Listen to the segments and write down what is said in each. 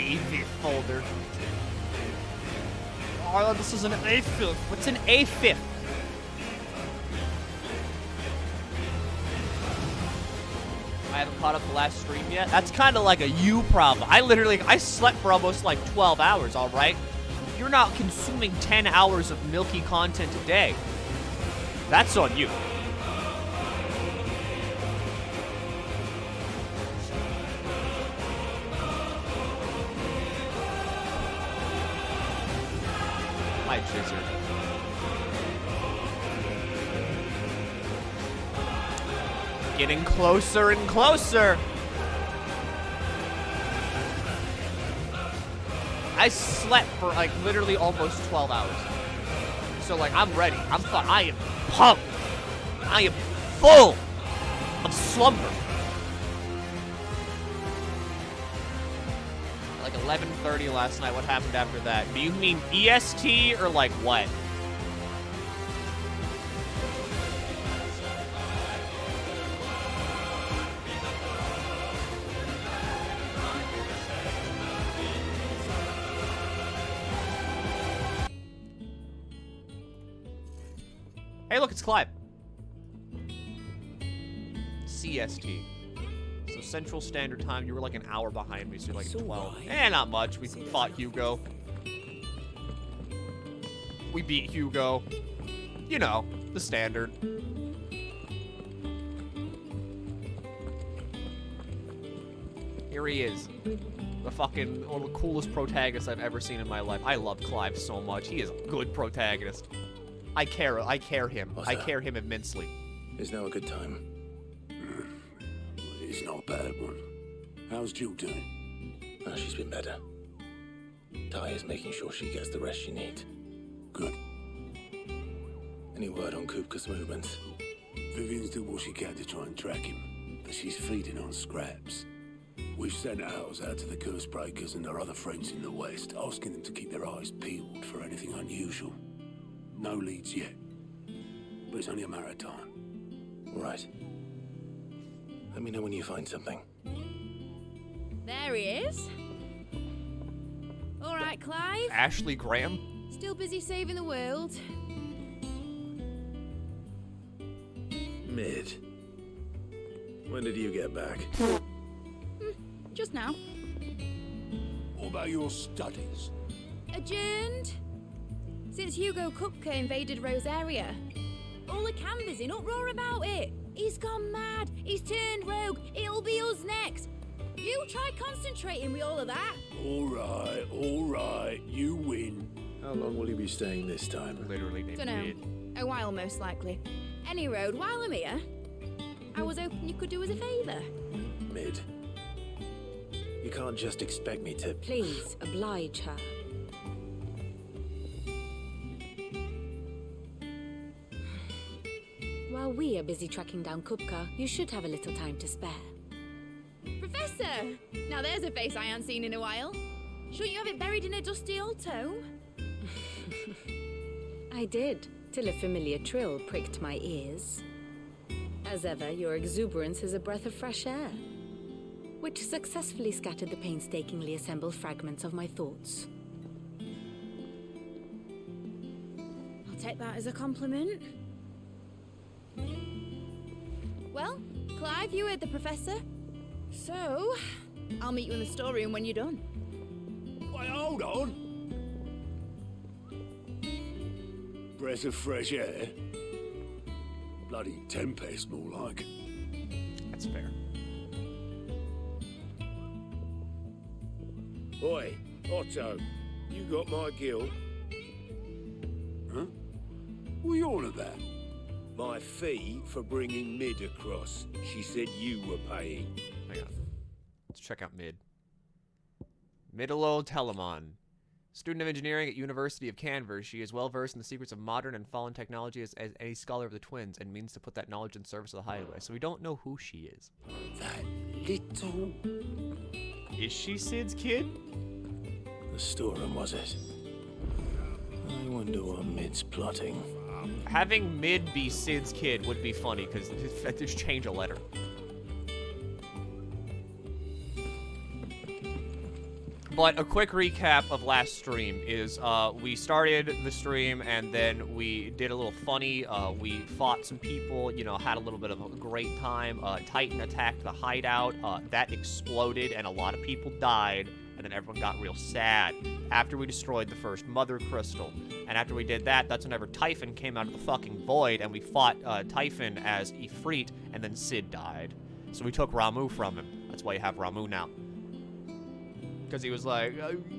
A5 folder. Oh, this is an A5. What's an A5? I haven't caught up the last stream yet. That's kind of like a you problem. I slept for almost like 12 hours, all right? You're not consuming 10 hours of Milky content a day. That's on you. Hi, Chizzer. Getting closer and closer. I slept for like literally almost 12 hours. So like I'm ready. I am pumped. I am full of slumber. Like 11:30 last night. What happened after that? Do you mean EST or like what? Hey, look, it's Clive. CST. So Central Standard Time, you were like an hour behind me, so you're like at 12. Eh, not much. We fought Hugo. We beat Hugo. You know, the standard. Here he is. The fucking one of the coolest protagonists I've ever seen in my life. I love Clive so much. He is a good protagonist. I care him. I care him immensely. Is now a good time? It's not a bad one. How's Jill doing? Oh, she's been better. Ty is making sure she gets the rest she needs. Good. Any word on Kupka's movements? Vivian's doing what she can to try and track him, but she's feeding on scraps. We've sent ours out to the curse breakers and their other friends in the west, asking them to keep their eyes peeled for anything unusual. No leads yet, but it's only a matter of time. Right. Let me know when you find something. There he is. All right, Clive. Ashley Graham? Still busy saving the world. Mid. When did you get back? Just now. What about your studies? Adjourned. Since Hugo Kupka invaded Rosaria. All the canvassers in uproar about it. He's gone mad. He's turned rogue. It'll be us next. You try concentrating with all of that. All right. You win. How long will you be staying this time? Literally named Dunno. Mid. A while, most likely. Any road, while I'm here, I was hoping you could do us a favour. Mid. You can't just expect me to... Please, oblige her. While we are busy tracking down Kupka, you should have a little time to spare. Professor! Now there's a face I haven't seen in a while. Shouldn't you have it buried in a dusty old tome? I did, till a familiar trill pricked my ears. As ever, your exuberance is a breath of fresh air, which successfully scattered the painstakingly assembled fragments of my thoughts. I'll take that as a compliment. Well, Clive, you heard the professor. So, I'll meet you in the storeroom when you're done. Wait, hold on. Breath of fresh air. Bloody tempest, more like. That's fair. Oi, Otto, you got my gill? Huh? What are you on about? My fee for bringing Mid across. She said you were paying. Hang on. Let's check out Mid. Midelo Telemon. Student of engineering at University of Canberra, she is well versed in the secrets of modern and fallen technology as any scholar of the twins, and means to put that knowledge in service of the highway. So we don't know who she is. That little... Is she Sid's kid? The storeroom, was it? I wonder what Mid's plotting. Having Mid be Sid's kid would be funny, because just change a letter. But a quick recap of last stream is we started the stream and then we did a little funny. We fought some people, you know, had a little bit of a great time. Titan attacked the hideout. That exploded and a lot of people died. And then everyone got real sad after we destroyed the first Mother Crystal. And after we did that, that's whenever Typhon came out of the fucking void and we fought Typhon as Ifrit, and then Sid died. So we took Ramu from him. That's why you have Ramu now. Because he was like,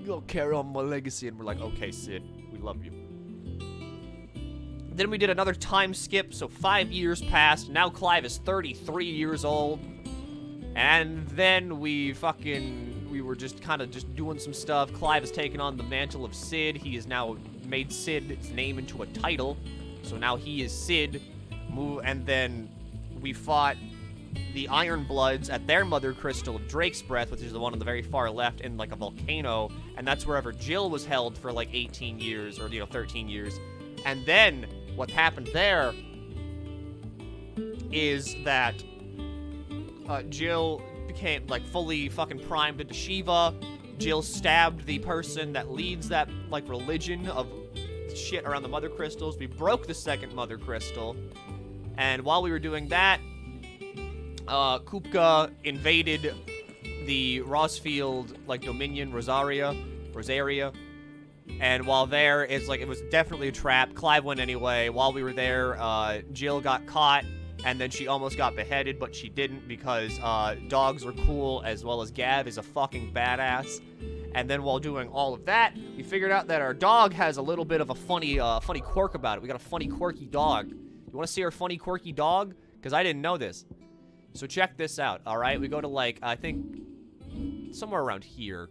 you'll carry on my legacy. And we're like, okay, Sid, we love you. Then we did another time skip, so 5 years passed. Now Clive is 33 years old. And then we were just kind of just doing some stuff. Clive has taken on the mantle of Sid. He has now made Sid's name into a title. So now he is Sid. And then we fought the Iron Bloods at their Mother Crystal of Drake's Breath, which is the one on the very far left in like a volcano, and that's wherever Jill was held for like 18 years, or 13 years. And then what happened there is that Jill became like fully fucking primed into Shiva. Jill stabbed the person that leads that like religion of shit around the Mother Crystals. We broke the second Mother Crystal, and while we were doing that, Kupka invaded the Rosfield, like, Dominion, Rosaria, and while there, it was definitely a trap. Clive went anyway. While we were there, Jill got caught, and then she almost got beheaded, but she didn't because, dogs were cool, as well as Gav is a fucking badass. And then while doing all of that, we figured out that our dog has a little bit of a funny quirk about it. We got a funny, quirky dog. You want to see our funny, quirky dog? Because I didn't know this. So check this out, all right? We go to, like, I think somewhere around here.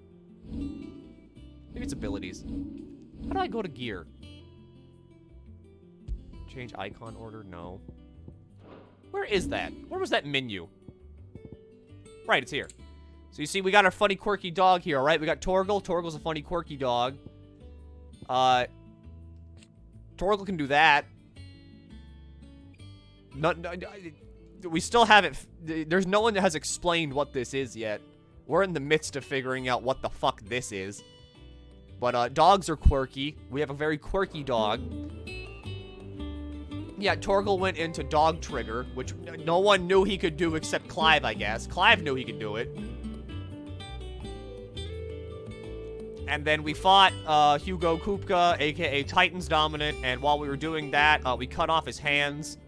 Maybe it's abilities. How do I go to gear? Change icon order? No. Where is that? Where was that menu? Right, it's here. So you see, we got our funny, quirky dog here, all right? We got Torgal. Torgal's a funny, quirky dog. Torgal can do that. We still haven't... There's no one that has explained what this is yet. We're in the midst of figuring out what the fuck this is. But, dogs are quirky. We have a very quirky dog. Yeah, Torgal went into dog trigger, which no one knew he could do except Clive, I guess. Clive knew he could do it. And then we fought Hugo Kupka, a.k.a. Titan's Dominant, and while we were doing that, we cut off his hands.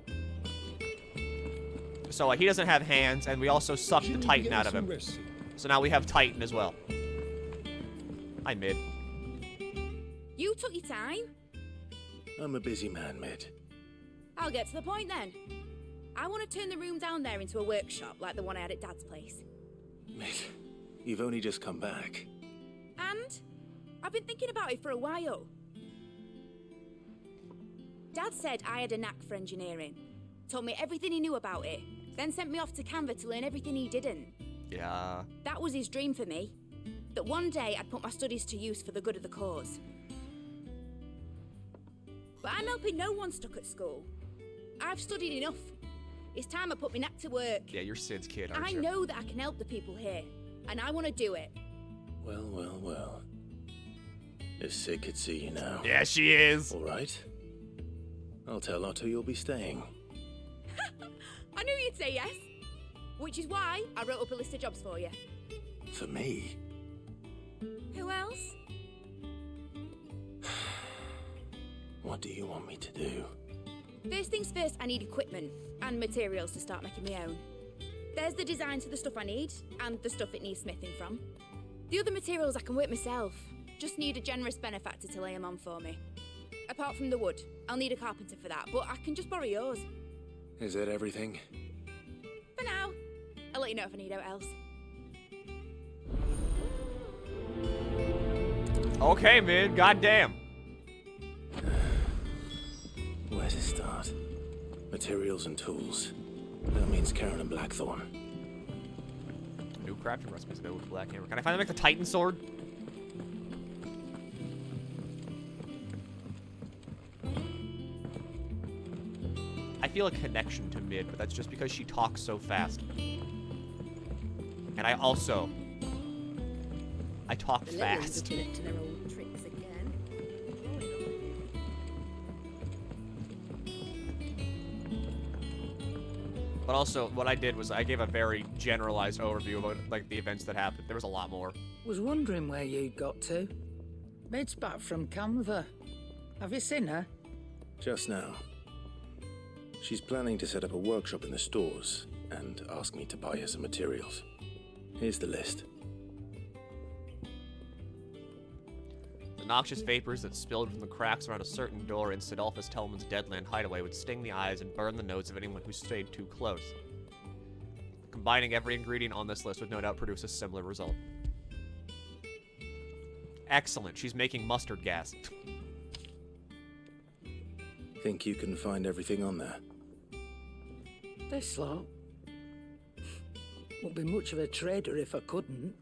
So he doesn't have hands, and we also sucked the Titan out of him. So now we have Titan as well. Hi, Mid. You took your time. I'm a busy man, Mid. I'll get to the point then. I want to turn the room down there into a workshop like the one I had at Dad's place. Mid, you've only just come back. And? I've been thinking about it for a while. Dad said I had a knack for engineering. Told me everything he knew about it. Then sent me off to Canva to learn everything he didn't. Yeah. That was his dream for me. That one day I'd put my studies to use for the good of the cause. But I'm helping no one stuck at school. I've studied enough. It's time I put my knack to work. Yeah, you're Sid's kid, aren't I you? know that I can help the people here. And I want to do it. Well, well, well. If Sid could see you now. Yeah, she is. All right. I'll tell Otto you'll be staying. I knew you'd say yes. Which is why I wrote up a list of jobs for you. For me? Who else? What do you want me to do? First things first, I need equipment and materials to start making my own. There's the designs for the stuff I need and the stuff it needs smithing from. The other materials I can work myself. Just need a generous benefactor to lay them on for me. Apart from the wood, I'll need a carpenter for that, but I can just borrow yours. Is that everything? For now. I'll let you know if I need out else. Okay, Mid. Goddamn. Where to start? Materials and tools. That means Karen and Blackthorn. New crafting recipes available with Black Hammer. Can I finally make the Titan sword? I feel a connection to Mid, but that's just because she talks so fast. And I also I talk The little ones fast. have been up to their old tricks again. But also, what I did was I gave a very generalized overview about like the events that happened. There was a lot more. Was wondering where you'd got to. Mid's back from Canva. Have you seen her? Just now. She's planning to set up a workshop in the stores and ask me to buy her some materials. Here's the list. The noxious vapors that spilled from the cracks around a certain door in Sidolphus Telman's Deadland hideaway would sting the eyes and burn the nose of anyone who stayed too close. Combining every ingredient on this list would no doubt produce a similar result. Excellent. She's making mustard gas. Think you can find everything on there? This lot. Wouldn't be much of a trader if I couldn't.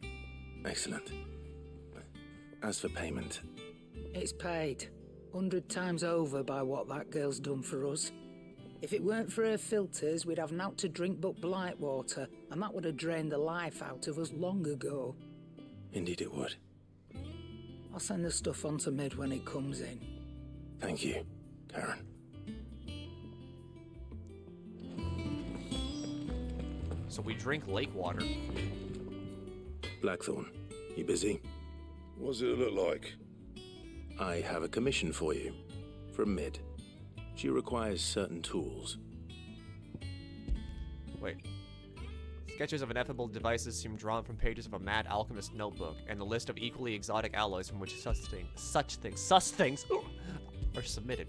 Excellent. As for payment, It's paid 100 times over by what that girl's done for us. If it weren't for her filters, we'd have naught to drink but blight water, and that would have drained the life out of us long ago. indeed it would. I'll send the stuff on to Mid when it comes in. Thank you, Karen. So we drink lake water. Blackthorn, you busy? What does it look like? I have a commission for you. From Mid. She requires certain tools. Wait. Sketches of ineffable devices seem drawn from pages of a mad alchemist notebook, and the list of equally exotic alloys from which such things are submitted.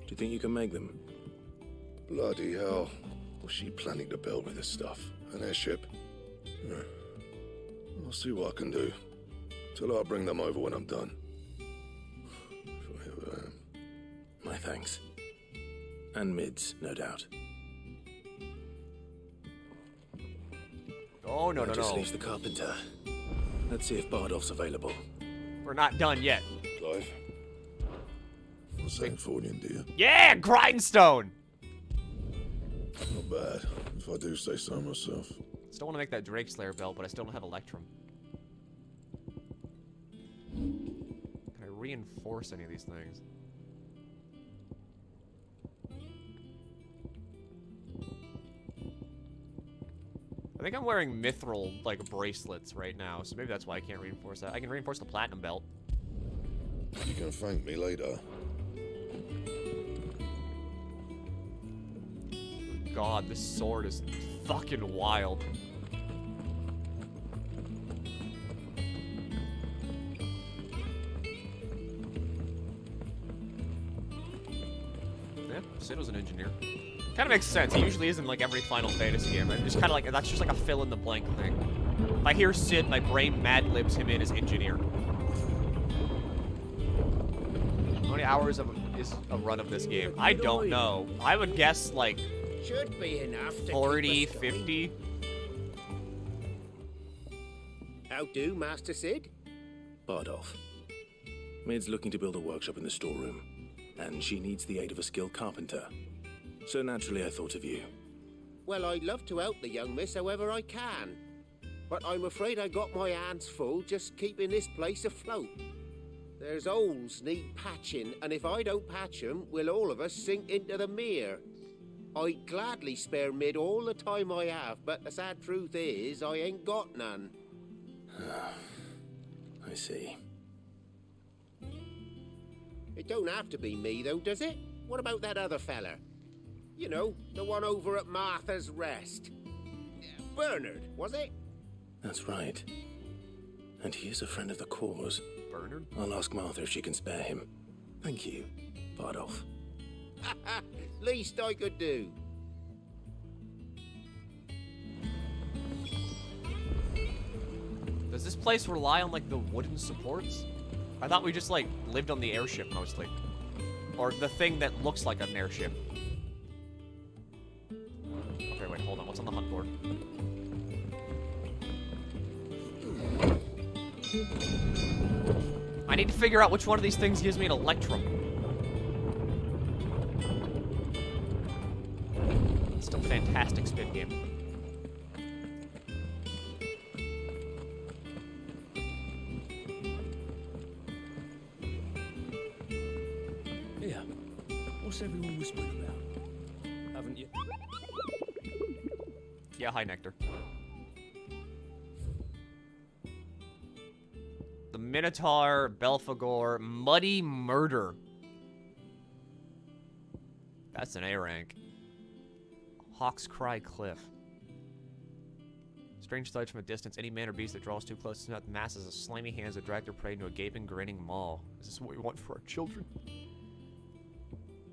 Do you think you can make them? Bloody hell. What's she planning to build with this stuff? An airship? I'll see what I can do. Till I bring them over when I'm done. My thanks. And Mid's, no doubt. Oh, no, That no, just no. leaves the carpenter. Let's see if Bardolph's available. We're not done yet. Clive? What's that for you, dear? Yeah, grindstone! Not bad, if I do say so myself. Still want to make that Drake Slayer belt, but I still don't have Electrum. Can I reinforce any of these things? I think I'm wearing mithril, like, bracelets right now, so maybe that's why I can't reinforce that. I can reinforce the platinum belt. You can thank me later. God, this sword is fucking wild. Yeah, Sid was an engineer. Kind of makes sense. He usually is in like every Final Fantasy game. I'm just kind of like, that's just like a fill in the blank thing. If I hear Sid, my brain mad libs him in as engineer. How many hours is a run of this game? I don't know. I would guess like Should be enough to 40, keep us going. 50. How do, Master Sid? Bardolph. Mid's looking to build a workshop in the storeroom, and she needs the aid of a skilled carpenter. So naturally I thought of you. Well, I'd love to help the young miss however I can. But I'm afraid I got my hands full just keeping this place afloat. There's holes need patching, and if I don't patch 'em, we'll all of us sink into the mere. I'd gladly spare Mid all the time I have, but the sad truth is I ain't got none. I see. It don't have to be me, though, does it? What about that other fella? You know, the one over at Martha's Rest. Bernard, was it? That's right. And he is a friend of the cause. Bernard? I'll ask Martha if she can spare him. Thank you, Bardolph. Least I could do. Does this place rely on like the wooden supports? I thought we just like lived on the airship mostly. Or the thing that looks like an airship. Okay, wait, hold on. What's on the hunt board? I need to figure out which one of these things gives me an Electrum. Still fantastic spin game. What's everyone whispering about? Haven't you? Yeah, hi, Nectar. The Minotaur, Belphegor, Muddy Murder. That's an A rank. Hawk's Cry Cliff. Strange sight from a distance. Any man or beast that draws too close to smell the masses of slimy hands that drag their prey into a gaping, grinning maw. Is this what we want for our children?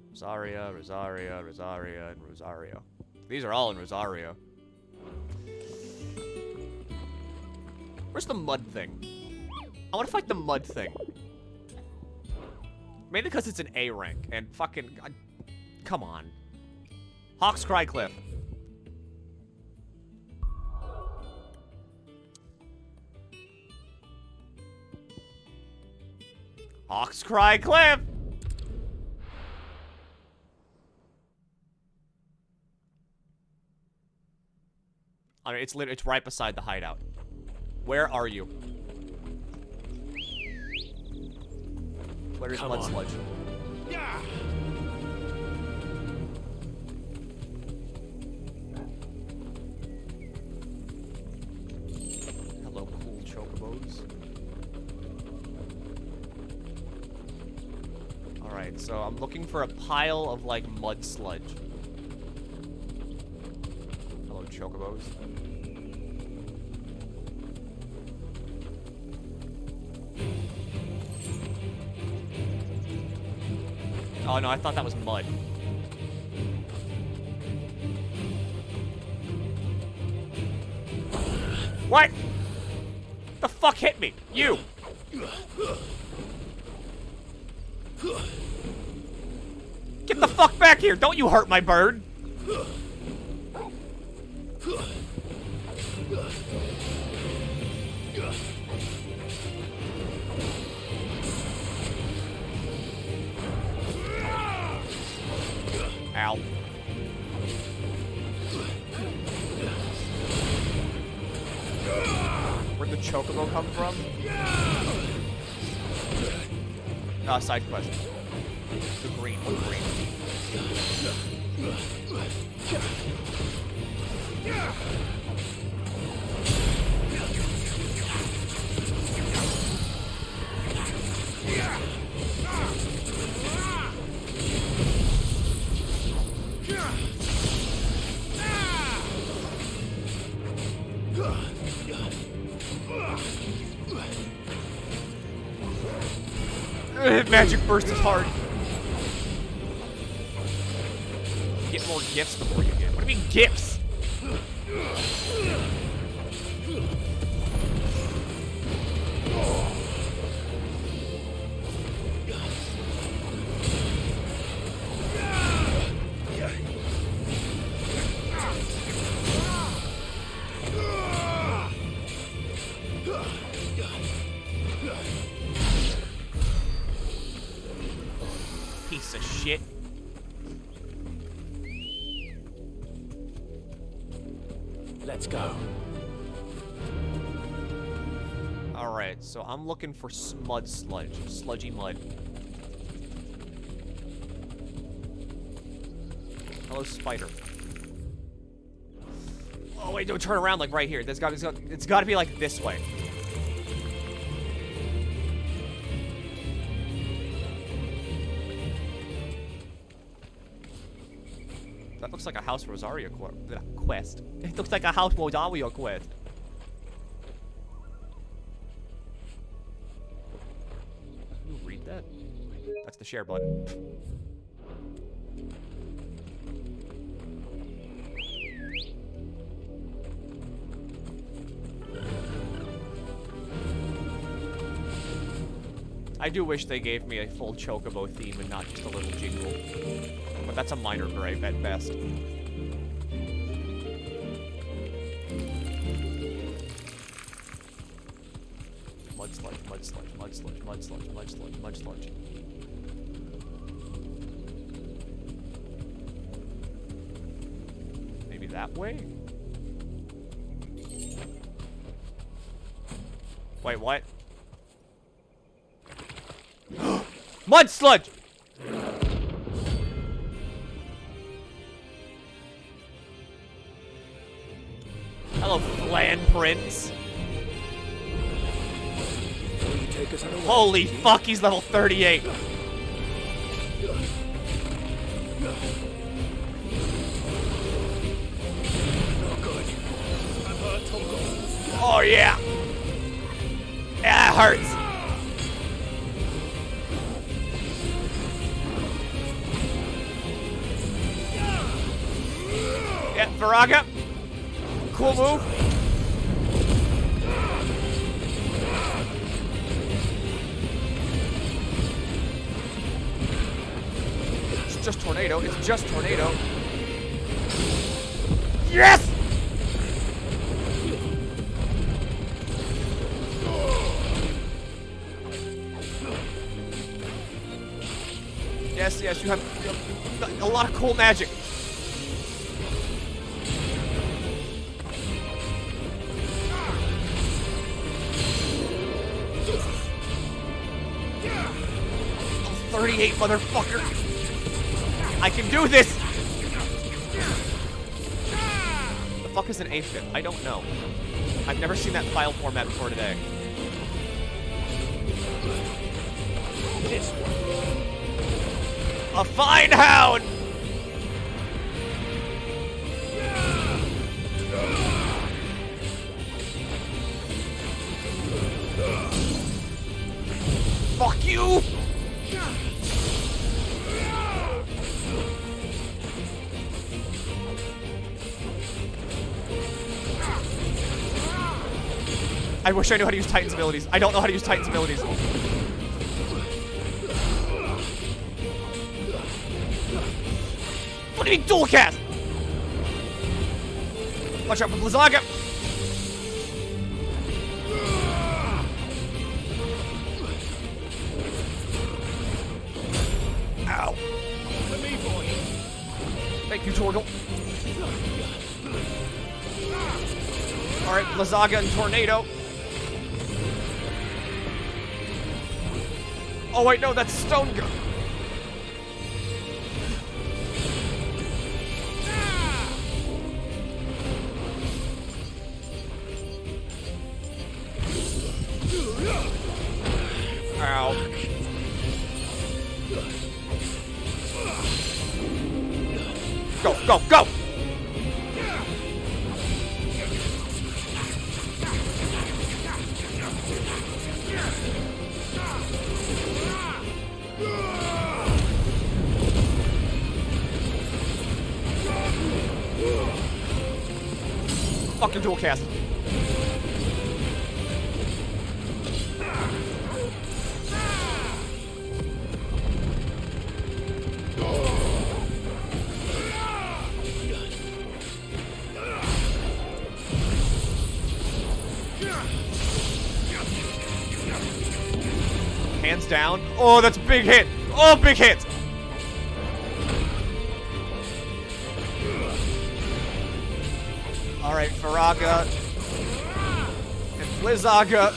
Rosaria, Rosaria, Rosaria, and Rosario. These are all in Rosario. Where's the mud thing? I want to fight the mud thing. Mainly because it's an A rank, and fucking... come on. Hawk's Cry Cliff. Hawk's Cry Cliff! I mean, it's right beside the hideout. Where are you? Where's Mud Sludge? Yeah. Hello, cool chocobos. Alright, so I'm looking for a pile of, like, mud sludge. Hello, chocobos. Oh no, I thought that was mud. What? The fuck hit me? You! Get the fuck back here! Don't you hurt my bird! Ow. Where'd the chocobo come from? Side quest. The green. What green? Magic burst is hard. Get more gifts before you get. What do you mean gifts? Piece of shit. Let's go. Alright, so I'm looking for mud sludge. Sludgy mud. Hello, spider. Oh, wait, don't turn around, like, right here. It's gotta be, like, this way. That looks like a House Rosario quest. It looks like a House Rosario quest. Can you read that? That's the share button. I do wish they gave me a full chocobo theme and not just a little jingle. But that's a minor gripe at best. Mud sludge, mud sludge, mud sludge, mud sludge, mud sludge, mud sludge. Maybe that way? Wait, what? Mud sludge! Clan Prince. Will you take us on a walk? Holy fuck, he's level 38. Oh yeah. Yeah, that hurts. Yeah, Viraga. Cool move. It's just tornado. It's just tornado. Yes! Yes, yes, you have a lot of cool magic. Oh, 38, motherfucker. I can do this! The fuck is an A-ship? I don't know. I've never seen that file format before today. This one. A fine hound! Fuck you! I wish I knew how to use Titan's abilities. I don't know how to use Titan's abilities. What do you mean dual cast? Watch out for Blizzaga. Ow. Thank you, Torgal. Alright, Blizzaga and Tornado. Oh wait, no, that's Stone Gun. Ow. Go, go, go! Fucking dual cast. Hands down. Oh, that's a big hit. Oh, big hit. All right, Viraga and Blizzaga.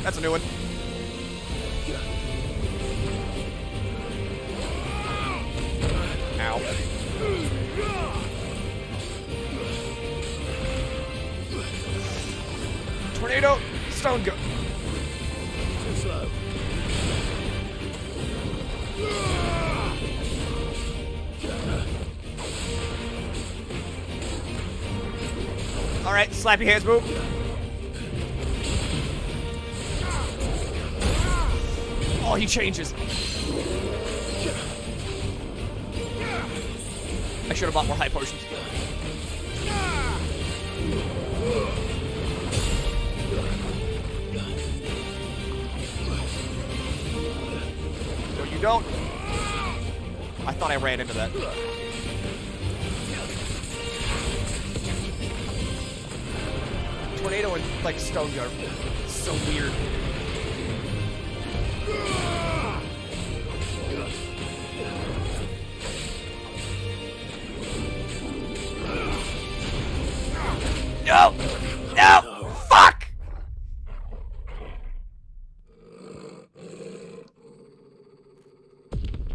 That's a new one. Ow. Tornado, Stone Gun. Too slow. All right, slappy hands move. Oh, he changes. I should have bought more high potions. No, you don't. I thought I ran into that. Tornado and like Stone Gun. So weird. No! No! Fuck!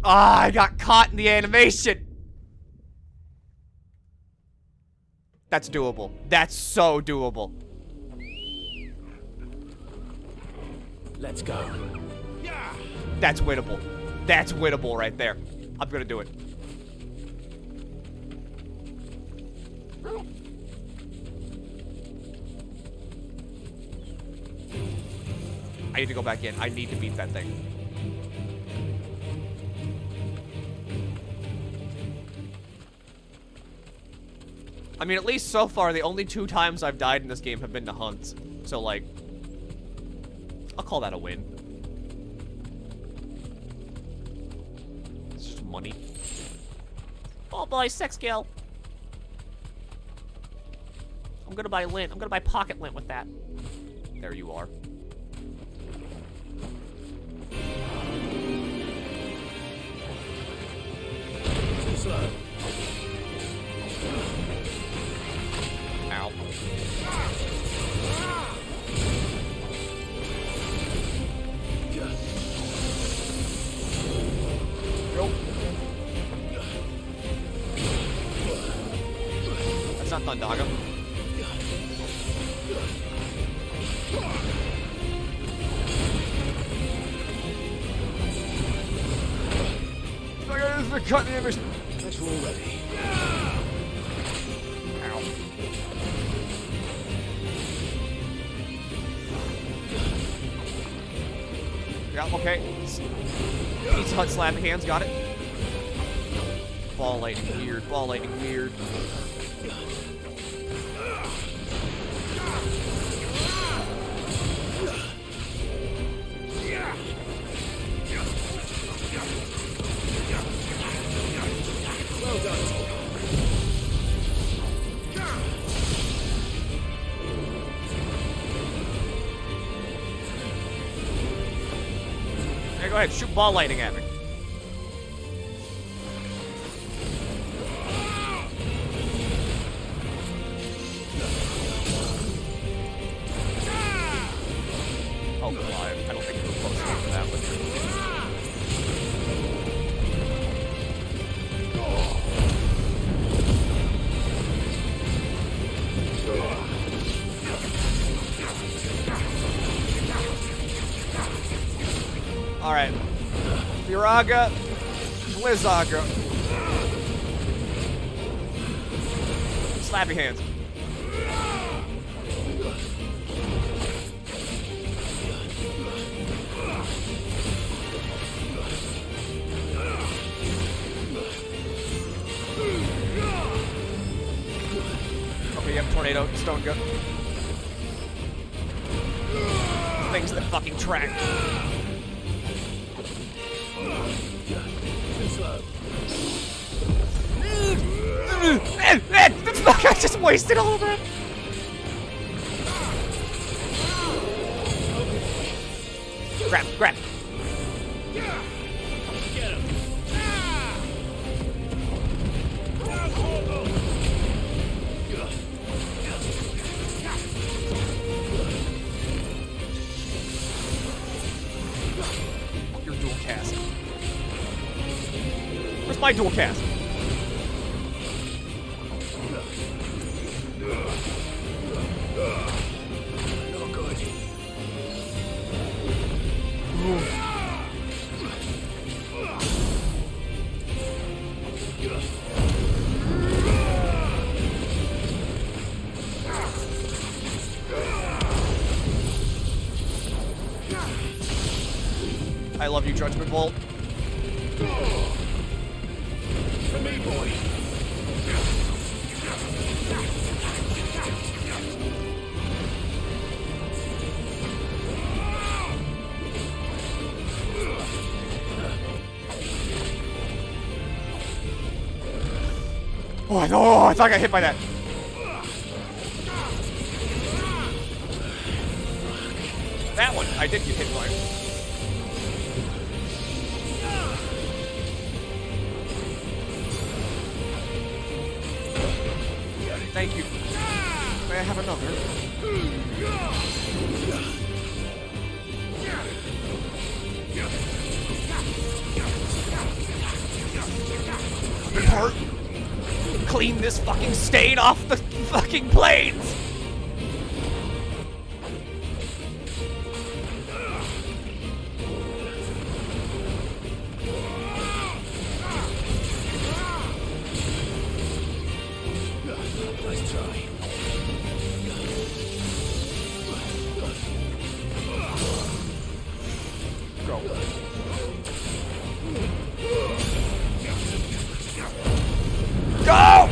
Ah, I got caught in the animation. That's doable. That's so doable. Let's go. That's winnable. That's winnable right there. I'm gonna do it. I need to go back in. I need to beat that thing. I mean, at least so far, the only 2 times I've died in this game have been to hunts. So, like, I'll call that a win. It's just money. Oh boy, sex kill. I'm gonna buy lint. I'm gonna buy pocket lint with that. There you are. Slow. Ow. Nope. That's not Thundaga. They're cutting the image. That's all ready. Ow. Yeah, okay. Pizza Hut slapping hands, got it. Ball lightning weird, ball lightning weird. Well done. Hey, go ahead, shoot ball lightning at me. Oh, God, I don't think we're close enough for that one. Alright. Firaga, Blizzaga. Slappy hands. Okay, you have tornado, stone gun. Things that fucking track. This fuck, I just wasted all of that. Grab, grab. Get him. Your dual cast. Where's my dual cast? Not good. I love you, Judgment Bolt. For me, boy. Oh, I thought I got hit by that. That one, I did get hit by. Thank you. May I have another? Been hurt. clean this fucking stain off the fucking planes! Nice try. Go. Go!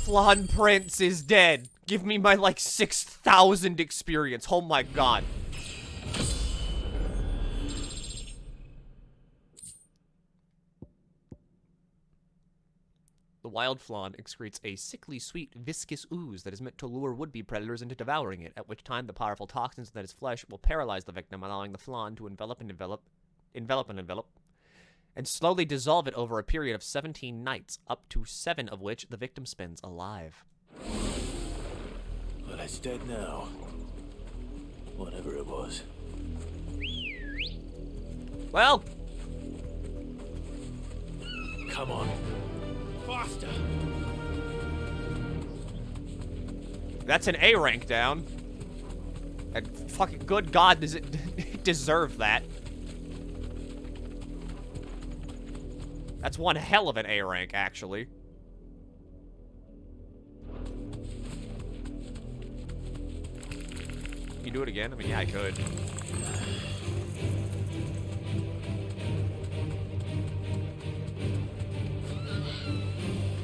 Flan Prince is dead. Give me my, like, 6,000 experience. Oh my god. The wild flan excretes a sickly sweet, viscous ooze that is meant to lure would-be predators into devouring it, at which time the powerful toxins in its flesh will paralyze the victim, allowing the flan to envelop, and slowly dissolve it over a period of 17 nights, up to 7 of which the victim spends alive. Well, it's dead now. Whatever it was. Well, Come on. Faster! that's an A rank down. And fucking good god, does it deserve that? That's one hell of an A rank, actually. You do it again? I mean, yeah, I could.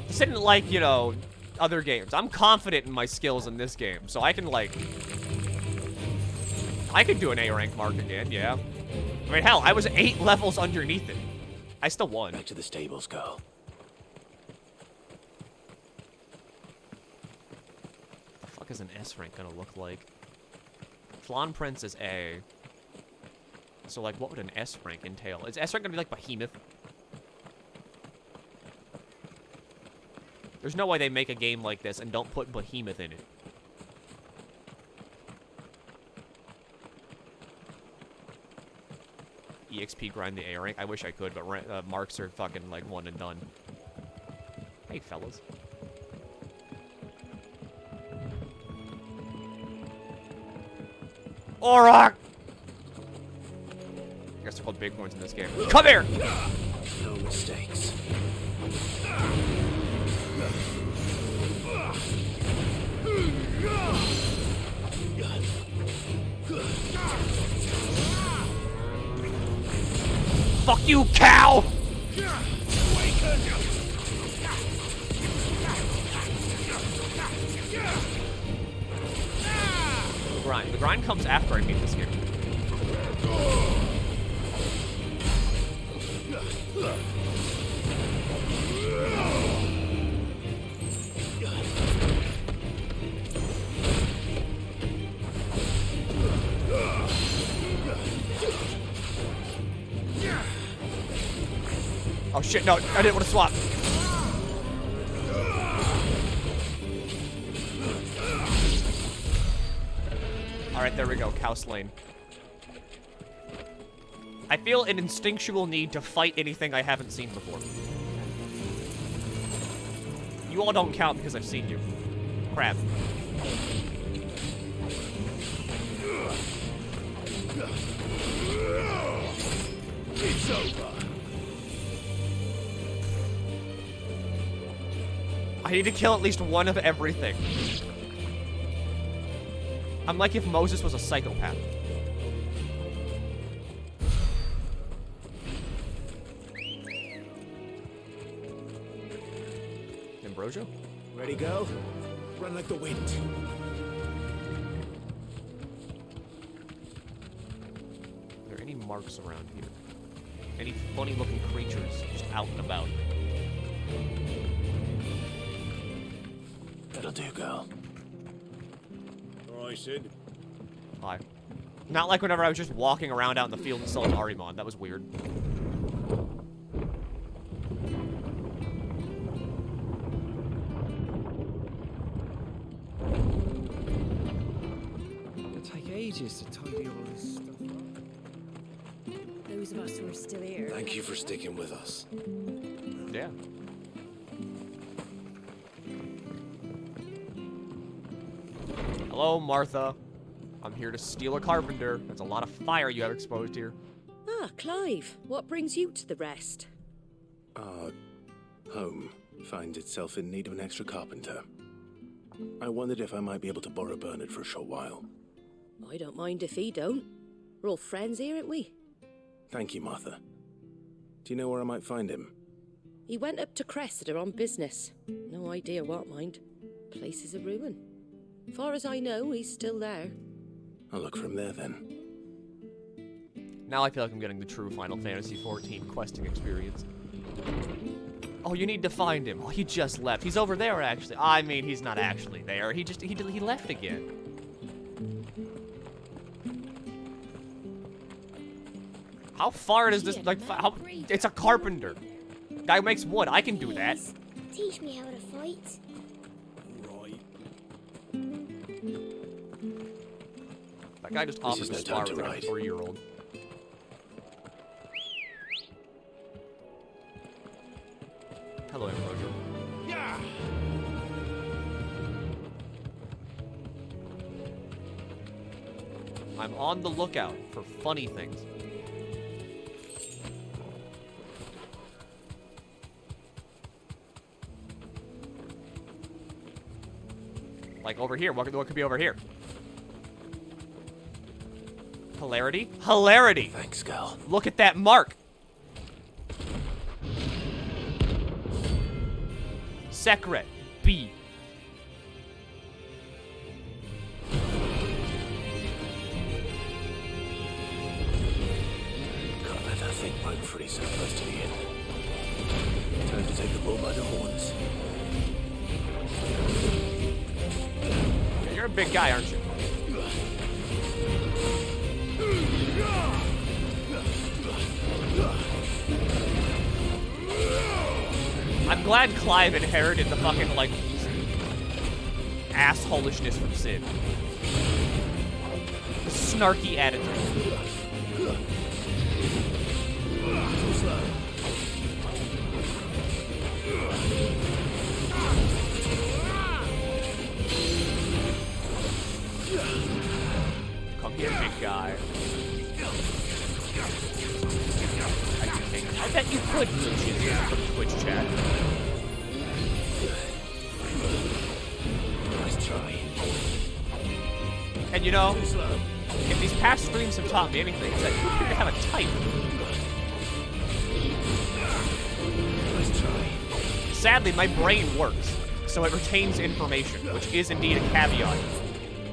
This isn't like, you know, other games. I'm confident in my skills in this game, so I can, like... I could do an A rank mark again, yeah. I mean, hell, I was 8 levels underneath it. I still won. Back to the stables, girl. What the fuck is an S rank gonna look like? Flan Prince is A. So, like, what would an S rank entail? Is S rank gonna be like Behemoth? There's no way they make a game like this and don't put Behemoth in it. EXP grind the A rank. I wish I could, but marks are fucking like one and done. Hey, fellas. Auroch! I guess they're called bighorns in this game. Come here! No mistakes. Fuck you, cow! The grind. The grind comes after I beat this game. Oh shit, no, I didn't want to swap. Alright, there we go, cow slain. I feel an instinctual need to fight anything I haven't seen before. You all don't count because I've seen you. Crap. It's over. I need to kill at least one of everything. I'm like if Moses was a psychopath. Ambrosia? Ready, go? Run like the wind. Are there any marks around here? Any funny looking creatures just out and about? That'll do, girl. Alright, Sid. Hi. Not like whenever I was just walking around out in the field and selling Arimon. That was weird. It'll take ages to tidy all this stuff those of us who are still here. Thank you for sticking with us. Yeah. Hello, Martha. I'm here to steal a carpenter. That's a lot of fire you have exposed here. Ah, Clive, what brings you to the rest? Our home finds itself in need of an extra carpenter. I wondered if I might be able to borrow Bernard for a short while. I don't mind if he don't. We're all friends here, aren't we? Thank you, Martha. Do you know where I might find him? He went up to Cressida on business. No idea what, mind. Place is a ruin. Far as I know, he's still there. I'll look for him there then. Now I feel like I'm getting the true Final Fantasy XIV questing experience. Oh, you need to find him. Oh, he just left. He's over there, actually. I mean, he's not actually there. He left again. How far does this, like, it's a carpenter. Guy makes wood. I can do that. Teach me how to fight. That guy just offers to spar with like a 4-year-old. Hello, Enclosure. Yeah. I'm on the lookout for funny things. Like over here. What could be over here? Hilarity? Hilarity! Thanks, Gal. Look at that mark! Secret. B. Can't let that thing break free so close to the end. Time to take the bull by the horns. Yeah, you're a big guy, aren't you? I'm glad Clive inherited the fucking, like, assholishness from Sid. The snarky attitude. Come here, big guy. I bet you could glitch in from Twitch chat. Nice try. And you know, if these past streams have taught me anything, it's that you can have a type. Nice try. Sadly, my brain works, so it retains information, which is indeed a caveat.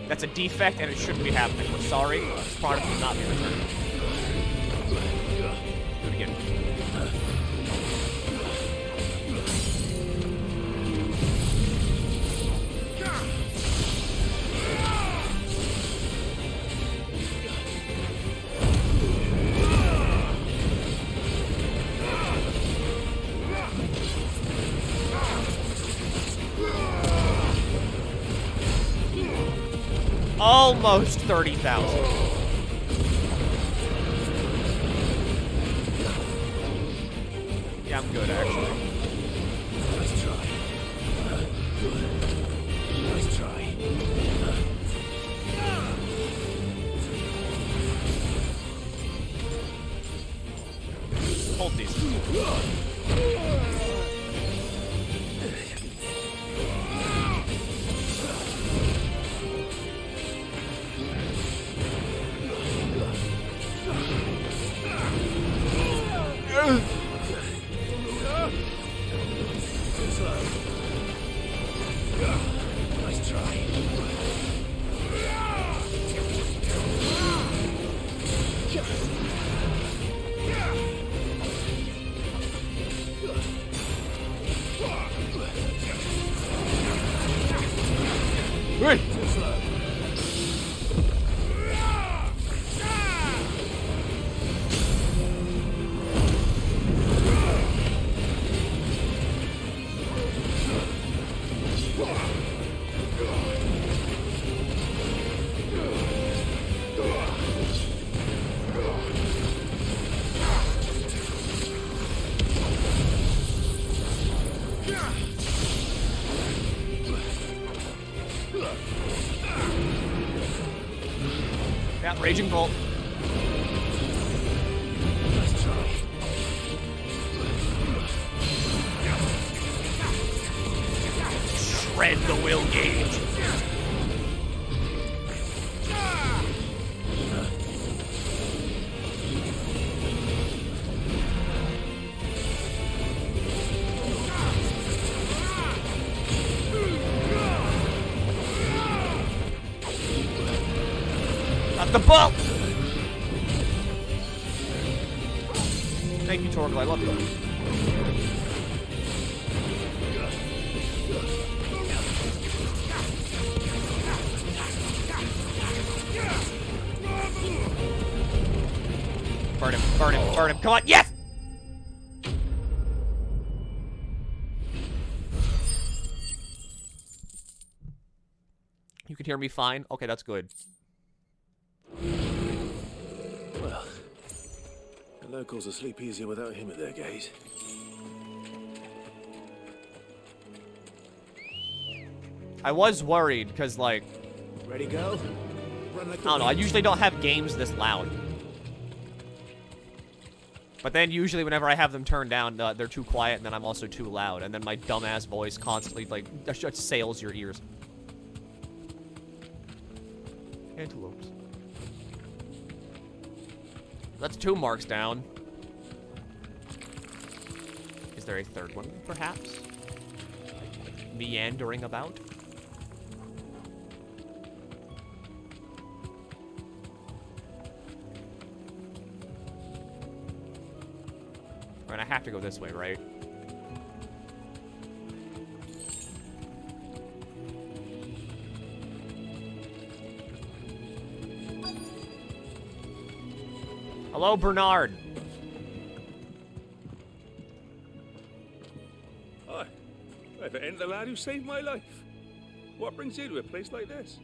That's a defect, and it shouldn't be happening. We're sorry. This product will not be returned. Do it again. Almost 30,000. Yeah, I'm good, actually. Nice try. Nice try. Hold these. Nice try. Hey! Yeah, Raging Bolt. Let's try. Shred the will gauge. Got the bolt! Thank you, Torgal. I love you. Burn him, burn him, burn him. Come on, yes! You can hear me fine? Okay, that's good. Well, the locals will sleep easier without him at their gate. I was worried, because, like, Ready, go? Run like I don't know, I usually don't have games this loud. But then usually whenever I have them turned down, they're too quiet, and then I'm also too loud, and then my dumbass voice constantly, like, assails your ears. Antelopes. That's 2 marks down. Is there a 3rd one, perhaps? Meandering about? I have to go this way, right? Hello, Bernard. Hi. I've entered the lad who saved my life. What brings you to a place like this?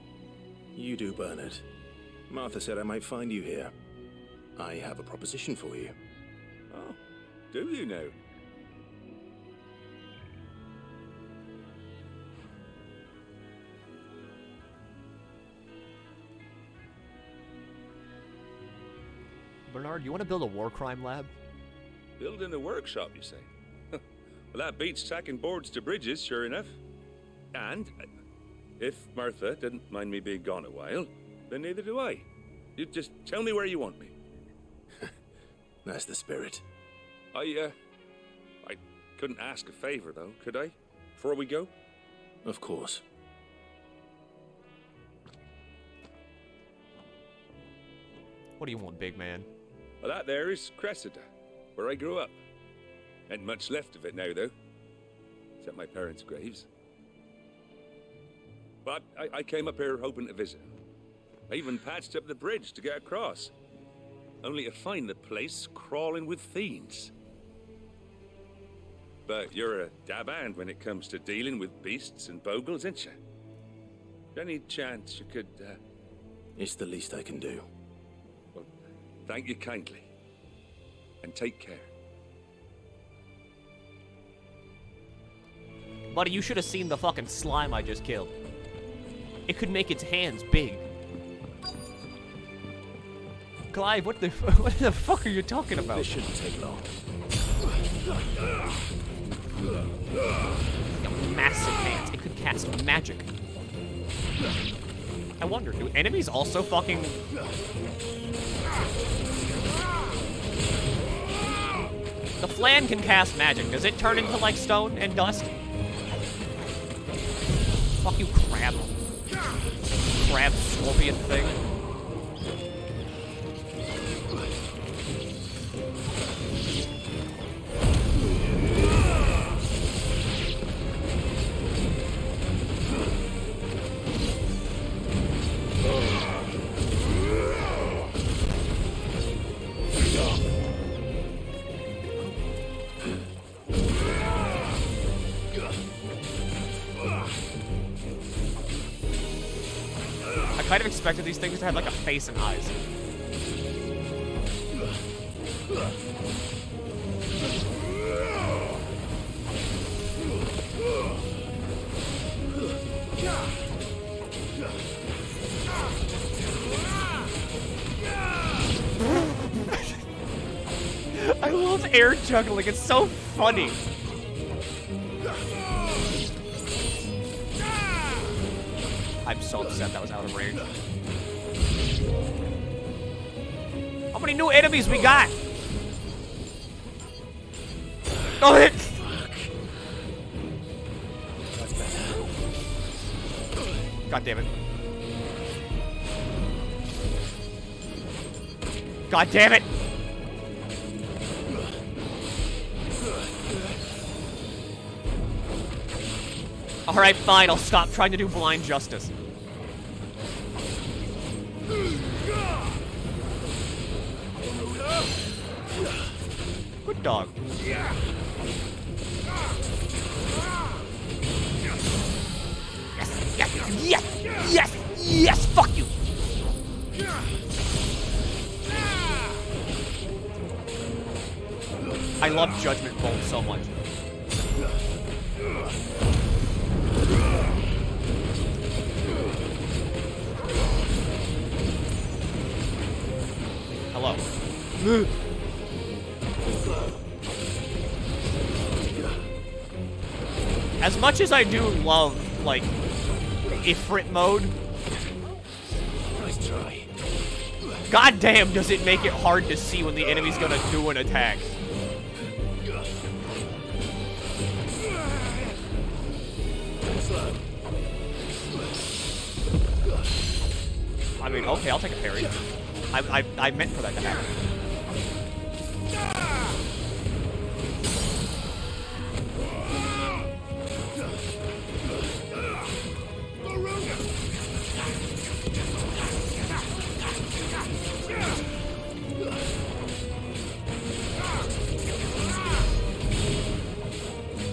You do, Bernard. Martha said I might find you here. I have a proposition for you. Oh, do you know? Bernard, you want to build a war crime lab? Building a workshop, you say? Well, that beats tacking boards to bridges, sure enough. And if Martha didn't mind me being gone a while, then neither do I. You just tell me where you want me. That's the spirit. I couldn't ask a favor, though, could I? Before we go? Of course. What do you want, big man? Well, that there is Cressida, where I grew up. Ain't much left of it now, though. Except my parents' graves. But I came up here hoping to visit. I even patched up the bridge to get across. Only to find the place crawling with fiends. But you're a dab hand when it comes to dealing with beasts and bogles, ain't you? Any chance you could, It's the least I can do. Well, thank you kindly. And take care. Buddy, you should have seen the fucking slime I just killed. It could make its hands big. Clive, what the fuck are you talking about? This shouldn't take long. It's got massive hands. It could cast magic. I wonder, do enemies also fucking... The flan can cast magic. Does it turn into, like, stone and dust? Fuck you, crab. Crab scorpion thing. I kind of expected these things to have like a face and eyes. air juggling. It's so funny. I'm so upset that was out of range. How many new enemies we got? Oh, hit! God damn it. God damn it! Alright, fine, I'll stop trying to do blind justice. Good dog. Yes, yes, yes, yes, yes, fuck you! I love Judgment Bolt so much. Hello. As much as I do love, like, Ifrit mode, Nice try. God damn does it make it hard to see when the enemy's gonna do an attack. I mean, okay, I'll take a parry. I meant for that to happen.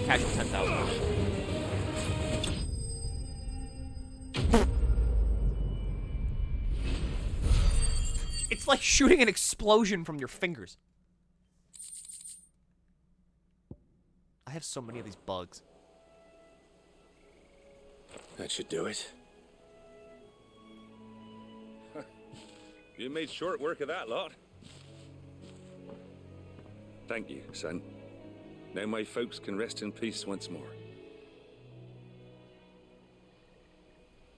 Catch 10,000. It's like shooting an explosion from your fingers. I have so many of these bugs. That should do it. You made short work of that lot. Thank you, son. Now my folks can rest in peace once more.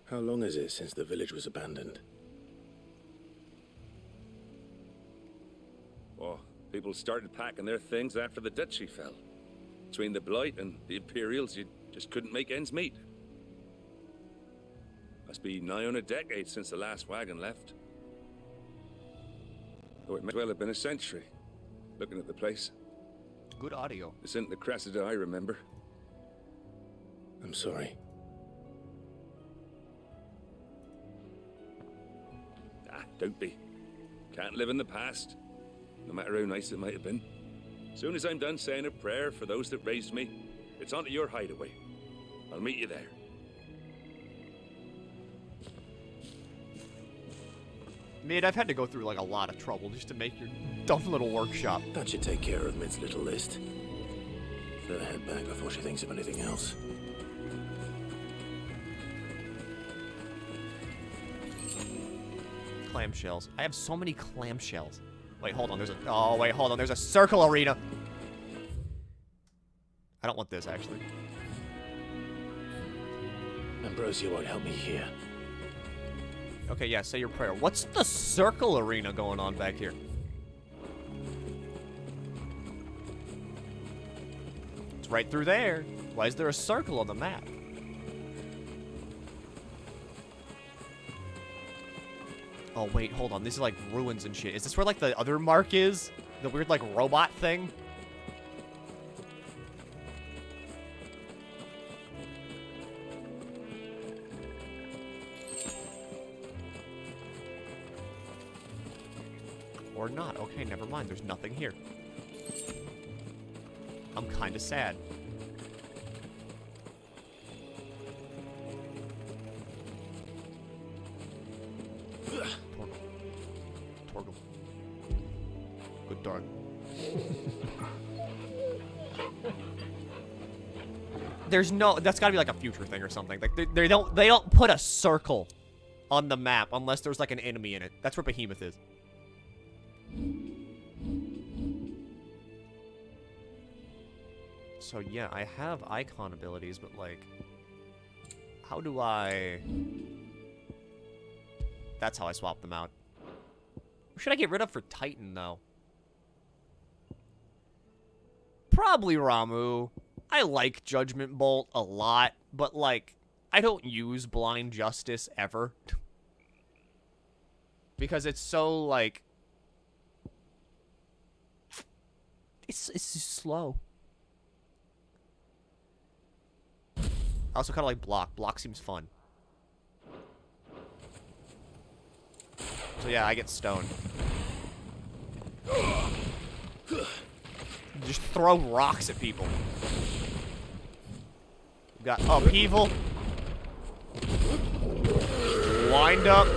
How long is it since the village was abandoned? Oh, people started packing their things after the duchy fell. Between the Blight and the Imperials, you just couldn't make ends meet. Must be nigh on a decade since the last wagon left. Oh, it may well have been a century, looking at the place. Good audio. This isn't the Cressida I remember. I'm sorry. Ah, don't be. Can't live in the past, no matter how nice it might have been. Soon as I'm done saying a prayer for those that raised me, it's on to your hideaway. I'll meet you there. Mid, I've had to go through like a lot of trouble just to make your dumb little workshop. That should take care of Mid's little list. Let her head back before she thinks of anything else. Clamshells. I have so many clamshells. Wait, hold on. There's a circle arena. I don't want this, actually. Ambrosia won't help me here. Okay, yeah, say your prayer. What's the circle arena going on back here? It's right through there. Why is there a circle on the map? Oh, wait, hold on. This is like ruins and shit. Is this where, like, the other mark is? The weird, like, robot thing? Or not. Okay, never mind. There's nothing here. I'm kind of sad. Torgle. Good dog. There's no. That's got to be like a future thing or something. Like they don't put a circle on the map unless there's like an enemy in it. That's where Behemoth is. So yeah, I have Eikon abilities, but like, how do I... That's how I swap them out. Who should I get rid of for Titan, though? Probably Ramu. I like Judgment Bolt a lot, but like, I don't use Blind Justice ever. Because it's so, like... It's just slow. I also kind of like Block. Block seems fun. So yeah, I get stoned. Just throw rocks at people. We got Upheaval. Wind up.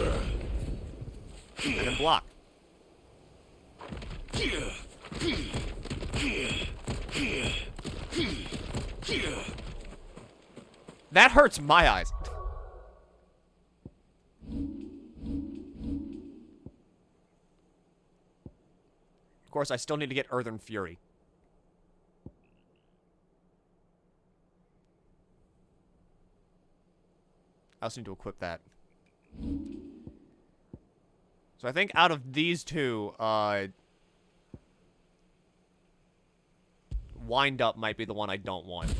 And then Block. That hurts my eyes. Of course, I still need to get Earthen Fury. I also need to equip that. So I think out of these two, Wind Up might be the one I don't want.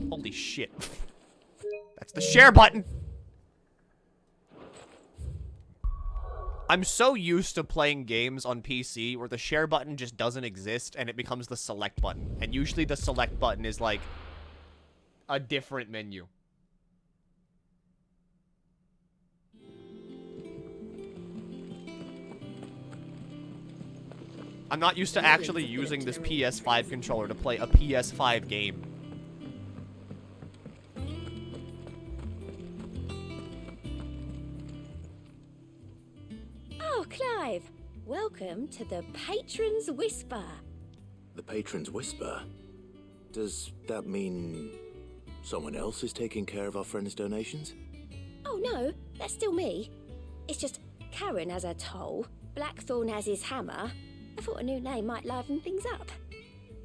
Holy shit. That's the share button! I'm so used to playing games on PC where the share button just doesn't exist and it becomes the select button. And usually the select button is like a different menu. I'm not used to actually using this PS5 controller to play a PS5 game. Oh, Clive. Welcome to the Patron's Whisper. The Patron's Whisper? Does that mean someone else is taking care of our friend's donations? Oh, no. That's still me. It's just Karen has her toll, Blackthorn has his hammer. I thought a new name might liven things up.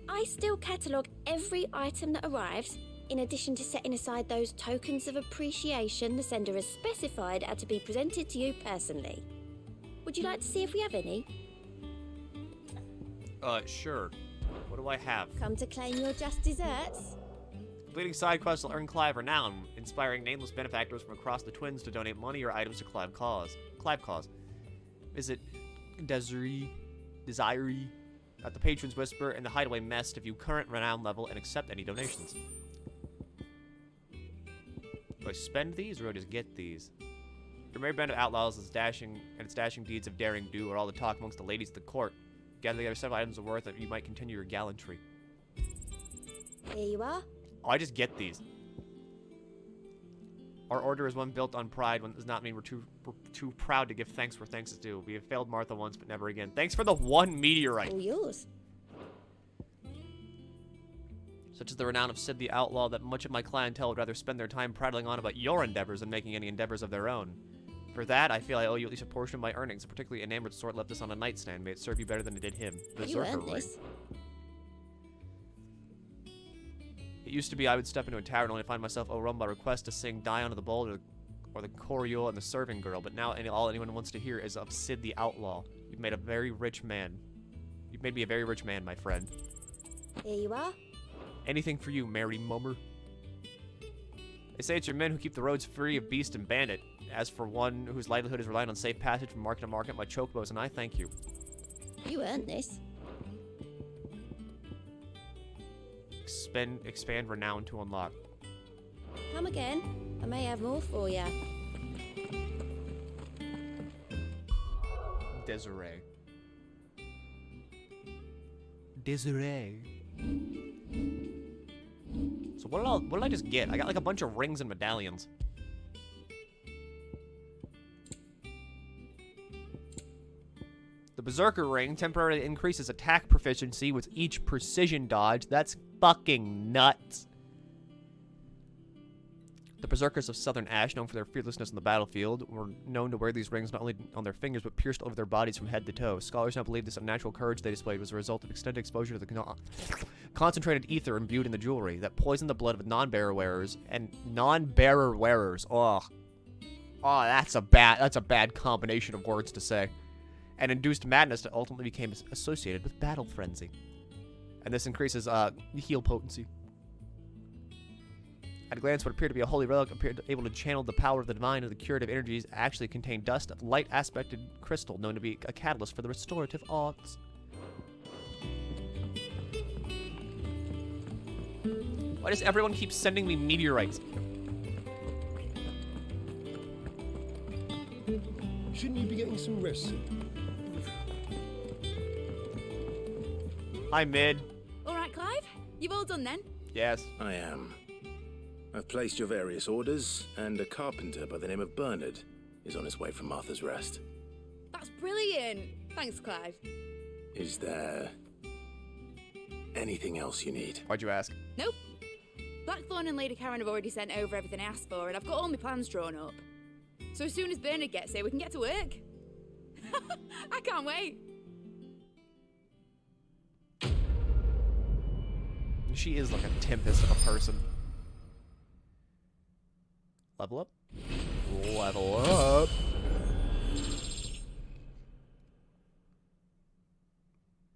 I still catalogue every item that arrives, in addition to setting aside those tokens of appreciation the sender has specified are to be presented to you personally. Would you like to see if we have any? Sure. What do I have? Come to claim your just desserts? Completing side quests will earn Clive renown, inspiring nameless benefactors from across the Twins to donate money or items to Clive Cause. Visit Desiree at the Patron's Whisper and the Hideaway Mess to view current renown level and accept any donations. Do I spend these or do I just get these? Your merry band of outlaws is dashing, and its dashing deeds of daring do are all the talk amongst the ladies of the court. Gather together several items of worth that you might continue your gallantry. Here you are. Oh, I just get these. Our order is one built on pride. One does not mean we're too proud to give thanks where thanks is due. We have failed Martha once, but never again. Thanks for the one meteorite. All yours. Such is the renown of Sid the Outlaw that much of my clientele would rather spend their time prattling on about your endeavors than making any endeavors of their own. For that, I feel I owe you at least a portion of my earnings. A particularly enamored sort left this on a nightstand. May it serve you better than it did him. You Berserker earned ring. this. It used to be I would step into a tavern only to find myself overrun by requests to sing Die Onto the Bowl or the Choriole and the Serving Girl, but now all anyone wants to hear is of Sid the Outlaw. You've made a very rich man. You've made me a very rich man, my friend. Here you are. Anything for you, merry mummer. They say it's your men who keep the roads free of beast and bandit. As for one whose livelihood is reliant on safe passage from market to market, my chocobos and I thank you. You earned this. Expand renown to unlock. Come again. I may have more for you. Desiree. So what did I just get? I got like a bunch of rings and medallions. The Berserker ring temporarily increases attack proficiency with each precision dodge. That's fucking nuts. The berserkers of Southern Ash, known for their fearlessness on the battlefield, were known to wear these rings not only on their fingers, but pierced over their bodies from head to toe. Scholars now believe this unnatural courage they displayed was a result of extended exposure to the concentrated ether imbued in the jewelry that poisoned the blood of non-bearer wearers and non-bearer wearers. Oh, that's a bad combination of words to say. And induced madness that ultimately became associated with battle frenzy. And this increases heal potency. At a glance, what appeared to be a holy relic appeared able to channel the power of the divine and the curative energies actually contained dust of light aspected crystal known to be a catalyst for the restorative arts. Why does everyone keep sending me meteorites? Shouldn't you be getting some rest soon? Hi, Mid. All right, Clive? You've all done then? Yes. I am. I've placed your various orders, and a carpenter by the name of Bernard is on his way from Martha's Rest. That's brilliant. Thanks, Clive. Is there anything else you need? Why'd you ask? Nope. Blackthorn and Lady Karen have already sent over everything I asked for, and I've got all my plans drawn up. So as soon as Bernard gets here, we can get to work. I can't wait. She is like a tempest of a person. Level up. Level up.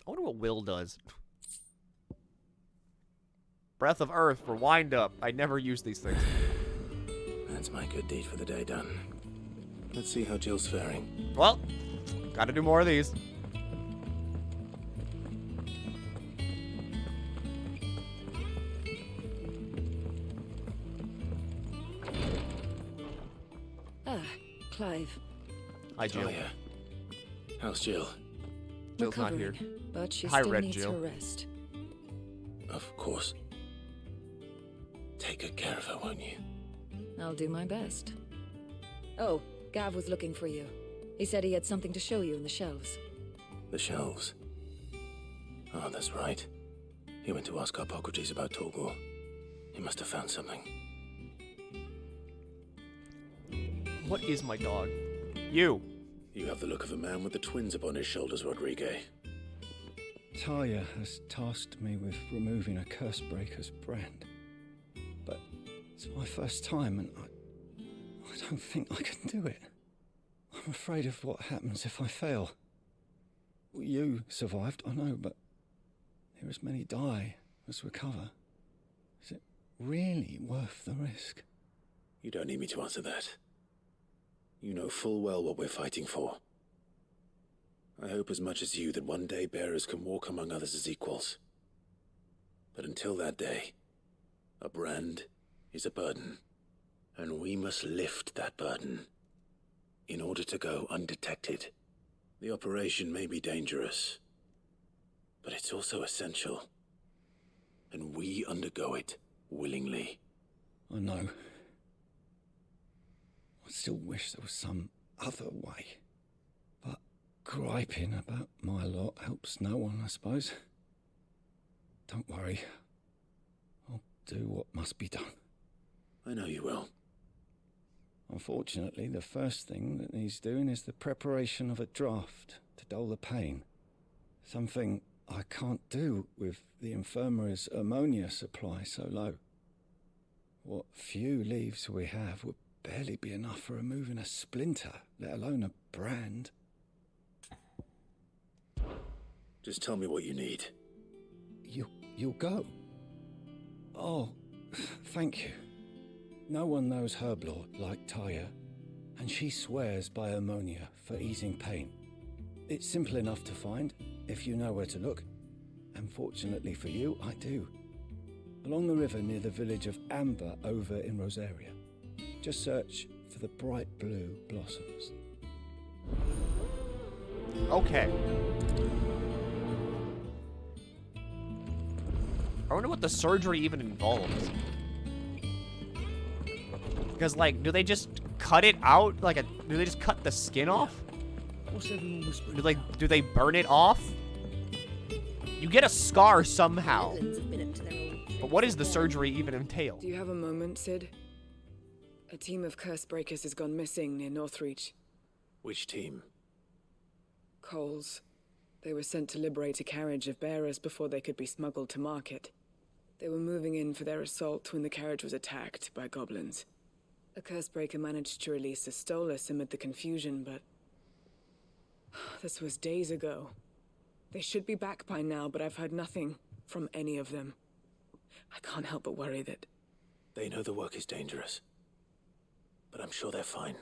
I wonder what Will does. Breath of Earth for wind up. I never use these things. That's my good deed for the day done. Let's see how Jill's faring. Well, gotta do more of these. Clive. Hi, Jill. Talia. How's Jill? Jill's not here. But she Hi, still Red needs Jill. her rest. Of course. Take good care of her, won't you? I'll do my best. Oh, Gav was looking for you. He said he had something to show you in the shelves. The shelves. Oh, that's right. He went to ask Hippocrates about Torgor. He must have found something. What is my dog? You. You have the look of a man with the twins upon his shoulders, Rodrigue. Talia has tasked me with removing a Cursebreaker's brand. But it's my first time, and I don't think I can do it. I'm afraid of what happens if I fail. You survived, I know, but there as many die as recover. Is it really worth the risk? You don't need me to answer that. You know full well what we're fighting for. I hope as much as you that one day bearers can walk among others as equals. But until that day, a brand is a burden, and we must lift that burden in order to go undetected. The operation may be dangerous, but it's also essential, and we undergo it willingly. I know. I still wish there was some other way. But griping about my lot helps no one, I suppose. Don't worry. I'll do what must be done. I know you will. Unfortunately, the first thing that needs doing is the preparation of a draft to dull the pain. Something I can't do with the infirmary's ammonia supply so low. What few leaves we have would barely be enough for removing a splinter, let alone a brand. Just tell me what you need. You'll go? Oh, thank you. No one knows herb lore like Talia, and she swears by ammonia for easing pain. It's simple enough to find, if you know where to look. And fortunately for you, I do. Along the river near the village of Amber over in Rosaria. Just search for the bright blue blossoms. Okay. I wonder what the surgery even involves. Because, like, do they just cut it out? Do they just cut the skin off? What's everyone whispering? Do they burn it off? You get a scar somehow. But what does the surgery even entail? Do you have a moment, Sid? A team of curse breakers has gone missing near Northreach. Which team? Coles. They were sent to liberate a carriage of bearers before they could be smuggled to market. They were moving in for their assault when the carriage was attacked by goblins. A curse breaker managed to release a Stolas amid the confusion, but... this was days ago. They should be back by now, but I've heard nothing from any of them. I can't help but worry that... They know the work is dangerous. But I'm sure they're fine.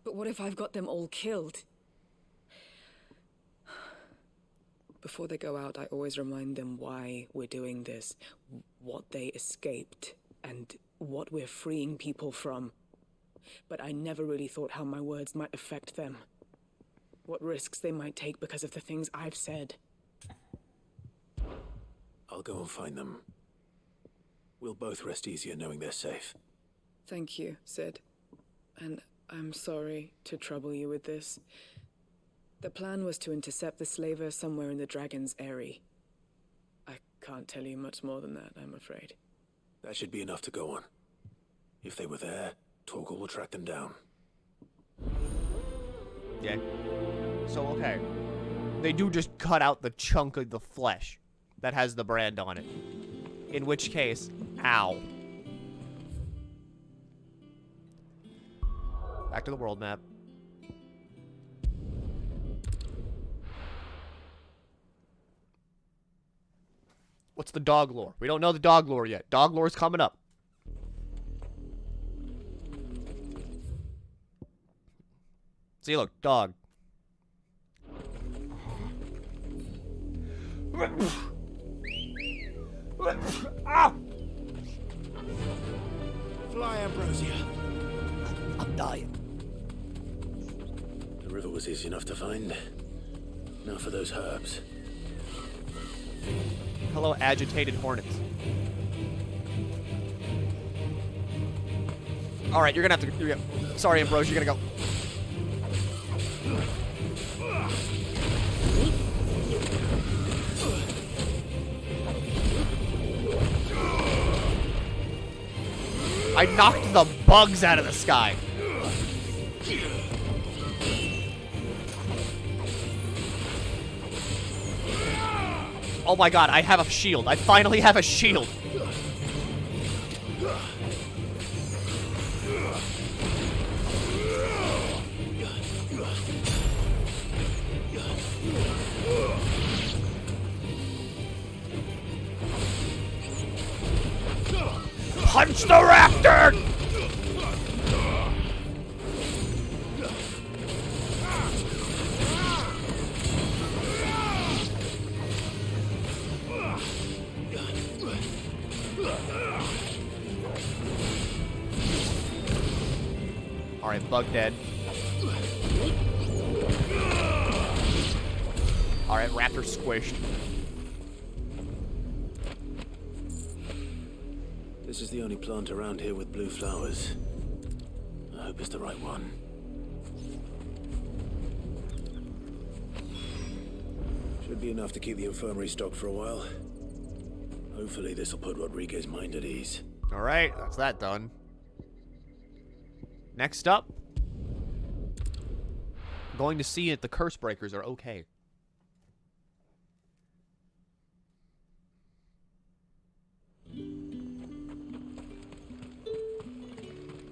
But what if I've got them all killed? Before they go out, I always remind them why we're doing this, what they escaped, and what we're freeing people from. But I never really thought how my words might affect them. What risks they might take because of the things I've said. I'll go and find them. We'll both rest easier knowing they're safe. Thank you, Sid. And I'm sorry to trouble you with this. The plan was to intercept the slaver somewhere in the Dragon's Eyrie. I can't tell you much more than that, I'm afraid. That should be enough to go on. If they were there, Torgal will track them down. Yeah. So, okay. They do just cut out the chunk of the flesh that has the brand on it. In which case, ow. Back to the world map. What's the dog lore? We don't know the dog lore yet. Dog lore's coming up. See, look, dog. Ah! Fly, Ambrosia. I'm dying. The river was easy enough to find. Now for those herbs. Hello, agitated hornets. Alright, you're gonna have to... Sorry, Ambrose, you're gonna go. I knocked the bugs out of the sky. Oh my god, I have a shield. I finally have a shield. Punch the raptor! Alright, bug dead. Alright, raptor squished. This is the only plant around here with blue flowers. I hope it's the right one. Should be enough to keep the infirmary stocked for a while. Hopefully this will put Rodriguez's mind at ease. Alright, that's that done. Next up, going to see if the curse breakers are okay.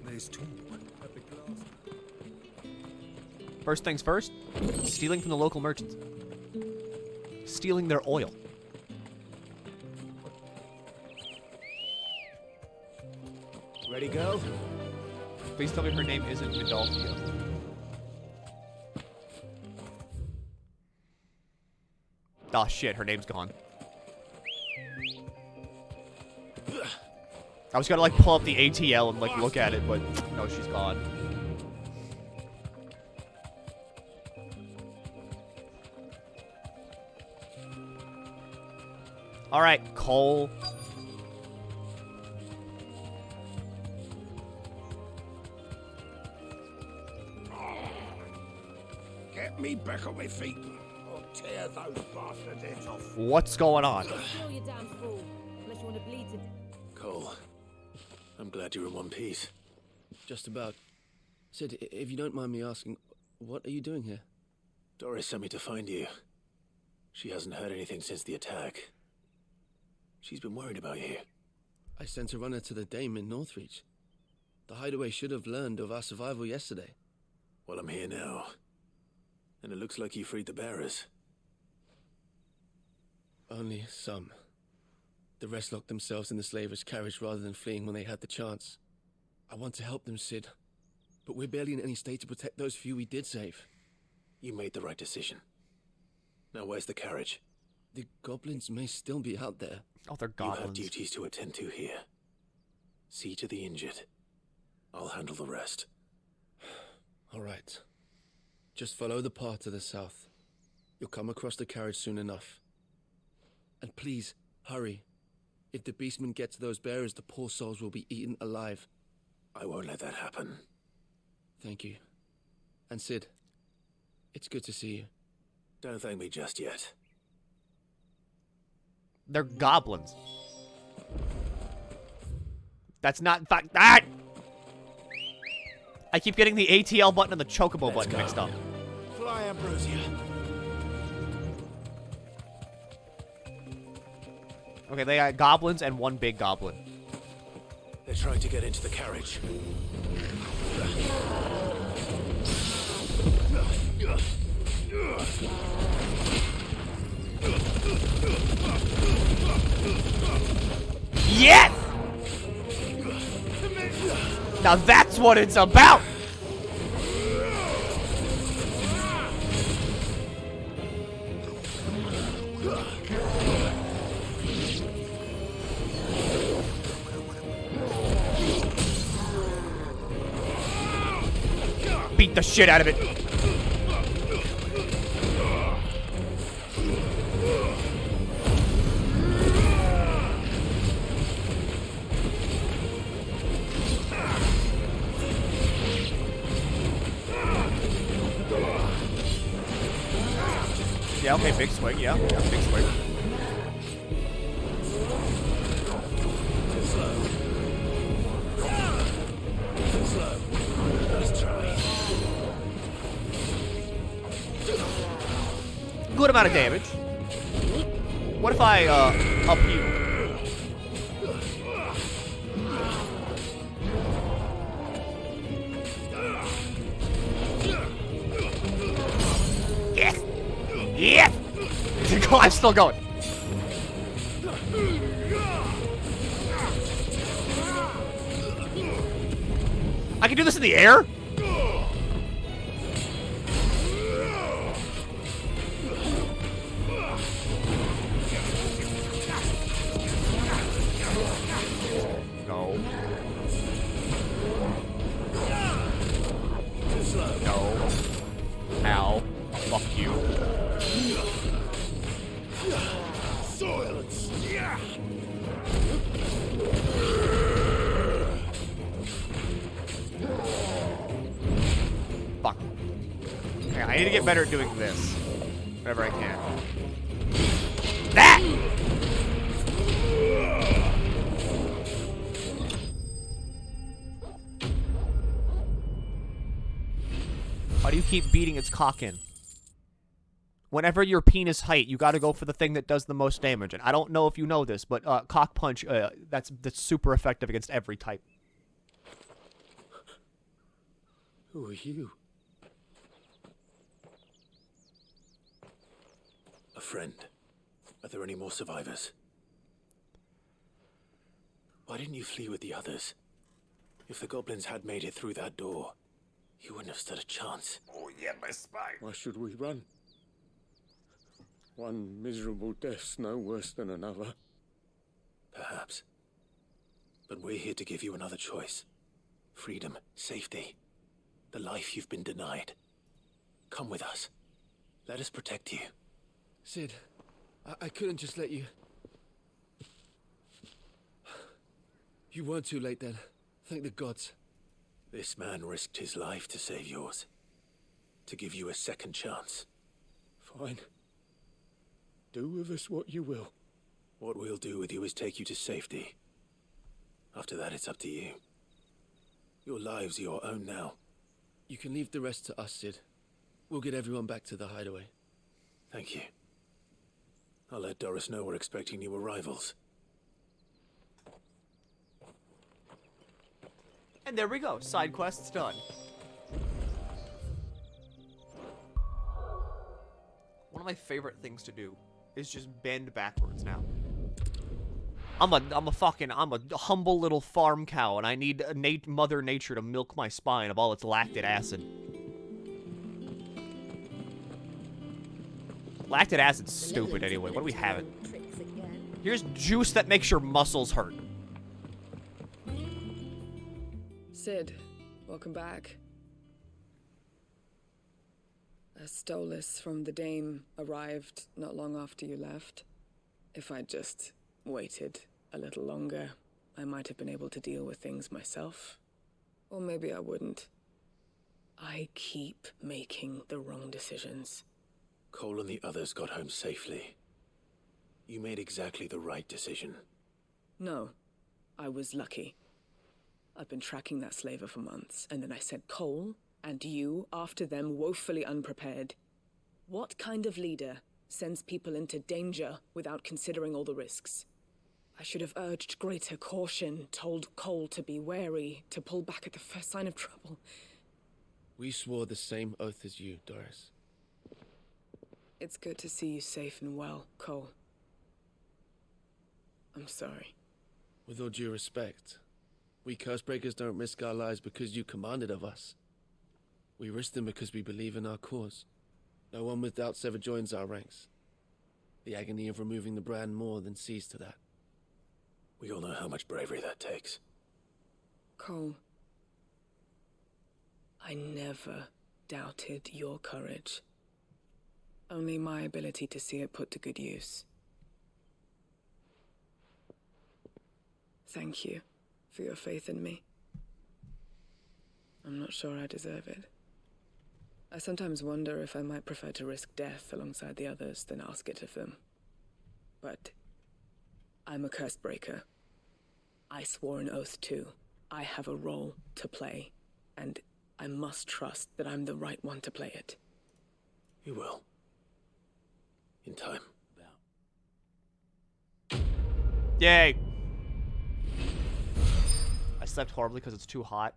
There's two. First things first, stealing from the local merchants. Stealing their oil. Ready, go? Please tell me her name isn't Midolphia. Oh shit, her name's gone. I was gonna like pull up the ATL and like look at it, but no, she's gone. Alright, Cole. Get me back on my feet. I'll tear those bastard heads off. What's going on? Kill you damn fool. Unless you want to bleed to... Cole, I'm glad you're in one piece. Just about. Sid, if you don't mind me asking, what are you doing here? Doris sent me to find you. She hasn't heard anything since the attack. She's been worried about you. I sent a runner to the Dame in Northreach. The hideaway should have learned of our survival yesterday. Well, I'm here now. And it looks like you freed the bearers. Only some. The rest locked themselves in the slavers' carriage rather than fleeing when they had the chance. I want to help them, Sid. But we're barely in any state to protect those few we did save. You made the right decision. Now where's the carriage? The goblins may still be out there. Oh, they're You have goblins. duties to attend to here. See to the injured. I'll handle the rest. All right. Just follow the path to the south. You'll come across the carriage soon enough. And please, hurry. If the beastmen get to those bearers, the poor souls will be eaten alive. I won't let that happen. Thank you. And Sid, it's good to see you. Don't thank me just yet. They're goblins. That's not in fact that. I keep getting the ATL button and the Chocobo button mixed up. Fly, Ambrosia. Okay, they got goblins and one big goblin. They're trying to get into the carriage. Yes! Now that's what it's about! Beat the shit out of it. Yeah, okay, big swing, yeah, big swing. Good amount of damage. What if I, up you? Yes! Yes! I'm still going. I can do this in the air? No. No. Ow. Fuck you. Silence! Fuck. Okay, I need to get better at doing this. Whenever I can. That! Why do you keep beating its cock in? Whenever your penis height, you gotta go for the thing that does the most damage. And I don't know if you know this, but cock punch, that's super effective against every type. Who are you? A friend. Are there any more survivors? Why didn't you flee with the others? If the goblins had made it through that door, you wouldn't have stood a chance. Oh, yeah, my spine. Why should we run? One miserable death's no worse than another. Perhaps. But we're here to give you another choice. Freedom, safety, the life you've been denied. Come with us. Let us protect you. Sid, I couldn't just let you... You weren't too late then. Thank the gods. This man risked his life to save yours. To give you a second chance. Fine. Do with us what you will. What we'll do with you is take you to safety. After that, it's up to you. Your lives are your own now. You can leave the rest to us, Sid. We'll get everyone back to the hideaway. Thank you. I'll let Doris know we're expecting new arrivals. And there we go. Side quest's done. One of my favorite things to do is just bend backwards now. I'm a humble little farm cow, and I need Mother Nature to milk my spine of all its lactic acid. Lactic acid's stupid anyway. What do we have it? Here's juice that makes your muscles hurt. Sid, welcome back. A Stolas from the Dame arrived not long after you left. If I'd just waited a little longer, I might have been able to deal with things myself. Or maybe I wouldn't. I keep making the wrong decisions. Cole and the others got home safely. You made exactly the right decision. No, I was lucky. I've been tracking that slaver for months, and then I sent Cole and you after them woefully unprepared. What kind of leader sends people into danger without considering all the risks? I should have urged greater caution, told Cole to be wary, to pull back at the first sign of trouble. We swore the same oath as you, Doris. It's good to see you safe and well, Cole. I'm sorry. With all due respect, we Cursebreakers don't risk our lives because you commanded of us. We risk them because we believe in our cause. No one with doubts ever joins our ranks. The agony of removing the brand more than sees to that. We all know how much bravery that takes. Cole, I never doubted your courage. Only my ability to see it put to good use. Thank you for your faith in me. I'm not sure I deserve it. I sometimes wonder if I might prefer to risk death alongside the others than ask it of them. But I'm a curse breaker. I swore an oath too. I have a role to play, and I must trust that I'm the right one to play it. You will. In time. Yay! I slept horribly because it's too hot.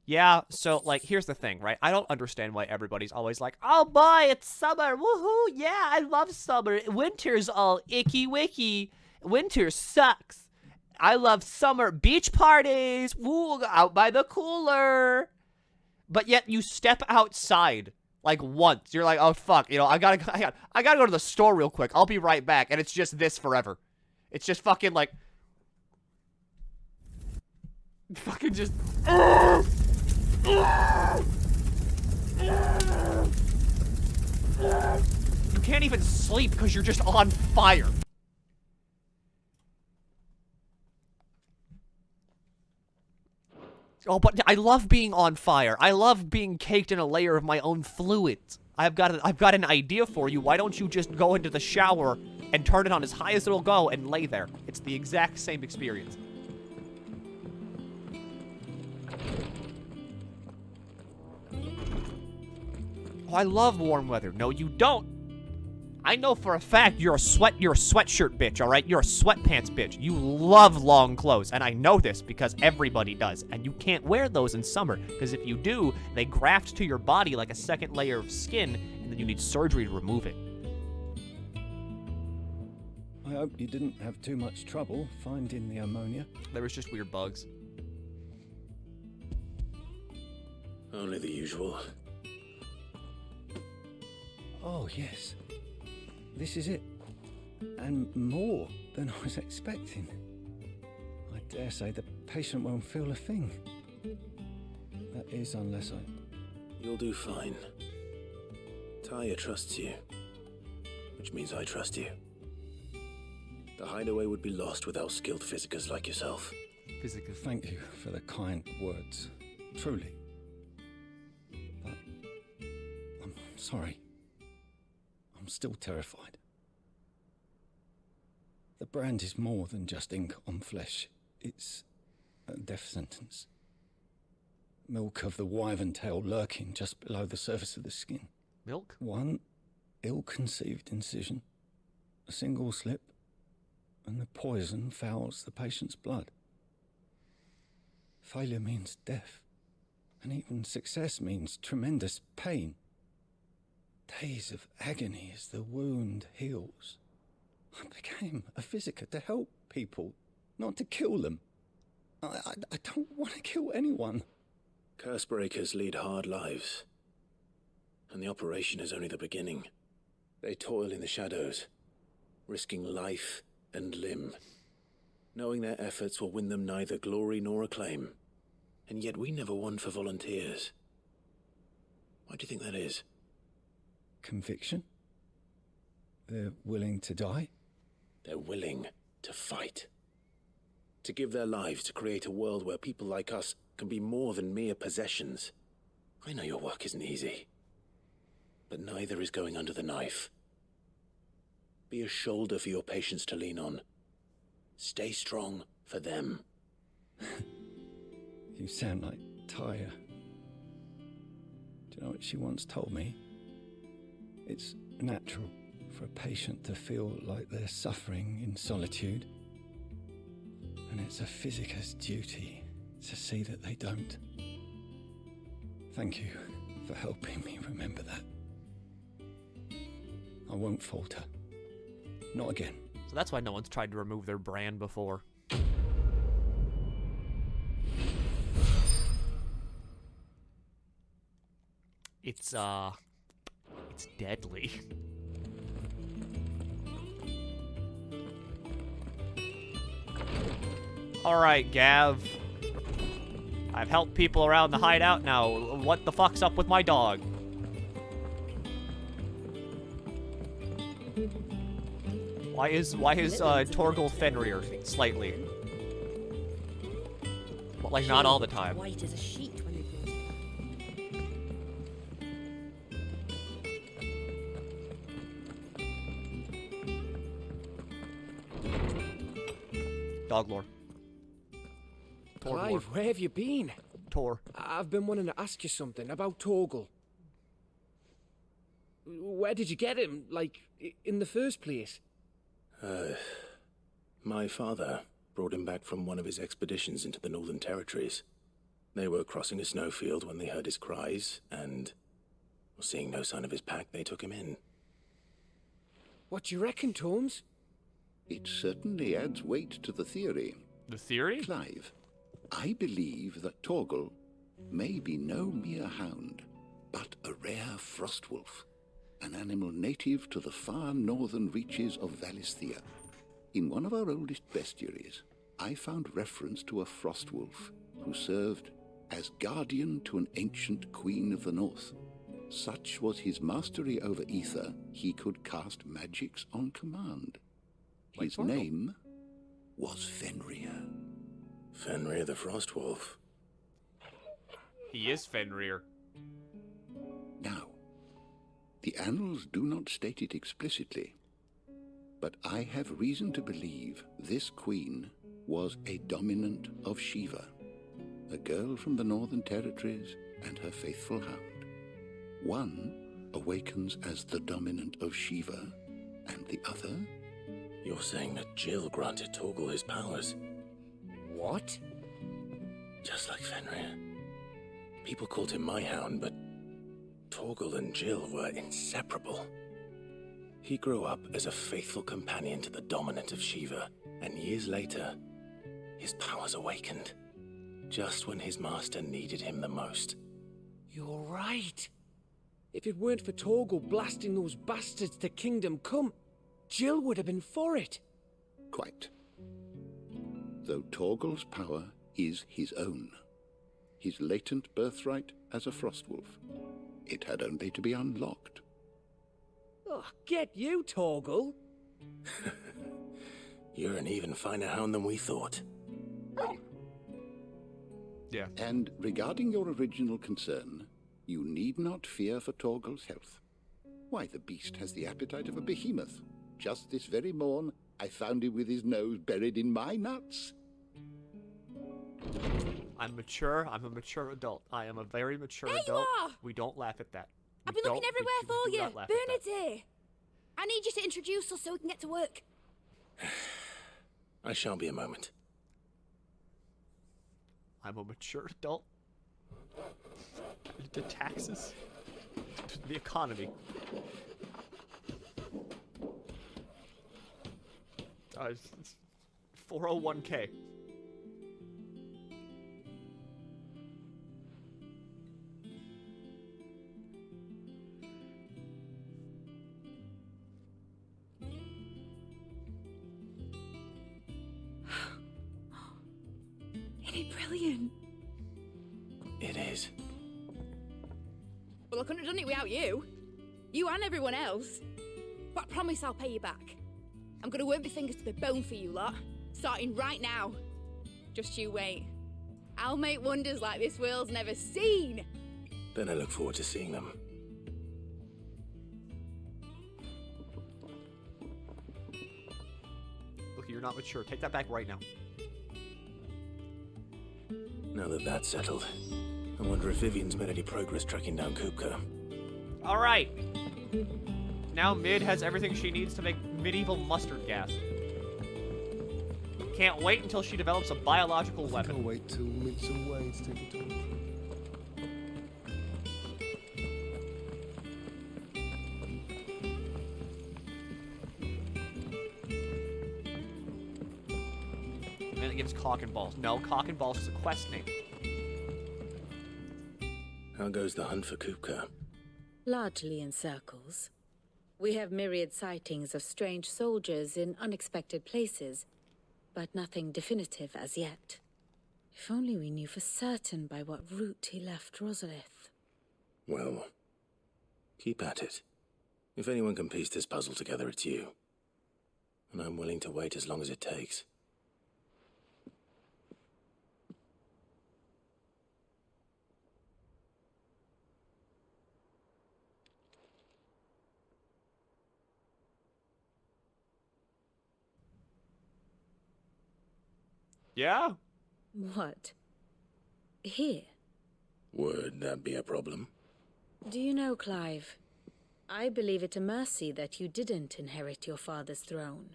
Yeah, so, like, here's the thing, right? I don't understand why everybody's always like, oh boy, it's summer, woohoo, yeah, I love summer. Winter's all icky-wicky. Winter sucks. I love summer beach parties, woo, out by the cooler. But yet you step outside, like, once. You're like, oh, fuck, you know, I gotta go to the store real quick. I'll be right back, and it's just this forever. It's just fucking, like... Fucking just... You can't even sleep because you're just on fire. Oh, but I love being on fire. I love being caked in a layer of my own fluids. I've got an idea for you. Why don't you just go into the shower and turn it on as high as it'll go and lay there? It's the exact same experience. Oh, I love warm weather. No, you don't. I know for a fact you're a sweatshirt bitch, all right? You're a sweatpants bitch. You love long clothes, and I know this because everybody does. And you can't wear those in summer, because if you do, they graft to your body like a second layer of skin, and then you need surgery to remove it. I hope you didn't have too much trouble finding the ammonia. There was just weird bugs. Only the usual. Oh, yes. This is it. And more than I was expecting. I dare say the patient won't feel a thing. That is, unless I... You'll do fine. Taya trusts you. Which means I trust you. The hideaway would be lost without skilled physicers like yourself. Thank you for the kind words. Truly. But... I'm sorry. I'm still terrified. The brand is more than just ink on flesh. It's a death sentence. Milk of the wyvern tail lurking just below the surface of the skin. Milk? One ill-conceived incision, a single slip, and the poison fouls the patient's blood. Failure means death, and even success means tremendous pain. Days of agony as the wound heals. I became a physiker to help people, not to kill them. I don't want to kill anyone. Curse breakers lead hard lives, and the operation is only the beginning. They toil in the shadows, risking life and limb, knowing their efforts will win them neither glory nor acclaim. And yet we never won for volunteers. Why do you think that is? Conviction? They're willing to die? They're willing to fight. To give their lives to create a world where people like us can be more than mere possessions. I know your work isn't easy, but neither is going under the knife. Be a shoulder for your patients to lean on. Stay strong for them. You sound like Tyre. Do you know what she once told me? It's natural for a patient to feel like they're suffering in solitude. And it's a physiker's duty to see that they don't. Thank you for helping me remember that. I won't falter. Not again. So that's why no one's tried to remove their brand before. It's deadly. Alright, Gav. I've helped people around the hideout now. What the fuck's up with my dog? Why is Torgal Fenrir slightly? But like not all the time. White as a sheet when it goes. Dog lore. Clive, where have you been? Tor. I've been wanting to ask you something about Torgal. Where did you get him, like, in the first place? My father brought him back from one of his expeditions into the Northern Territories. They were crossing a snowfield when they heard his cries, and, seeing no sign of his pack, they took him in. What do you reckon, Tomes? It certainly adds weight to the theory. The theory? Clive, I believe that Torgal may be no mere hound, but a rare frostwolf, an animal native to the far northern reaches of Valisthea. In one of our oldest bestiaries, I found reference to a frostwolf who served as guardian to an ancient queen of the north. Such was his mastery over ether, he could cast magics on command. His name was Fenrir. Fenrir the Frostwolf. He is Fenrir. Now, the annals do not state it explicitly, but I have reason to believe this queen was a dominant of Shiva, a girl from the Northern Territories and her faithful hound. One awakens as the dominant of Shiva, and the other... You're saying that Jill granted Torgal his powers? What? Just like Fenrir. People called him my hound, but Torgal and Jill were inseparable. He grew up as a faithful companion to the dominant of Shiva, and years later, his powers awakened, just when his master needed him the most. You're right. If it weren't for Torgal blasting those bastards to Kingdom Come, Jill would have been for it. Quite. Though Torgal's power is his own, his latent birthright as a Frostwolf, it had only to be unlocked. Oh, get you, Torgal! You're an even finer hound than we thought. Yeah. And regarding your original concern, you need not fear for Torgal's health. Why, the beast has the appetite of a behemoth. Just this very morn, I found him with his nose buried in my nuts. I'm mature. I'm a mature adult. I am a very mature There adult. you are! We don't laugh at that. I've been looking everywhere for you. Bernard's here. I need you to introduce us so we can get to work. I shan't be a moment. I'm a mature adult. To taxes. To the economy. 401k. Isn't it brilliant? It is. Well, I couldn't have done it without you. You and everyone else. But I promise I'll pay you back. I'm gonna work my fingers to the bone for you lot. Starting right now. Just you wait. I'll make wonders like this world's never seen. Then I look forward to seeing them. Look, you're not mature. Take that back right now. Now that that's settled, I wonder if Vivian's made any progress tracking down Kupka. All right. Now Mid has everything she needs to make medieval mustard gas. Can't wait until she develops a biological weapon. Can't wait till Mid's away to take a talk. And then it gives Cock and Balls. No, Cock and Balls is a quest name. How goes the hunt for Kupka? Largely in circles. We have myriad sightings of strange soldiers in unexpected places, but nothing definitive as yet. If only we knew for certain by what route he left Rosalith. Well, keep at it. If anyone can piece this puzzle together, it's you. And I'm willing to wait as long as it takes. Yeah? What? Here? Would that be a problem? Do you know, Clive? I believe it a mercy that you didn't inherit your father's throne.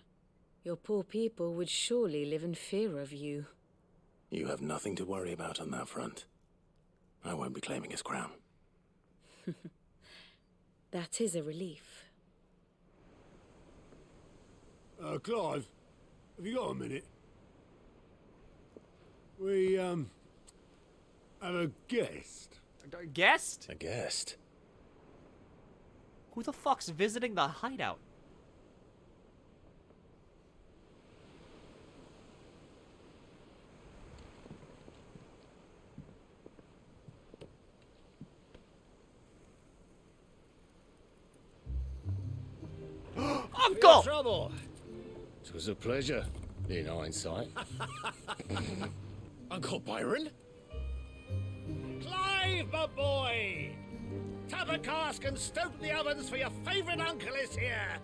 Your poor people would surely live in fear of you. You have nothing to worry about on that front. I won't be claiming his crown. That is a relief. Clive, have you got a minute? We, have a guest. A guest? A guest? Who the fuck's visiting the hideout? Uncle! Trouble. It was a pleasure, in hindsight. Uncle Byron? Clive, my boy! Tap a cask and stoke the ovens for your favourite uncle is here!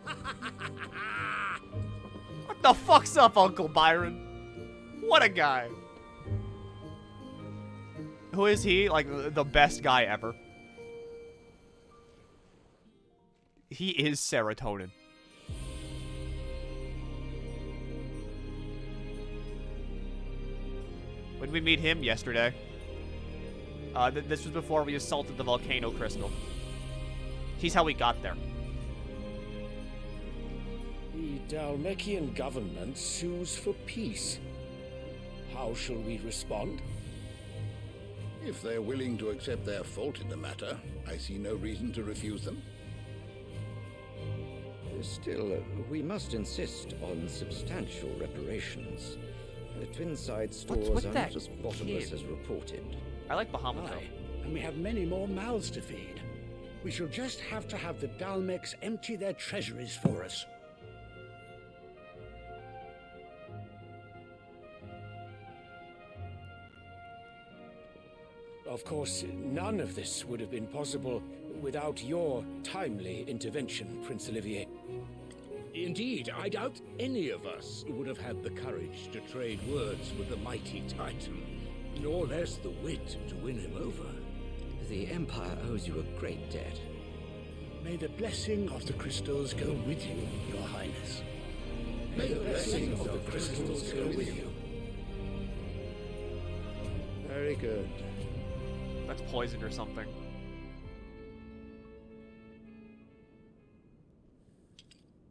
What the fuck's up, Uncle Byron? What a guy. Who is he? Like, the best guy ever. He is serotonin. When we meet him yesterday. This was before we assaulted the volcano crystal. He's how we got there. The Dalmekian government sues for peace. How shall we respond? If they're willing to accept their fault in the matter, I see no reason to refuse them. Still, we must insist on substantial reparations. The Twinside stores are not as bottomless as reported. I like Bahamut. Aye, and we have many more mouths to feed. We shall just have to have the Dalmecs empty their treasuries for us. Of course, none of this would have been possible without your timely intervention, Prince Olivier. Indeed, I doubt any of us would have had the courage to trade words with the mighty Titan. nor less the wit to win him over. The Empire owes you a great debt. May the blessing of the crystals go with you, Your Highness. May the blessing of the crystals go with you. Very good. That's poisoned or something.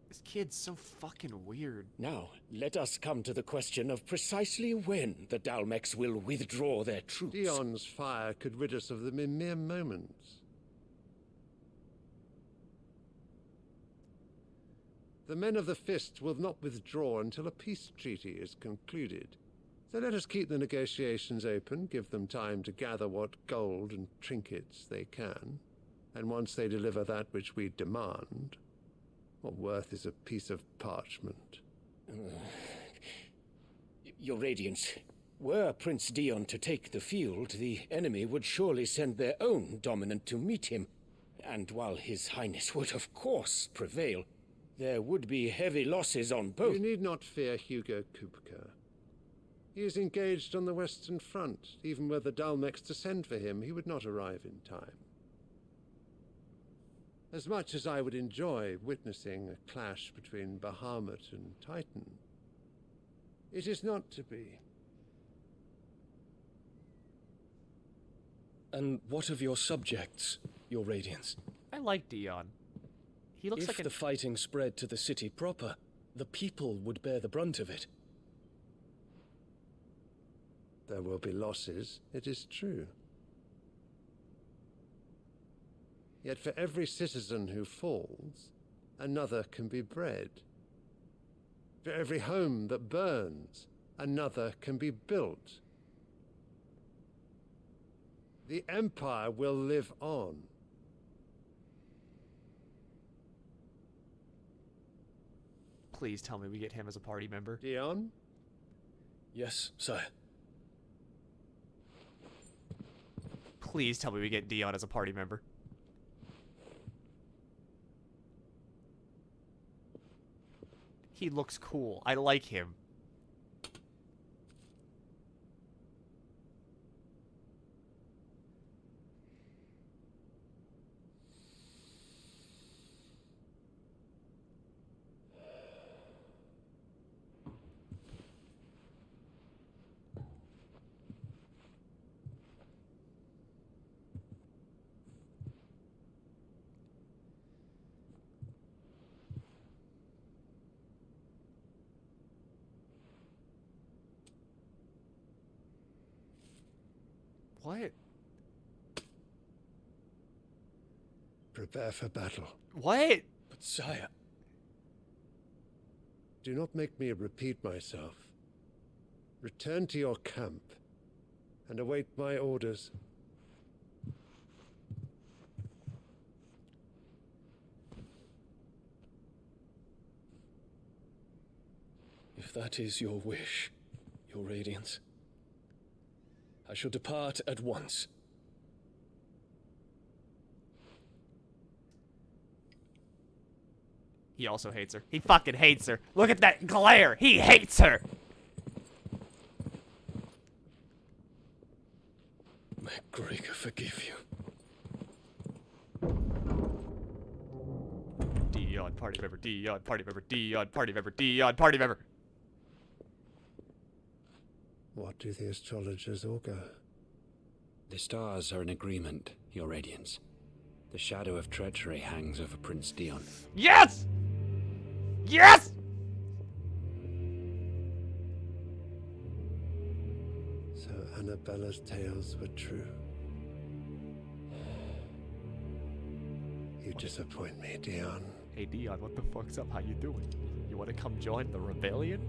This kid's so fucking weird. Now, let us come to the question of precisely when the Dalmex will withdraw their troops. Dion's fire could rid us of them in mere moments. The men of the Fist will not withdraw until a peace treaty is concluded. So let us keep the negotiations open, give them time to gather what gold and trinkets they can, and once they deliver that which we demand, what worth is a piece of parchment? Your Radiance, were Prince Dion to take the field, the enemy would surely send their own dominant to meet him. And while His Highness would of course prevail, there would be heavy losses on both. You need not fear Hugo Kupka. He is engaged on the Western Front. Even were the Dalmex to send for him, he would not arrive in time. As much as I would enjoy witnessing a clash between Bahamut and Titan, it is not to be. And what of your subjects, Your Radiance? I like Dion. He looks if like the fighting spread to the city proper, the people would bear the brunt of it. There will be losses, it is true. Yet for every citizen who falls, another can be bred. For every home that burns, another can be built. The Empire will live on. Please tell me we get him as a party member. Dion? Yes, sire. Please tell me we get Dion as a party member. He looks cool. I like him. What? Prepare for battle. What? But sire... Do not make me repeat myself. Return to your camp and await my orders. If that is your wish, Your Radiance, I shall depart at once. He also hates her. He fucking hates her. Look at that glare. He hates her. May Gregor forgive you. Dion, party member. Dion, party member. Dion, party member. Dion, party member. What do the astrologers augur? The stars are in agreement, Your Radiance. The shadow of treachery hangs over Prince Dion. Yes! Yes! So Annabella's tales were true. You disappoint me, Dion. Hey Dion, what the fuck's up? How you doing? You want to come join the rebellion?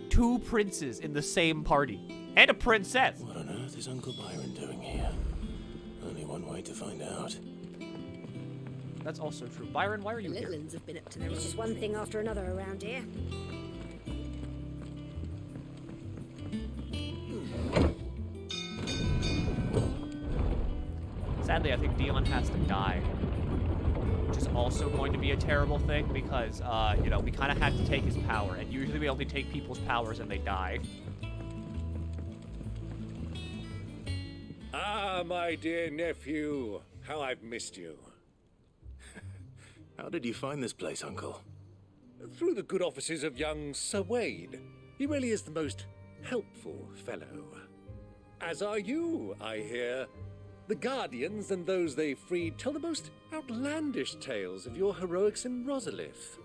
Two princes in the same party. And a princess. What on earth is Uncle Byron doing here? Only one way to find out. That's also true. Byron, why are you here? Litlins have been up to their It's just one thing after another around here. sadly, I think Dion has to die. Which is also going to be a terrible thing because, you know, we kind of had to take his power. And usually we only take people's powers and they die. Ah, my dear nephew. How I've missed you. How did you find this place, Uncle? Through the good offices of young Sir Wade. He really is the most helpful fellow. As are you, I hear. The Guardians and those they freed tell the most outlandish tales of your heroics in Rosalith.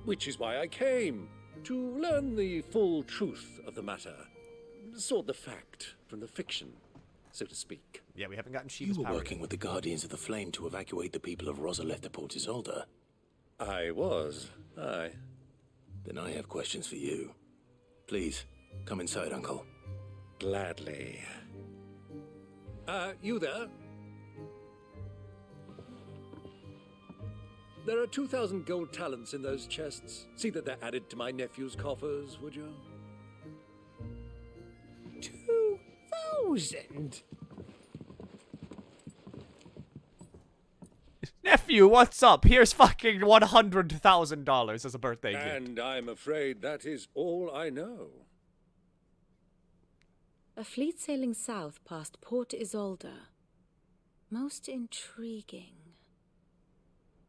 Which is why I came, to learn the full truth of the matter. Sort the fact from the fiction, so to speak. Yeah, we haven't gotten Shiva's You were power working yet. with the Guardians of the Flame to evacuate the people of Rosalith to Port Isolde. I was, aye. Then I have questions for you. Please, come inside, Uncle. Gladly. You there? There are 2,000 gold talents in those chests. See that they're added to my nephew's coffers, would you? 2,000? Nephew, what's up? Here's fucking $100,000 as a birthday gift. And I'm afraid that is all I know. A fleet sailing south past Port Isolde. Most intriguing.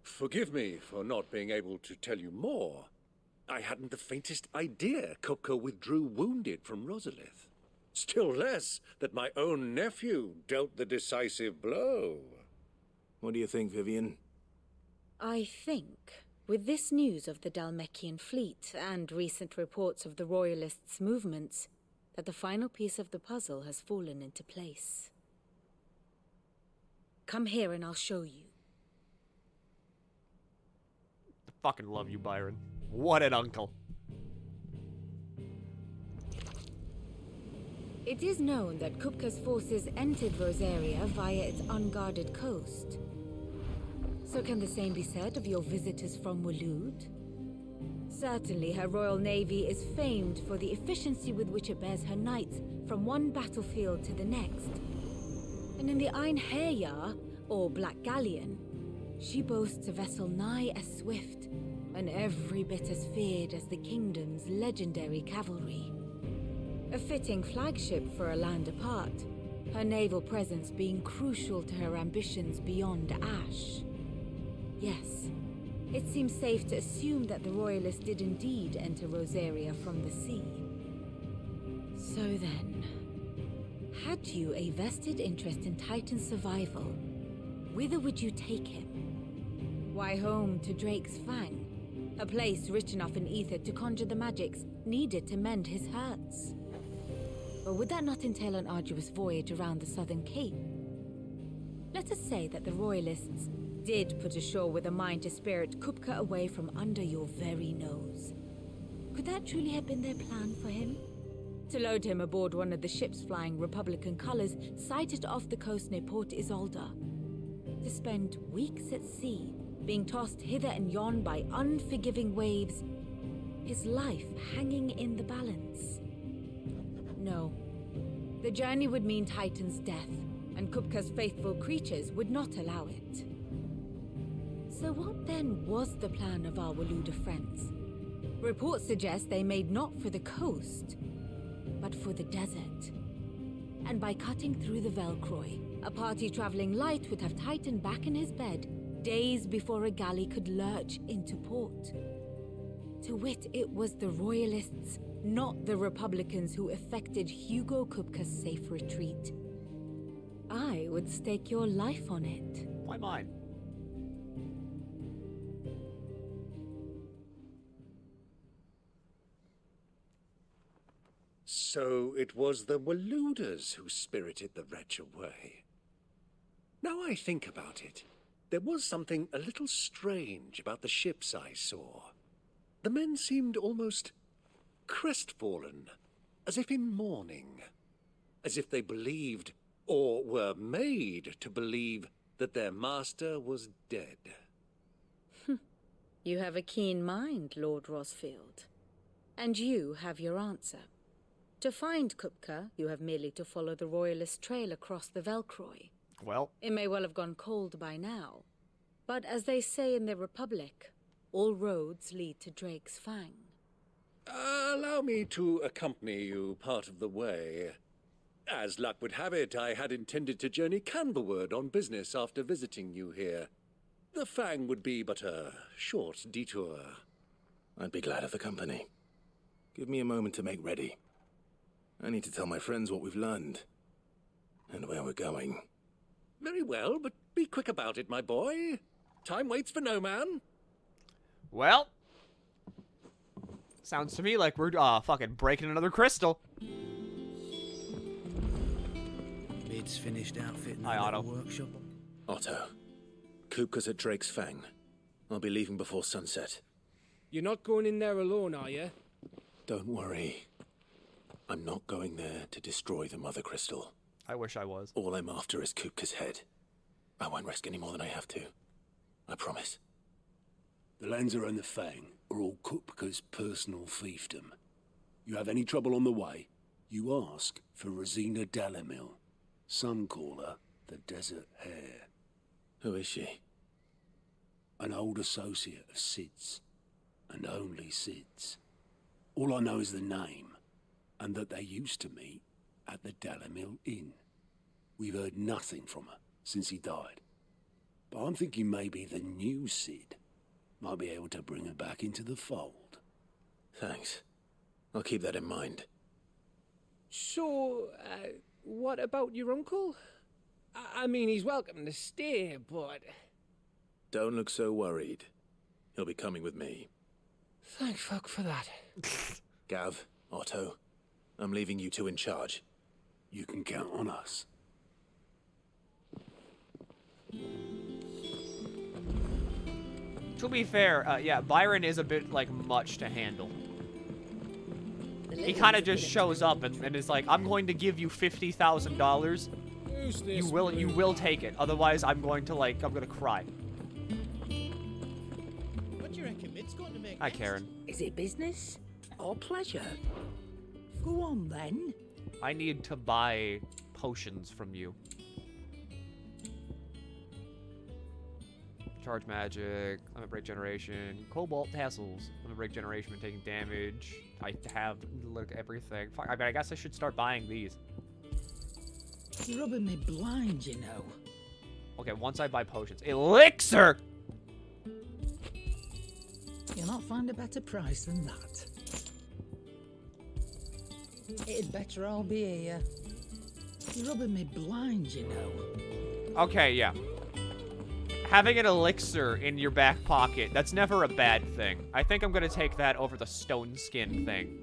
Forgive me for not being able to tell you more. I hadn't the faintest idea Kupka withdrew wounded from Rosalith. Still less that my own nephew dealt the decisive blow. What do you think, Vivian? I think, with this news of the Dalmekian fleet and recent reports of the Royalists' movements, that the final piece of the puzzle has fallen into place. Come here and I'll show you. I fucking love you, Byron. What an uncle. It is known that Kupka's forces entered Rosaria via its unguarded coast. So can the same be said of your visitors from Waloed? Certainly, her Royal Navy is famed for the efficiency with which it bears her knights from one battlefield to the next. And in the Einherjar, or Black Galleon, she boasts a vessel nigh as swift and every bit as feared as the kingdom's legendary cavalry. A fitting flagship for a land apart, her naval presence being crucial to her ambitions beyond Ash. Yes, it seems safe to assume that the Royalists did indeed enter Rosaria from the sea. So then, had you a vested interest in Titan's survival, whither would you take him? Why, home to Drake's Fang, a place rich enough in ether to conjure the magics needed to mend his hurts. Or would that not entail an arduous voyage around the southern cape? Let us say that the Royalists did put ashore with a mind to spirit Kupka away from under your very nose. Could that truly have been their plan for him? To load him aboard one of the ships flying Republican colors sighted off the coast near Port Isolde. To spend weeks at sea, being tossed hither and yon by unforgiving waves, his life hanging in the balance. No. The journey would mean Titan's death, and Kupka's faithful creatures would not allow it. So what then was the plan of our Waluda friends? Reports suggest they made not for the coast, but for the desert. And by cutting through the Velcroy, a party traveling light would have Titan back in his bed days before a galley could lurch into port. To wit, it was the Royalists, not the Republicans, who effected Hugo Kupka's safe retreat. I would stake your life on it. Why mine? So it was the Waluders who spirited the wretch away. Now I think about it, there was something a little strange about the ships I saw. The men seemed almost crestfallen, as if in mourning, as if they believed, or were made to believe, that their master was dead. You have a keen mind, Lord Rosfield. And you have your answer. To find Kupka, you have merely to follow the Royalist trail across the Velcroy. Well. It may well have gone cold by now. But as they say in the Republic, all roads lead to Drake's Fang. Allow me to accompany you part of the way. As luck would have it, I had intended to journey Canberward on business after visiting you here. The Fang would be but a short detour. I'd be glad of the company. Give me a moment to make ready. I need to tell my friends what we've learned. And where we're going. Very well, but be quick about it, my boy. Time waits for no man. Well. Sounds to me like we're fucking breaking another crystal. Mid's finished outfitting Hi, the Otto. workshop. Otto. Kupka's at Drake's Fang. I'll be leaving before sunset. You're not going in there alone, are you? Don't worry. I'm not going there to destroy the Mother Crystal. I wish I was. All I'm after is Kupka's head. I won't risk any more than I have to. I promise. The Lanza and the Fang are all Kupka's personal fiefdom. You have any trouble on the way, you ask for Rosina Dalamil. Some call her the Desert Hare. Who is she? An old associate of Sid's, and only Sid's. All I know is the name, and that they used to meet at the Dalamil Inn. We've heard nothing from her since he died. But I'm thinking maybe the new Sid might be able to bring her back into the fold. Thanks. I'll keep that in mind. So, what about your uncle? I mean, he's welcome to stay, but... Don't look so worried. He'll be coming with me. Thank fuck for that. Gav, Otto, I'm leaving you two in charge. You can count on us. To be fair, yeah, Byron is a bit, like, much to handle. He kind of just shows up and is like, I'm going to give you $50,000. You will take it. Otherwise, I'm going to cry. What do you reckon Mid's going to make? Hi, Karen. Is it business or pleasure? Go on, then. I need to buy potions from you. Charge magic, limit break generation, cobalt tassels, limit break generation when taking damage. I have look everything. Fuck, I mean, I guess I should start buying these. You're rubbing me blind, you know. Okay, once I buy potions. Elixir! You'll not find a better price than that. It'd better all be here. You're rubbing me blind, you know. Okay, yeah. Having an elixir in your back pocket, that's never a bad thing. I think I'm gonna take that over the stone skin thing.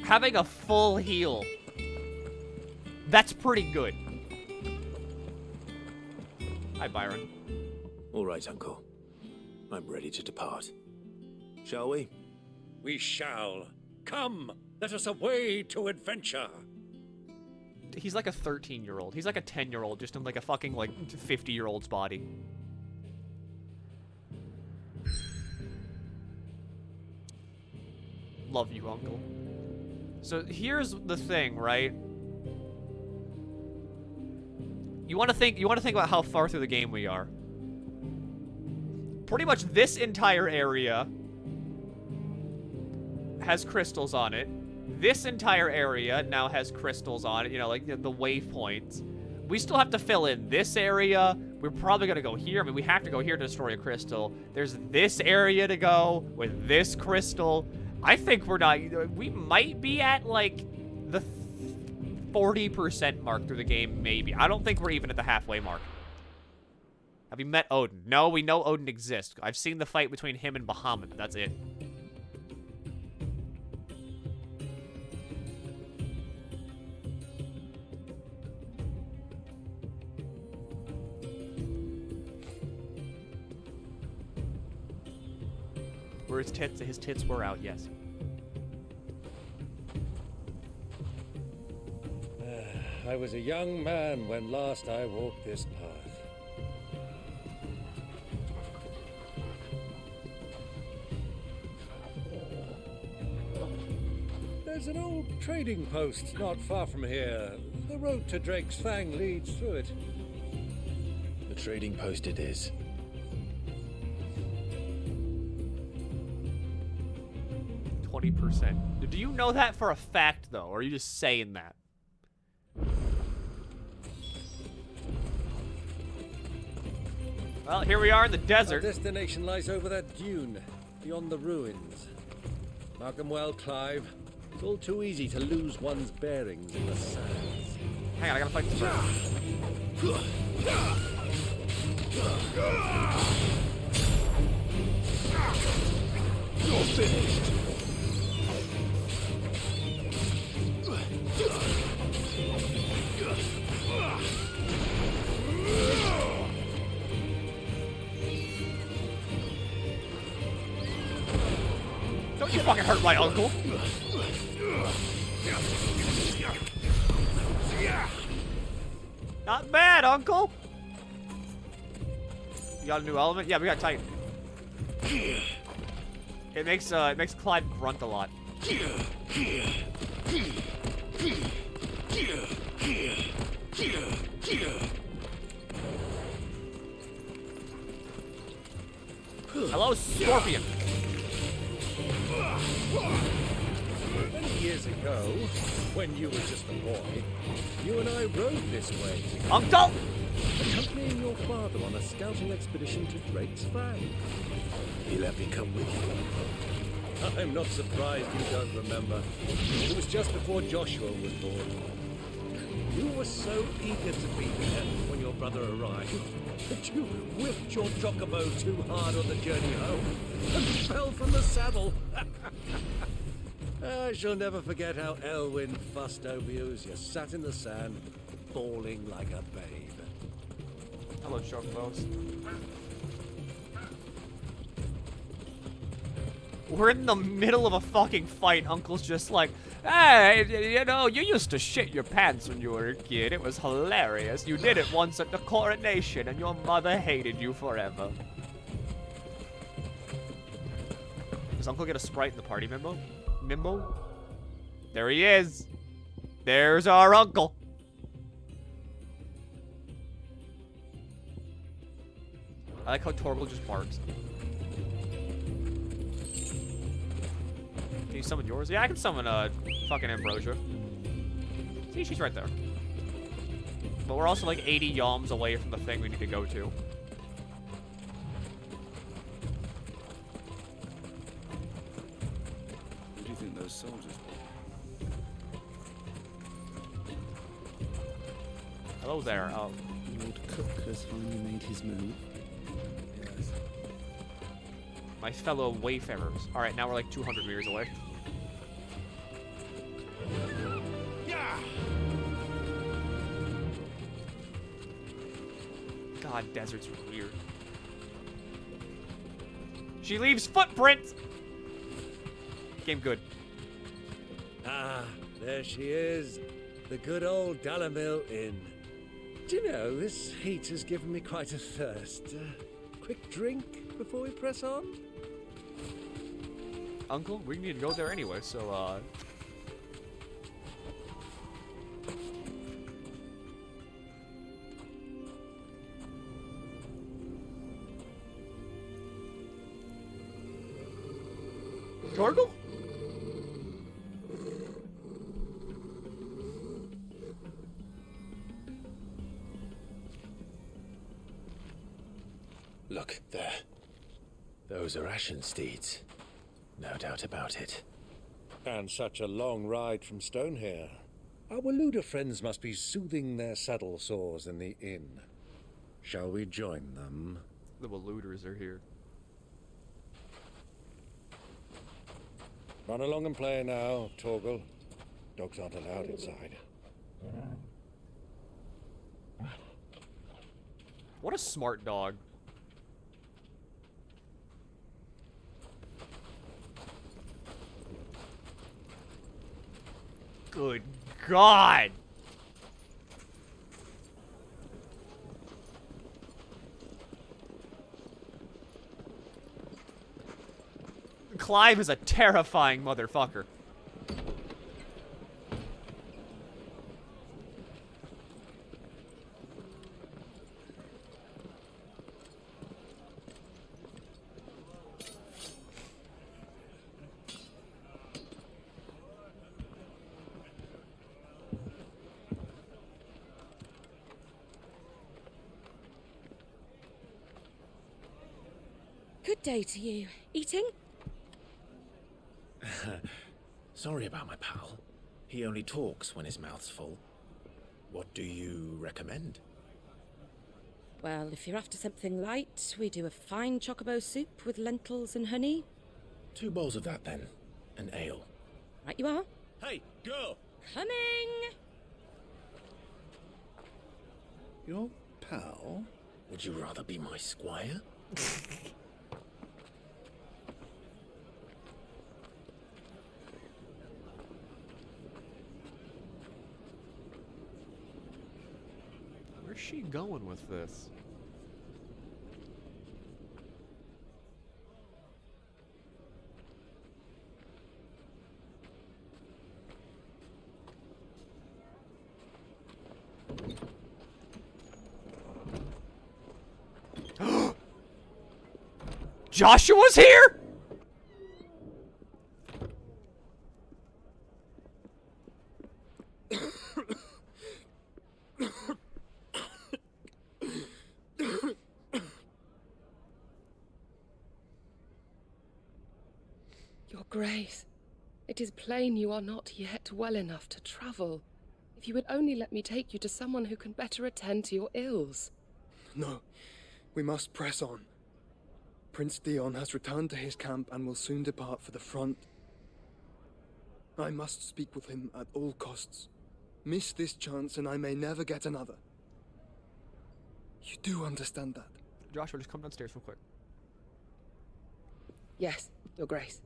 Having a full heal, that's pretty good. Hi, Byron. All right, Uncle. I'm ready to depart. Shall we? We shall. Come, let us away to adventure. He's like a 13-year-old. He's like a 10-year-old, just in like a fucking, like, 50-year-old's body. Love you, Uncle. So here's the thing, right? You want to think about how far through the game we are. Pretty much this entire area has crystals on it. This entire area now has crystals on it, you know, like the waypoints. We still have to fill in this area. We're probably going to go here. I mean, we have to go here to destroy a crystal. There's this area to go with this crystal. I think we might be at, like, the 40% mark through the game, maybe. I don't think we're even at the halfway mark. Have you met Odin? No, we know Odin exists. I've seen the fight between him and Bahamut. That's it. Were his tits? His tits were out, yes. I was a young man when last I walked this path. an old trading post not far from here. The road to Drake's Fang leads through it. The trading post it is. %. Do you know that for a fact, though, or are you just saying that? Well, here we are in the desert. Our destination lies over that dune, beyond the ruins. Mark 'em well, Clive. It's all too easy to lose one's bearings in the sands. Hang on, I gotta fight this first. You're finished. Don't you fucking hurt my uncle. Not bad, uncle. You got a new element? Yeah, we got Titan. It makes Clive grunt a lot. Hello, Scorpion. Many years ago, when you were just a boy, you and I rode this way together. Uncle! Accompanying your father on a scouting expedition to Drake's Fang. He let me come with you. I'm not surprised you don't remember. It was just before Joshua was born. You were so eager to be there when your brother arrived that you whipped your chocobo too hard on the journey home and fell from the saddle. I shall never forget how Elwyn fussed over you as you sat in the sand, bawling like a babe. Hello, chocobos. We're in the middle of a fucking fight. Uncle's just like, hey, you know, you used to shit your pants when you were a kid. It was hilarious. You did it once at the coronation, and your mother hated you forever. Does Uncle get a sprite in the party, Mimbo? Mimbo? There he is. There's our uncle. I like how Torgal just barks. Can you summon yours? Yeah, I can summon fucking Ambrosia. See, she's right there. But we're also like 80 yalms away from the thing we need to go to. Who do you think those soldiers were? Hello there. Lord Cook has finally made his move. Yes. My fellow wayfarers. Alright, now we're like 200 meters away. God, deserts are weird. She leaves footprints! Game good. Ah, there she is. The good old Dalamil Inn. Do you know, this heat has given me quite a thirst. Quick drink before we press on? Uncle, we need to go there anyway, so, Torgal? Look, there. Those are Ashen steeds. No doubt about it. And such a long ride from Stonehair. Our Waluda friends must be soothing their saddle sores in the inn. Shall we join them? The Waluders are here. Run along and play now, Torgal. Dogs aren't allowed inside. What a smart dog. Good God! Clive is a terrifying motherfucker. Good day to you. Eating? Sorry about my pal. He only talks when his mouth's full. What do you recommend? Well, if you're after something light, we do a fine chocobo soup with lentils and honey. 2 bowls of that, then. An ale. Right you are. Hey, girl! Coming! Your pal? Would you rather be my squire? Where's she going with this? Joshua's here? Your Grace, it is plain you are not yet well enough to travel. If you would only let me take you to someone who can better attend to your ills. No, we must press on. Prince Dion has returned to his camp and will soon depart for the front. I must speak with him at all costs. Miss this chance and I may never get another. You do understand that? Joshua, just come downstairs real quick. Yes, Your Grace.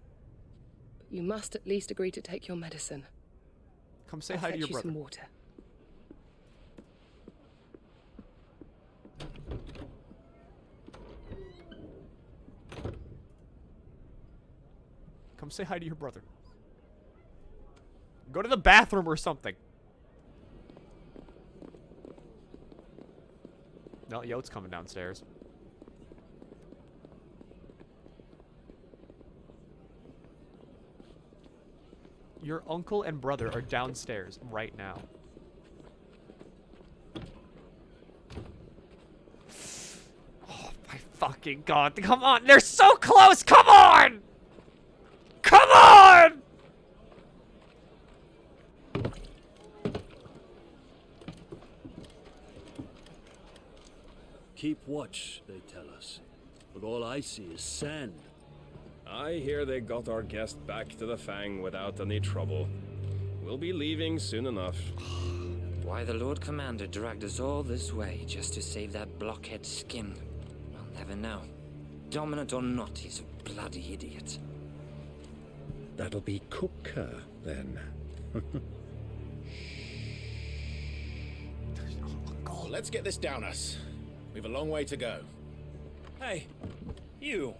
But you must at least agree to take your medicine. Come say hi to your brother. Some water. Come say hi to your brother. Go to the bathroom or something. No, Yote's coming downstairs. Your uncle and brother are downstairs right now. Oh my fucking god. Come on. They're so close. Come on. Come on. Keep watch, they tell us. But all I see is sand. I hear they got our guest back to the Fang without any trouble. We'll be leaving soon enough. Why the Lord Commander dragged us all this way just to save that blockhead skin, we'll never know. Dominant or not, he's a bloody idiot. That'll be Cooker, then. Well, let's get this down us. We've a long way to go. Hey, you.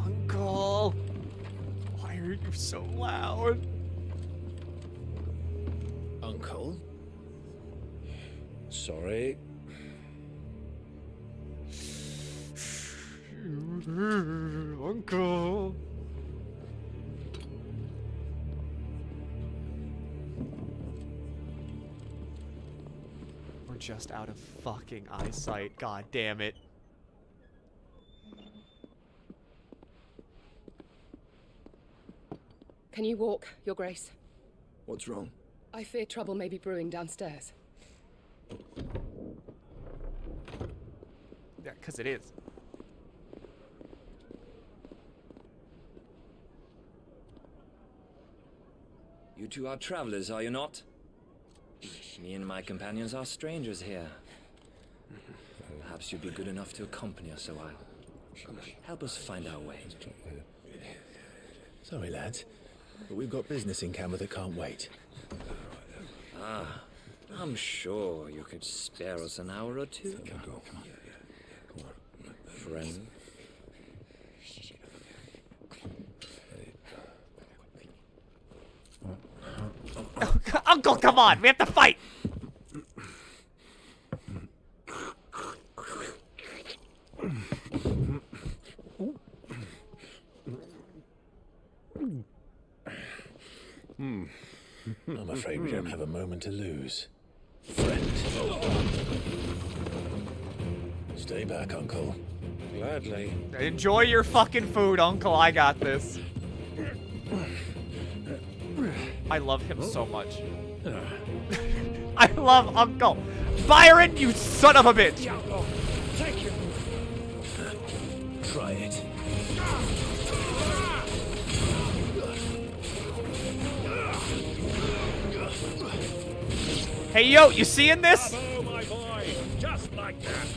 Uncle. Why are you so loud? Uncle? Sorry. Uncle. We're just out of fucking eyesight. God damn it. Can you walk, Your Grace? What's wrong? I fear trouble may be brewing downstairs. Yeah, 'cause it is. You two are travelers, are you not? Me and my companions are strangers here. Perhaps you'd be good enough to accompany us a while. Help us find our way. Sorry, lads, but we've got business in camera that can't wait. Ah, I'm sure you could spare us an hour or two. Come on. Friend. Uncle, come on! We have to fight! I'm afraid we don't have a moment to lose. Friend. Stay back, Uncle. Gladly. Enjoy your fucking food, Uncle. I got this. I love him so much. I love Uncle. Byron, you son of a bitch! Thank you. Try it. Hey, yo, you seeing this? Bravo, my boy. Just like that.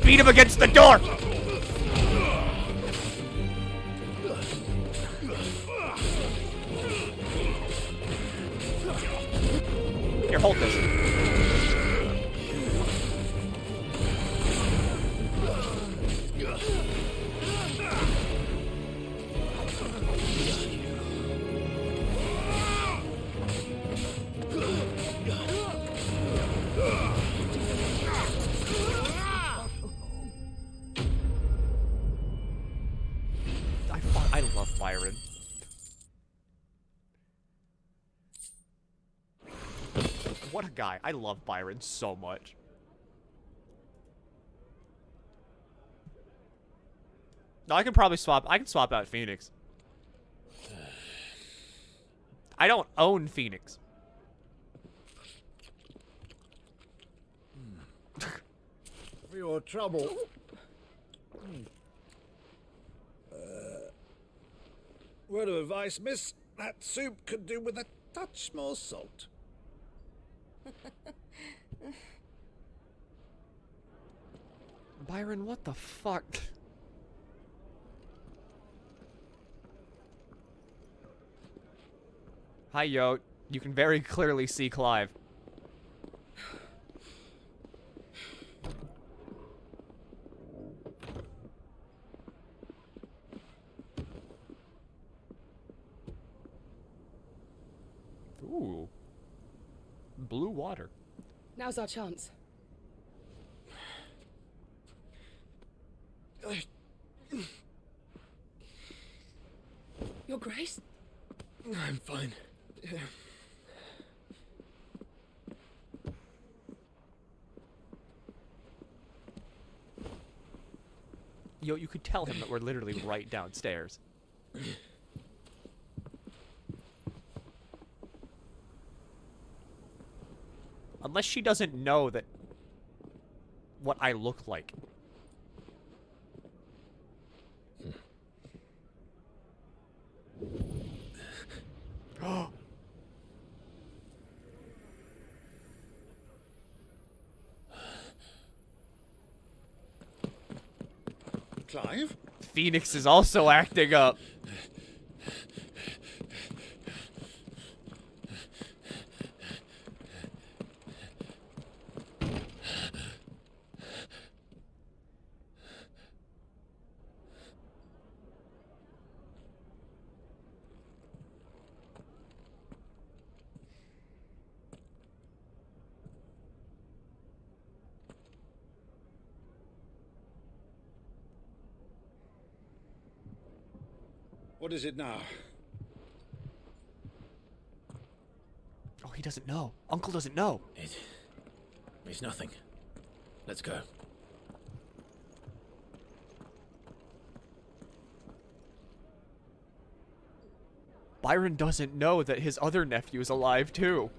Beat him against the door! Here, hold this. I love Byron. What a guy. I love Byron so much. No, I can probably swap. I can swap out Phoenix. I don't own Phoenix. For your trouble. Word of advice, miss. That soup could do with a touch more salt. Byron, what the fuck? Hi, yo. You can very clearly see Clive. Ooh. Blue water. Now's our chance. Your Grace? I'm fine. Yo, you could tell him that we're literally right downstairs. Unless she doesn't know that what I look like. Clive? Phoenix is also acting up. What is it now? Oh, he doesn't know. Uncle doesn't know. It's nothing. Let's go. Byron doesn't know that his other nephew is alive, too.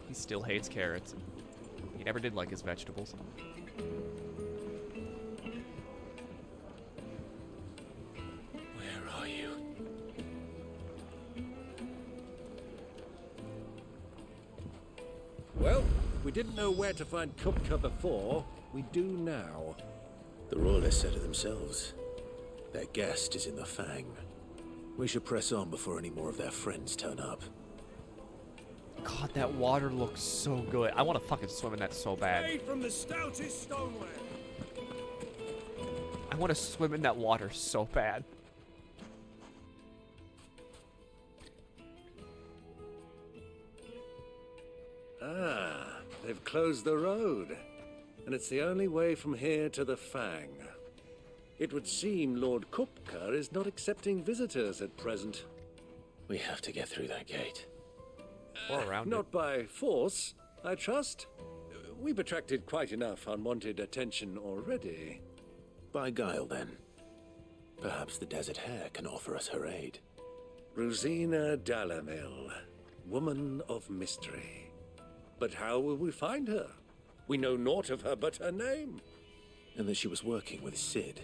He still hates carrots. He never did like his vegetables. Where are you? Well, we didn't know where to find Kupka before. We do now. The Royalists said it themselves. Their guest is in the Fang. We should press on before any more of their friends turn up. God, that water looks so good. I want to fucking swim in that so bad. Made from the stoutest stoneware. I want to swim in that water so bad. They've closed the road, and it's the only way from here to the Fang. It would seem Lord Kupka is not accepting visitors at present. We have to get through that gate. Or around Not by force, I trust. We've attracted quite enough unwanted attention already. By guile, then. Perhaps the Desert Hare can offer us her aid. Rosina Dalamil, woman of mystery. But how will we find her? We know naught of her but her name. And that she was working with Sid.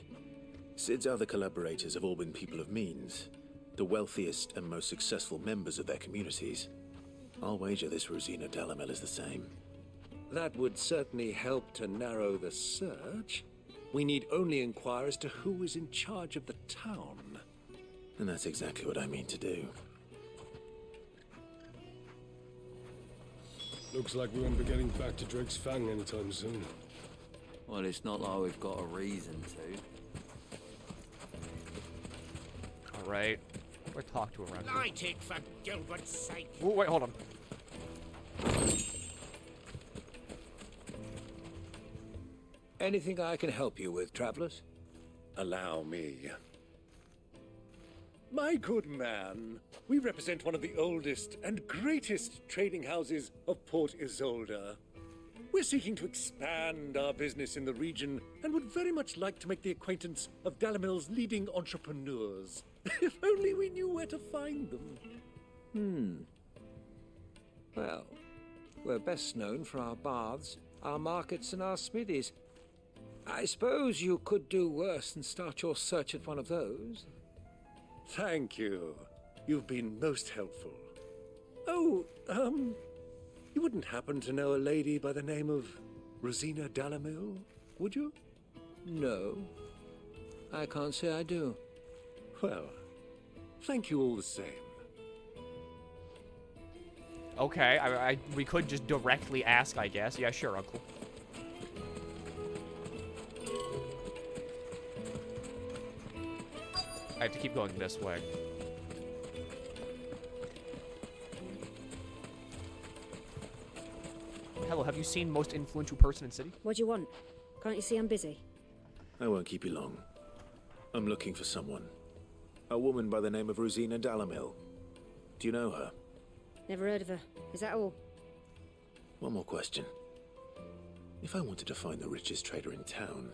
Sid's other collaborators have all been people of means, the wealthiest and most successful members of their communities. I'll wager this Rosina Dalamil is the same. That would certainly help to narrow the search. We need only inquire as to who is in charge of the town. And that's exactly what I mean to do. Looks like we won't be getting back to Drake's Fang anytime soon. Well, it's not like we've got a reason to. Alright. We'll talk to her around here. Light it, for Gilbert's sake. Oh, wait, hold on. Anything I can help you with, travelers? Allow me. My good man, we represent one of the oldest and greatest trading houses of Port Isolde. We're seeking to expand our business in the region and would very much like to make the acquaintance of Dalamil's leading entrepreneurs. If only we knew where to find them. Well, we're best known for our baths, our markets, and our smithies. I suppose you could do worse than start your search at one of those. Thank you. You've been most helpful. Oh, you wouldn't happen to know a lady by the name of Rosina Dalamil, would you? No, I can't say I do. Well, thank you all the same. Okay, we could just directly ask, I guess. Yeah, sure, Uncle. I have to keep going this way. Hello, have you seen most influential person in city? What do you want? Can't you see I'm busy? I won't keep you long. I'm looking for someone. A woman by the name of Rosina Dalamil. Do you know her? Never heard of her. Is that all? One more question. If I wanted to find the richest trader in town,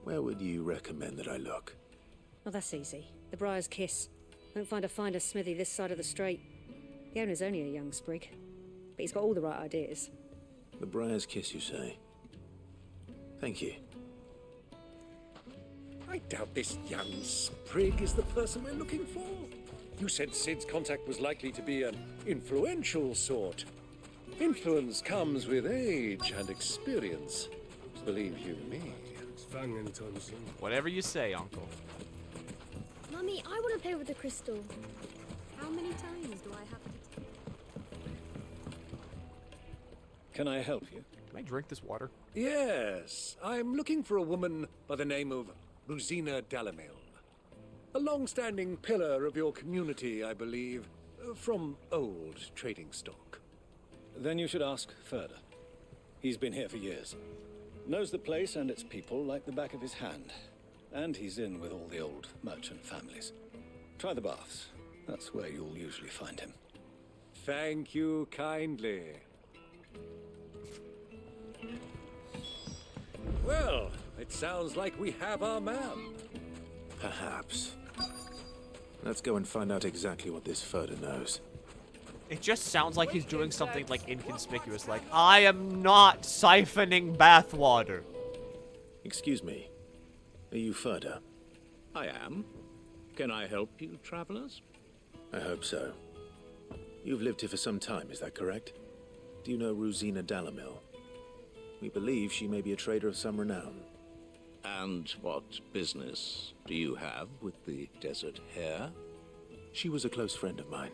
where would you recommend that I look? Oh, that's easy. The Briar's Kiss. Won't find a finer smithy this side of the strait. The owner's only a young sprig, but he's got all the right ideas. The Briar's Kiss, you say? Thank you. I doubt this young sprig is the person we're looking for. You said Sid's contact was likely to be an influential sort. Influence comes with age and experience. Believe you me. Fang anytime soon. Whatever you say, Uncle. Mummy, I want to play with the crystal. How many times do I have to... Can I help you? Can I drink this water? Yes, I'm looking for a woman by the name of Rosina Dalamil. A long-standing pillar of your community, I believe, from old trading stock. Then you should ask Further. He's been here for years. Knows the place and its people like the back of his hand. And he's in with all the old merchant families. Try the baths. That's where you'll usually find him. Thank you kindly. Well, it sounds like we have our man. Perhaps. Let's go and find out exactly what this Further knows. It just sounds like he's doing something, like, inconspicuous, like, I am not siphoning bathwater. Excuse me. Are you Further? I am. Can I help you, travelers? I hope so. You've lived here for some time, is that correct? Do you know Rosina Dalamil? We believe she may be a trader of some renown. And what business do you have with the Desert Hare? She was a close friend of mine.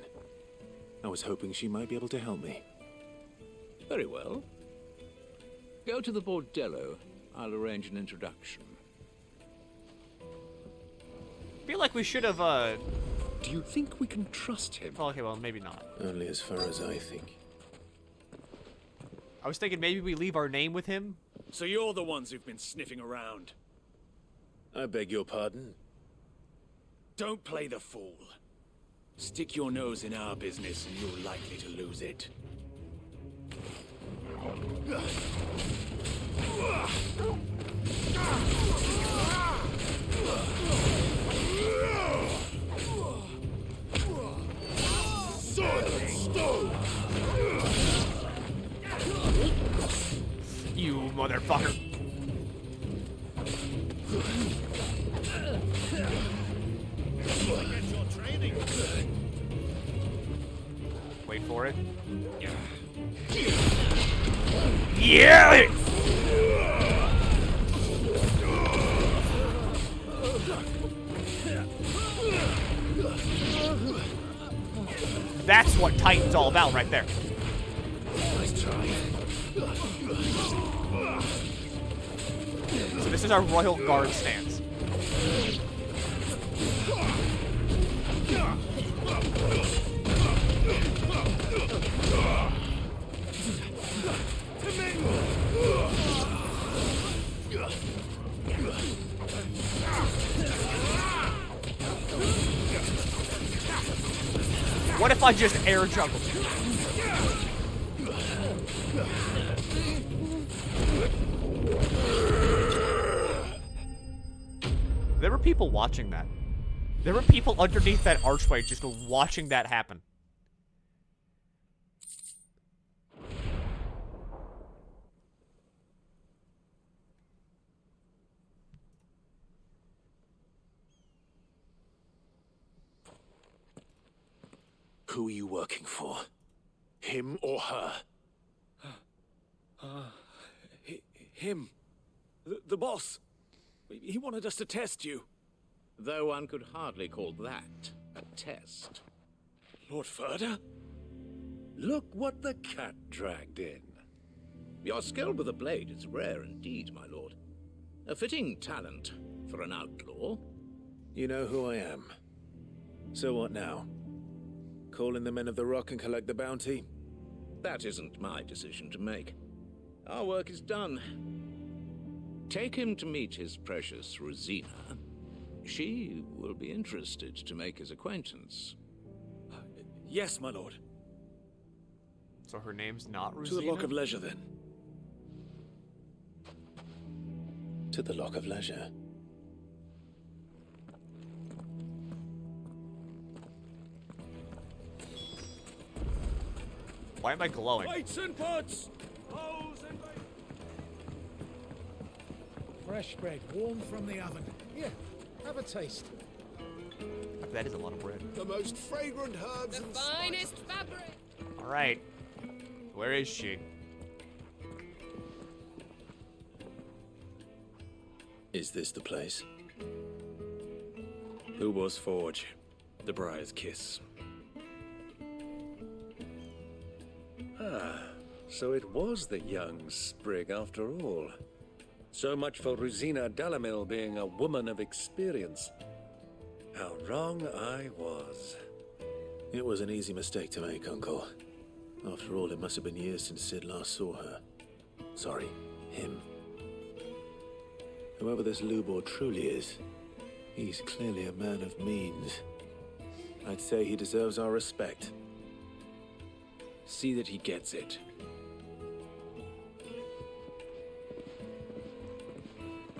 I was hoping she might be able to help me. Very well. Go to the bordello. I'll arrange an introduction. I feel like we should have, Do you think we can trust him? Oh, okay, well, maybe not. Only as far as I think. I was thinking maybe we leave our name with him. So you're the ones who've been sniffing around. I beg your pardon? Don't play the fool. Stick your nose in our business and you're likely to lose it. You motherfucker. Wait for it. Yeah! That's what Titan's all about right there. Nice try. So this is our Royal Guard stance. What if I just air juggled? There were people watching that. There were people underneath that archway just watching that happen. Who are you working for? Him or her? Him. The boss. He wanted us to test you. Though one could hardly call that a test. Lord Furder? Look what the cat dragged in. Your skill with a blade is rare indeed, my lord. A fitting talent for an outlaw. You know who I am. So what now? Call in the Men of the Rock and collect the bounty? That isn't my decision to make. Our work is done. Take him to meet his precious Rosina. She will be interested to make his acquaintance. Yes, my lord. So her name's not To Rosina? the Lock of Leisure, then. To the Lock of Leisure. Why am I glowing? Weights and pots! Fresh bread, warm from the oven. Here, have a taste. That is a lot of bread. The most fragrant herbs The finest fabric. All right. Where is she? Is this the place? Who was Forge? The Briar's Kiss. Ah, so it was the young sprig after all. So much for Rosina Dalamil being a woman of experience. How wrong I was. It was an easy mistake to make, Uncle. After all, it must have been years since Sid last saw her. Sorry, him. Whoever this Lubor truly is, he's clearly a man of means. I'd say he deserves our respect. See that he gets it.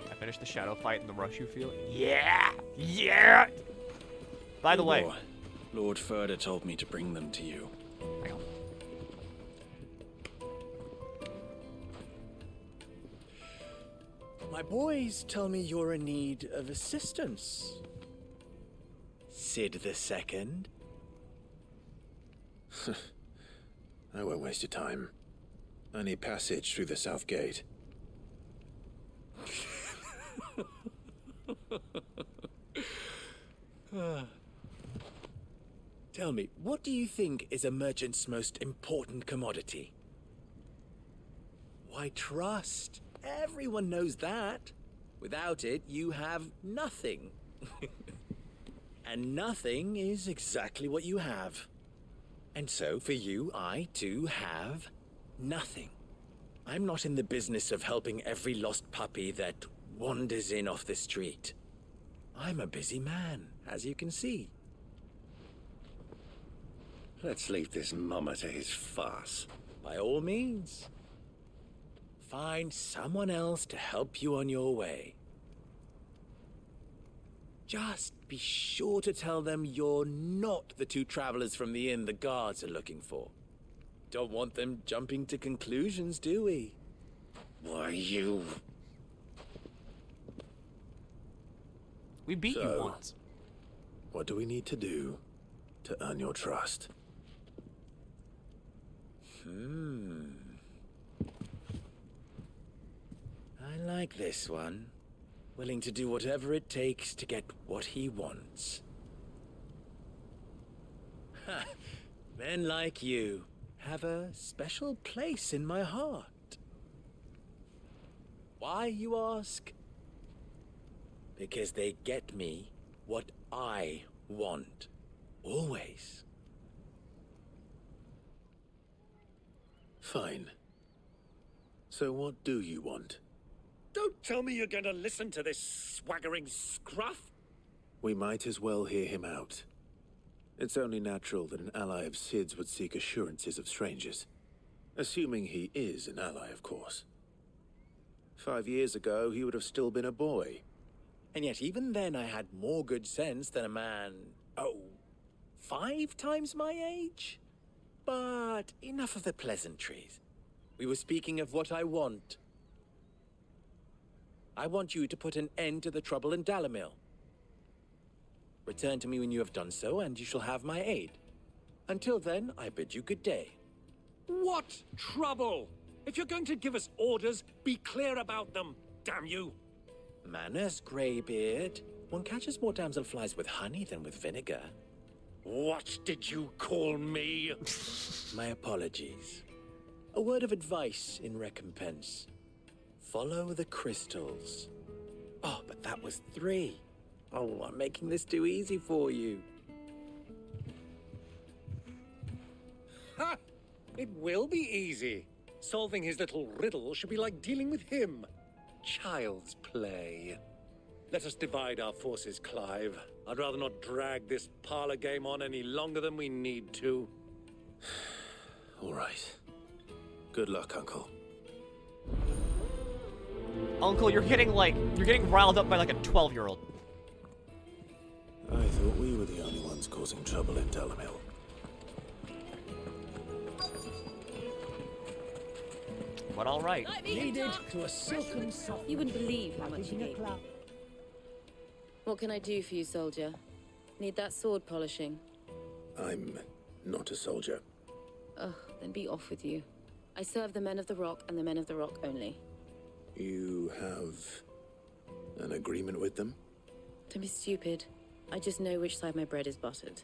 I finished the shadow fight and the rush you feel? Yeah! Yeah! By the way... Lord Furder told me to bring them to you. Hang on. My boys tell me you're in need of assistance. Sid the Second. I won't waste your time. I need passage through the south gate. Tell me, what do you think is a merchant's most important commodity? Why, trust. Everyone knows that. Without it, you have nothing. And nothing is exactly what you have. And so, for you, I, too, have nothing. I'm not in the business of helping every lost puppy that wanders in off the street. I'm a busy man, as you can see. Let's leave this mummer to his farce. By all means. Find someone else to help you on your way. Just be sure to tell them you're not the two travelers from the inn the guards are looking for. Don't want them jumping to conclusions, do we? Why, you... We beat you So, once. What do we need to do to earn your trust? I like this one. Willing to do whatever it takes to get what he wants. Ha! Men like you have a special place in my heart. Why, you ask? Because they get me what I want. Always. Fine. So what do you want? Don't tell me you're going to listen to this swaggering scruff. We might as well hear him out. It's only natural that an ally of Sid's would seek assurances of strangers. Assuming he is an ally, of course. 5 years ago, he would have still been a boy. And yet even then I had more good sense than a man, 5 times my age? But enough of the pleasantries. We were speaking of what I want. I want you to put an end to the trouble in Dalamil. Return to me when you have done so, and you shall have my aid. Until then, I bid you good day. What trouble? If you're going to give us orders, be clear about them, damn you. Manners, Greybeard. One catches more damselflies with honey than with vinegar. What did you call me? My apologies. A word of advice in recompense. Follow the crystals. Oh, but that was 3. Oh, I'm making this too easy for you. Ha! It will be easy. Solving his little riddle should be like dealing with him. Child's play. Let us divide our forces, Clive. I'd rather not drag this parlor game on any longer than we need to. All right. Good luck, Uncle. Uncle, you're getting riled up by like a 12-year-old. I thought we were the only ones causing trouble in Dalamil. But all right. Needed to a silken soft. You wouldn't believe how much you gave me. What can I do for you, soldier? Need that sword polishing? I'm not a soldier. Ugh, then be off with you. I serve the men of the Rock and the men of the Rock only. You have an agreement with them? Don't be stupid. I just know which side my bread is buttered.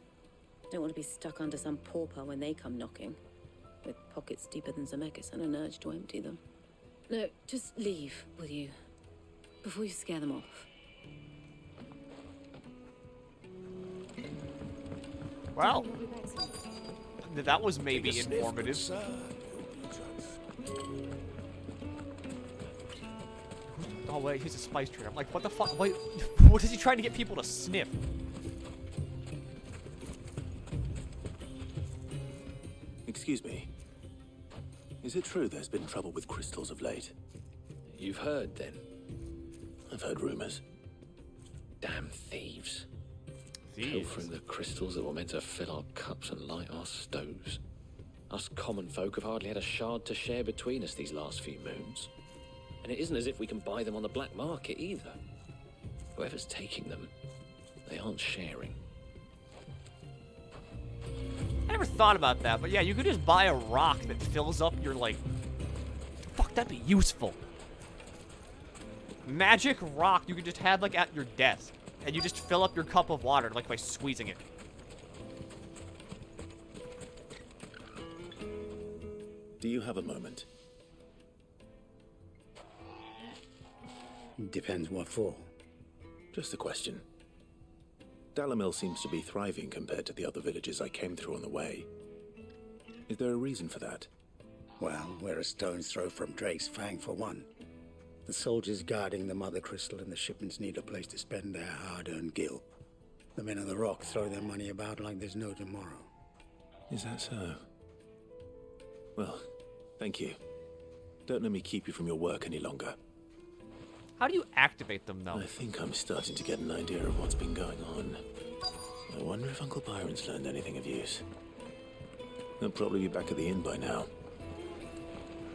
Don't want to be stuck under some pauper when they come knocking. With pockets deeper than Zemeckis and an urge to empty them. No, just leave, will you? Before you scare them off. Well, that was maybe informative. Oh wait, he's a spice trader. I'm like, what the fuck? Wait, what is he trying to get people to sniff? Excuse me. Is it true there's been trouble with crystals of late? You've heard, then? I've heard rumors. Damn thieves. Thieves? Pilfering the crystals that were meant to fill our cups and light our stoves. Us common folk have hardly had a shard to share between us these last few moons. And it isn't as if we can buy them on the black market either. Whoever's taking them, they aren't sharing. I never thought about that, but yeah, you could just buy a rock that fills up your, like... Fuck, that'd be useful. Magic rock you could just have, like, at your desk. And you just fill up your cup of water, like, by squeezing it. Do you have a moment? Depends what for. Just a question. Dalamil seems to be thriving compared to the other villages I came through on the way. Is there a reason for that? Well, we're a stone's throw from Drake's Fang for one. The soldiers guarding the Mother Crystal and the shipments need a place to spend their hard-earned gil. The men of the Rock throw their money about like there's no tomorrow. Is that so? Well, thank you. Don't let me keep you from your work any longer. How do you activate them, though? I think I'm starting to get an idea of what's been going on. I wonder if Uncle Byron's learned anything of use. He'll probably be back at the inn by now.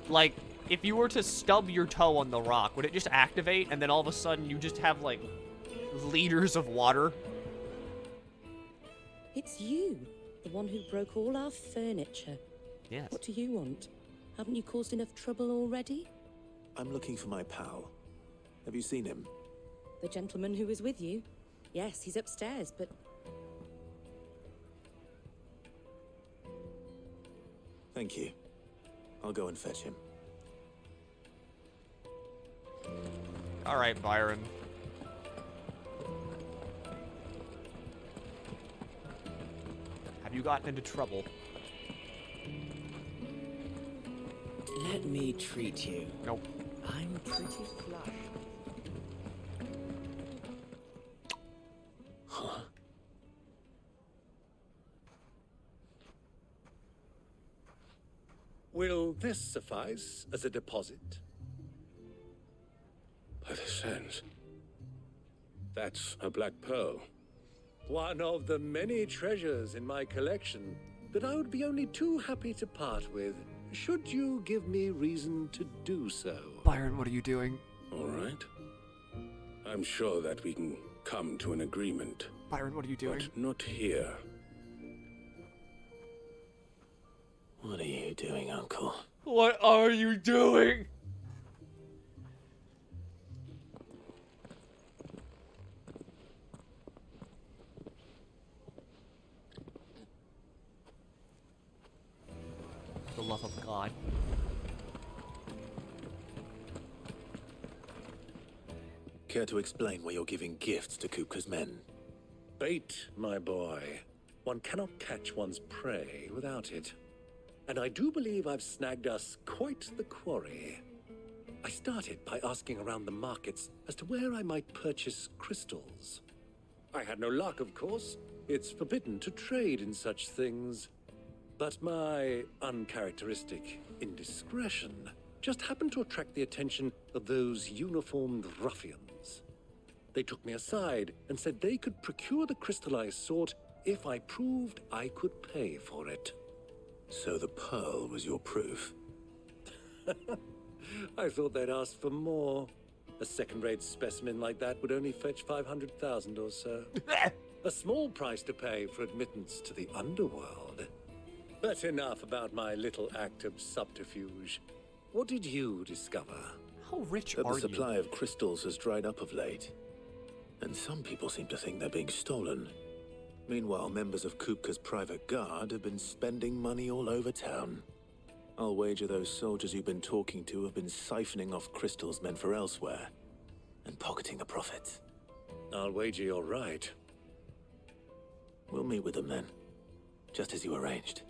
Like, if you were to stub your toe on the rock, would it just activate and then all of a sudden you just have, like, liters of water? It's you, the one who broke all our furniture. Yes. What do you want? Haven't you caused enough trouble already? I'm looking for my pal. Have you seen him? The gentleman who was with you? Yes, he's upstairs, but... Thank you. I'll go and fetch him. All right, Byron. Have you gotten into trouble? Let me treat you. Nope. I'm pretty flush. Huh? Will this suffice as a deposit? By the sands. That's a black pearl. One of the many treasures in my collection that I would be only too happy to part with, should you give me reason to do so. Byron, what are you doing? All right. I'm sure that we can come to an agreement. Byron, what are you doing? But not here. What are you doing, Uncle? What are you doing? For the love of God. Care to explain why you're giving gifts to Kupka's men? Bait, my boy. One cannot catch one's prey without it. And I do believe I've snagged us quite the quarry. I started by asking around the markets as to where I might purchase crystals. I had no luck, of course. It's forbidden to trade in such things. But my uncharacteristic indiscretion just happened to attract the attention of those uniformed ruffians. They took me aside and said they could procure the crystal I sought if I proved I could pay for it. So the pearl was your proof? I thought they'd ask for more. A second-rate specimen like that would only fetch 500,000 or so. A small price to pay for admittance to the underworld. But enough about my little act of subterfuge. What did you discover? How rich That are the you? supply of crystals has dried up of late. And some people seem to think they're being stolen. Meanwhile, members of Kupka's private guard have been spending money all over town. I'll wager those soldiers you've been talking to have been siphoning off crystals meant for elsewhere, and pocketing the profits. I'll wager you're right. We'll meet with them then, just as you arranged,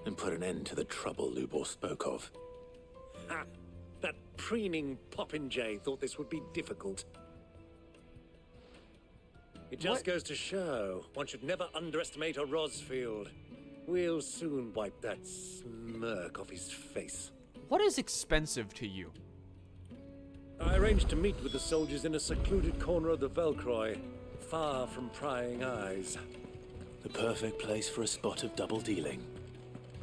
and put an end to the trouble Lubor spoke of. Ha! That preening popinjay thought this would be difficult. It just goes to show one should never underestimate a Rosfield. We'll soon wipe that smirk off his face. What is expensive to you? I arranged to meet with the soldiers in a secluded corner of the Velcroy, far from prying eyes. The perfect place for a spot of double dealing.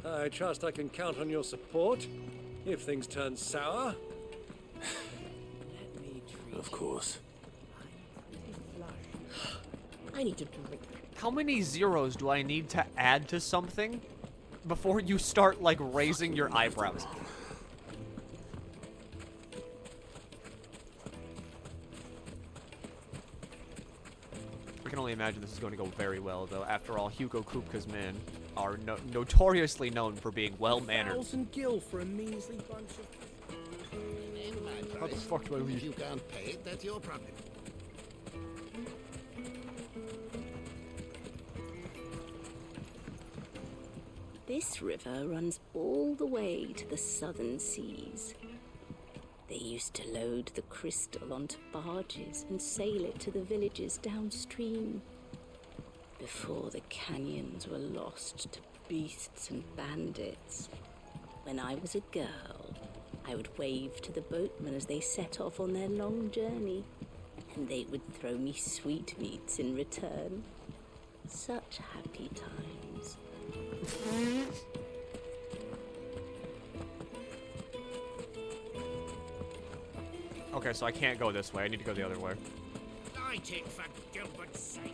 I trust I can count on your support if things turn sour. Of course. I need to drink. How many zeros do I need to add to something before you start, like, raising your eyebrows? I can only imagine this is going to go very well, though. After all, Hugo Kupka's men are notoriously known for being well-mannered. 1,000 gil for a measly bunch of... How the fuck do I leave? If you can't pay it, that's your problem. This river runs all the way to the southern seas. They used to load the crystal onto barges and sail it to the villages downstream. Before the canyons were lost to beasts and bandits. When I was a girl, I would wave to the boatmen as they set off on their long journey, and they would throw me sweetmeats in return. Such happy times. Okay, so I can't go this way. I need to go the other way. Light it, for Gilbert's sake.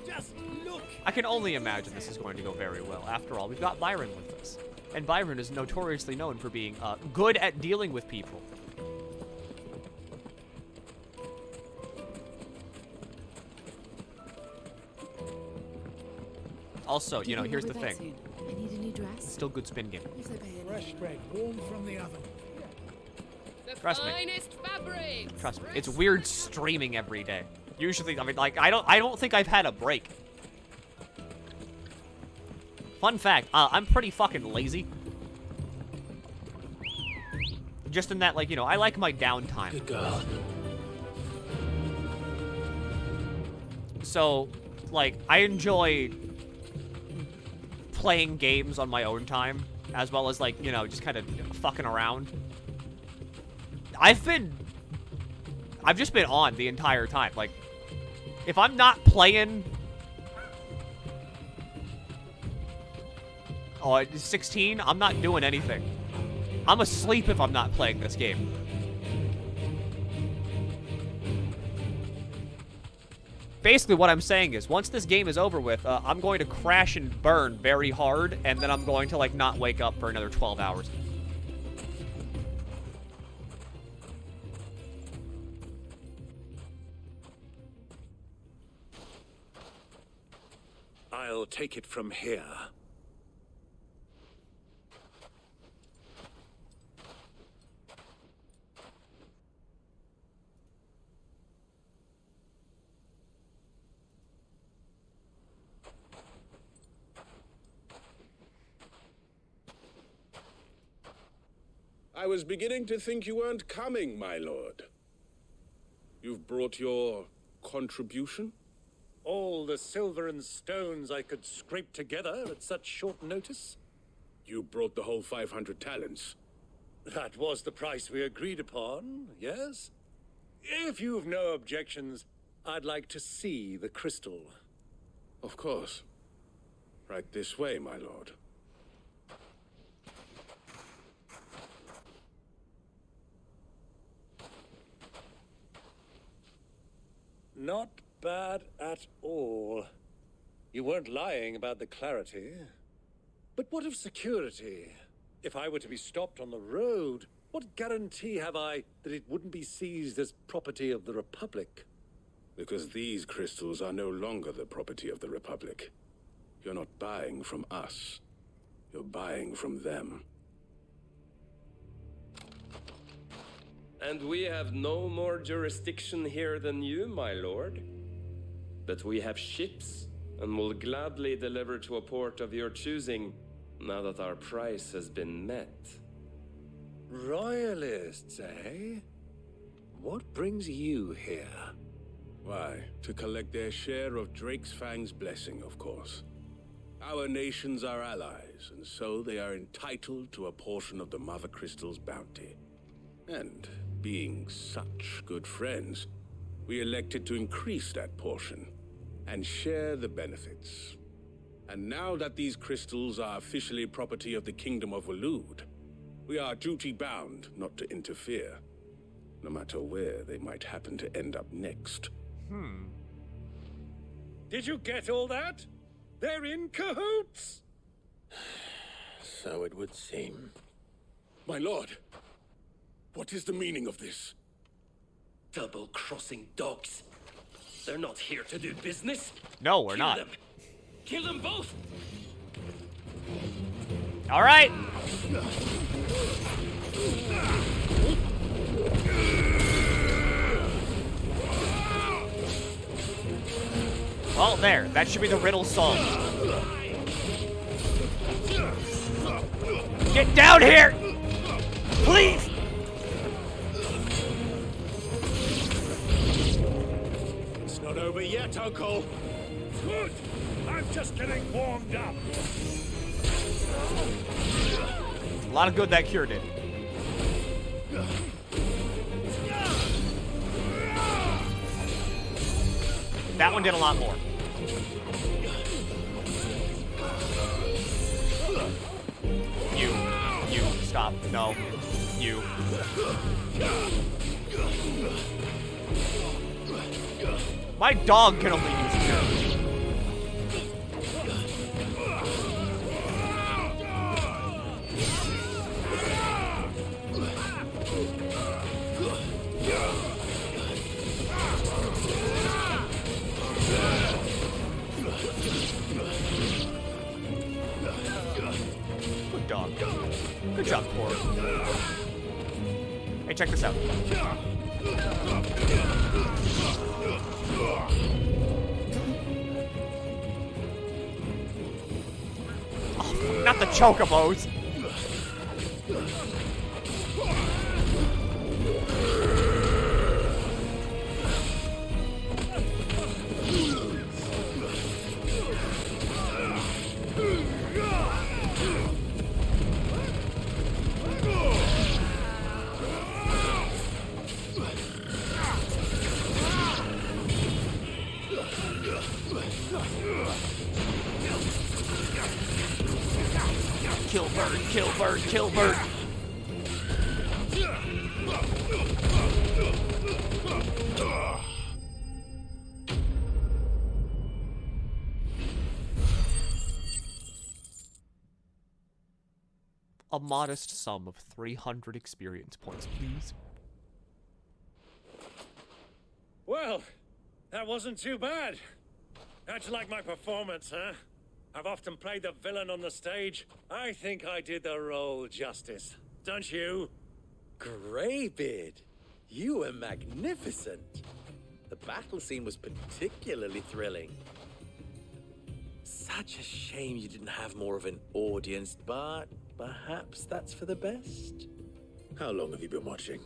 Just look. I can only imagine this is going to go very well. After all, we've got Byron with us. And Byron is notoriously known for being good at dealing with people. Also, you know, here's the thing. I need a new dress. Still good spin game. Fresh bread, warm from the oven. Trust me. Finest fabric. Trust me. It's weird streaming every day. Usually, I mean, like, I don't think I've had a break. Fun fact, I'm pretty fucking lazy. Just in that, like, you know, I like my downtime. Good girl. So, like, I enjoy playing games on my own time, as well as, like, you know, just kind of fucking around. I've just been on the entire time. Like, if I'm not playing... Oh, it's 16? I'm not doing anything. I'm asleep if I'm not playing this game. Basically, what I'm saying is, once this game is over with, I'm going to crash and burn very hard, and then I'm going to, like, not wake up for another 12 hours. I'll take it from here. I was beginning to think you weren't coming, my lord. You've brought your contribution? All the silver and stones I could scrape together at such short notice? You brought the whole 500 talents. That was the price we agreed upon, yes? If you've no objections, I'd like to see the crystal. Of course. Right this way, my lord. Not bad at all. You weren't lying about the clarity. But what of security? If I were to be stopped on the road, what guarantee have I that it wouldn't be seized as property of the Republic? Because these crystals are no longer the property of the Republic. You're not buying from us. You're buying from them. And we have no more jurisdiction here than you, my lord. But we have ships, and will gladly deliver to a port of your choosing, now that our price has been met. Royalists, eh? What brings you here? Why, to collect their share of Drake's Fang's blessing, of course. Our nations are allies, and so they are entitled to a portion of the Mother Crystal's bounty. And, being such good friends, we elected to increase that portion and share the benefits. And now that these crystals are officially property of the Kingdom of Waloed, we are duty-bound not to interfere, no matter where they might happen to end up next. Did you get all that? They're in cahoots! So it would seem. My lord, what is the meaning of this? Double-crossing dogs. They're not here to do business. No, we're not. Them. Kill them both! All right. Well, there. That should be the riddle solved. Get down here! Please! It's not over yet, Uncle. Good. I'm just getting warmed up. A lot of good that cure did. That one did a lot more. You, stop. No. You. My dog can only use cure. Good dog. Good job, Core. Hey, check this out. Oh, not the chocobos. Kill bird, kill bird, kill bird. A modest sum of 300 experience points, please. Well, that wasn't too bad. How'd you like my performance, huh? I've often played the villain on the stage. I think I did the role justice. Don't you? Greybeard, you were magnificent. The battle scene was particularly thrilling. Such a shame you didn't have more of an audience, but perhaps that's for the best. How long have you been watching?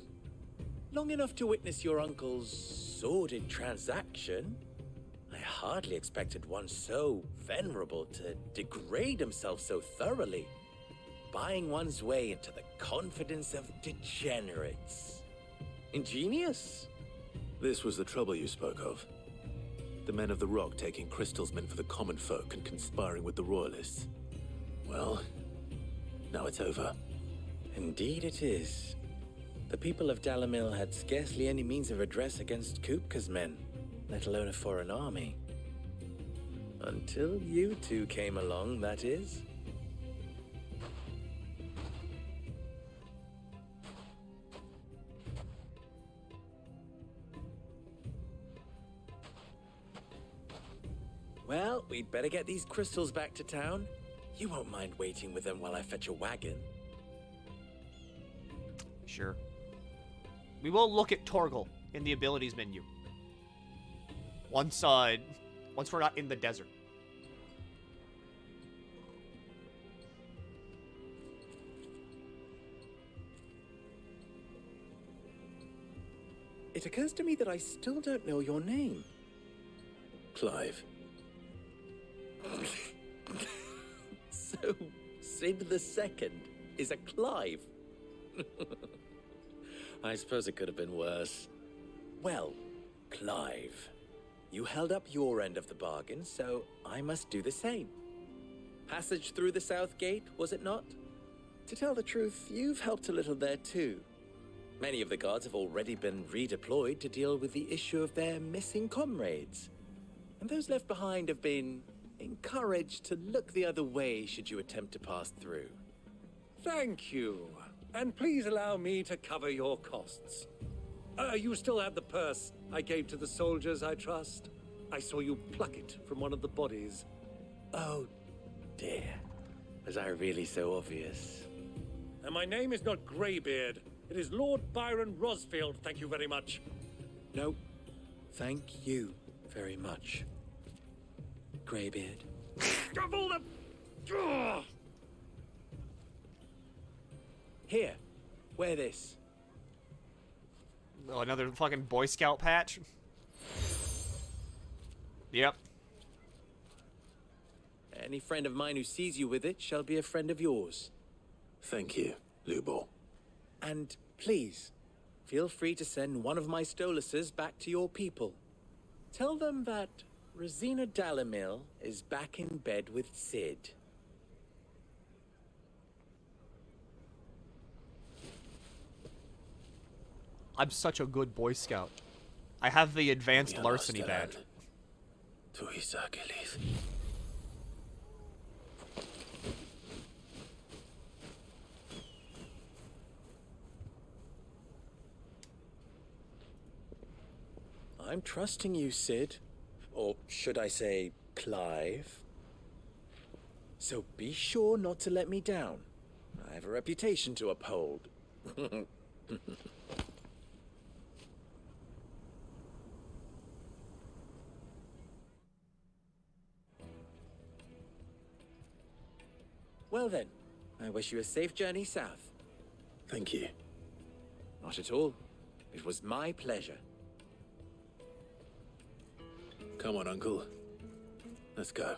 Long enough to witness your uncle's sordid transaction. I hardly expected one so venerable to degrade himself so thoroughly, buying one's way into the confidence of degenerates. Ingenious. This was the trouble you spoke of. The men of the Rock taking crystals meant for the common folk and conspiring with the royalists. Well, now it's over. Indeed it is. The people of Dalamil had scarcely any means of redress against Kupka's men, let alone a foreign army. Until you two came along, that is. Well, we'd better get these crystals back to town. You won't mind waiting with them while I fetch a wagon. Sure. We will look at Torgal in the abilities menu. Once we're not in the desert. It occurs to me that I still don't know your name. Clive. So, Sid the Second is a Clive. I suppose it could have been worse. Well, Clive, you held up your end of the bargain, so I must do the same. Passage through the South Gate, was it not? To tell the truth, you've helped a little there too. Many of the guards have already been redeployed to deal with the issue of their missing comrades. And those left behind have been encouraged to look the other way should you attempt to pass through. Thank you. And please allow me to cover your costs. You still have the purse I gave to the soldiers, I trust? I saw you pluck it from one of the bodies. Oh, dear. Was I really so obvious? And my name is not Greybeard. It is Lord Byron Rosfield, thank you very much. No, thank you very much. Greybeard. Of all the... Ugh. Here, wear this. Oh, another fucking Boy Scout patch? Yep. Any friend of mine who sees you with it shall be a friend of yours. Thank you, Lubo. And please, feel free to send one of my Stoluses back to your people. Tell them that Rosina Dalamil is back in bed with Sid. I'm such a good Boy Scout. I have the advanced larceny badge. I'm trusting you, Sid. Or should I say, Clive? So be sure not to let me down. I have a reputation to uphold. Well then, I wish you a safe journey south. Thank you. Not at all. It was my pleasure. Come on, Uncle. Let's go.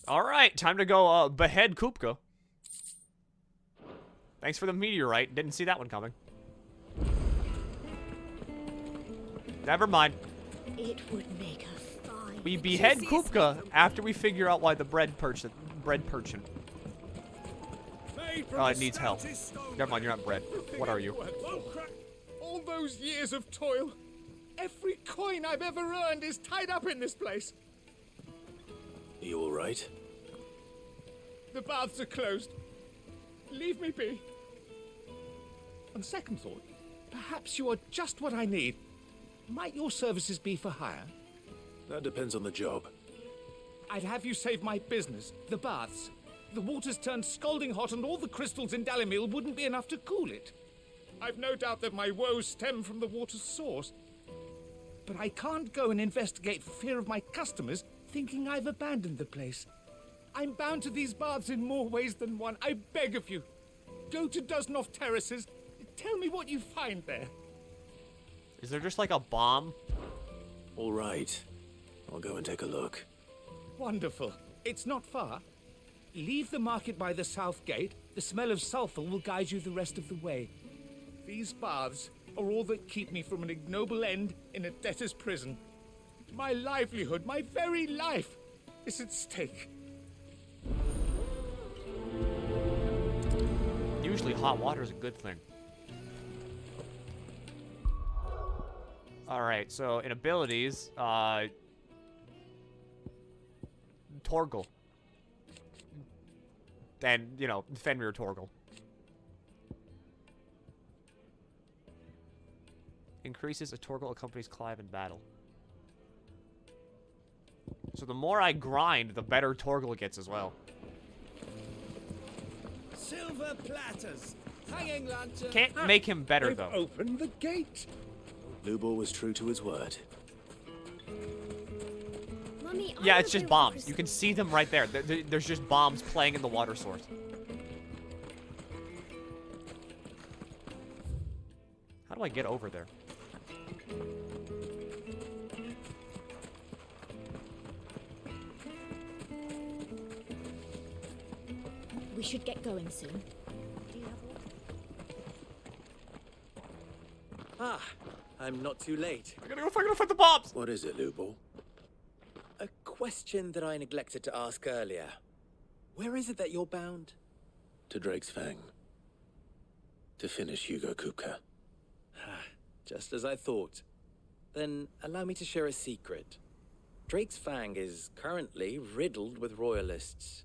Alright, time to go behead Kupka. Thanks for the meteorite. Didn't see that one coming. Never mind. It would make a fine. We behead Kupka after we figure out why the bread perchin. Oh, it needs help. Never mind, you're not bread. What are you? Oh, crap. All those years of toil. Every coin I've ever earned is tied up in this place. Are you all right? The baths are closed. Leave me be. On second thought, perhaps you are just what I need. Might your services be for hire? That depends on the job. I'd have you save my business, the baths. The water's turned scalding hot and all the crystals in Dalimil wouldn't be enough to cool it. I've no doubt that my woes stem from the water's source. But I can't go and investigate for fear of my customers thinking I've abandoned the place. I'm bound to these baths in more ways than one. I beg of you. Go to Dusnoff Terraces. Tell me what you find there. Is there just like a bomb? All right. I'll go and take a look. Wonderful. It's not far. Leave the market by the south gate. The smell of sulfur will guide you the rest of the way. These baths are all that keep me from an ignoble end in a debtor's prison. My livelihood, my very life, is at stake. Usually hot water is a good thing. Alright, so in abilities, Torgal. And, you know, Fenrir Torgal. Increases a Torgal accompanies Clive in battle. So the more I grind, the better Torgal gets as well. Silver platters, hanging lantern. Can't make him better, They've though. Open the gate. Lubor was true to his word. Mummy, Yeah, it's just bombs. You can see them right there. There's just bombs playing in the water source. How do I get over there? We should get going soon. Ah, I'm not too late. I gotta go find the bombs! What is it, Lubor? A question that I neglected to ask earlier. Where is it that you're bound? To Drake's Fang. To finish Hugo Kupka. Just as I thought. Then allow me to share a secret. Drake's Fang is currently riddled with royalists.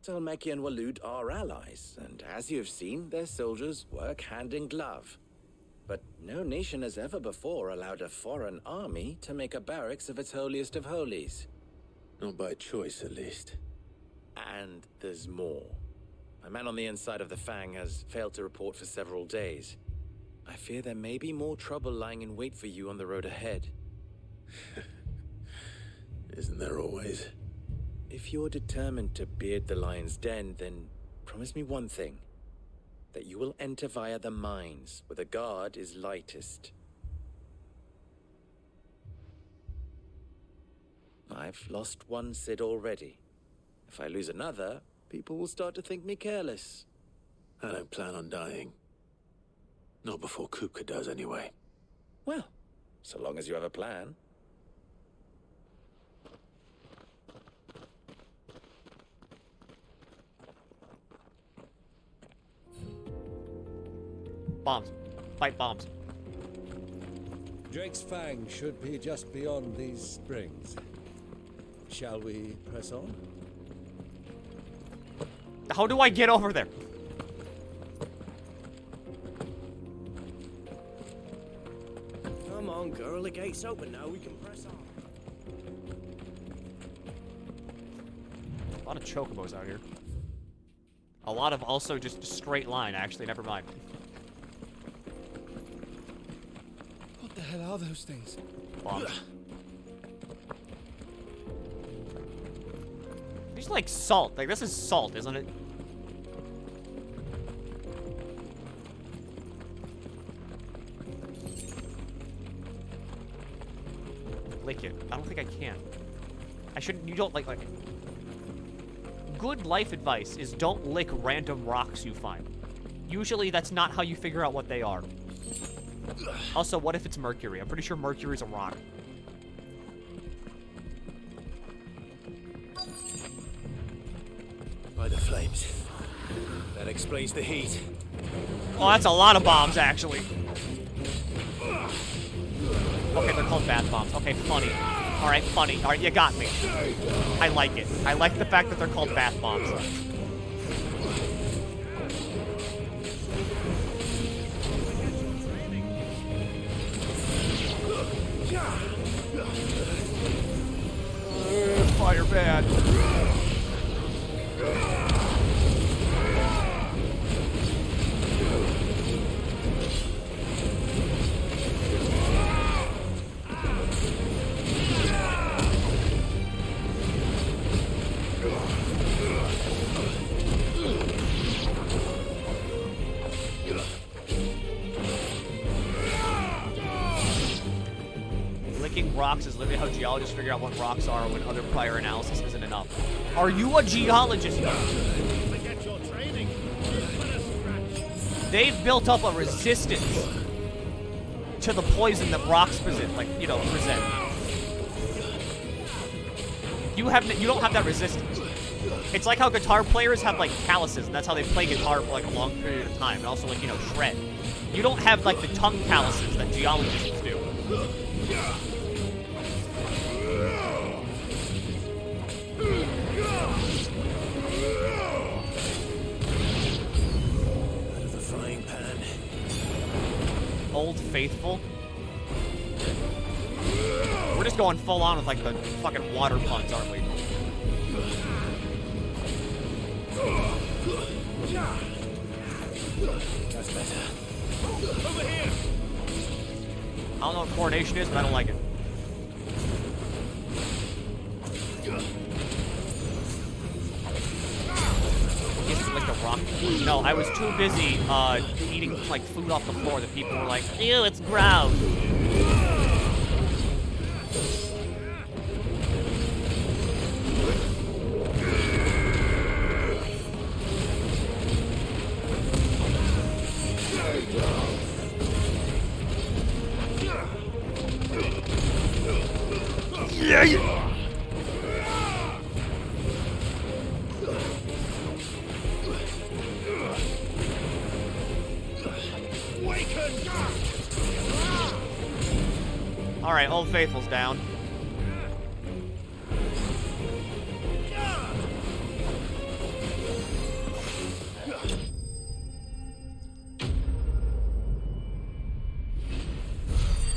Talmeki and Walud are allies, and as you have seen, their soldiers work hand in glove. But no nation has ever before allowed a foreign army to make a barracks of its holiest of holies. Not by choice, at least. And there's more. A man on the inside of the Fang has failed to report for several days. I fear there may be more trouble lying in wait for you on the road ahead. Isn't there always? If you're determined to beard the lion's den, then promise me one thing. That you will enter via the mines, where the guard is lightest. I've lost one Cid already. If I lose another, people will start to think me careless. I don't plan on dying. Not before Kupka does, anyway. Well, so long as you have a plan. Bombs. Fight bombs. Drake's Fang should be just beyond these springs. Shall we press on? How do I get over there? Come on, girl. The gate's open now. We can press on. A lot of chocobos out here. A lot of also just straight line, actually. Never mind. What the hell are those things? Bombs. These like salt. Like, this is salt, isn't it? Lick it. I don't think I can. I shouldn't. You don't like. Good life advice is don't lick random rocks you find. Usually that's not how you figure out what they are. Also, what if it's mercury? I'm pretty sure mercury's a rock. By the flames. That explains the heat. Oh, that's a lot of bombs, actually. Okay, they're called bath bombs. Okay, funny. Alright, funny. Alright, you got me. I like it. I like the fact that they're called bath bombs. Fire bad. Rocks is literally how geologists figure out what rocks are when other prior analysis isn't enough. Are you a geologist? Forget your training. They've built up a resistance to the poison that rocks present. You don't have that resistance. It's like how guitar players have like calluses, and that's how they play guitar for like a long period of time, and also like shred. You don't have like the tongue calluses that geologists do. Out of the frying pan. Old Faithful. We're just going full on with like the fucking water puns, aren't we? That's better. Over here. I don't know what coordination is, but I don't like it. Like a rock. No, I was too busy eating like food off the floor that people were like, ew, it's ground. Yeah. Alright, Old Faithful's down.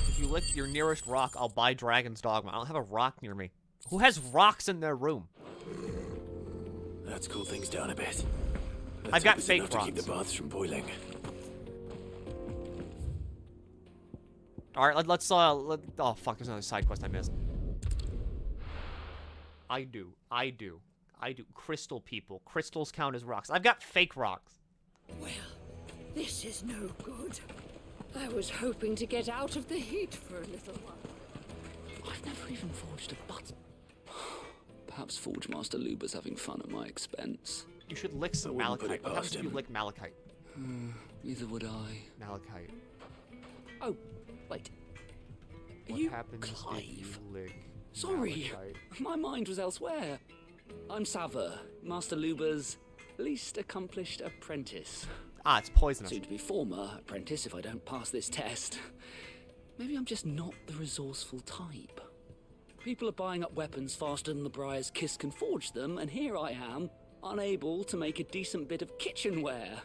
If you lick your nearest rock, I'll buy Dragon's Dogma. I don't have a rock near me. Who has rocks in their room? Let's cool things down a bit. Let's I've got hope it's fake enough to rocks. keep the baths from boiling. All right, let's oh fuck, there's another side quest I missed. I do. Crystal people. Crystals count as rocks. I've got fake rocks. Well, this is no good. I was hoping to get out of the heat for a little while. I've never even forged a button. Perhaps Forge Master Luba's having fun at my expense. You should lick some malachite. What happens if you lick malachite? Neither would I. Malachite. Oh, wait. What you happens Clive? if you lick Sorry, malachite? my mind was elsewhere. I'm Sava, Master Luba's least accomplished apprentice. Ah, it's poisonous. Soon to be former apprentice if I don't pass this test. Maybe I'm just not the resourceful type. People are buying up weapons faster than the Briar's Kiss can forge them, and here I am, unable to make a decent bit of kitchenware.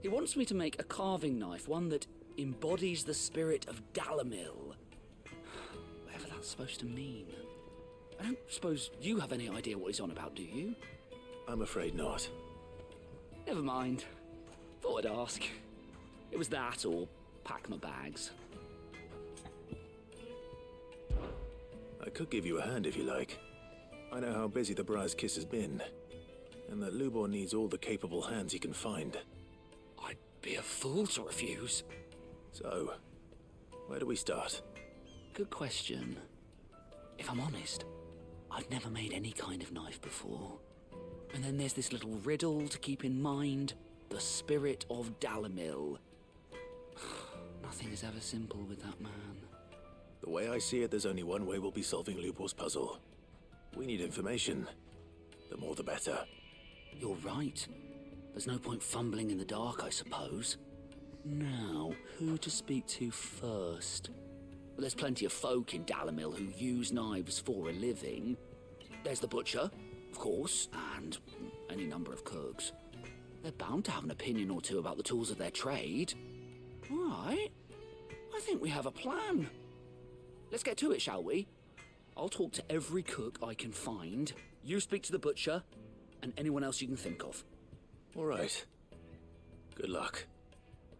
He wants me to make a carving knife, one that embodies the spirit of Dalamil. Whatever that's supposed to mean. I don't suppose you have any idea what he's on about, do you? I'm afraid not. Never mind. Thought I'd ask. It was that or pack my bags. I could give you a hand if you like. I know how busy the Briar's Kiss has been, and that Lubor needs all the capable hands he can find. I'd be a fool to refuse. So, where do we start? Good question. If I'm honest, I've never made any kind of knife before. And then there's this little riddle to keep in mind. The spirit of Dalamil. Nothing is ever simple with that man. The way I see it, there's only one way we'll be solving Lubor's puzzle. We need information. The more the better. You're right. There's no point fumbling in the dark, I suppose. Now, who to speak to first? Well, there's plenty of folk in Dalamil who use knives for a living. There's the butcher, of course, and any number of cooks. They're bound to have an opinion or two about the tools of their trade. All right. I think we have a plan. Let's get to it, shall we? I'll talk to every cook I can find. You speak to the butcher, and anyone else you can think of. All right. Good luck.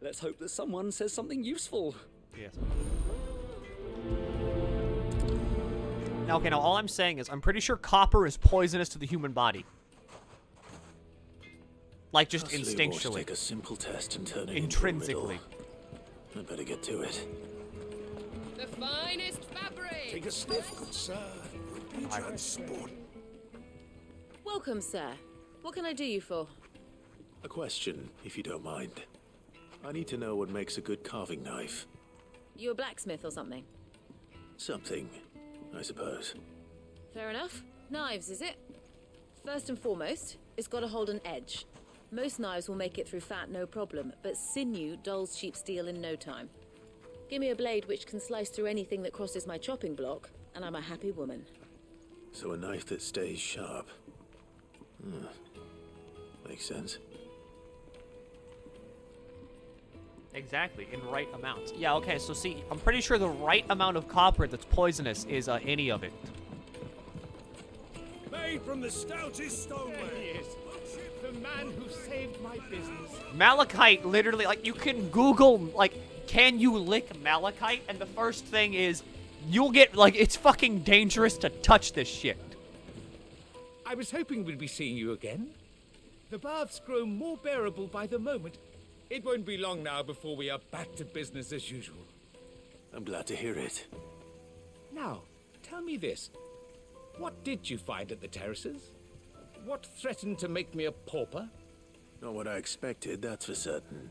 Let's hope that someone says something useful. Yes. Now, okay, now all I'm saying is I'm pretty sure copper is poisonous to the human body. Like, just Trust Lubor to instinctually. take a simple test and turn it Intrinsically. into a riddle. I better get to it. The finest fabric! Take a sniff, good sir. Be transport. Welcome, sir. What can I do you for? A question, if you don't mind. I need to know what makes a good carving knife. You a blacksmith or something? Something, I suppose. Fair enough. Knives, is it? First and foremost, it's got to hold an edge. Most knives will make it through fat, no problem, but sinew dulls cheap steel in no time. Give me a blade which can slice through anything that crosses my chopping block, and I'm a happy woman. So a knife that stays sharp. Makes sense. Exactly, in right amounts. Yeah, okay, so see, I'm pretty sure the right amount of copper that's poisonous is any of it. Made from the stoutest stoneware. There he is. The man who saved my business. Malachite, literally, like, you can Google, like, can you lick malachite? And the first thing is, you'll get, like, it's fucking dangerous to touch this shit. I was hoping we'd be seeing you again. The baths grow more bearable by the moment. It won't be long now before we are back to business as usual. I'm glad to hear it. Now, tell me this. What did you find at the terraces? What threatened to make me a pauper? Not what I expected, that's for certain.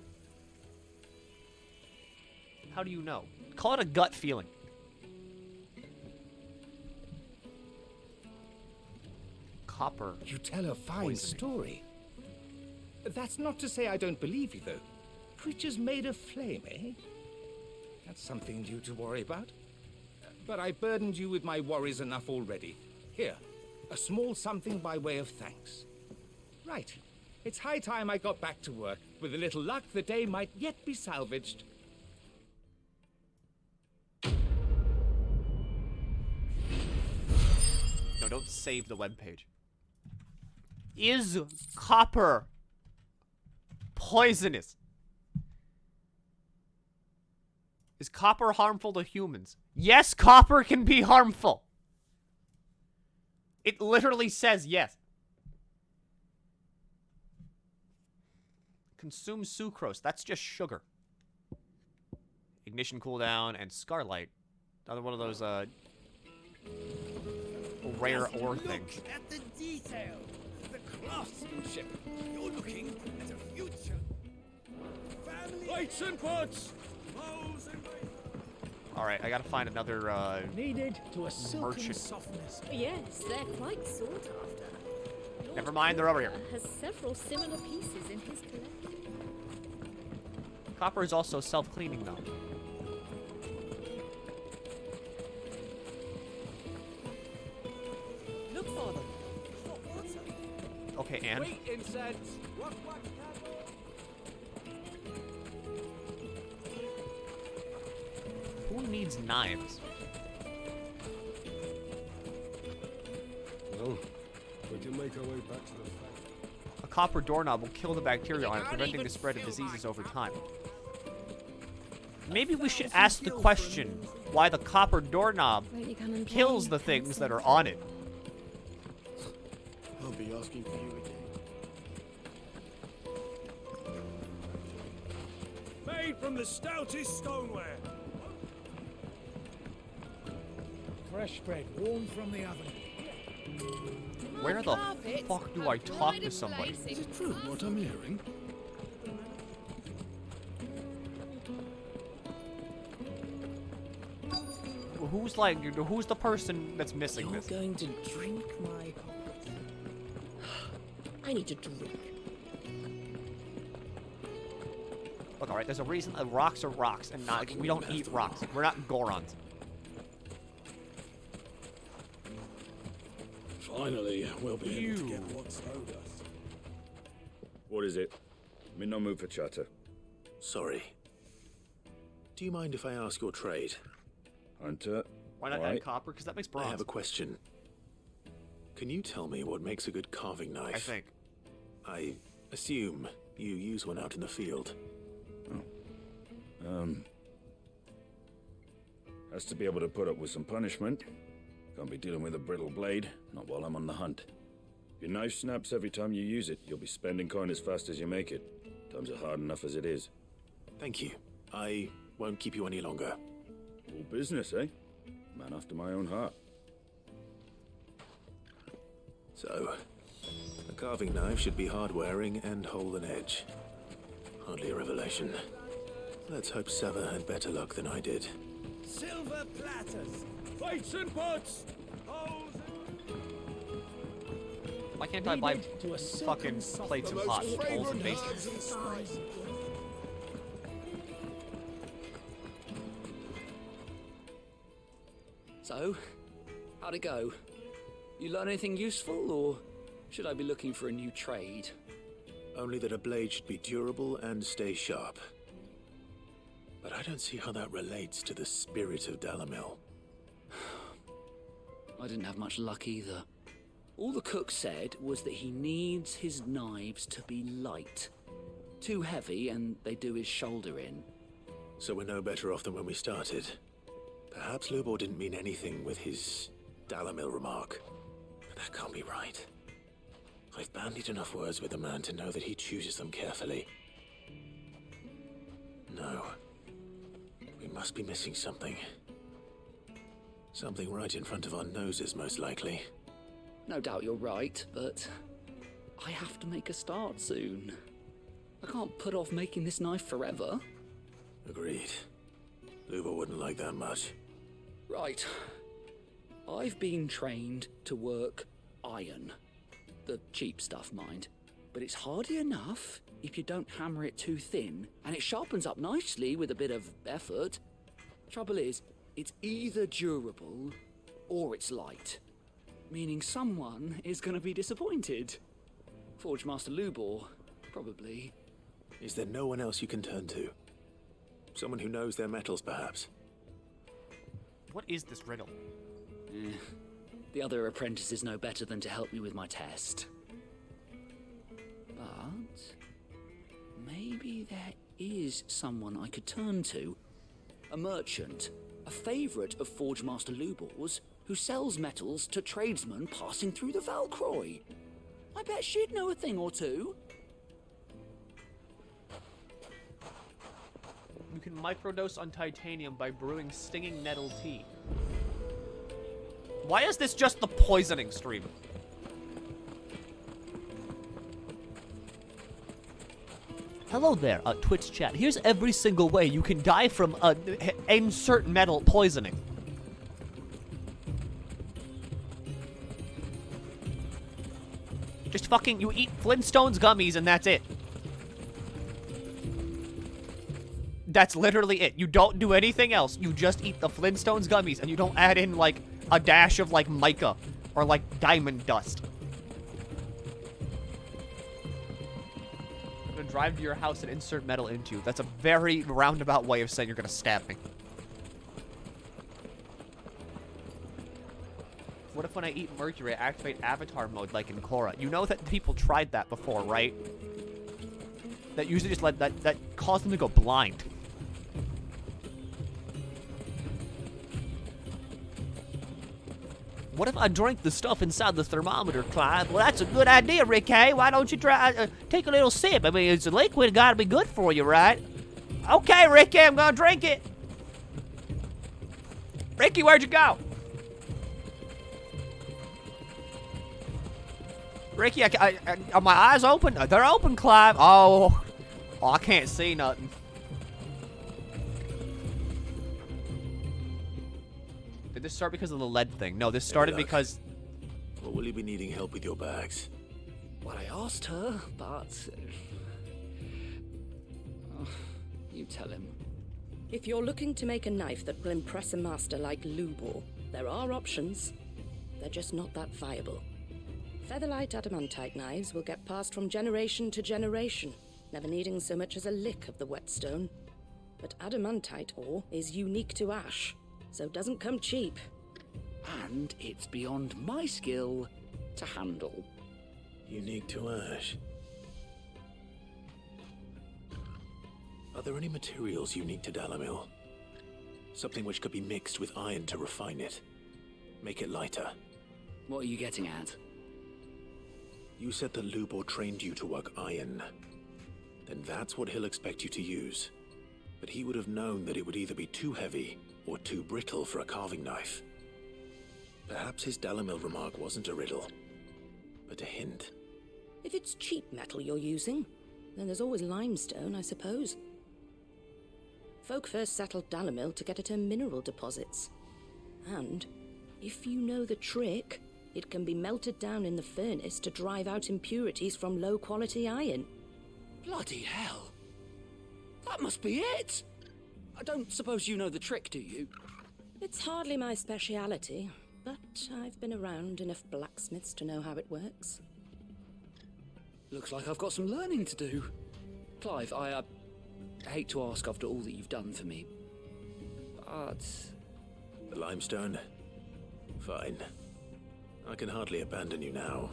How do you know? Call it a gut feeling. Copper. You tell a fine poisoning. story. That's not to say I don't believe you, though. Creatures made of flame, eh? That's something new to worry about. But I burdened you with my worries enough already. Here, a small something by way of thanks. Right. It's high time I got back to work. With a little luck, the day might yet be salvaged. No, don't save the webpage. Is copper poisonous? Is copper harmful to humans? Yes, copper can be harmful. It literally says yes. Consume sucrose. That's just sugar. Ignition cooldown and Scarlight. Another one of those rare ore things. At the detail, the craftsmanship. You're looking at a future. Family. Lights and pots. All right, I gotta find another Needed to a silken merchant. softness. Yes, they're quite sought after. Never mind, they're over here. Has several similar pieces in his collection. Copper is also self-cleaning, though. Look for them. Okay, and Wait, incense. who needs knives? Well, we can make our way back to the factory. A copper doorknob will kill the bacteria on it, preventing the spread of diseases over time. Maybe we should ask the question why the copper doorknob kills the things that are on it. I'll be asking for you again. Made from the stoutest stoneware. Fresh bread, warm from the oven. Where the fuck do I talk to somebody? Is it true what I'm hearing? Who's the person that's missing You're this? going to drink my... I need to drink. Look, alright, there's a reason that rocks are rocks and not we don't eat rocks. We're not Gorons. Finally, we'll be able to get what's owed us. What is it? I'm in no mood for chatter. Sorry. Do you mind if I ask your trade? Hunter. Why not add copper? Because that makes bronze. I have a question. Can you tell me what makes a good carving knife? I think. I assume you use one out in the field. Has to be able to put up with some punishment. Can't be dealing with a brittle blade, not while I'm on the hunt. If your knife snaps every time you use it, you'll be spending coin as fast as you make it. Times are hard enough as it is. Thank you. I won't keep you any longer. All business, eh? Man after my own heart. So, a carving knife should be hard-wearing and hold an edge. Hardly a revelation. Let's hope Sever had better luck than I did. Silver platters. Plates and pots. Why can't I buy fucking plates and pots, bowls and basins? So, how'd it go? You learn anything useful, or should I be looking for a new trade? Only that a blade should be durable and stay sharp. But I don't see how that relates to the spirit of Dalamil. I didn't have much luck either. All the cook said was that he needs his knives to be light. Too heavy and they do his shoulder in. So we're no better off than when we started. Perhaps Lubor didn't mean anything with his Dalamil remark. But that can't be right. I've bandied enough words with the man to know that he chooses them carefully. No. We must be missing something. Something right in front of our noses, most likely. No doubt you're right, but I have to make a start soon. I can't put off making this knife forever. Agreed. Lubor wouldn't like that much. Right. I've been trained to work iron. The cheap stuff, mind. But it's hardy enough if you don't hammer it too thin, and it sharpens up nicely with a bit of effort. Trouble is, it's either durable or it's light. Meaning someone is going to be disappointed. Forge Master Lubor, probably. Is there no one else you can turn to? Someone who knows their metals, perhaps? What is this riddle? The other apprentices know better than to help me with my test. But maybe there is someone I could turn to. a merchant, a favourite of Forge Master Lubor's, who sells metals to tradesmen passing through the Valcroy. I bet she'd know a thing or two. You can microdose on titanium by brewing stinging nettle tea. Why is this just the poisoning stream? Hello there, Twitch chat. Here's every single way you can die from insert metal poisoning. Just fucking, you eat Flintstones gummies and that's it. That's literally it. You don't do anything else. You just eat the Flintstones gummies and you don't add in, like, a dash of, like, mica or, like, diamond dust. I'm gonna drive to your house and insert metal into you. That's a very roundabout way of saying you're gonna stab me. What if when I eat mercury, I activate avatar mode like in Korra? You know that people tried that before, right? That usually just that caused them to go blind. What if I drink the stuff inside the thermometer, Clive? Well, that's a good idea, Ricky. Why don't you try, take a little sip? I mean, it's a liquid, gotta be good for you, right? Okay, Ricky, I'm gonna drink it. Ricky, where'd you go? Ricky, are my eyes open? They're open, Clive. Oh, I can't see nothing. Did this start because of the lead thing? No, this started because... Or will you be needing help with your bags? Well, I asked her, but... you tell him. If you're looking to make a knife that will impress a master like Lubor, there are options. They're just not that viable. Featherlight adamantite knives will get passed from generation to generation, never needing so much as a lick of the whetstone. But adamantite ore is unique to ash, so it doesn't come cheap. And it's beyond my skill to handle. Unique to ash. Are there any materials unique to Dalamil? Something which could be mixed with iron to refine it. Make it lighter. What are you getting at? You said that Lubor trained you to work iron. Then that's what he'll expect you to use. But he would have known that it would either be too heavy or too brittle for a carving knife. Perhaps his Dalamil remark wasn't a riddle, but a hint. If it's cheap metal you're using, then there's always limestone, I suppose. Folk first settled Dalamil to get at her mineral deposits. And, if you know the trick, it can be melted down in the furnace to drive out impurities from low-quality iron. Bloody hell! That must be it! I don't suppose you know the trick, do you? It's hardly my speciality, but I've been around enough blacksmiths to know how it works. Looks like I've got some learning to do. Clive, I hate to ask after all that you've done for me, but... The limestone? Fine. I can hardly abandon you now.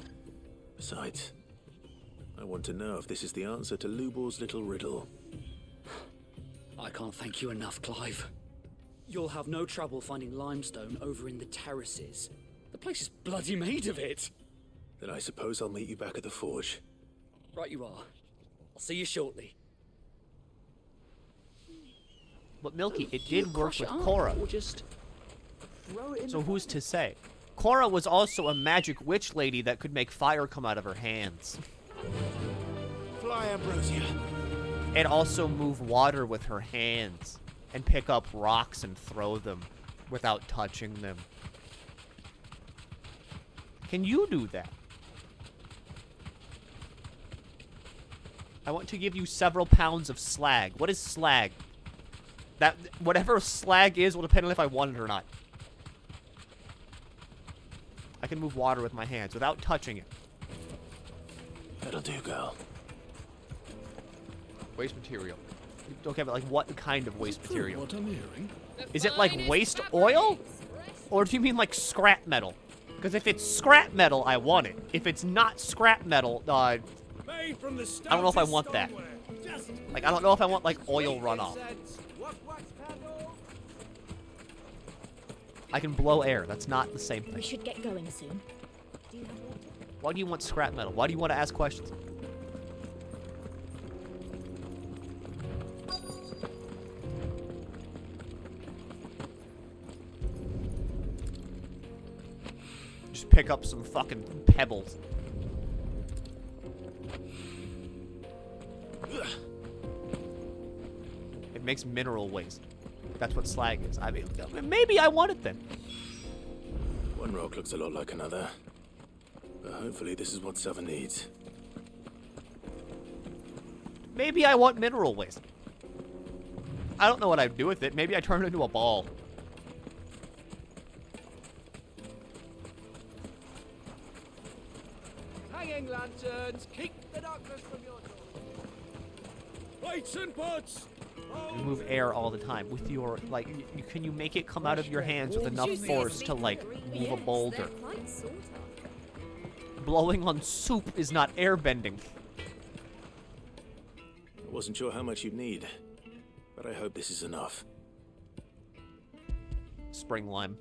Besides, I want to know if this is the answer to Lubor's little riddle. I can't thank you enough, Clive. You'll have no trouble finding limestone over in the terraces. The place is bloody made of it. Then I suppose I'll meet you back at the forge. Right you are. I'll see you shortly. But Milky, it did work with Korra. So who's to say? Korra was also a magic witch lady that could make fire come out of her hands. Fly, Ambrosia. And also move water with her hands. And pick up rocks and throw them without touching them. Can you do that? I want to give you several pounds of slag. What is slag? That whatever slag is will depend on if I want it or not. I can move water with my hands without touching it. That'll do, girl. Waste material. Okay, but like what kind of waste material? What I'm hearing. Is it like waste oil? Or do you mean like scrap metal? Because if it's scrap metal, I want it. If it's not scrap metal, I don't know if I want that. Like, I don't know if I want like oil runoff. I can blow air. That's not the same We thing. should get going soon. Do you have water? Why do you want scrap metal? Why do you want to ask questions? Just pick up some fucking pebbles. It makes mineral waste. That's what slag is. I mean, maybe I want it then. One rock looks a lot like another. But hopefully this is what Sava needs. Maybe I want mineral waste. I don't know what I'd do with it. Maybe I turn it into a ball. Hanging lanterns, keep the darkness from your door. Lights and pots! You move air all the time with your, like, can you make it come out of your hands with enough force to, like, move a boulder? Blowing on soup is not air bending. I wasn't sure how much you'd need, but I hope this is enough. Spring lime.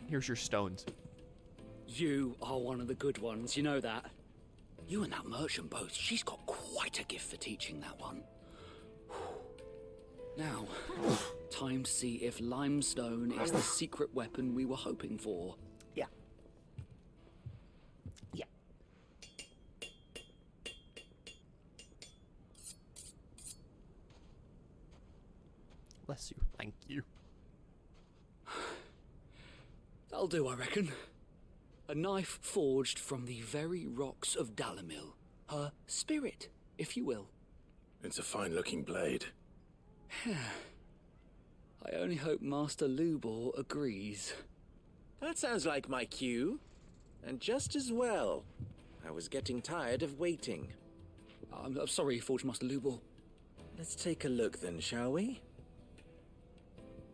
Here's your stones. You are one of the good ones, you know that. You and that merchant both, she's got quite a gift for teaching that one. Now, time to see if limestone is the secret weapon we were hoping for. Yeah. Yeah. Bless you. Thank you. That'll do, I reckon. A knife forged from the very rocks of Dalimil. Her spirit, if you will. It's a fine-looking blade. I only hope Master Lubor agrees. That sounds like my cue. And just as well. I was getting tired of waiting. I'm sorry, Forge Master Lubor. Let's take a look then, shall we?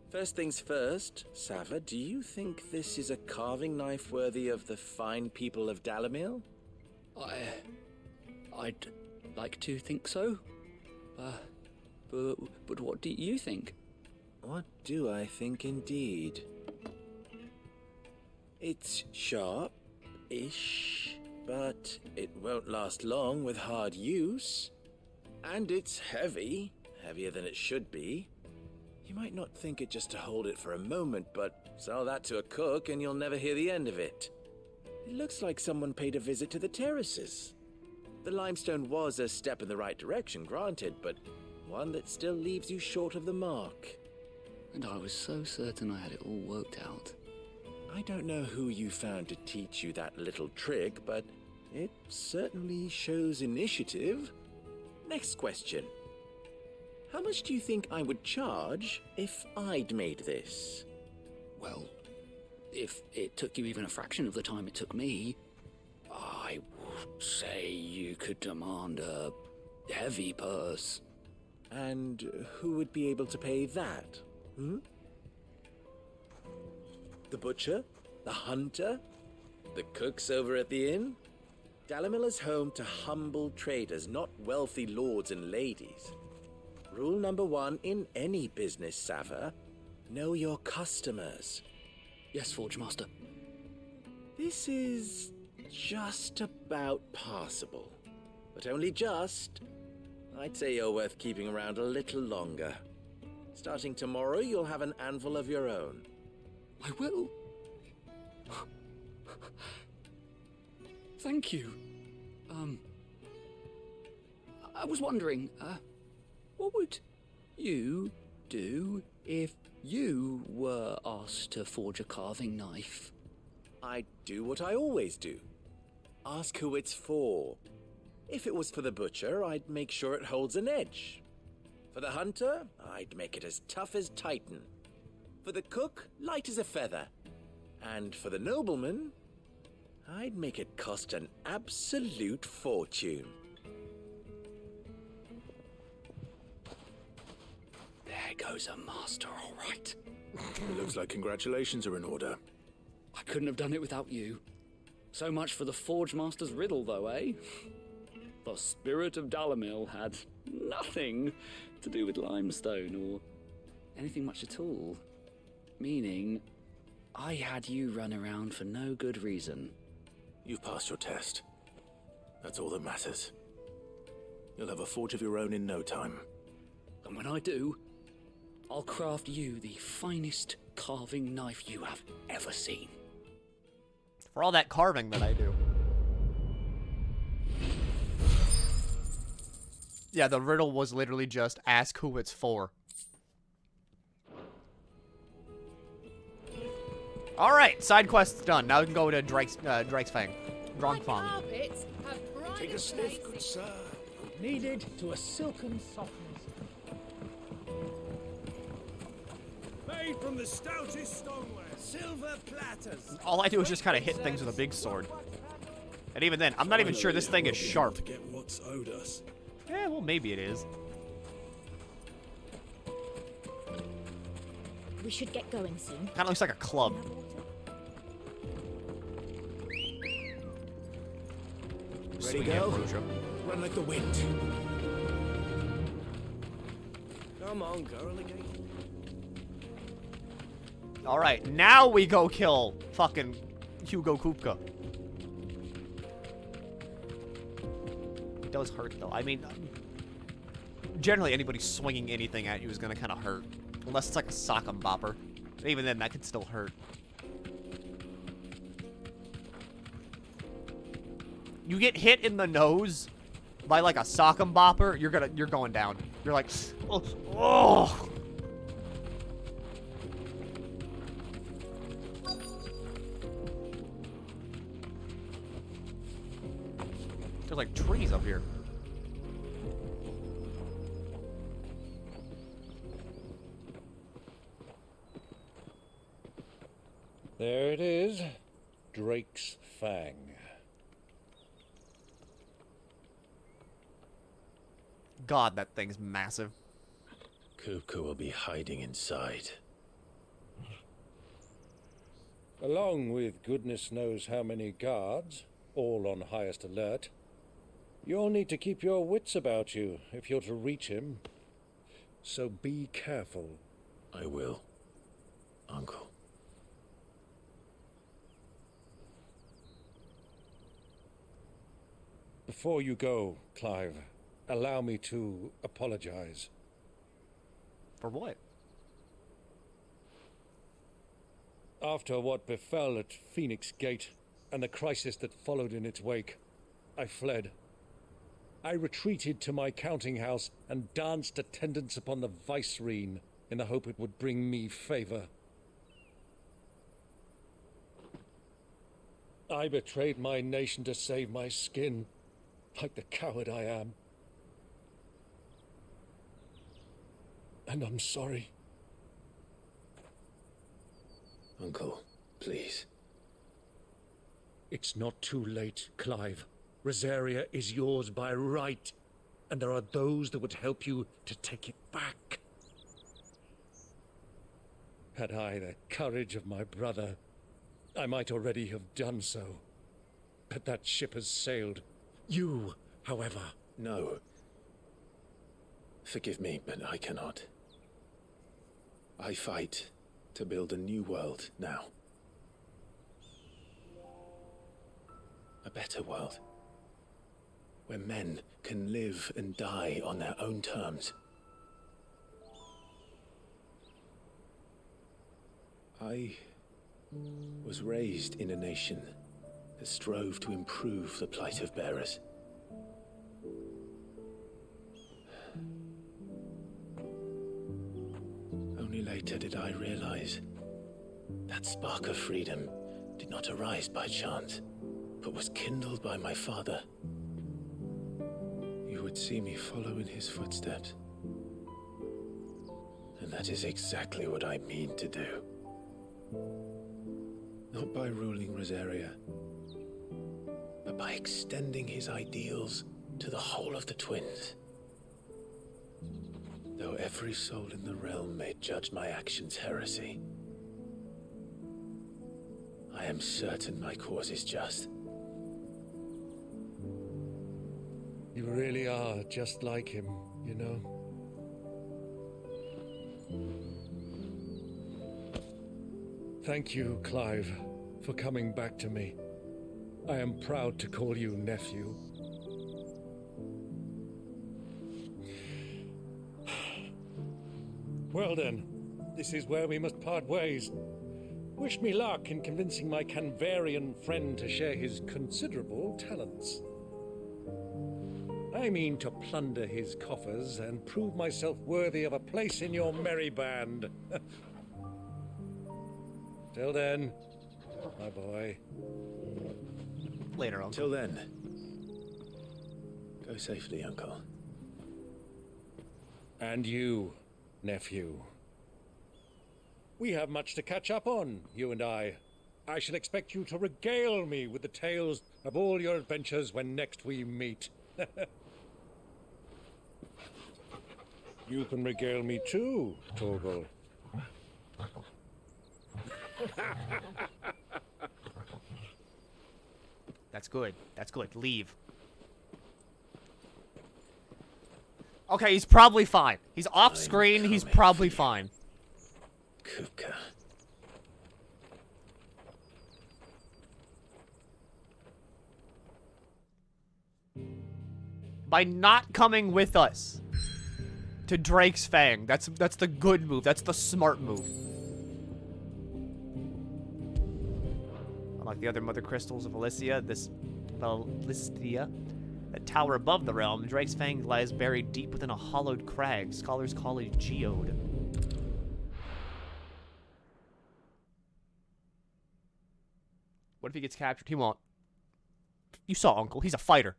First things first, Sava, do you think this is a carving knife worthy of the fine people of Dalimil? I'd like to think so. But what do you think? What do I think indeed? It's sharp-ish, but it won't last long with hard use. And it's heavy, heavier than it should be. You might not think it just to hold it for a moment, but sell that to a cook and you'll never hear the end of it. It looks like someone paid a visit to the terraces. The limestone was a step in the right direction, granted, but one that still leaves you short of the mark. And I was so certain I had it all worked out. I don't know who you found to teach you that little trick, but it certainly shows initiative. Next question. How much do you think I would charge if I'd made this? Well, if it took you even a fraction of the time it took me, I would say you could demand a heavy purse. And who would be able to pay that? The butcher? The hunter? The cooks over at the inn? Dalimil is home to humble traders, not wealthy lords and ladies. Rule number 1 in any business, Sava. Know your customers. Yes, Forge Master. This is just about passable. But only just. I'd say you're worth keeping around a little longer. Starting tomorrow, you'll have an anvil of your own. I will. Thank you. I was wondering, what would you do if you were asked to forge a carving knife? I'd do what I always do. Ask who it's for. If it was for the butcher, I'd make sure it holds an edge. For the hunter, I'd make it as tough as Titan. For the cook, light as a feather. And for the nobleman, I'd make it cost an absolute fortune. There goes a master, all right. It looks like congratulations are in order. I couldn't have done it without you. So much for the Forge Master's riddle, though, eh? The spirit of Dalimil had nothing to do with limestone or anything much at all. Meaning, I had you run around for no good reason. You've passed your test. That's all that matters. You'll have a forge of your own in no time. And when I do, I'll craft you the finest carving knife you have ever seen. For all that carving that I do. Yeah, the riddle was literally just ask who it's for. Alright, side quest's done. Now we can go to Drake's Fang. Drongfang. Take a sniff, good sir. Kneaded to a silken softness. Made from the stoutest stoneware. Silver platters. All I do is just kind of hit things with a big sword. And even then, I'm not even sure this thing is sharp. To get what's owed us. Yeah, well, maybe it is. We should get going soon. Kind of looks like a club. Ready, go? Run like the wind. Come on, girl again. Alright, now we go kill fucking Hugo Kupka. It does hurt, though. I mean, generally anybody swinging anything at you is going to kind of hurt. Unless it's like a sock 'em bopper. Even then, that could still hurt. You get hit in the nose by like a sock 'em bopper, you're going down. You're like, oh, oh. There's like trees up here. There it is. Drake's Fang. God, that thing's massive. Kupka will be hiding inside. Along with goodness knows how many guards, all on highest alert. You'll need to keep your wits about you if you're to reach him. So be careful. I will, Uncle. Before you go, Clive, allow me to apologize. For what? After what befell at Phoenix Gate and the crisis that followed in its wake, I fled. I retreated to my counting house and danced attendance upon the vicereine in the hope it would bring me favor. I betrayed my nation to save my skin, like the coward I am. And I'm sorry. Uncle, please. It's not too late, Clive. Rosaria is yours by right, and there are those that would help you to take it back. Had I the courage of my brother, I might already have done so. But that ship has sailed. You, however... No. Forgive me, but I cannot. I fight to build a new world now. A better world. Where men can live and die on their own terms. I was raised in a nation that strove to improve the plight of bearers. Only later did I realize that spark of freedom did not arise by chance, but was kindled by my father. You would see me follow in his footsteps. And that is exactly what I mean to do. Not by ruling Rosaria, but by extending his ideals to the whole of the twins. Though every soul in the realm may judge my actions heresy, I am certain my cause is just. You really are just like him, you know? Thank you, Clive, for coming back to me. I am proud to call you nephew. Well then, this is where we must part ways. Wish me luck in convincing my Canvarian friend to share his considerable talents. I mean to plunder his coffers and prove myself worthy of a place in your merry band. Till then, my boy. Later, Uncle. Till then, go safely, Uncle. And you, nephew. We have much to catch up on, you and I. I shall expect you to regale me with the tales of all your adventures when next we meet. You can regale me too, Torgal. That's good. That's good. Leave. Okay, he's probably fine. He's off screen. He's probably fine. Kupka. By not coming with us to Drake's Fang. That's the good move. That's the smart move. Unlike the other mother crystals of Elysia, that tower above the realm, Drake's Fang lies buried deep within a hollowed crag. Scholars call it a geode. What if he gets captured? He won't. You saw Uncle. He's a fighter.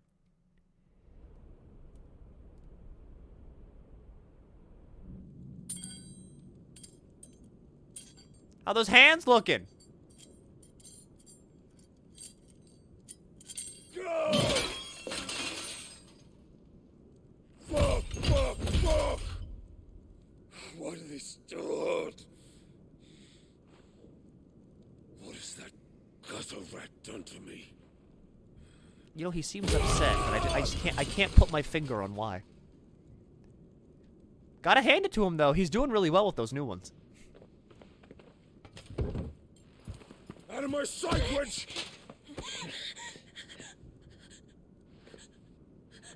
How those hands looking? Go! Fuck, fuck, fuck! Why do they still hurt? What has that gutter rat done to me? You know, he seems upset, but I can't put my finger on why. Gotta hand it to him, though. He's doing really well with those new ones. Out of my sight, witch!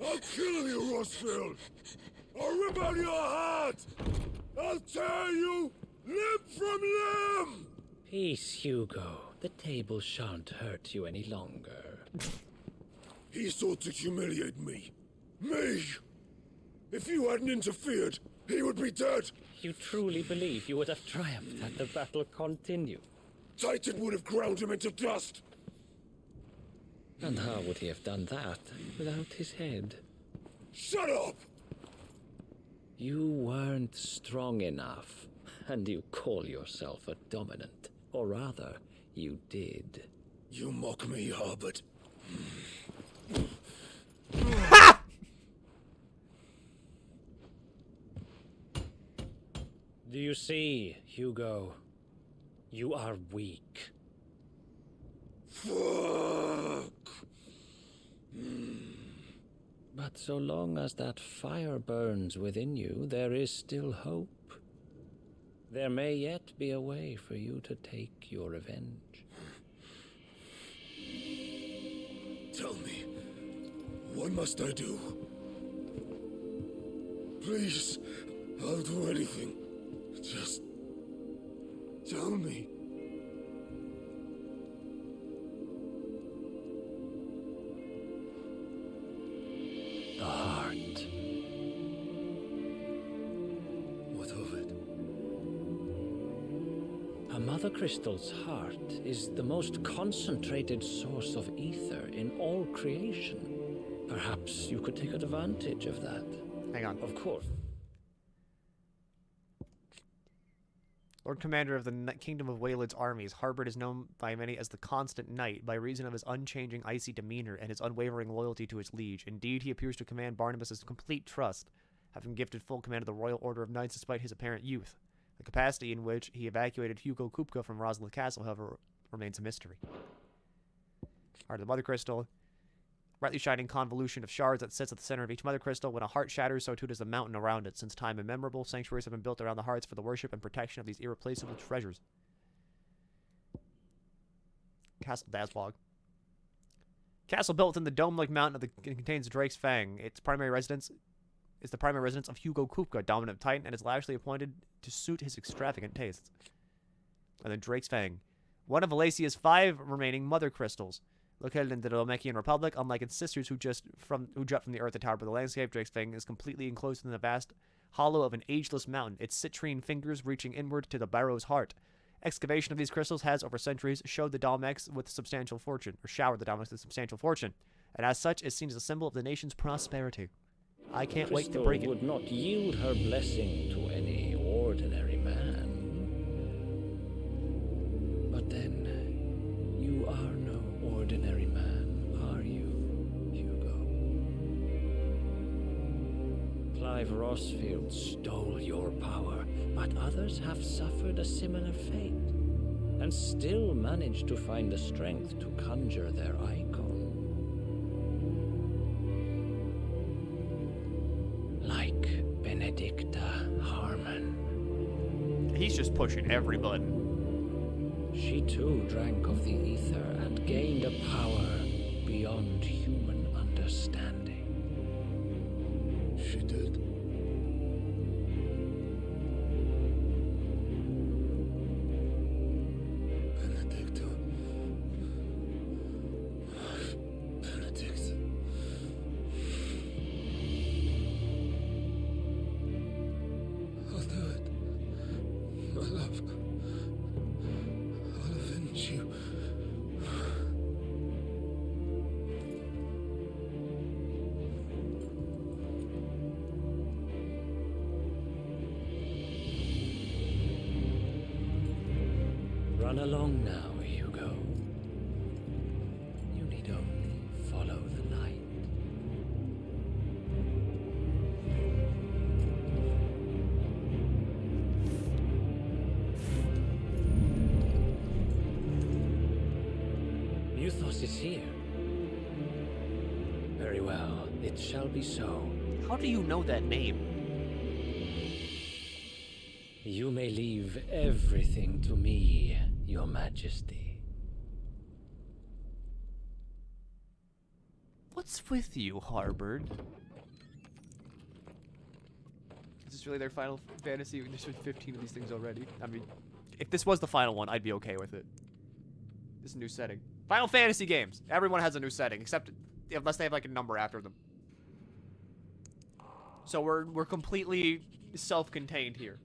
I'll kill you, Rossfield! I'll rip out your heart! I'll tear you limb from limb! Peace, Hugo. The table shan't hurt you any longer. He sought to humiliate me. Me! If you hadn't interfered, he would be dead! You truly believe you would have triumphed had the battle continued? Titan would have ground him into dust! And how would he have done that without his head? Shut up! You weren't strong enough, and you call yourself a dominant. Or rather, you did. You mock me, Harbert. Ha! Do you see, Hugo? You are weak. Fuck! But so long as that fire burns within you, there is still hope. There may yet be a way for you to take your revenge. Tell me, what must I do? Please, I'll do anything. Just tell me. The heart. What of it? A mother crystal's heart is the most concentrated source of ether in all creation. Perhaps you could take advantage of that. Hang on. Of course. Lord Commander of the Kingdom of Waylid's armies, Harbert is known by many as the Constant Knight by reason of his unchanging icy demeanor and his unwavering loyalty to his liege. Indeed, he appears to command Barnabas's complete trust, having gifted full command of the Royal Order of Knights despite his apparent youth. The capacity in which he evacuated Hugo Kupka from Rosla Castle, however, remains a mystery. Heart of the Mother Crystal. Brightly shining convolution of shards that sits at the center of each mother crystal. When a heart shatters, so too does the mountain around it. Since time immemorable, sanctuaries have been built around the hearts for the worship and protection of these irreplaceable treasures. Castle Dazbog. Castle built in the dome-like mountain of the contains Drake's Fang. Its primary residence is the primary residence of Hugo Kupka, dominant Titan, and is lavishly appointed to suit his extravagant tastes. And then Drake's Fang. One of Valacia's 5 remaining mother crystals. Located in the Domekian Republic, unlike its sisters who jut from the earth atop of the landscape, Drake's Fang is completely enclosed in the vast hollow of an ageless mountain, its citrine fingers reaching inward to the barrow's heart. Excavation of these crystals has, over centuries, showered the Dalmex with substantial fortune, and as such is seen as a symbol of the nation's prosperity. I can't wait to break it. Would not yield her blessing to any ordinary man. But then, you are no ordinary man, are you, Hugo? Clive Rossfield stole your power, but others have suffered a similar fate, and still managed to find the strength to conjure their icon. Like Benedicta Harmon. He's just pushing every button. She too drank of the ether and gained a power beyond human understanding. She did. Benedicta. Benedict. I'll do it. My love. I'll avenge you. Run along now, Hugo. You need only follow the light. Muthos is here. Very well, it shall be so. How do you know that name? You may leave everything to me, Your Majesty. What's with you, Harbord? Is this really their Final Fantasy? There's been 15 of these things already. I mean, if this was the final one, I'd be okay with it. This is a new setting. Final Fantasy games. Everyone has a new setting, except unless they have like a number after them. So we're completely self-contained here.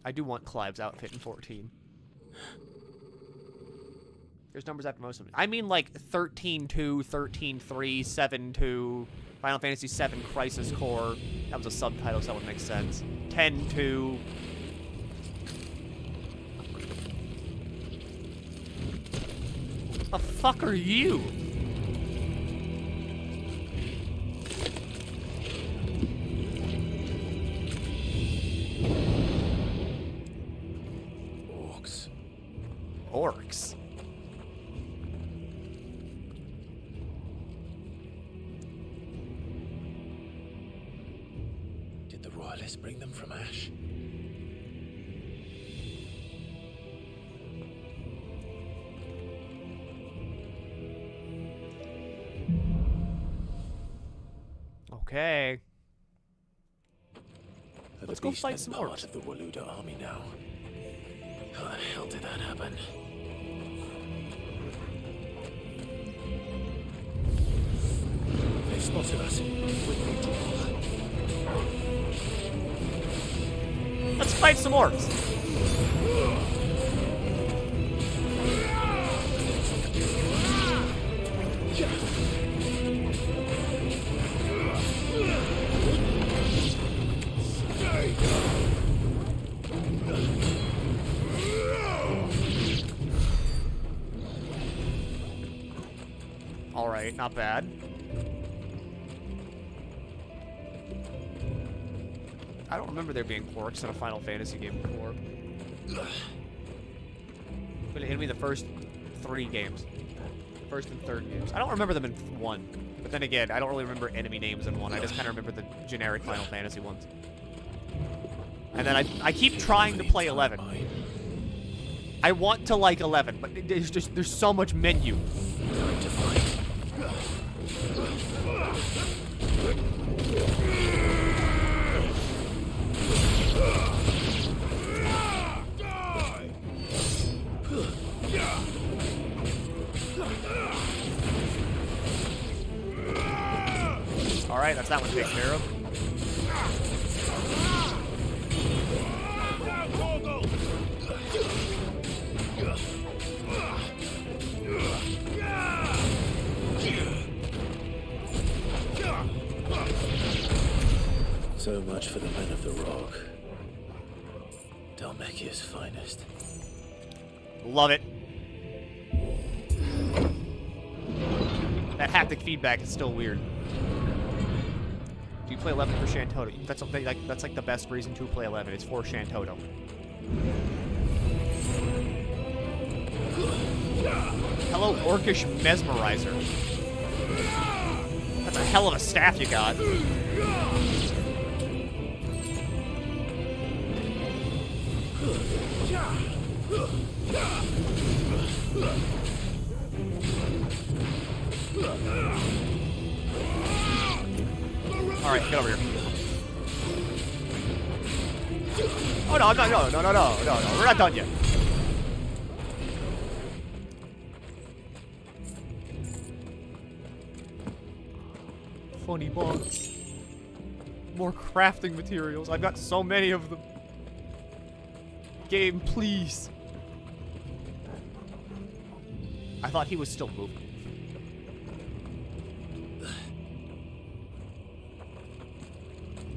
I do want Clive's outfit in 14. There's numbers after most of them. I mean like 13-2, 13-3, 7-2, Final Fantasy VII Crisis Core. That was a subtitle, so that would make sense. 10-2. The fuck are you? Orcs. Did the royalists bring them from Ash? Okay. Let's go fight some part orcs. of the Waluda army now. How the hell did that happen? They spotted us. Let's fight some orcs. Alright, not bad. I don't remember there being orcs in a Final Fantasy game before. But it hit me the first 3 games. First and third games. I don't remember them in 1. But then again, I don't really remember enemy names in 1. I just kind of remember the generic Final Fantasy ones. And then I keep trying to play 11. I want to like 11, but there's so much menu. Alright, that's that one taken care of. So much for the men of the rock. Dhalmekia's finest. Love it. That haptic feedback is still weird. Do you play 11 for Shantoto? That's like the best reason to play 11. It's for Shantoto. Hello, Orcish Mesmerizer. That's a hell of a staff you got. Alright, get over here. Oh no, no, we're not done yet. Funny bugs. More crafting materials. I've got so many of them. Game, please. I thought he was still moving.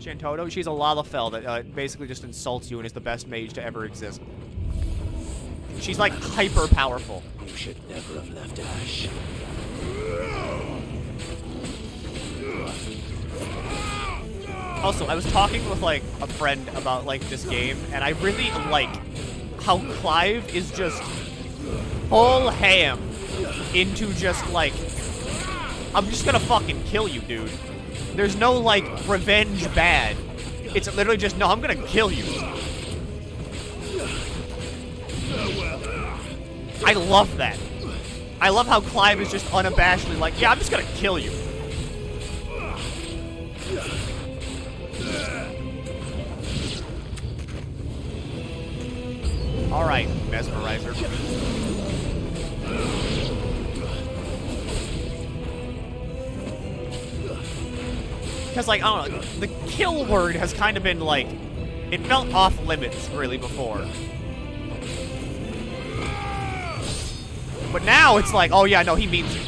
Shantoto, she's a Lalafell that basically just insults you and is the best mage to ever exist. She's like hyper powerful. You should never have left Ash. Also, I was talking with like a friend about like this game, and I really like how Clive is just full ham into just like, I'm just gonna fucking kill you, dude. There's no, like, revenge bad. It's literally just, no, I'm gonna kill you. I love that. I love how Clive is just unabashedly like, yeah, I'm just gonna kill you. Alright, Mesmerizer. Because, like, I don't know, the kill word has kind of been, like, it felt off limits, really, before. But now it's like, oh yeah, no, he means it.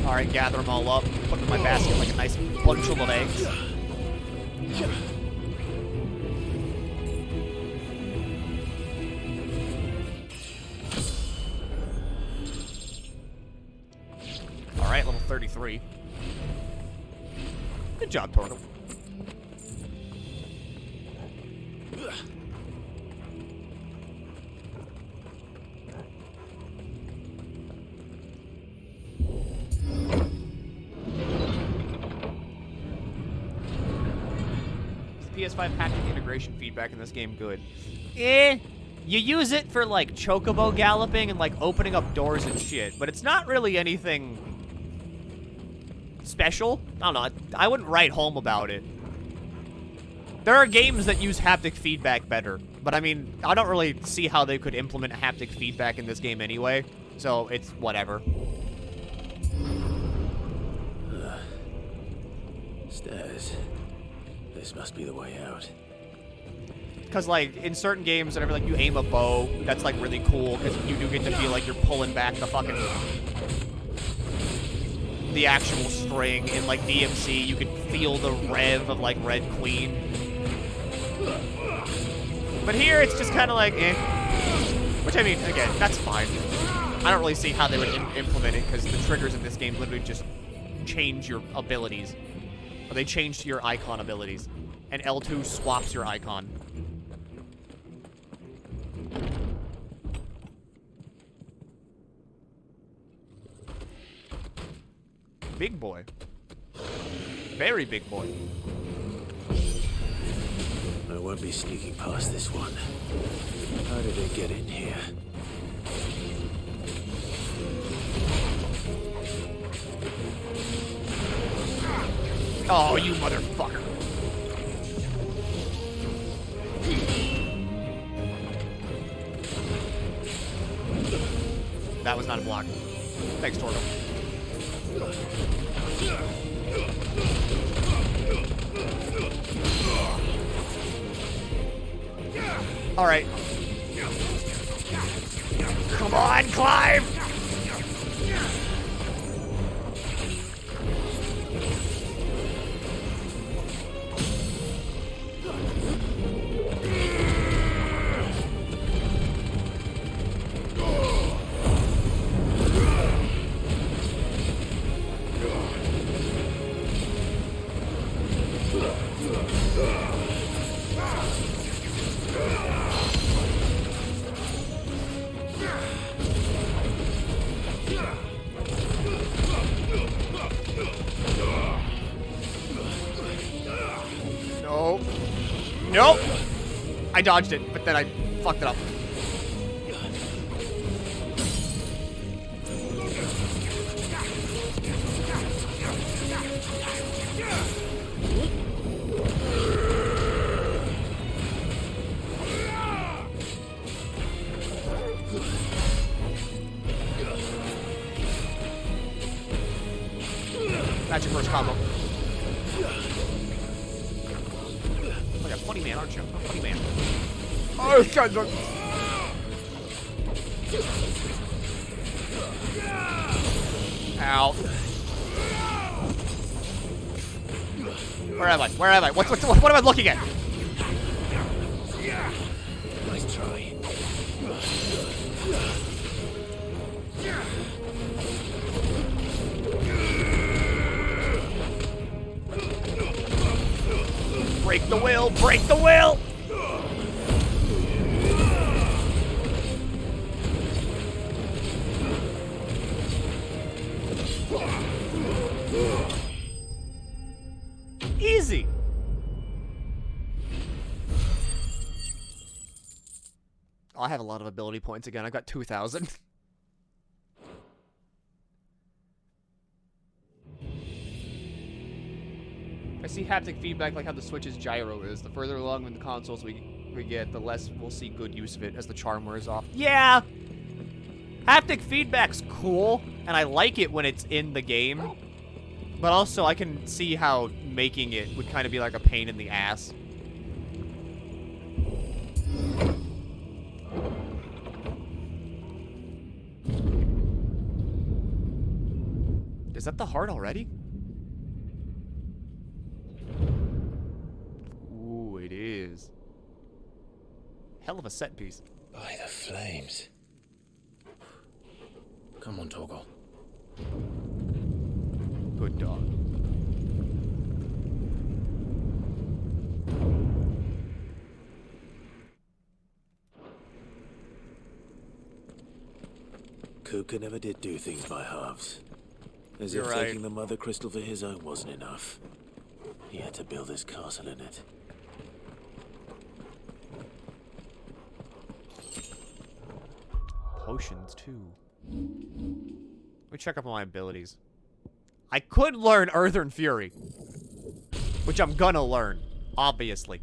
Alright, gather them all up, put them in my basket like a nice bunch of eggs. Alright, level 33. Good job, Torno. Is PS5 haptic integration feedback in this game good? You use it for, like, chocobo galloping and, like, opening up doors and shit, but it's not really anything special. I don't know. I wouldn't write home about it. There are games that use haptic feedback better, but I mean, I don't really see how they could implement haptic feedback in this game anyway, so it's whatever. Stairs. This must be the way out. Because, like, in certain games, whenever, like, you aim a bow, that's, like, really cool, because you do get to feel like you're pulling back the fucking... the actual string. In, like, DMC, you can feel the rev of, like, Red Queen. But here, it's just kind of like, eh. Which, I mean, again, that's fine. I don't really see how they would implement it, because the triggers in this game literally just change your abilities. Or they change your icon abilities. And L2 swaps your icon. Big boy. Very big boy. I won't be sneaking past this one. How did it get in here? Oh, you motherfucker. That was not a block. Thanks, Torgo. All right. Come on, climb! Nope. I dodged it, but then I fucked it up. That's your first combo. Funny man, aren't you? I'm a funny man. Oh, God, look. Ow. Where am I? Where am I? What am I looking at? Nice try. Break the will! Break the will! Easy! I have a lot of ability points again. I've got 2,000. I see haptic feedback like how the Switch's gyro is. The further along in the consoles we get, the less we'll see good use of it as the charm wears off. Yeah! Haptic feedback's cool, and I like it when it's in the game. But also, I can see how making it would kind of be like a pain in the ass. Is that the heart already? Ooh, it is. Hell of a set piece. By the flames. Come on, Torgo. Good dog. Kuka never did do things by halves. As You're if right. taking the Mother Crystal for his own wasn't enough. He had to build his castle in it. Potions, too. Let me check up on my abilities. I could learn Earthern Fury. Which I'm gonna learn, obviously.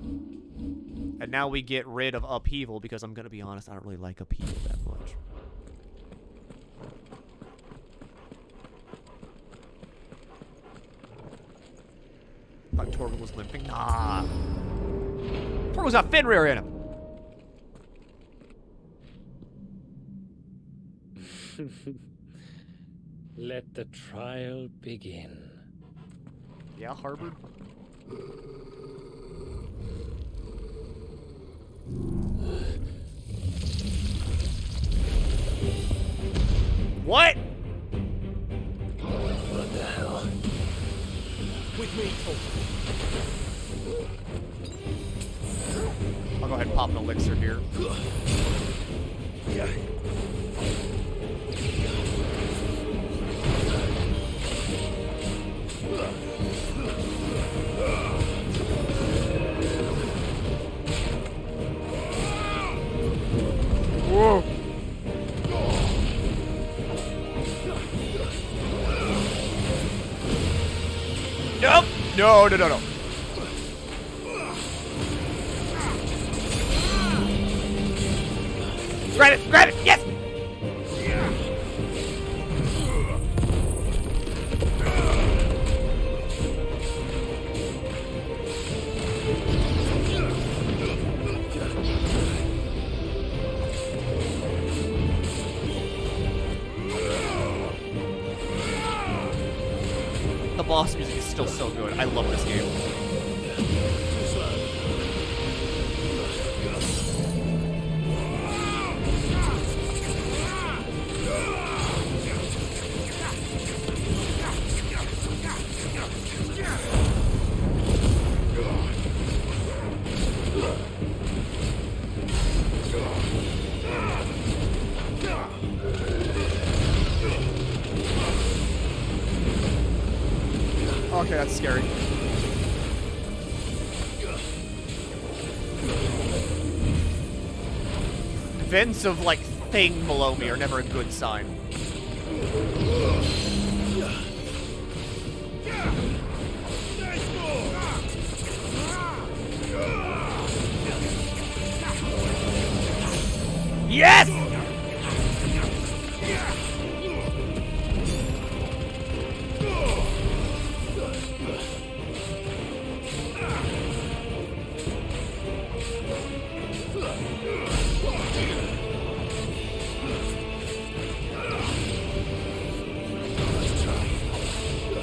And now we get rid of Upheaval, because I'm gonna be honest, I don't really like Upheaval that much. Thought Torgal was limping. Nah. Torgal's got Fenrir in him. Let the trial begin. Yeah, Harvard. What? Pop an elixir here. Yeah. Whoa. Nope. No, no, no, no. Grab it! Grab it! Yes! The boss music is still so good. I love this game. Okay, that's scary. Vents of, like, thing below me are never a good sign. Yes!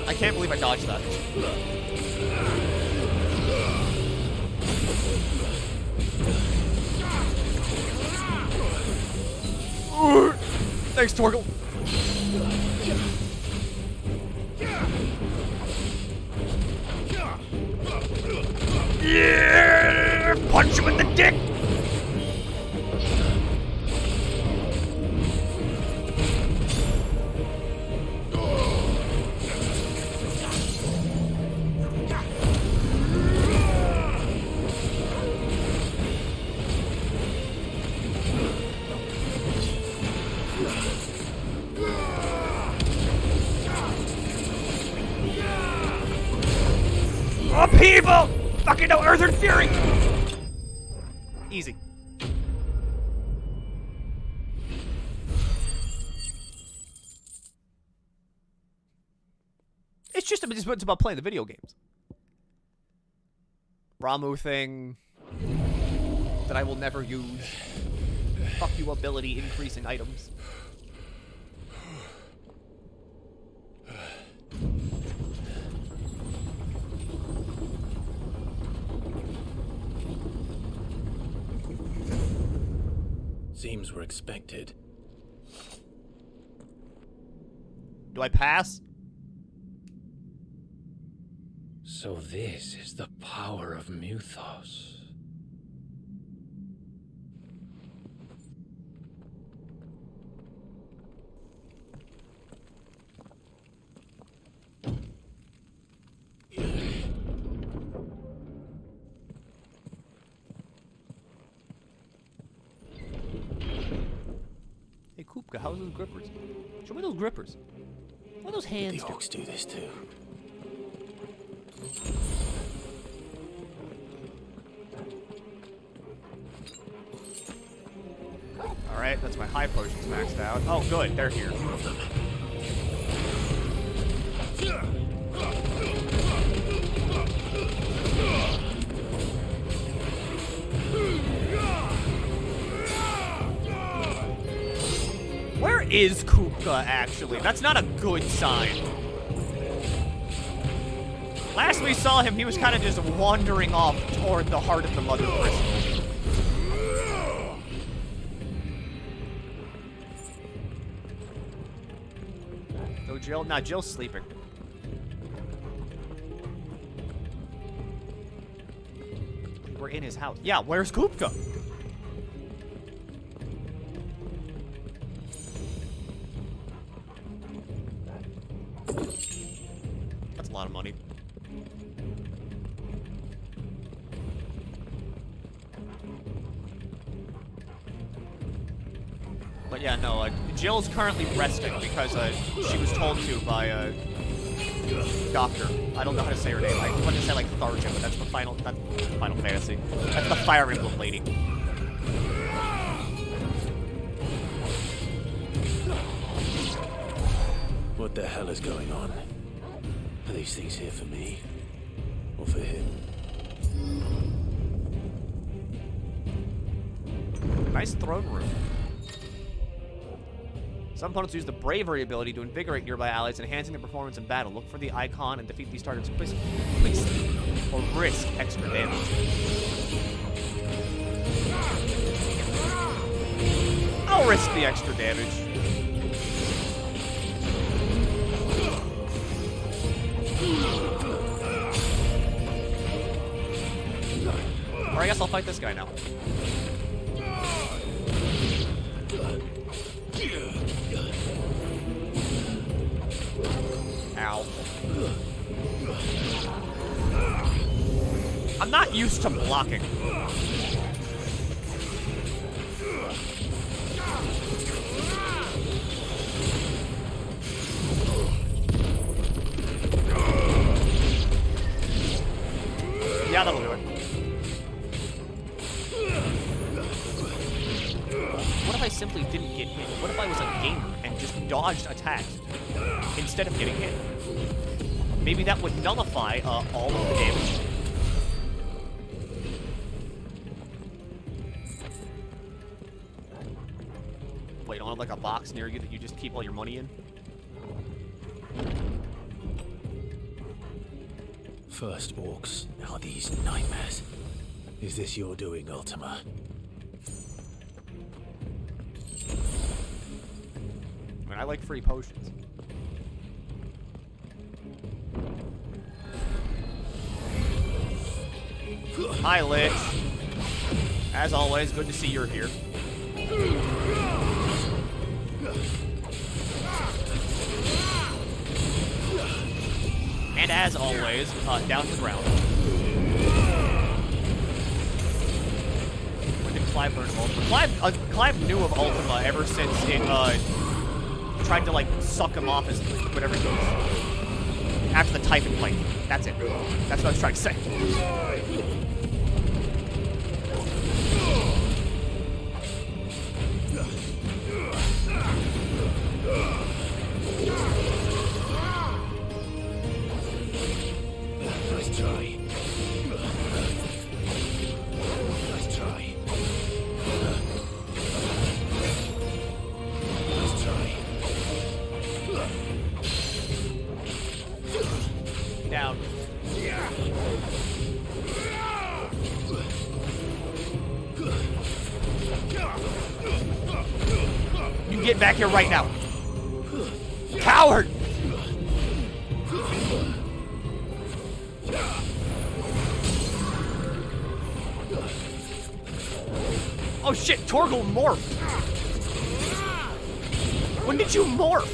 I can't believe I dodged that. Ooh. Thanks, Torgal. Yeah! Punch him in the dick! Upheaval! Fucking no, Earth and Fury! Easy. It's about playing the video games. Ramu thing that I will never use. Fuck you ability increasing items. Seems we're expected. Do I pass? So this is the power of Mythos. Hey, Kupka, how's those grippers? Show me those grippers. What are those hands? The orcs do this too. Alright, that's my high potions maxed out. Oh, good, they're here. Where is Kupka, actually? That's not a good sign. Last we saw him, he was kind of just wandering off toward the heart of the Mother Crystal. No, Jill? Nah, Jill's sleeping. We're in his house. Yeah, where's Kupka? But yeah, no, Jill's currently resting because she was told to by Doctor. I don't know how to say her name. I want to say like Tharja, but that's the Final Fantasy. That's the Fire Emblem lady. What the hell is going on? Are these things here for me? Or for him? Nice throne room. Some opponents use the Bravery ability to invigorate nearby allies, enhancing their performance in battle. Look for the icon and defeat these targets quickly, or risk extra damage. I'll risk the extra damage. Or I guess I'll fight this guy now. Ow. I'm not used to blocking. Yeah, that'll do it. What if I simply didn't get hit? What if I was a gamer and just dodged attacks instead of getting hit? Maybe that would nullify all of the damage. Wait, don't have like a box near you that you just keep all your money in? First orcs, now these nightmares. Is this your doing, Ultima? I mean, I like free potions. Hi, Lich. As always, good to see you're here. And as always, down to the ground. When did Clive learn of Ultima? Clive knew of Ultima ever since it tried to like suck him off as whatever it was. After the Typhon fight. That's it. That's what I was trying to say. Nice try. Nice try. Nice try. Down. You get back here right now. Coward! Oh shit, Torgal morphed! When did you morph?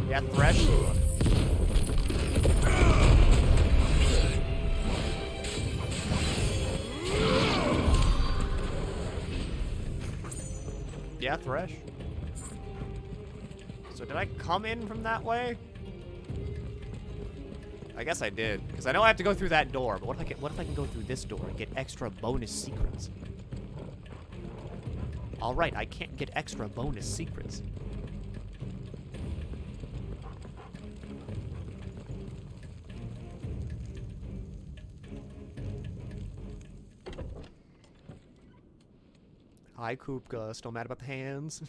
Yeah, Thresh. Yeah, Thresh. So did I come in from that way? I guess I did, because I know I have to go through that door. But what if I can go through this door and get extra bonus secrets? All right, I can't get extra bonus secrets. Hi, Kupka. Still mad about the hands?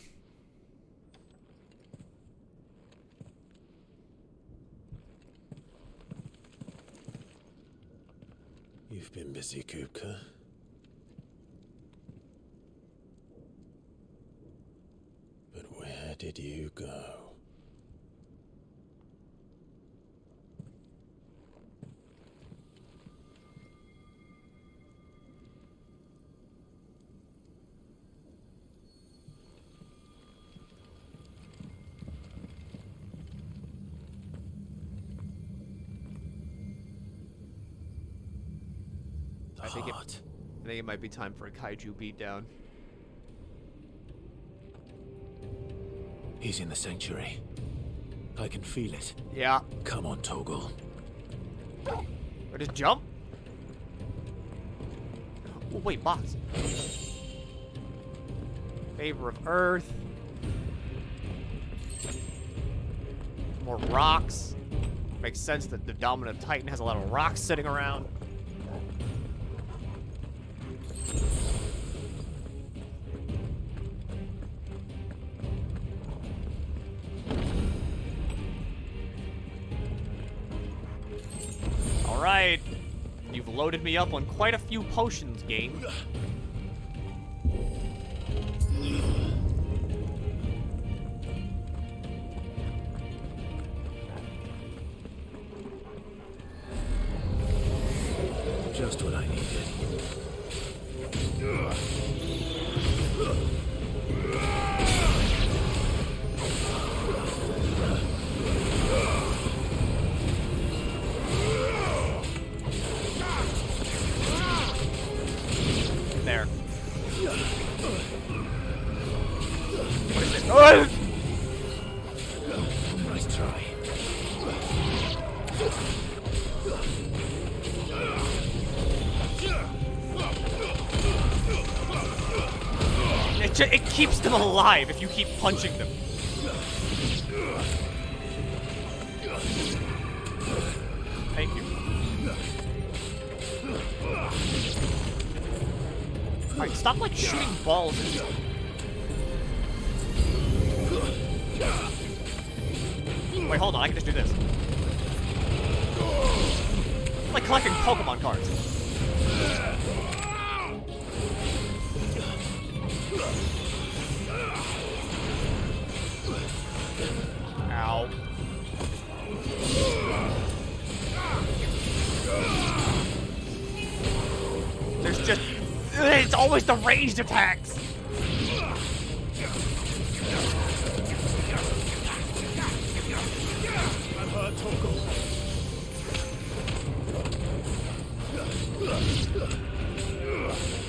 You've been busy, Kupka. But where did you go? I think it might be time for a kaiju beatdown. He's in the sanctuary. I can feel it. Yeah. Come on, Toggle. Or just jump? Oh, wait, box. Favor of Earth. More rocks. Makes sense that the dominant Titan has a lot of rocks sitting around. Alright. You've loaded me up on quite a few potions, game. Just what I needed. There. What is it? Oh! Nice try. It keeps them alive if you keep punching them. Thank you. Alright, stop like shooting balls at me. Wait, hold on, I can just do this. It's like collecting Pokemon cards. Ow. There's just... It's always the ranged attacks! I'm hurt, Toggle.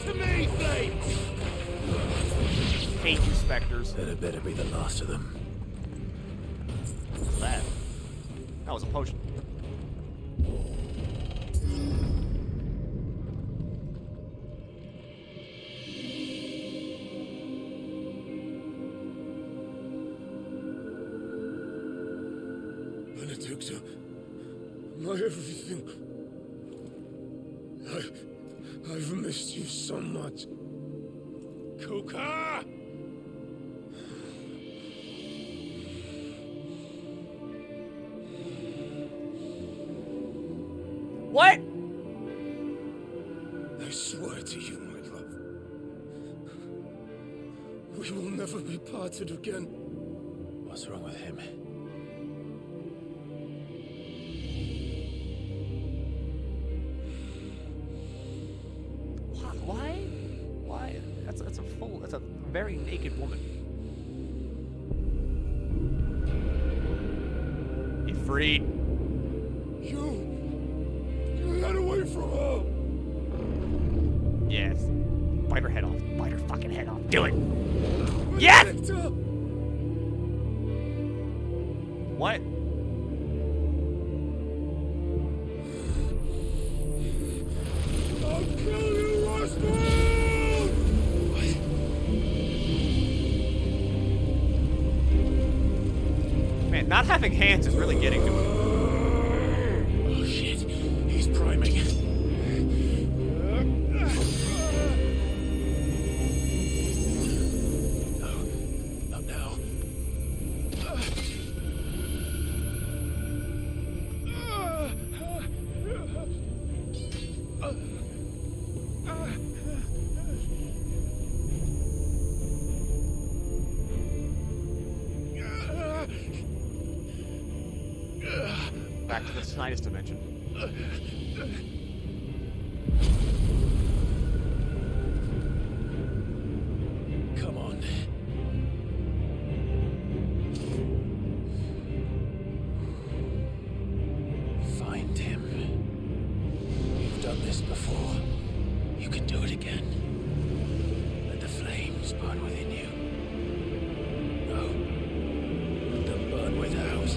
To me, Flames! Hate you, Spectres. That better be the last of them. What's that? That was a potion. Benedicta, my everything. I've missed you so much. Kuka! What? I swear to you, my love. We will never be parted again. What's wrong with him? Why? Why? That's a very naked woman. Be freed. You got away from her. Yes. Bite her head off. Bite her fucking head off. Do it. Yes! What? I'll kill you, Roswell! Man, not having hands is really getting to him. Oh shit, he's priming. No, not now. Back to the sinus dimension. Come on. Find him. You've done this before. You can do it again. Let the flames burn within you. No. Let them burn without.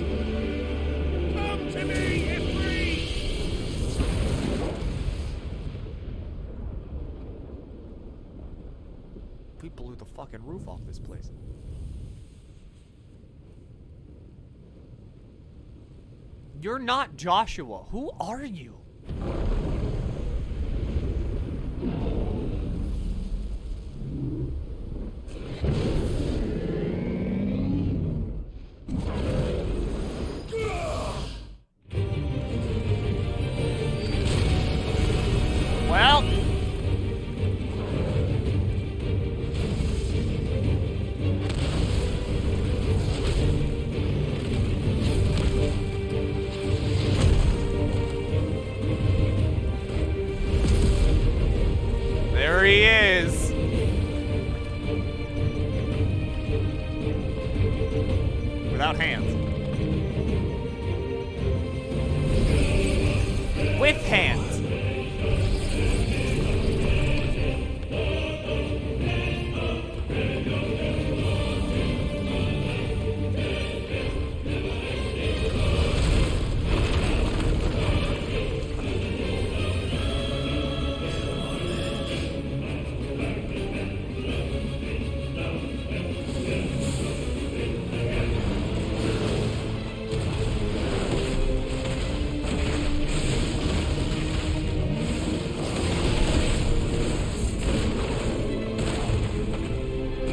Come to me, Ifrit! We blew the fucking roof off this place. You're not Joshua. Who are you? Well, there he is. Without hands. With hands.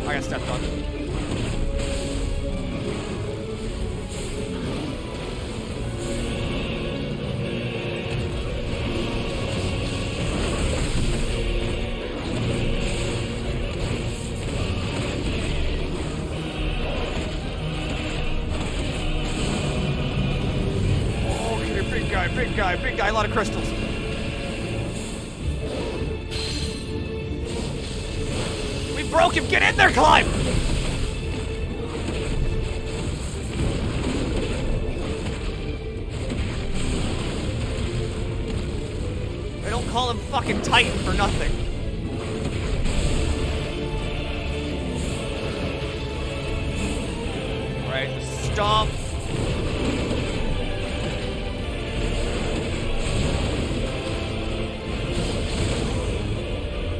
I got stepped on. Okay, big guy, a lot of crystals. We broke him, get in there, climb! They don't call him fucking Titan for nothing. Right, the stomp.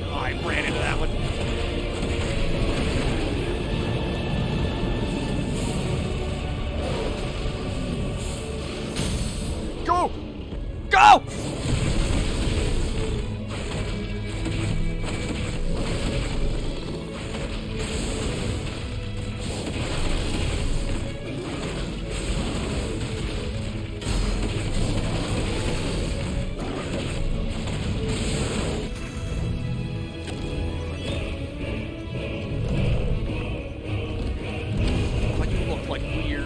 Oh, I ran into that one. Go! Go! Like you look like weird.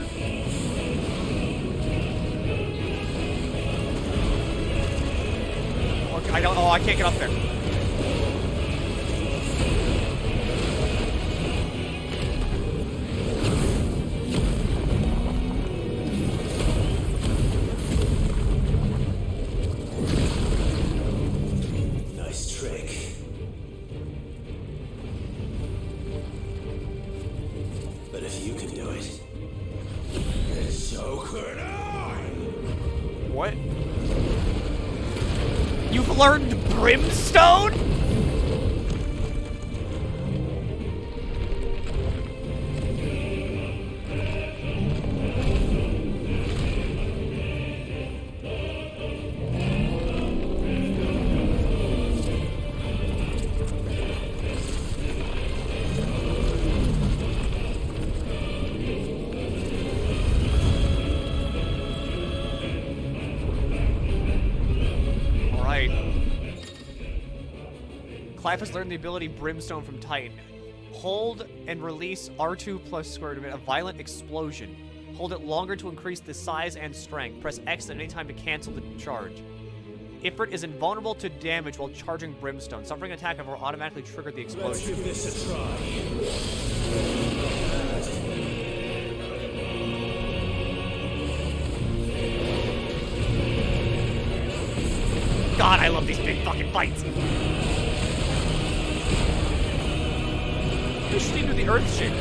I don't. Oh, I can't get up there. Nice trick. But if you can do it, then so could I. What? You've learned brimstone? Clive has learned the ability Brimstone from Titan. Hold and release R2 plus square to emit a violent explosion. Hold it longer to increase the size and strength. Press X at any time to cancel the charge. Ifrit is invulnerable to damage while charging Brimstone. Suffering an attack will automatically trigger the explosion. Let's give this a try. God, I love these big fucking fights. should he do the Earth Shaker?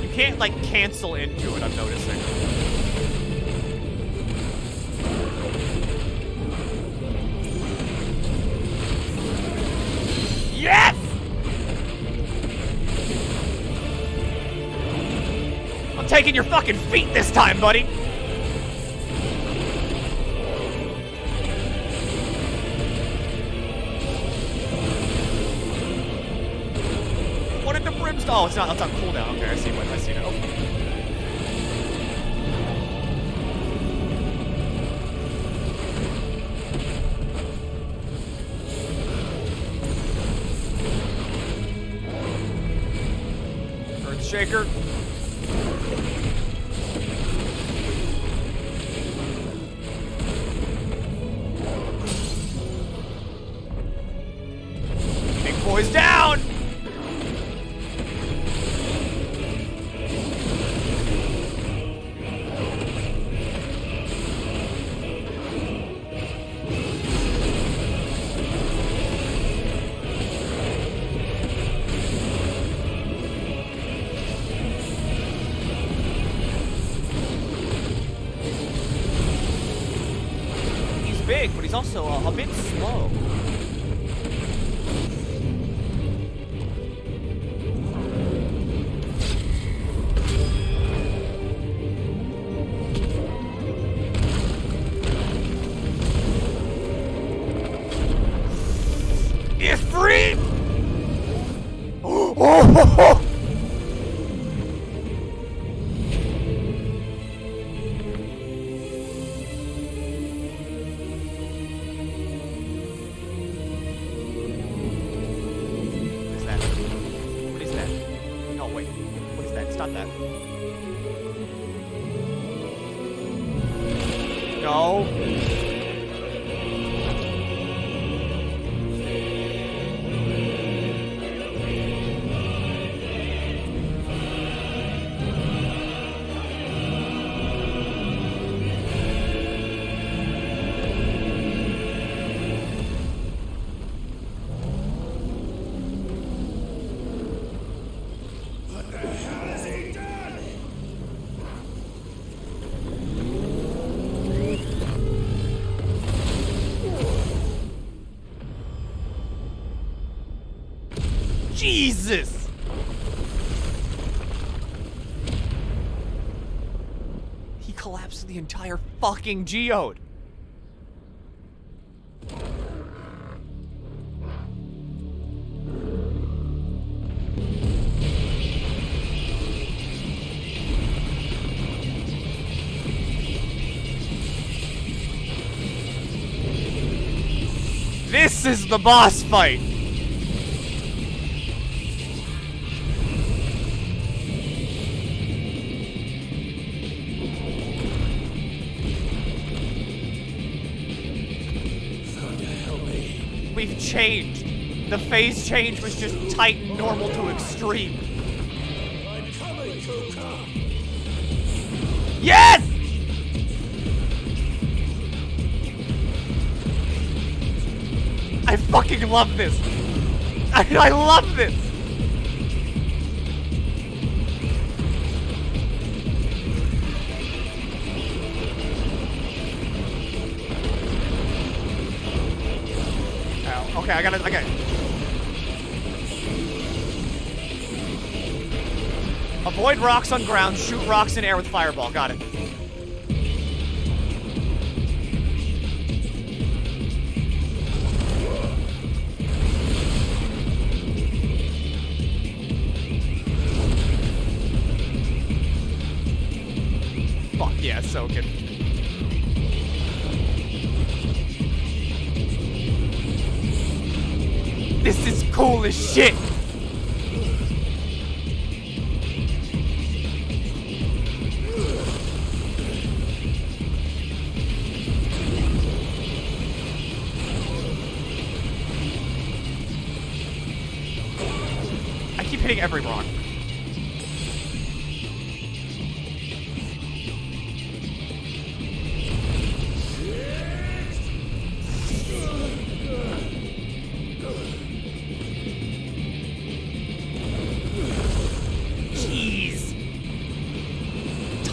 You can't, like, cancel into it, I'm noticing. Yes! I'm taking your fucking feet this time, buddy! What into brimstone? Oh, it's on cooldown. Okay, I see now. Earthshaker. Big boy's down! Big, but he's also a bit slow. It's free! Oh! Stop that. No. Jesus! He collapsed the entire fucking geode. This is the boss fight. We've changed. The phase change was just Titan normal to extreme. Yes! I fucking love this. I love this. Okay, I gotta, okay. Avoid rocks on ground, shoot rocks in air with fireball. Got it. Fuck yeah, so good. This is cool as shit! I keep hitting every rock.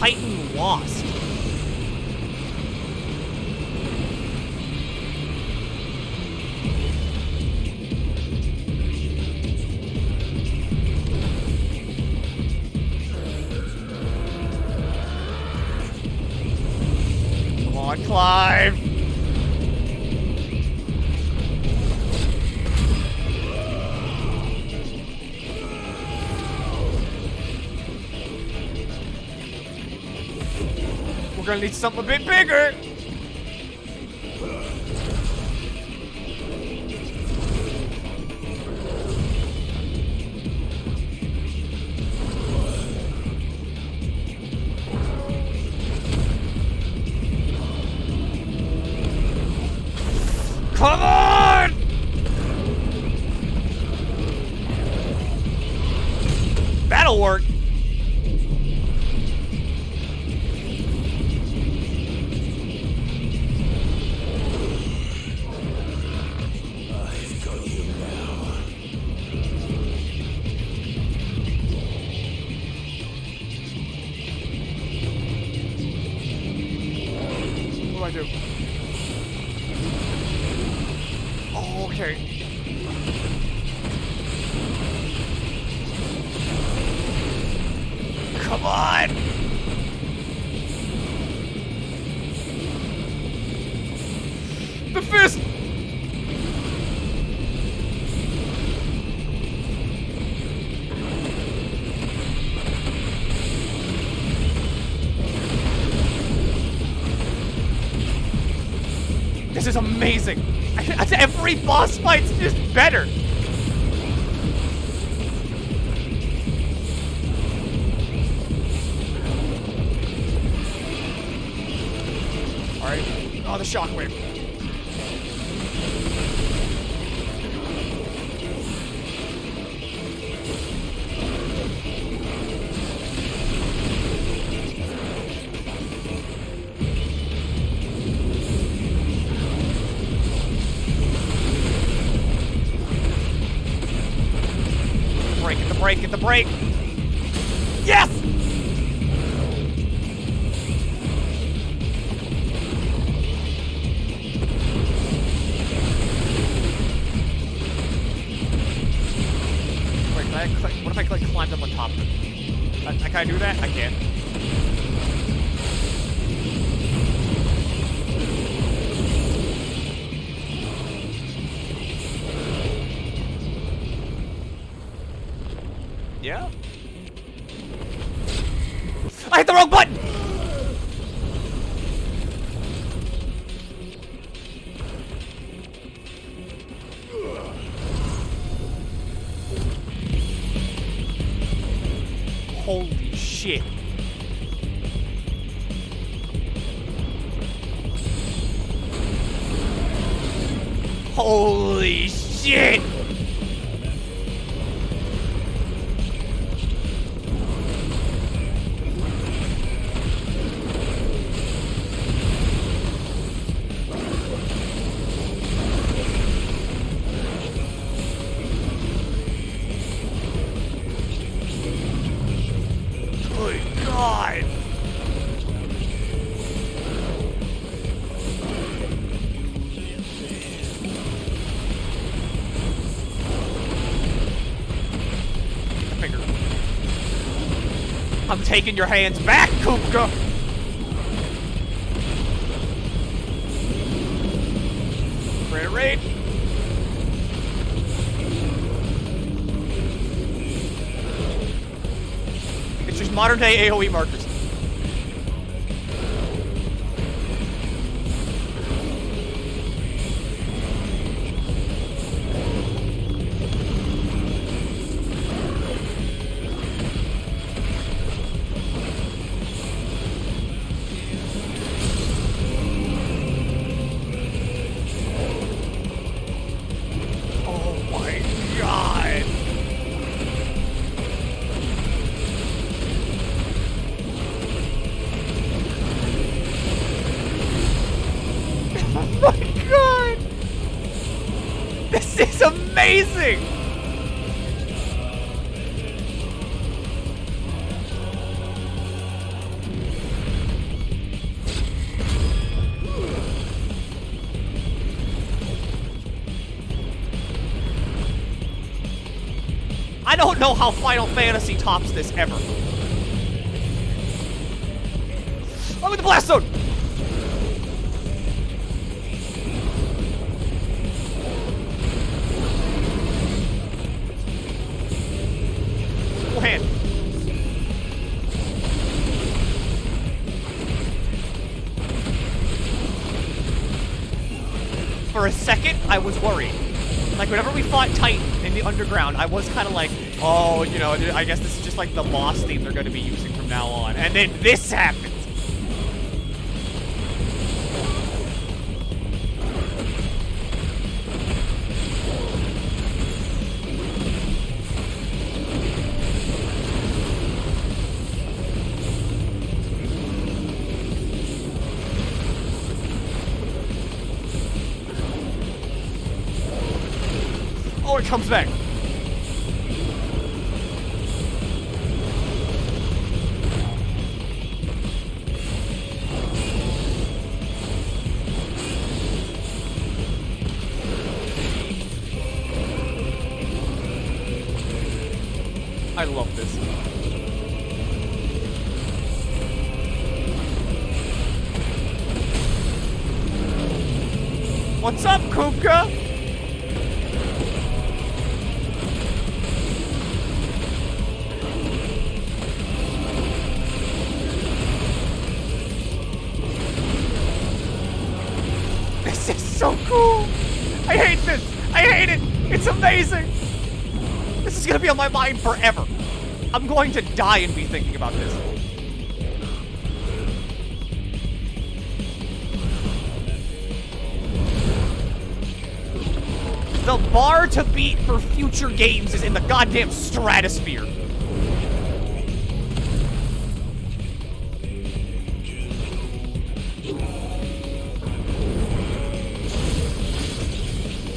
Titan Wasp. Come on, Clive. We're gonna need something a bit bigger. Come on! That'll work. What do I do? Oh, okay. Come on! The fist! This is amazing. Every boss fight's just better. Alright. Oh, the shockwave. Get the break. Yes! Wait, can I click? What if I climbed up on top of it? Can I do that? I can't. Yeah. I hit the wrong button! Holy shit. Holy shit! God! The finger. I'm taking your hands back, Kupka! Ready to raid? It's just modern day AoE markers. I don't know how Final Fantasy tops this ever. I'm in the blast zone! Full hand. For a second, I was worried. Like, whenever we fought Titan in the underground, I was kind of like, oh, you know, I guess this is just like the boss theme they're going to be using from now on. And then this happened. Oh, it comes back. I love this. What's up, Kupka? This is so cool! I hate this! I hate it! It's amazing! This is gonna be on my mind forever. I'm going to die and be thinking about this. The bar to beat for future games is in the goddamn stratosphere.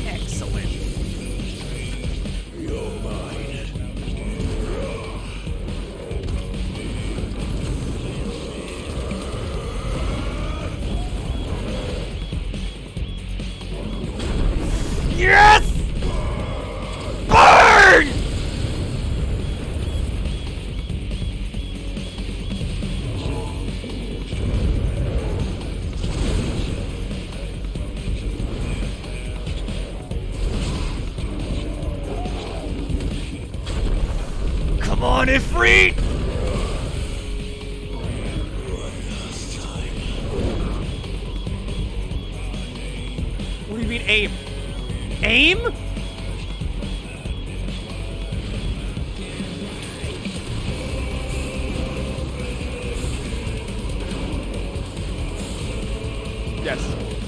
Excellent. You're mine. Yes! Burn! Come on, Ifrit! What do you mean aim? Aim? Yes,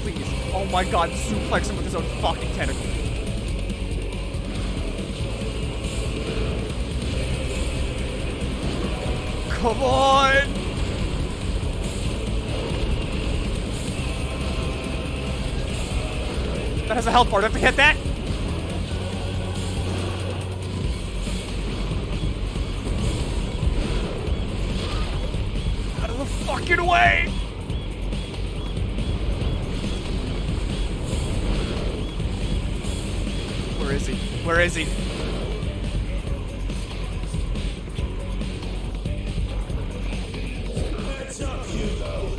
please. Oh my god, suplex him with his own fucking tentacle. Come on! That has a health bar. Do I have to hit that? Out of the fucking way! Where is he? Where is he? Heads up, Hugo.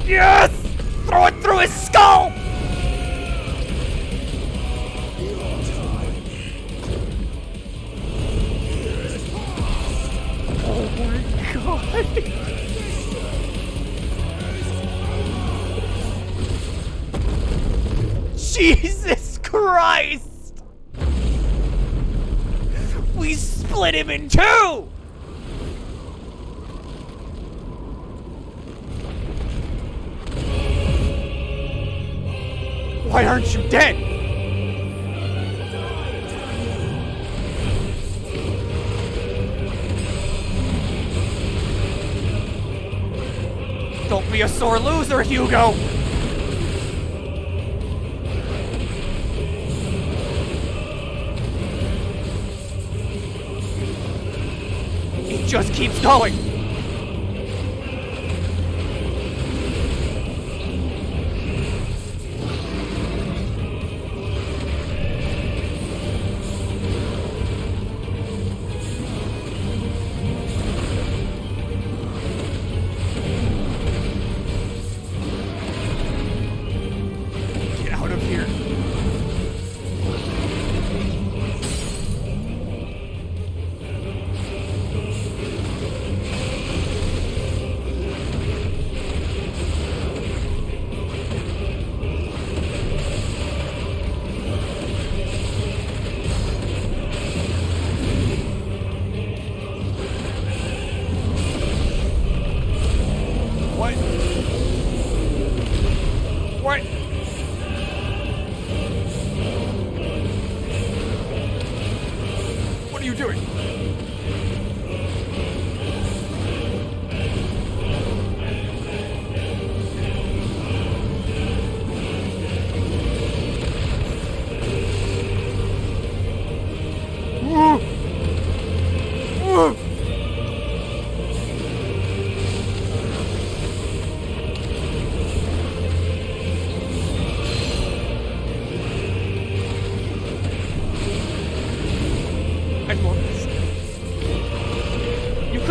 Yes! Throw it through his skull! Oh my god! Jesus Christ! We split him in two! Why aren't you dead? Don't be a sore loser, Hugo! It just keeps going!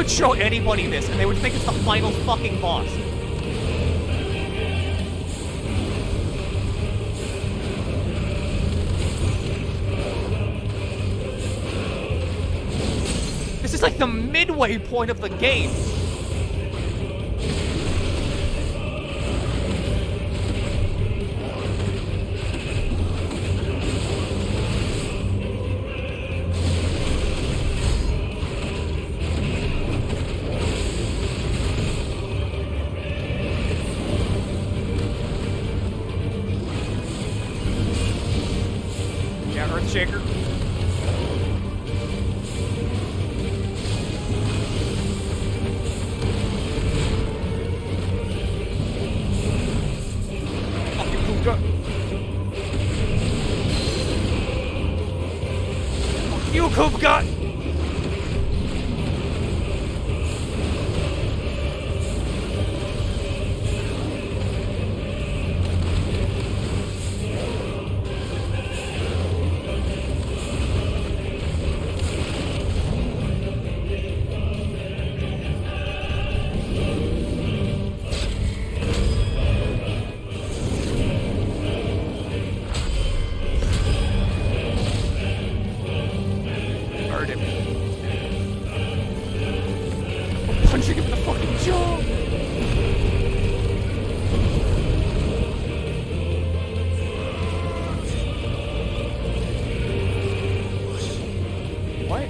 could show anybody this, and they would think it's the final fucking boss. This is like the midway point of the game. Yeah, Earthshaker. You Coop got. Punching him in the fucking jaw! What?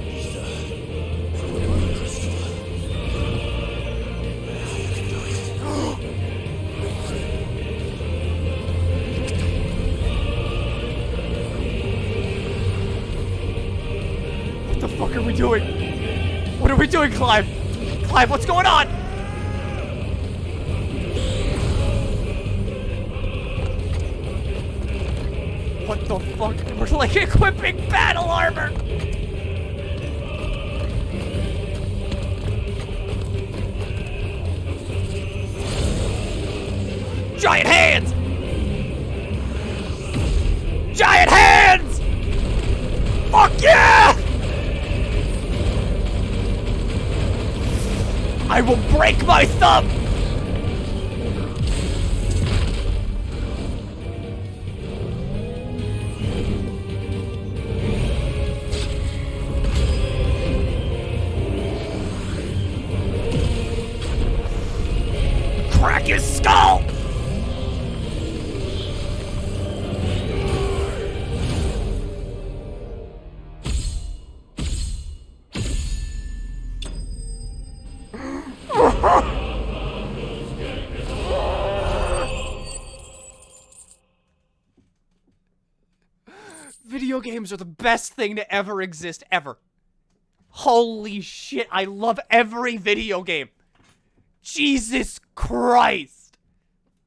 What the fuck are we doing? What are we doing, Clive? Clive, what's going on? What the fuck? We're like equipping battle armor! Giant hands! Giant hands! Fuck yeah! I will break my thumb! Crack his skull! Video games are the best thing to ever exist, ever. Holy shit, I love every video game. Jesus Christ.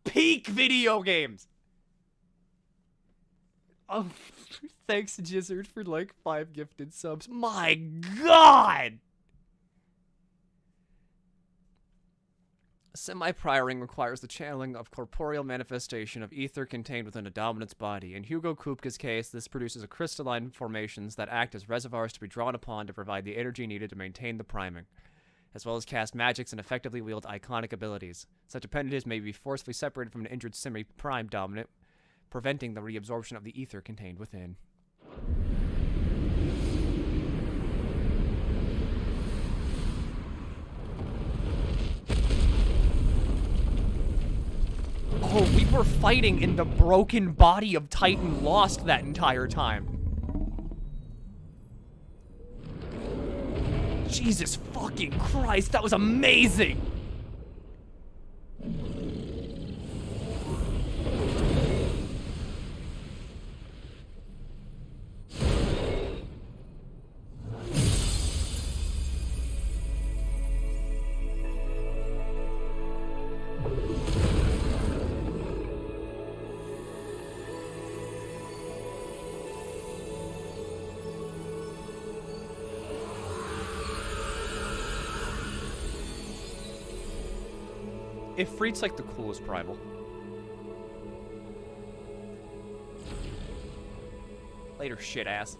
Peak video games. Oh, thanks, Jizzard, for like 5 gifted subs. My God! Semi-prioring requires the channeling of corporeal manifestation of ether contained within a dominant's body. In Hugo Kupka's case, this produces crystalline formations that act as reservoirs to be drawn upon to provide the energy needed to maintain the priming, as well as cast magics and effectively wield iconic abilities. Such appendages may be forcefully separated from an injured semi-prime dominant, preventing the reabsorption of the ether contained within. Oh, we were fighting in the broken body of Titan Lost that entire time. Jesus fucking Christ, that was amazing! Ifrit's like the coolest primal. Later, shit ass.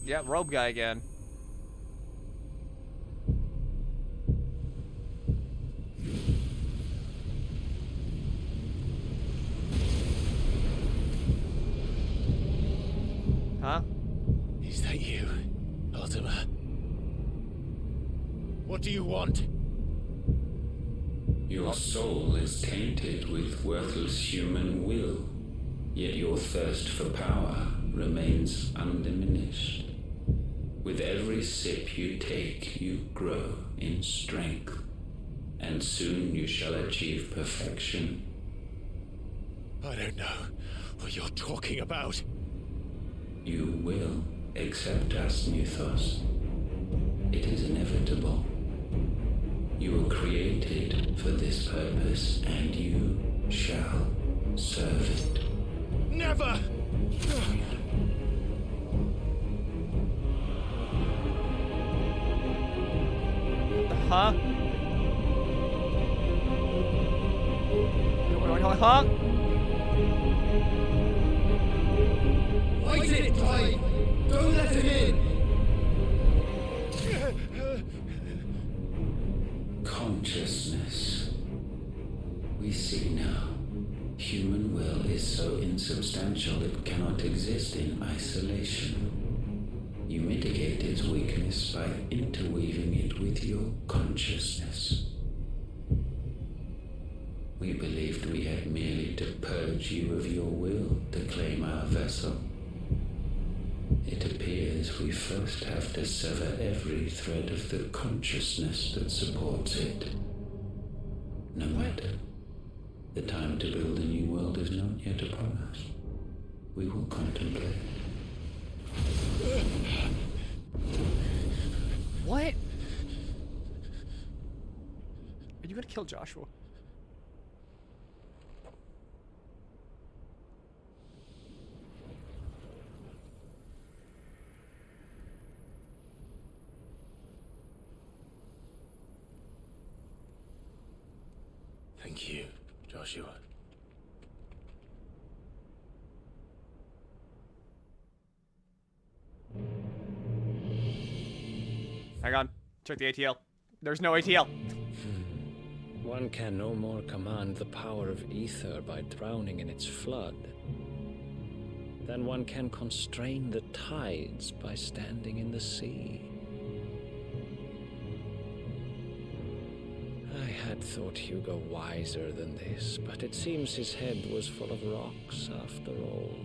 Yeah, robe guy again. Huh? Is that you, Ultima? What do you want? Your soul is tainted with worthless human will, yet your thirst for power remains undiminished. With every sip you take, you grow in strength, and soon you shall achieve perfection. I don't know what you're talking about. You will accept us, Mythos. It is inevitable. You were created for this purpose, and you shall serve it. Never! Huh? Huh? Fight it, Clive! Don't let him in! Consciousness. We see now. Human will is so insubstantial it cannot exist in isolation. You mitigate its weakness by interweaving it with your consciousness. We believed we had merely to purge you of your will to claim our vessel. It appears we first have to sever every thread of the consciousness that supports it. No matter. The time to build a new world is not yet upon us. We will contemplate. What? Are you gonna kill Joshua? Thank you, Joshua. Hang on. Check the ATL. There's no ATL. One can no more command the power of ether by drowning in its flood than one can constrain the tides by standing in the sea. I had thought Hugo wiser than this, but it seems his head was full of rocks after all.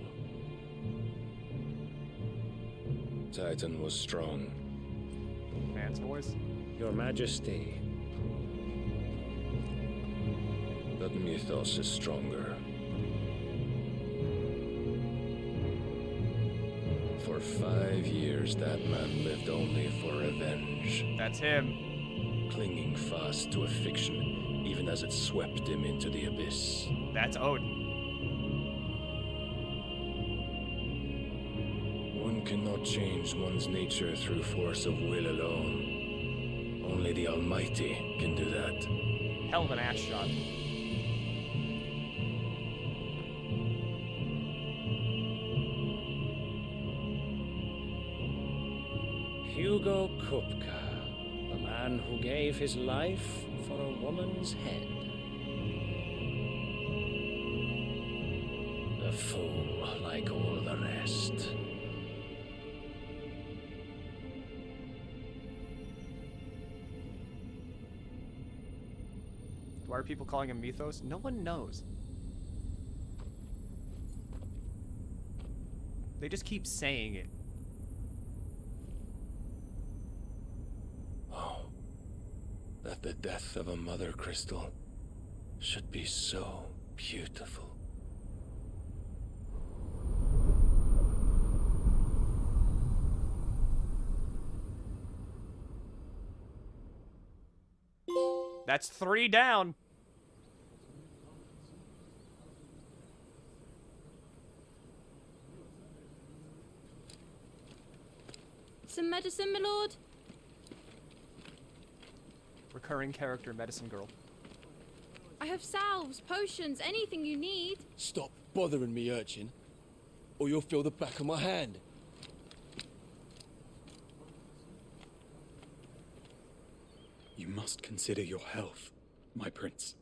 Titan was strong. Man's voice. Your Majesty. But Mythos is stronger. For 5 years, that man lived only for revenge. That's him. Clinging fast to a fiction, even as it swept him into the abyss. That's Odin. One cannot change one's nature through force of will alone. Only the Almighty can do that. Hell of an ass shot. Hugo Kupka, the man who gave his life for a woman's head. A fool like all the rest. Why are people calling him Mythos? No one knows. They just keep saying it. Oh, that the death of a mother crystal should be so beautiful. That's 3 down. Some medicine, my lord? Recurring character, medicine girl. I have salves, potions, anything you need. Stop bothering me, urchin, or you'll feel the back of my hand. must consider your health, my prince.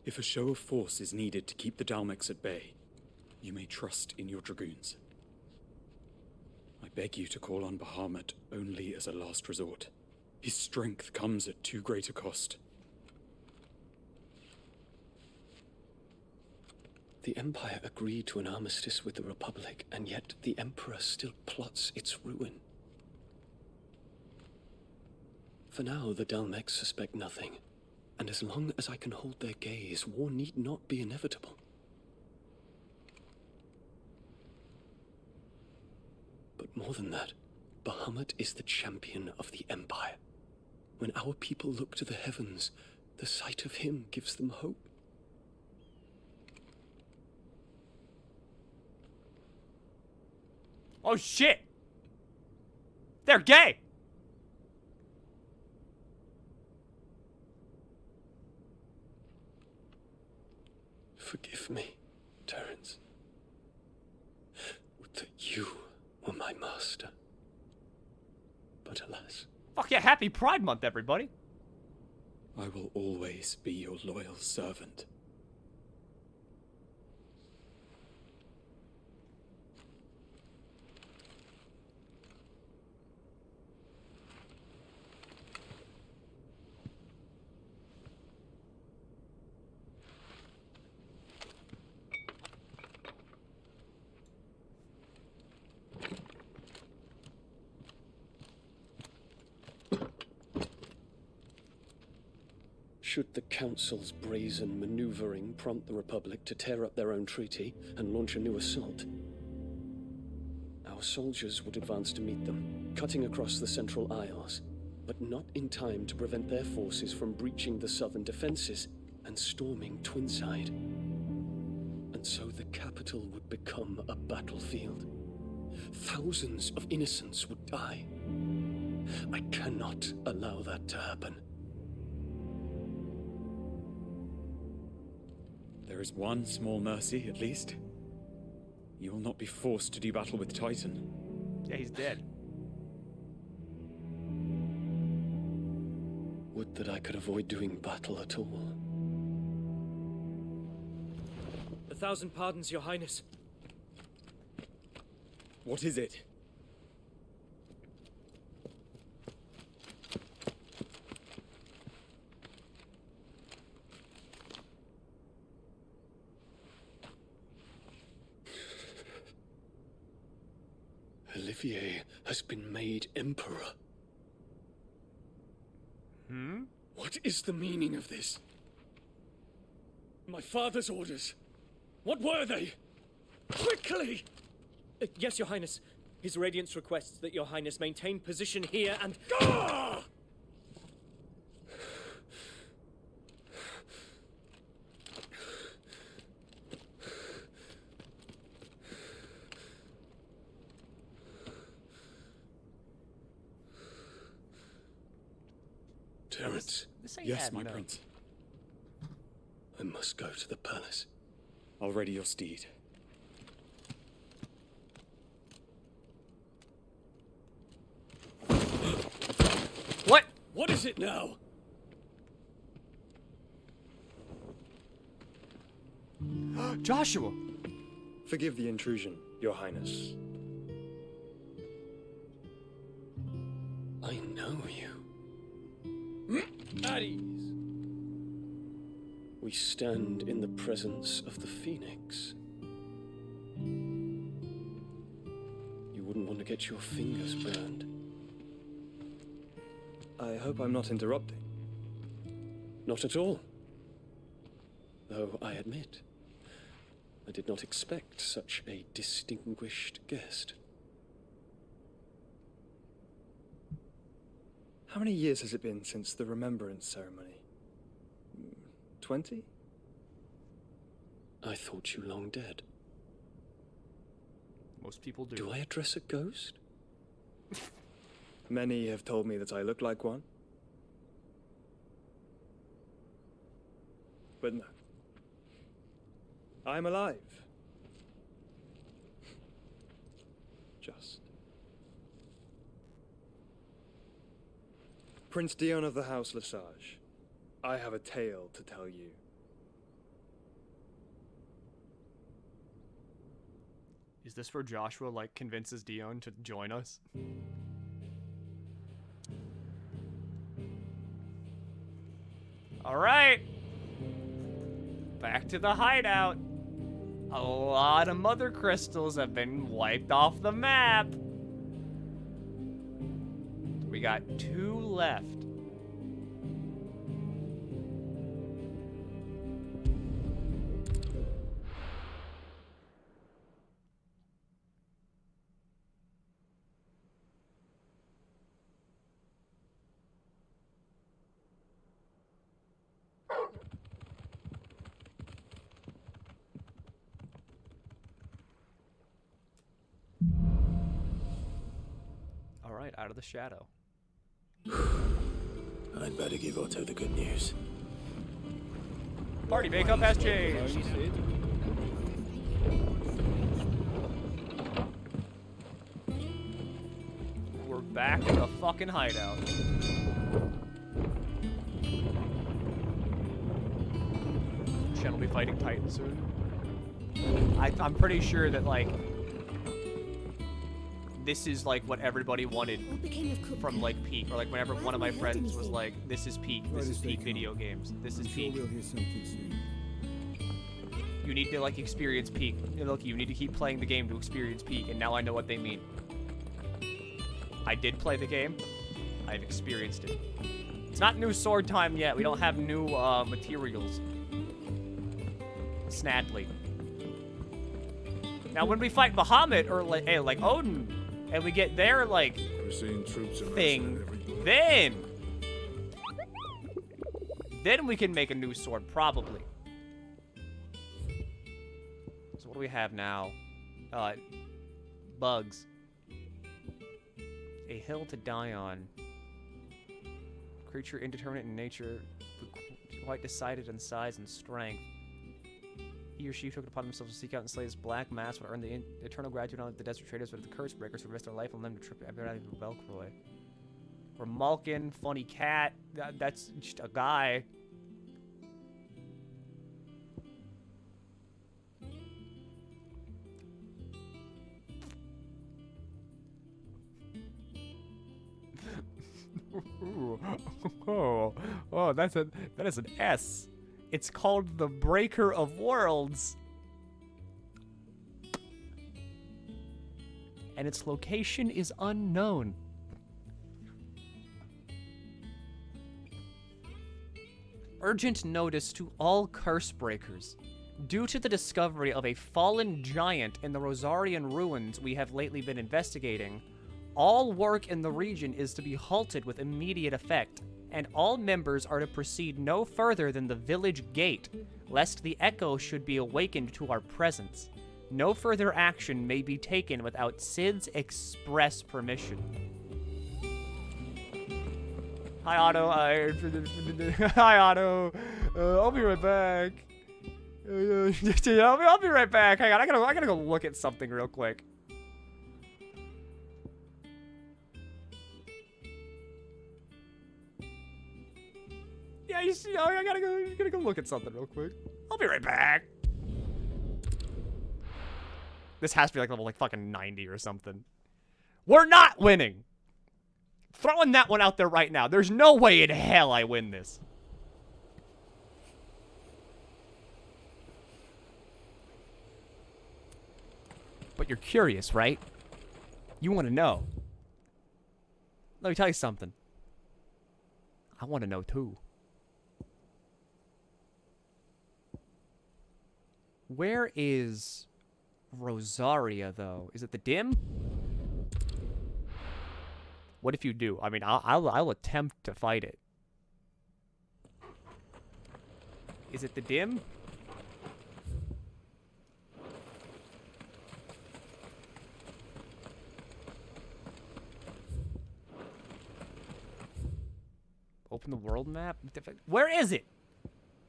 If a show of force is needed to keep the Dalmex at bay, you may trust in your dragoons. I beg you to call on Bahamut only as a last resort. His strength comes at too great a cost. The Empire agreed to an armistice with the Republic, and yet the Emperor still plots its ruin. For now, the Dalmex suspect nothing, and as long as I can hold their gaze, war need not be inevitable. But more than that, Bahamut is the champion of the Empire. When our people look to the heavens, the sight of him gives them hope. Oh shit! They're gay! Forgive me, Terence. Would that you were my master. But alas. Fuck yeah, happy Pride Month, everybody! I will always be your loyal servant. Should the Council's brazen maneuvering prompt the Republic to tear up their own treaty and launch a new assault, our soldiers would advance to meet them, cutting across the Central Isles, but not in time to prevent their forces from breaching the southern defenses and storming Twinside. And so the capital would become a battlefield. Thousands of innocents would die. I cannot allow that to happen. There is one small mercy, at least. You will not be forced to do battle with Titan. Yeah, he's dead. Would that I could avoid doing battle at all. 1,000 pardons, Your Highness. What is it? Olivier has been made Emperor. What is the meaning of this? My father's orders. What were they? Quickly! Yes, Your Highness. His Radiance requests that Your Highness maintain position here and... Gah! Terence. Yes, my prince. I must go to the palace. I'll ready your steed. What? What is it now? Joshua! Forgive the intrusion, Your Highness. I know you. At ease. We stand in the presence of the Phoenix. You wouldn't want to get your fingers burned. I hope I'm not interrupting. Not at all. Though I admit, I did not expect such a distinguished guest. How many years has it been since the Remembrance ceremony? 20? I thought you long dead. Most people do. Do I address a ghost? Many have told me that I look like one. But no. I'm alive. Just. Prince Dion of the House Lesage, I have a tale to tell you. Is this where Joshua, like, convinces Dion to join us? Alright! Back to the hideout. A lot of mother crystals have been wiped off the map. We got 2 left. Alright, out of the shadow. I'd better give Otto the good news. Party makeup has changed. We're back in the fucking hideout. Shen will be fighting Titan soon. I'm pretty sure that, like, this is, like, what everybody wanted from, like, peak. Or, like, whenever one of my friends was like, this is peak. This is peak video games. This is peak. You need to, like, experience peak. Look, you need to keep playing the game to experience peak, and now I know what they mean. I did play the game. I've experienced it. It's not new sword time yet. We don't have new, materials. Snadly. Now, when we fight Bahamut, or, like, hey, like Odin, and we get their, like, thing, then we can make a new sword, probably. So what do we have now? Bugs. A hill to die on. Creature indeterminate in nature, quite decided in size and strength. He or she took it upon themselves to seek out and slay this black mass would earn the eternal gratitude not only of the desert traders, but of the curse breakers who risked their life on them to trip everybody to Belcroy. Or Malkin, funny cat. That's just a guy. Oh, that is an S. It's called the Breaker of Worlds. And its location is unknown. Urgent notice to all curse breakers. Due to the discovery of a fallen giant in the Rosarian ruins we have lately been investigating, all work in the region is to be halted with immediate effect, and all members are to proceed no further than the village gate, lest the echo should be awakened to our presence. No further action may be taken without Sid's express permission. Hi, Otto. Hi, Otto. I'll be right back. I'll be right back. Hang on, I gotta go look at something real quick. Yeah, I gotta go look at something real quick. I'll be right back. This has to be like level like fucking 90 or something. We're not winning. Throwing that one out there right now. There's no way in hell I win this. But you're curious, right? You want to know. Let me tell you something. I want to know too. Where is Rosaria, though? Is it the dim? What if you do? I mean, I'll attempt to fight it. Is it the dim? Open the world map? Where is it?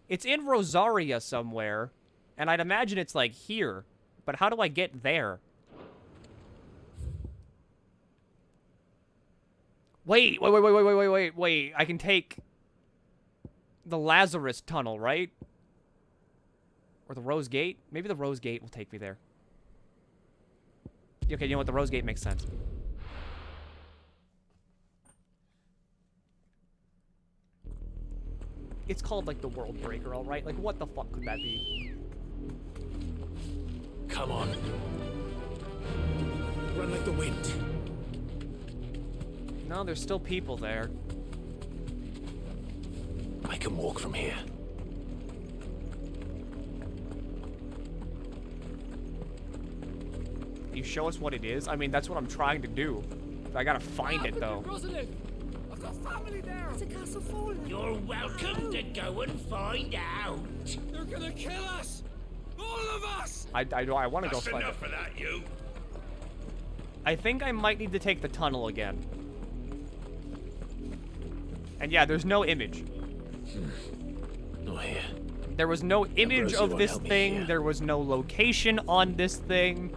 It's in Rosaria somewhere. And I'd imagine it's like here. But how do I get there? Wait. I can take the Lazarus tunnel, right? Or the Rose Gate? Maybe the Rose Gate will take me there. Okay, you know what? The Rose Gate makes sense. It's called, like, the World Breaker, alright? Like, what the fuck could that be? Come on. Run like the wind. No, there's still people there. I can walk from here. You show us what it is? I mean, that's what I'm trying to do. I gotta find it, though. I've got family there. It's a castle fallen. You're welcome to go and find out. They're gonna kill us. All of us. I want to go find it. Enough of that, you. I think I might need to take the tunnel again. And yeah, there's no image. Not here. There was no image Rosie of won't this help me thing. here. There was no location on this thing.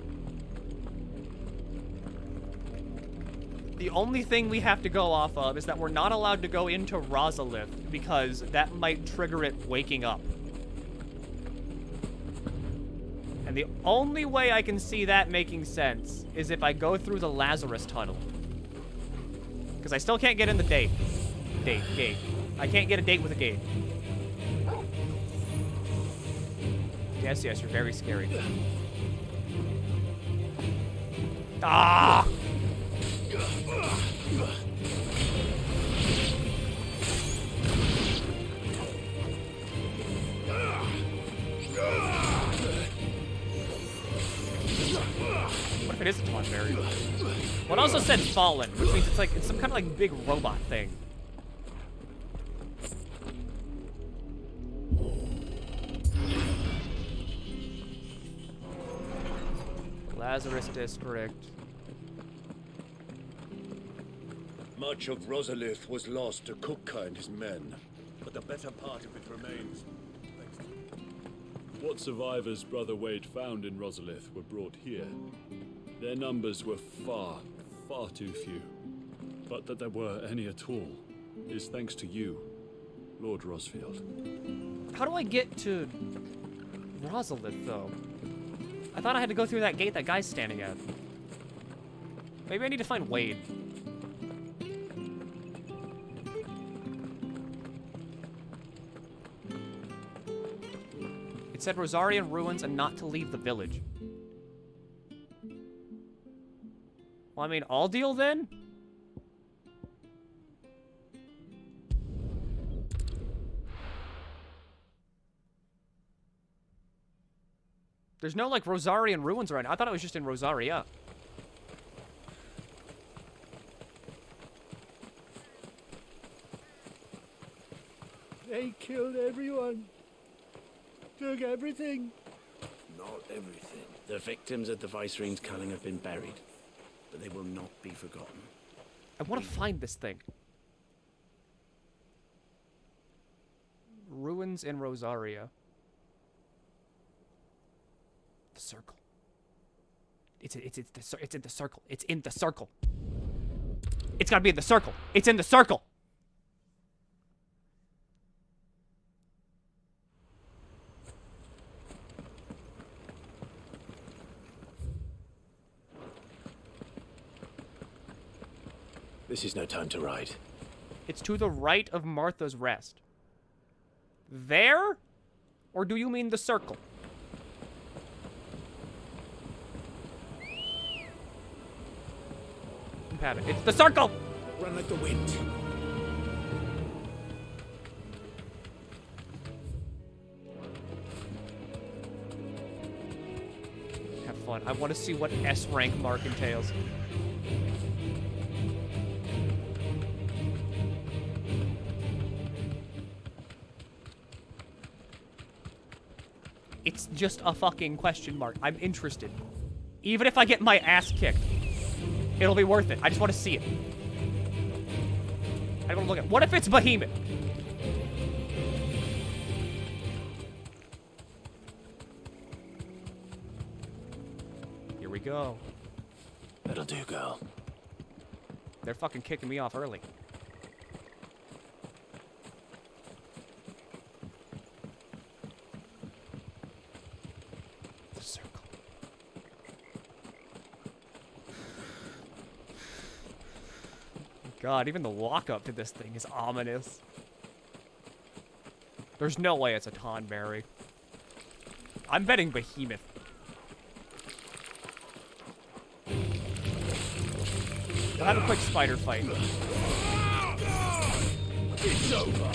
The only thing we have to go off of is that we're not allowed to go into Rosalith because that might trigger it waking up. And the only way I can see that making sense is if I go through the Lazarus tunnel. Because I still can't get in the gate. I can't get a date with a gate. Yes, you're very scary. Ah! What if it is a taunt berry? What also said fallen, which means it's some kind of like big robot thing. Lazarus District. Much of Rosalith was lost to Kukka and his men, but the better part of it remains. What survivors Brother Wade found in Rosalith were brought here. Their numbers were far, far too few. But that there were any at all is thanks to you, Lord Rosfield. How do I get to Rosalith, though? I thought I had to go through that gate that guy's standing at. Maybe I need to find Wade. It said Rosarian ruins and not to leave the village. Well, I mean, I'll deal then? There's no, like, Rosarian ruins around. I thought it was just in Rosaria. They killed everyone. Took everything. Not everything. The victims at the Viceroy's culling have been buried, but they will not be forgotten. I want to find this thing. Ruins in Rosaria. The circle. It's in the circle. It's in the circle. It's gotta be in the circle. It's in the circle. This is no time to ride. It's to the right of Martha's Rest. There? Or do you mean the circle? It's the circle! Run like the wind. Have fun. I want to see what S rank mark entails. It's just a fucking question mark. I'm interested. Even if I get my ass kicked, it'll be worth it. I just want to see it. I don't want to look at it. What if it's Behemoth? Here we go. That'll do, girl. They're fucking kicking me off early. Circle. God, even the walk up to this thing is ominous. There's no way it's a Tonberry. I'm betting Behemoth. I'll have a quick spider fight. It's over.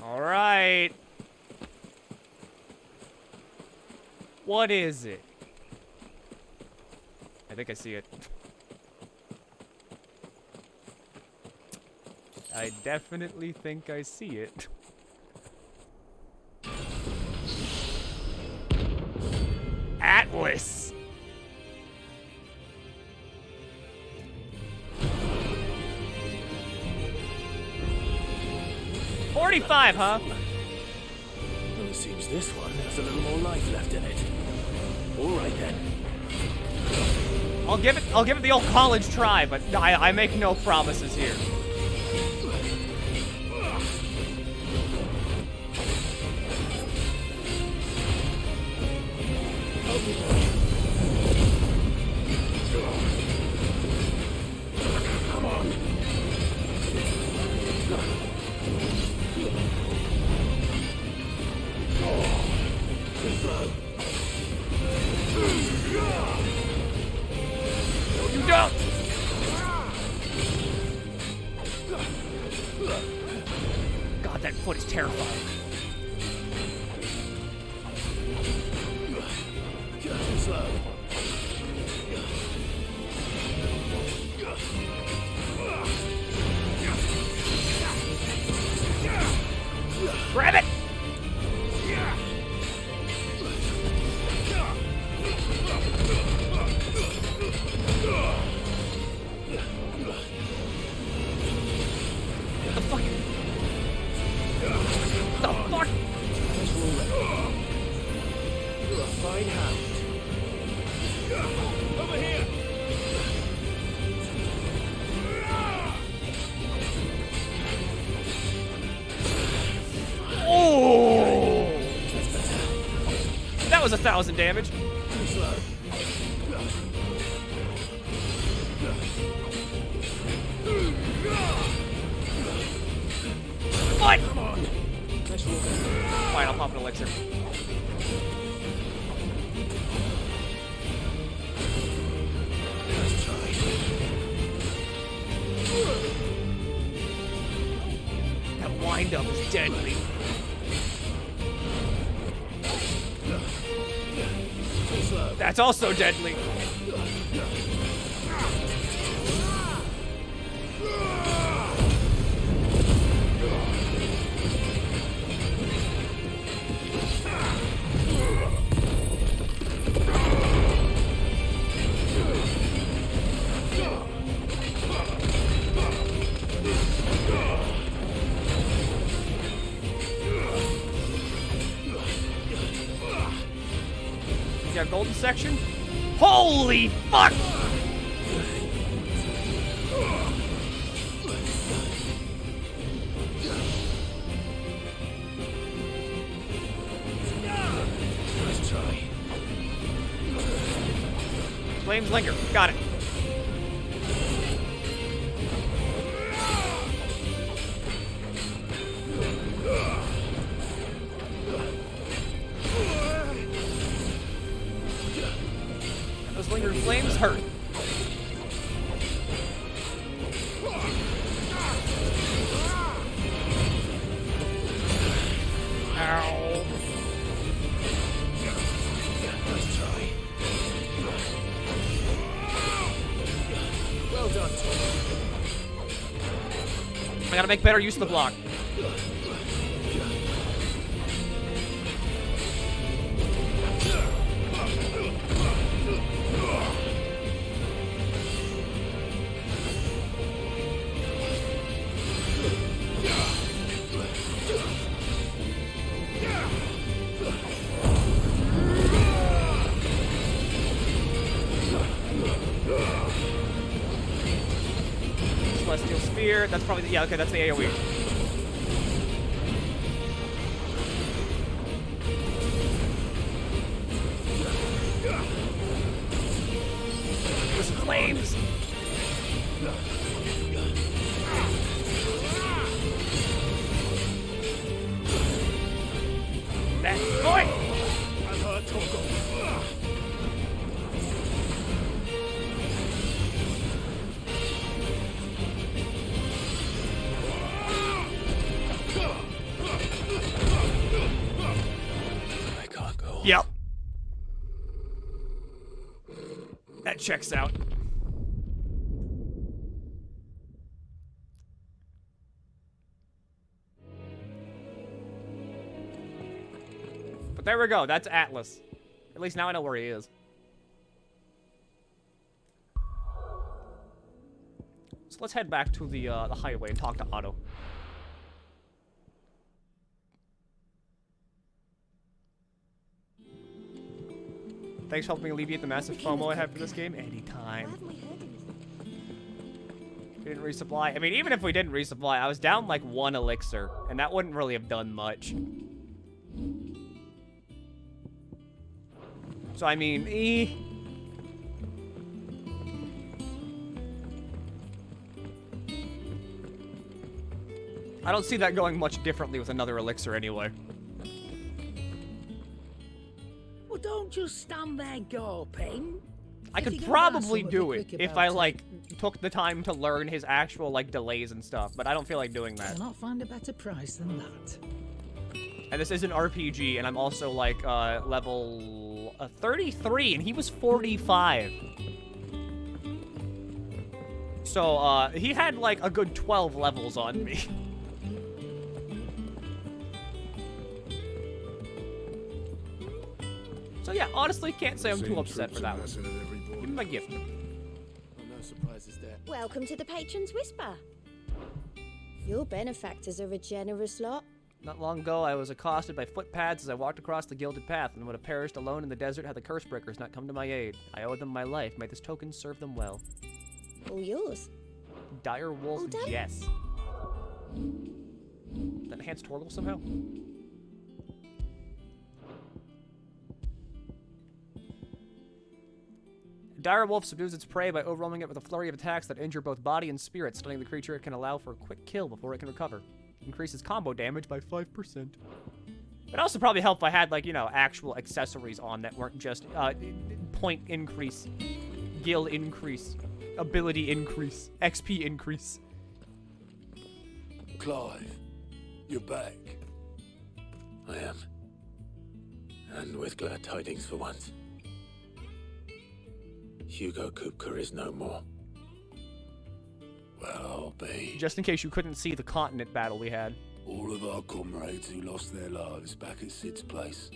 All right. What is it? I think I see it. I definitely think I see it. Atlas! $45, huh? Well, it seems this one has a little more life left in it. All right then. I'll give it the old college try, but I make no promises here. Come on. You don't. God, that foot is terrifying. Slow. Grab it! The fuck? The fuck? Fine hound. Over here. Oh! That was 1,000 damage. What? Fine, I'll pop an elixir. That wind up is deadly. That's also deadly. You got a golden section? Holy fuck! Let's try. Flames linger. Got it. Those lingering flames hurt. Ow. Let's try. Well done, Tom. I gotta make better use of the block. Sphere. That's probably yeah. Okay, that's the AOE. There's flames. That's going. I can't go. Yep. That checks out. But there we go. That's Atlas. At least now I know where he is. So let's head back to the highway and talk to Otto. Thanks for helping alleviate the massive FOMO I have for this game. Anytime. We didn't resupply. I mean, even if we didn't resupply, I was down like 1 elixir, and that wouldn't really have done much. So, I mean, I don't see that going much differently with another elixir anyway. Well, don't just stand there gawping. I could probably do it if I, like, took the time to learn his actual, like, delays and stuff, but I don't feel like doing that. Cannot find a better price than that. And this is an RPG, and I'm also, like, level 33, and he was 45. So, he had, like, a good 12 levels on me. So, yeah, honestly, can't say I'm too upset for that one. Give me my gift. No surprises there. Welcome to the Patron's Whisper. Your benefactors are a generous lot. Not long ago, I was accosted by footpads as I walked across the gilded path, and would have perished alone in the desert had the curse breakers not come to my aid. I owe them my life. May this token serve them well. All yours. Dire Wolf All done? Jess. That enhanced Torgal somehow? Dire Wolf subdues its prey by overwhelming it with a flurry of attacks that injure both body and spirit. Stunning the creature, it can allow for a quick kill before it can recover. Increases combo damage by 5%. It also probably helped if I had, like, you know, actual accessories on that weren't just point increase, guild increase, ability increase, XP increase. Clive, you're back. I am. And with glad tidings for once. Hugo Kupka is no more. Well, I'll be. Just in case you couldn't see the continent battle we had. All of our comrades who lost their lives back at Sid's place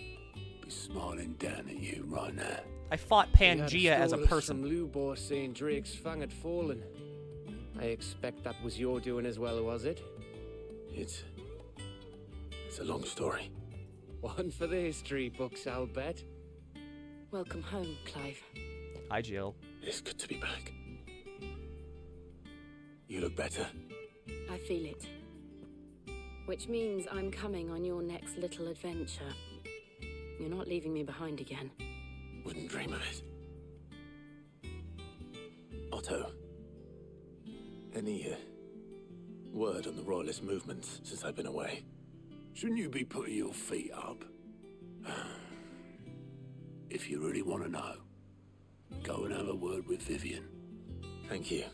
be smiling down at you right now. I fought Pangea as a person. From Lubor saying Drake's fang had fallen. I expect that was your doing as well, was it? It's a long story. One for the history books, I'll bet. Welcome home, Clive. Hi, Jill. It's good to be back. You look better. I feel it. Which means I'm coming on your next little adventure. You're not leaving me behind again. Wouldn't dream of it. Otto, any word on the Royalist movement since I've been away? Shouldn't you be putting your feet up? If you really want to know, go and have a word with Vivian. Thank you.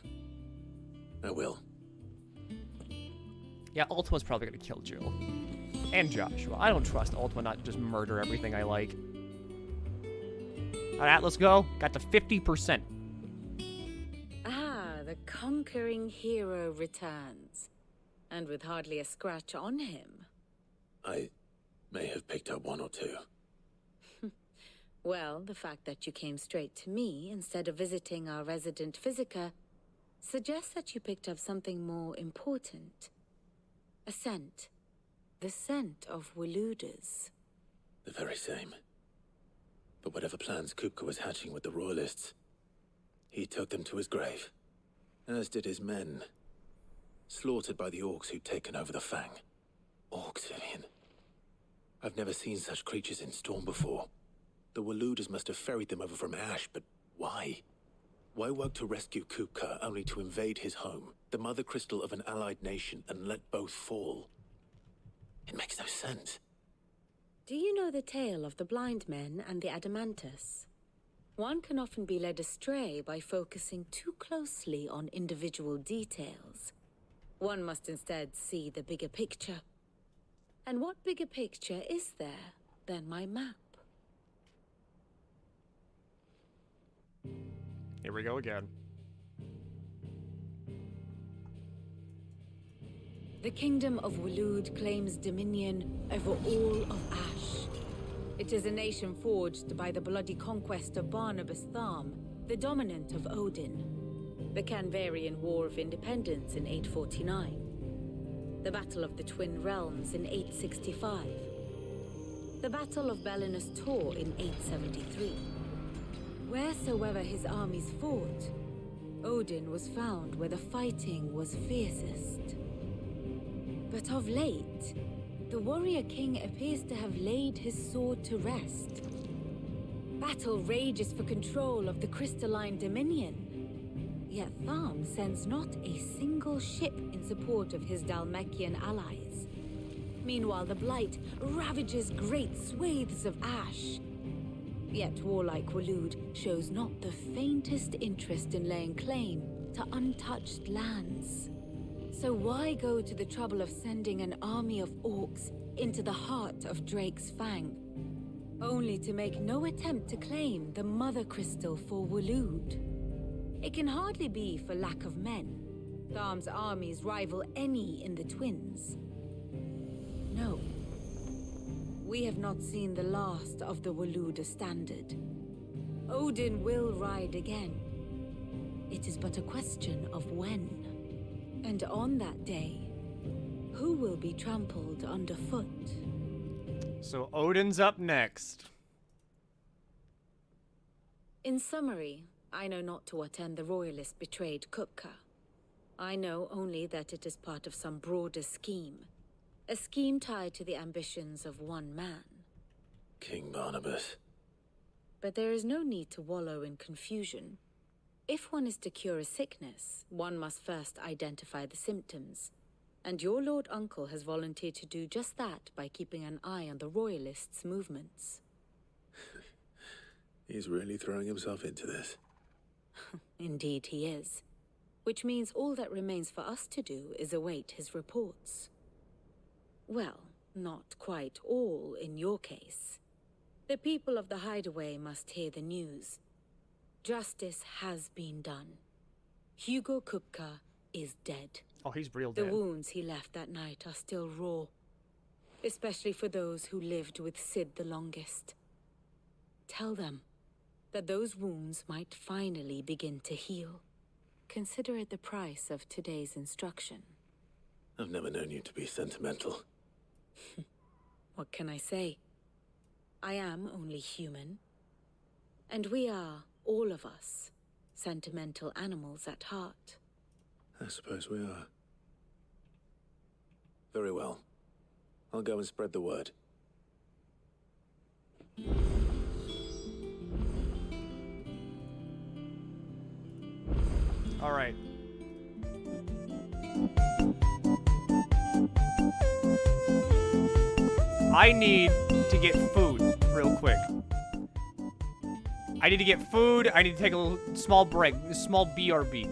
I will. Yeah, Ultima's probably gonna kill Jill. And Joshua. I don't trust Ultima not to just murder everything I like. Alright, let's go. Got to 50%. Ah, the conquering hero returns. And with hardly a scratch on him. I may have picked up one or two. Well, the fact that you came straight to me instead of visiting our resident physiker suggests that you picked up something more important. A scent. The scent of Waludas. The very same. But whatever plans Kupka was hatching with the Royalists, he took them to his grave, as did his men. slaughtered by the orcs who'd taken over the Fang. Orcs, Vivian. I've never seen such creatures in Storm before. The Waluders must have ferried them over from Ash, but why? Why work to rescue Kupka only to invade his home, the mother crystal of an allied nation, and let both fall? It makes no sense. Do you know the tale of the blind men and the Adamantus? One can often be led astray by focusing too closely on individual details. One must instead see the bigger picture. And what bigger picture is there than my map? Here we go again. The kingdom of Walud claims dominion over all of Ash. It is a nation forged by the bloody conquest of Barnabas Tharm, the dominant of Odin. The Canvarian War of Independence in 849. The Battle of the Twin Realms in 865. The Battle of Belinus Tor in 873. Wheresoever his armies fought, Odin was found where the fighting was fiercest. But of late, the warrior king appears to have laid his sword to rest. Battle rages for control of the crystalline dominion. Yet Tharm sends not a single ship in support of his Dhalmekian allies. Meanwhile, the Blight ravages great swathes of Ash. Yet warlike Walud shows not the faintest interest in laying claim to untouched lands. So why go to the trouble of sending an army of orcs into the heart of Drake's Fang, only to make no attempt to claim the Mother Crystal for Walud? It can hardly be for lack of men. Tharm's armies rival any in the Twins. No. We have not seen the last of the Waluda standard. Odin will ride again. It is but a question of when. And on that day, who will be trampled underfoot? So Odin's up next. In summary, I know not to what end the royalist betrayed Kupka. I know only that it is part of some broader scheme. A scheme tied to the ambitions of one man. King Barnabas. But there is no need to wallow in confusion. If one is to cure a sickness, one must first identify the symptoms. And your Lord Uncle has volunteered to do just that by keeping an eye on the royalists' movements. He's really throwing himself into this. Indeed he is. Which means all that remains for us to do is await his reports. Well, not quite all in your case. The people of the Hideaway must hear the news. Justice has been done. Hugo Kupka is dead. Oh, he's real The dead. wounds he left that night are still raw. Especially for those who lived with Sid the longest. Tell them that those wounds might finally begin to heal. Consider it the price of today's instruction. I've never known you to be sentimental. What can I say? I am only human. And we are, all of us, sentimental animals at heart. I suppose we are. Very well. I'll go and spread the word. All right. I need to get food real quick. I need to get food. I need to take a little small break, a small BRB.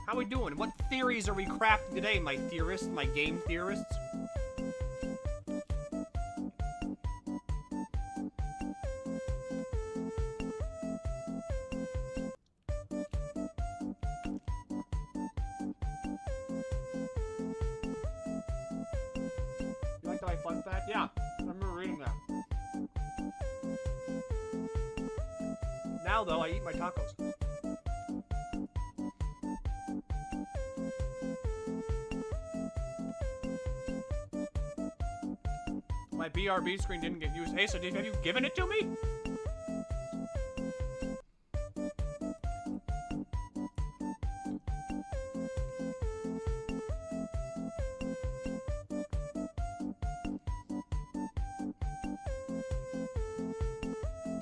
How we doing? What theories are we crafting today, my theorists, my game theorists? You like my fun fact? Yeah, I remember reading that. Now, though, I eat my tacos. My BRB screen didn't get used. Hey, so have you given it to me?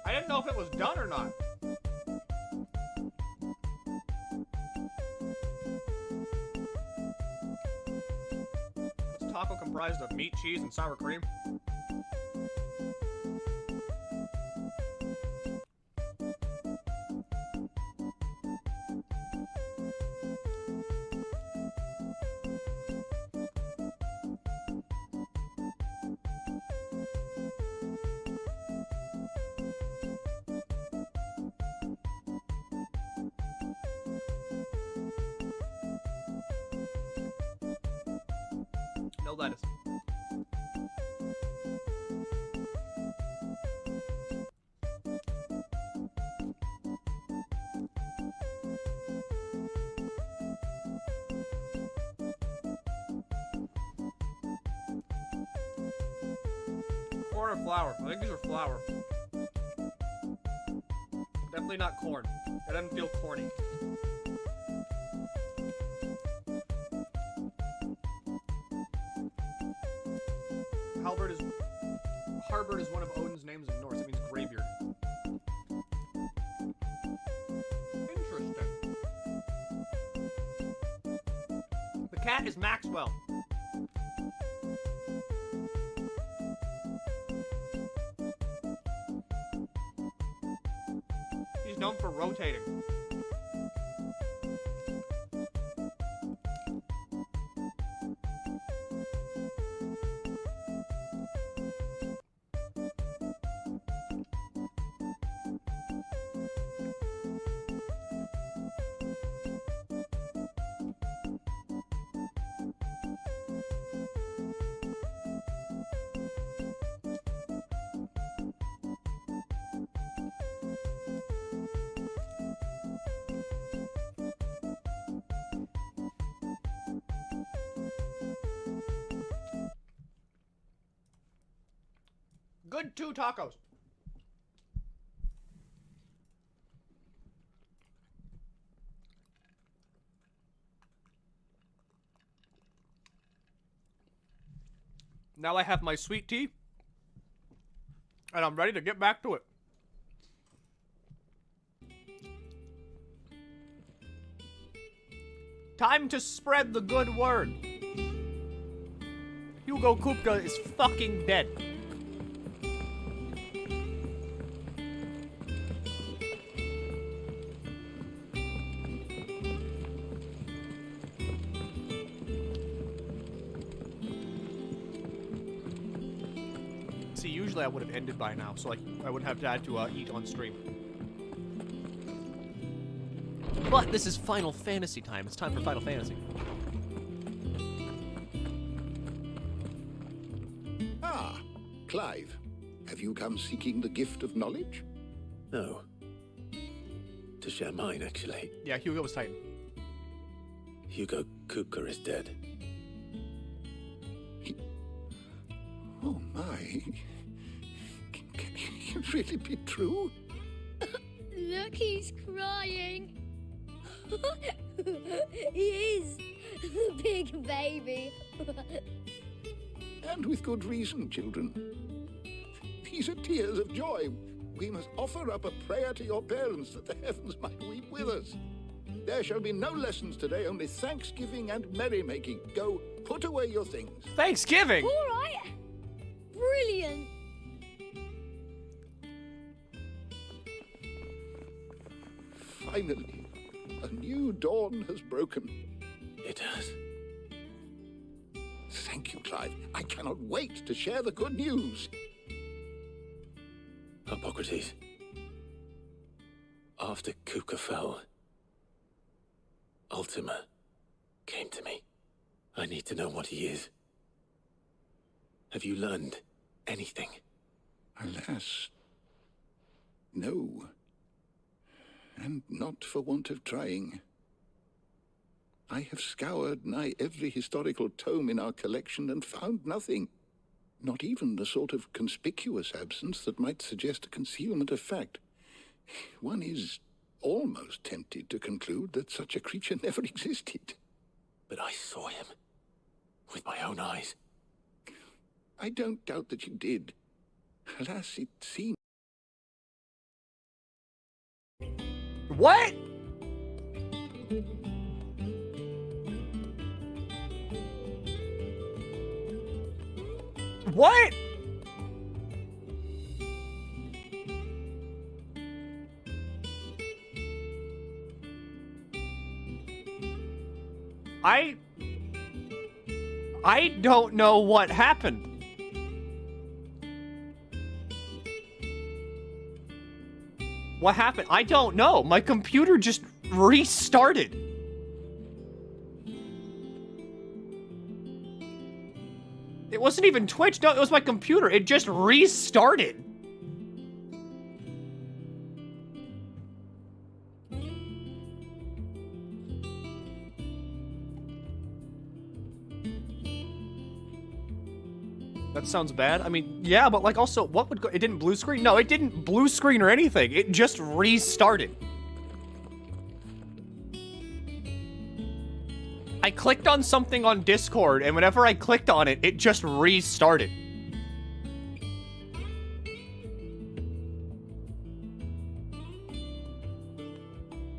I didn't know if it was done or not. It's a taco comprised of meat, cheese, and sour cream. No lettuce. Corn or flour? I think these are flour. Definitely not corn. It doesn't feel corny. Harbert is one of Odin's names in Norse. It means graybeard. Interesting. The cat is Maxwell. He's known for rotating. Good 2 tacos. Now I have my sweet tea, and I'm ready to get back to it. Time to spread the good word. Hugo Kupka is fucking dead. See, usually I would have ended by now, so like I wouldn't have had to eat on stream. But this is Final Fantasy time. It's time for Final Fantasy. Ah, Clive. Have you come seeking the gift of knowledge? No. To share mine, actually. Yeah, Hugo was Titan. Hugo Kupka is dead. Oh my. Can it really be true? Look, he's crying. He is. Big baby. And with good reason, children. These are tears of joy. We must offer up a prayer to your parents that the heavens might weep with us. There shall be no lessons today, only thanksgiving and merrymaking. Go, put away your things. Thanksgiving? All right. Brilliant. Finally, a new new dawn has broken. It has. Thank you, Clive. I cannot wait to share the good news. Hippocrates. After Kuka fell, Ultima came to me. I need to know what he is. Have you learned anything? Alas, no. And not for want of trying. I have scoured nigh every historical tome in our collection and found nothing. Not even the sort of conspicuous absence that might suggest a concealment of fact. One is almost tempted to conclude that such a creature never existed. But I saw him. With my own eyes. I don't doubt that you did. Alas, it seems... What? What? I don't know what happened. What happened? I don't know. My computer just restarted. It wasn't even Twitch. No, it was my computer. It just restarted. That sounds bad. I mean, yeah, but like also, what would go? It didn't blue screen? No, it didn't blue screen or anything. It just restarted. I clicked on something on Discord, and whenever I clicked on it, it just restarted.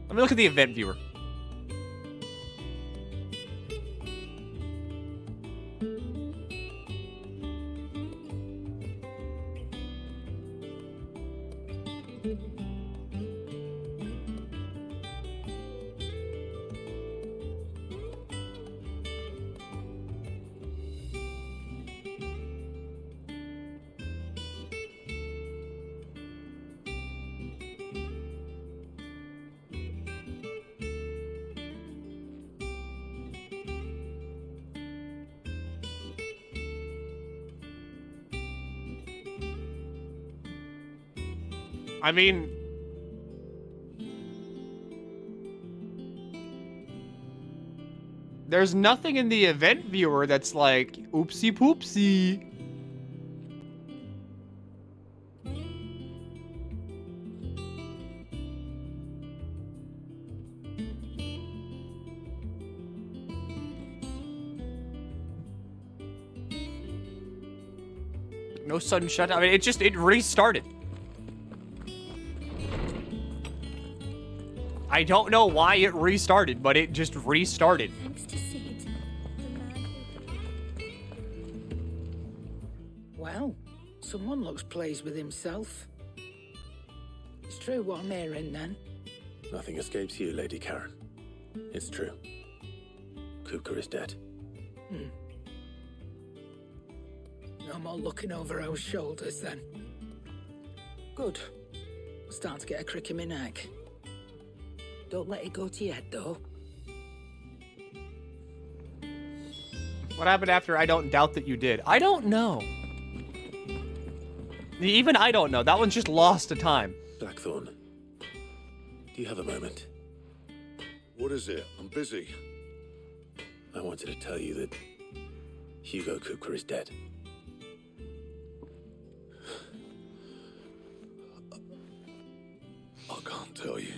Let me look at the event viewer. I mean, there's nothing in the event viewer that's like, oopsie poopsie. No sudden shutdown. I mean, it restarted. I don't know why it restarted, but it just restarted. Thanks to Sid, the man who... Well, someone looks pleased with himself. It's true what I'm hearing, then. Nothing escapes you, Lady Karen. It's true. Kuka is dead. No more looking over our shoulders, then. Good. I'm starting to get a crick in my neck. Don't let it go to your head, though. What happened after I don't doubt that you did? I don't know. Even I don't know. That one's just lost to time. Blackthorn, do you have a moment? What is it? I'm busy. I wanted to tell you that Hugo Kuka is dead. I can't tell you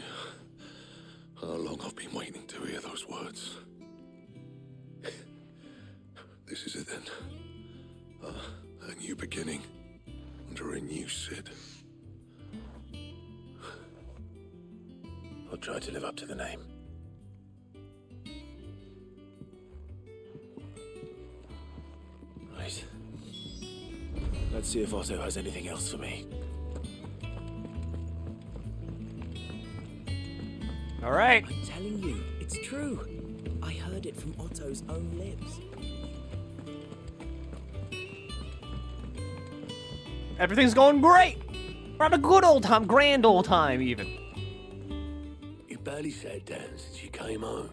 how long I've been waiting to hear those words. This is it then. A new beginning under a new Sid. I'll try to live up to the name. Right. Let's see if Otto has anything else for me. All right. I'm telling you, It's true. I heard it from Otto's own lips. Everything's going great. We're having a good old time, grand old time, even. You barely sat down since you came home.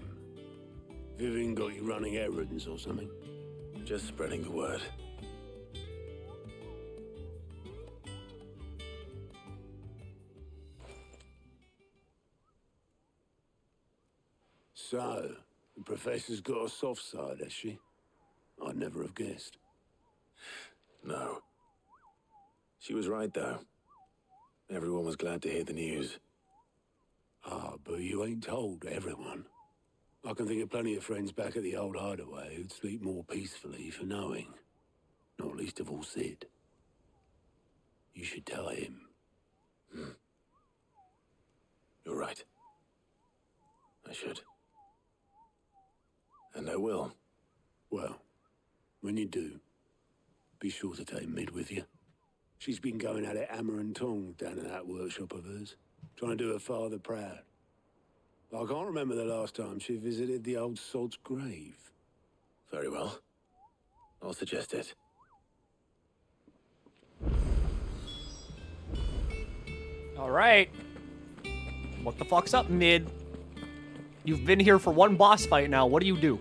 Vivian got you running errands or something? Just spreading the word. So, the professor's got a soft side, has she? I'd never have guessed. No. She was right, though. Everyone was glad to hear the news. Ah, but you ain't told everyone. I can think of plenty of friends back at the old hideaway who'd sleep more peacefully for knowing. Not least of all Sid. You should tell him. You're right. I should. And I will. Well, when you do, be sure to take Mid with you. She's been going at it hammer and tongs down in that workshop of hers, trying to do her father proud. I can't remember the last time she visited the old sod's grave. Very well. I'll suggest it. All right. What the fuck's up, Mid? You've been here for one boss fight now. What do you do?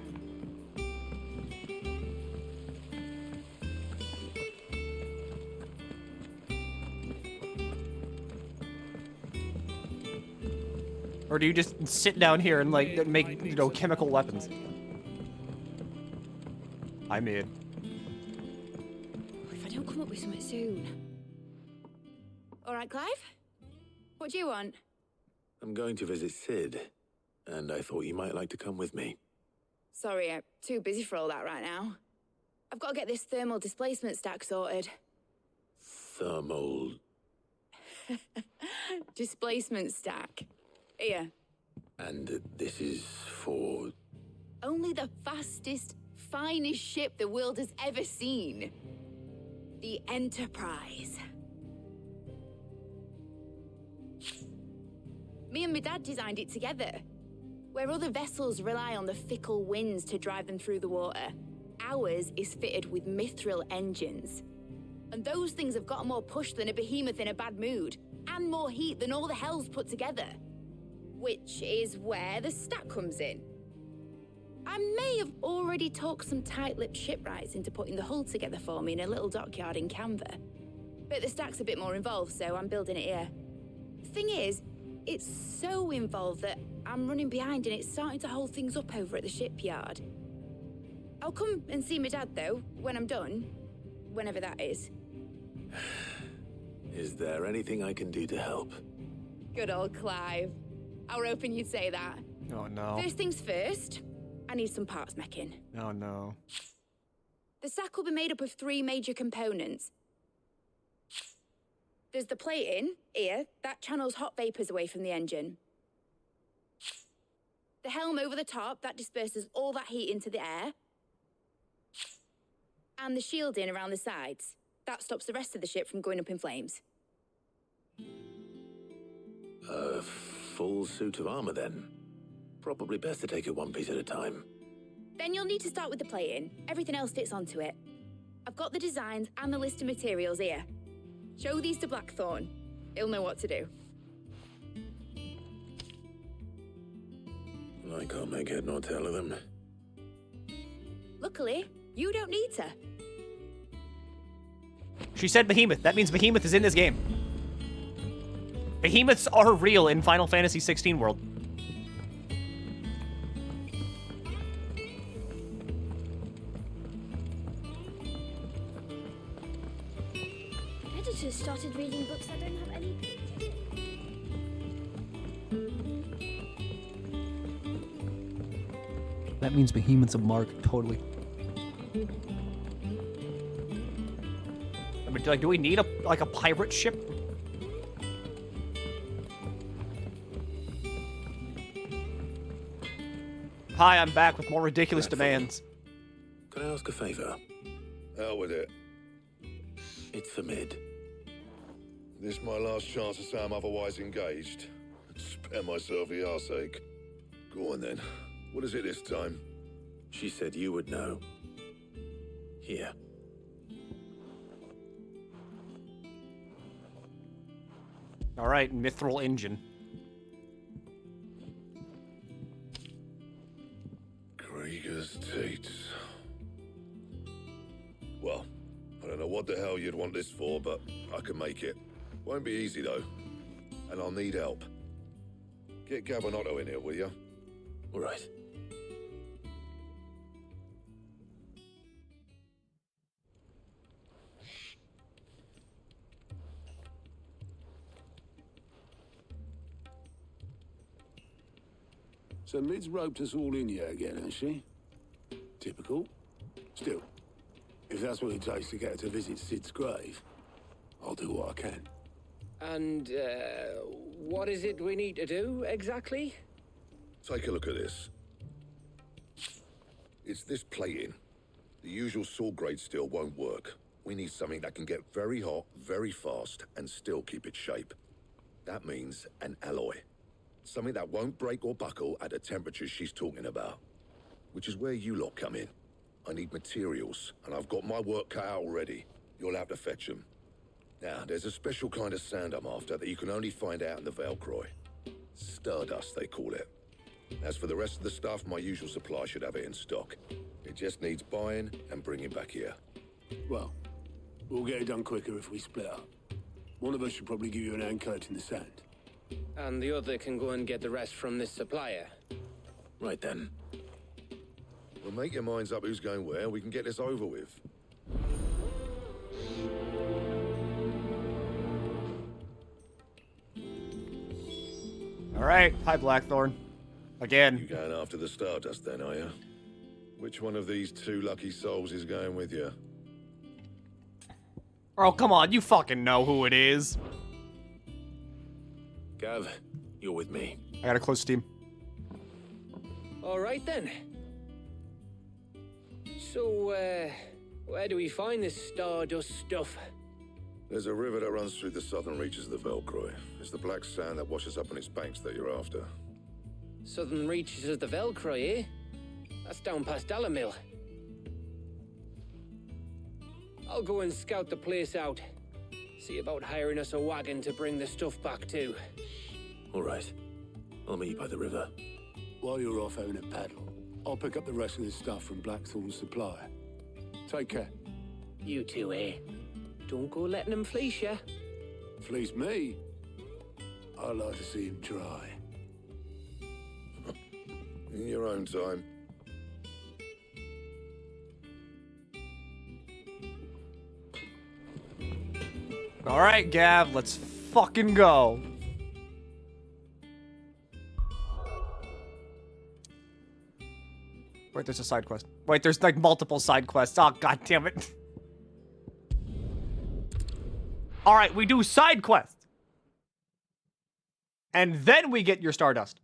Or do you just sit down here and, like, make, you know, chemical weapons? I Mid. If I don't come up with something soon. All right, Clive? What do you want? I'm going to visit Sid, and I thought you might like to come with me. Sorry, I'm too busy for all that right now. I've got to get this thermal displacement stack sorted. Thermal... Displacement stack. Here. And this is for... Only the fastest, finest ship the world has ever seen. The Enterprise. Me and my dad designed it together. Where other vessels rely on the fickle winds to drive them through the water, ours is fitted with mithril engines. And those things have got more push than a behemoth in a bad mood, and more heat than all the hells put together. Which is where the stack comes in. I may have already talked some tight-lipped shipwrights into putting the hull together for me in a little dockyard in Canva. But the stack's a bit more involved, so I'm building it here. Thing is, it's so involved that I'm running behind and it's starting to hold things up over at the shipyard. I'll come and see my dad, though, when I'm done. Whenever that is. Is there anything I can do to help? Good old Clive. I were hoping you'd say that. Oh, no. First things first, I need some parts meching. Oh, no. The stack will be made up of 3 major components. There's the plating, here, that channels hot vapors away from the engine. The helm over the top, that disperses all that heat into the air. And the shielding around the sides. That stops the rest of the ship from going up in flames. Full suit of armor, then. Probably best to take it one piece at a time. Then you'll need to start with the plating. Everything else fits onto it. I've got the designs and the list of materials here. Show these to Blackthorn. He'll know what to do. I can't make head nor tail of them. Luckily, you don't need to. She said behemoth. That means behemoth is in this game. Behemoths are real in Final Fantasy XVI world. Editors started reading books that don't have any... That means behemoth's a mark, totally. I mean, like, do we need a pirate ship? Hi, I'm back with more ridiculous demands. Can I ask a favor? Out with it. It's for Mid. This my last chance to say I'm otherwise engaged. Spare myself the arseache. Go on then. What is it this time? She said you would know. Here. All right, mithril engine. Krieger's Tates. Well, I don't know what the hell you'd want this for, but I can make it. Won't be easy, though. And I'll need help. Get Gav and Otto in here, will you? All right. So Mid's roped us all in here again, has she? Typical. Still, if that's what it takes to get her to visit Sid's grave, I'll do what I can. And, what is it we need to do, exactly? Take a look at this. It's this plating. The usual sword grade steel won't work. We need something that can get very hot, very fast, and still keep its shape. That means an alloy. Something that won't break or buckle at the temperatures she's talking about. Which is where you lot come in. I need materials, and I've got my work cut out already. You'll have to fetch them. Now, there's a special kind of sand I'm after that you can only find out in the Velcroy. Stardust, they call it. As for the rest of the stuff, my usual supply should have it in stock. It just needs buying and bringing back here. Well, we'll get it done quicker if we split up. One of us should probably give you an hand coating the sand. And the other can go and get the rest from this supplier. Right then. Well, make your minds up who's going where, we can get this over with. All right. Hi, Blackthorn. Again. You going after the Stardust then, are you? Which one of these two lucky souls is going with you? Oh, come on. You fucking know who it is. Gav, you're with me. I got a close team. All right, then. So, where do we find this Stardust stuff? There's a river that runs through the southern reaches of the Velcroy. It's the black sand that washes up on its banks that you're after. Southern reaches of the Velcroy, eh? That's down past Dalamil. I'll go and scout the place out. See about hiring us a wagon to bring the stuff back to. All right. I'll meet you by the river. While you're off having a paddle, I'll pick up the rest of this stuff from Blackthorn's supplier. Take care. You two, eh? Don't go letting him fleece ya. Fleece me? I'd like to see him try. In your own time. All right, Gav, let's fucking go. Wait, there's a side quest. Wait, there's like multiple side quests. Oh, god damn it. All right, we do side quests. And then we get your Stardust.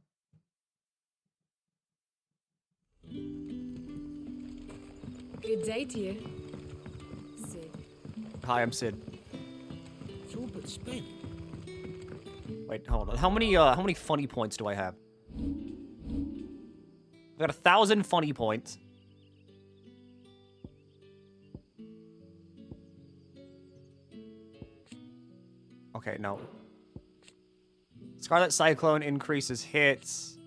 Good day to you, Sid. Hi, I'm Sid. It's all but spent. Wait, hold on. How many funny points do I have? I got 1,000 funny points. Okay, no. Scarlet Cyclone increases hits.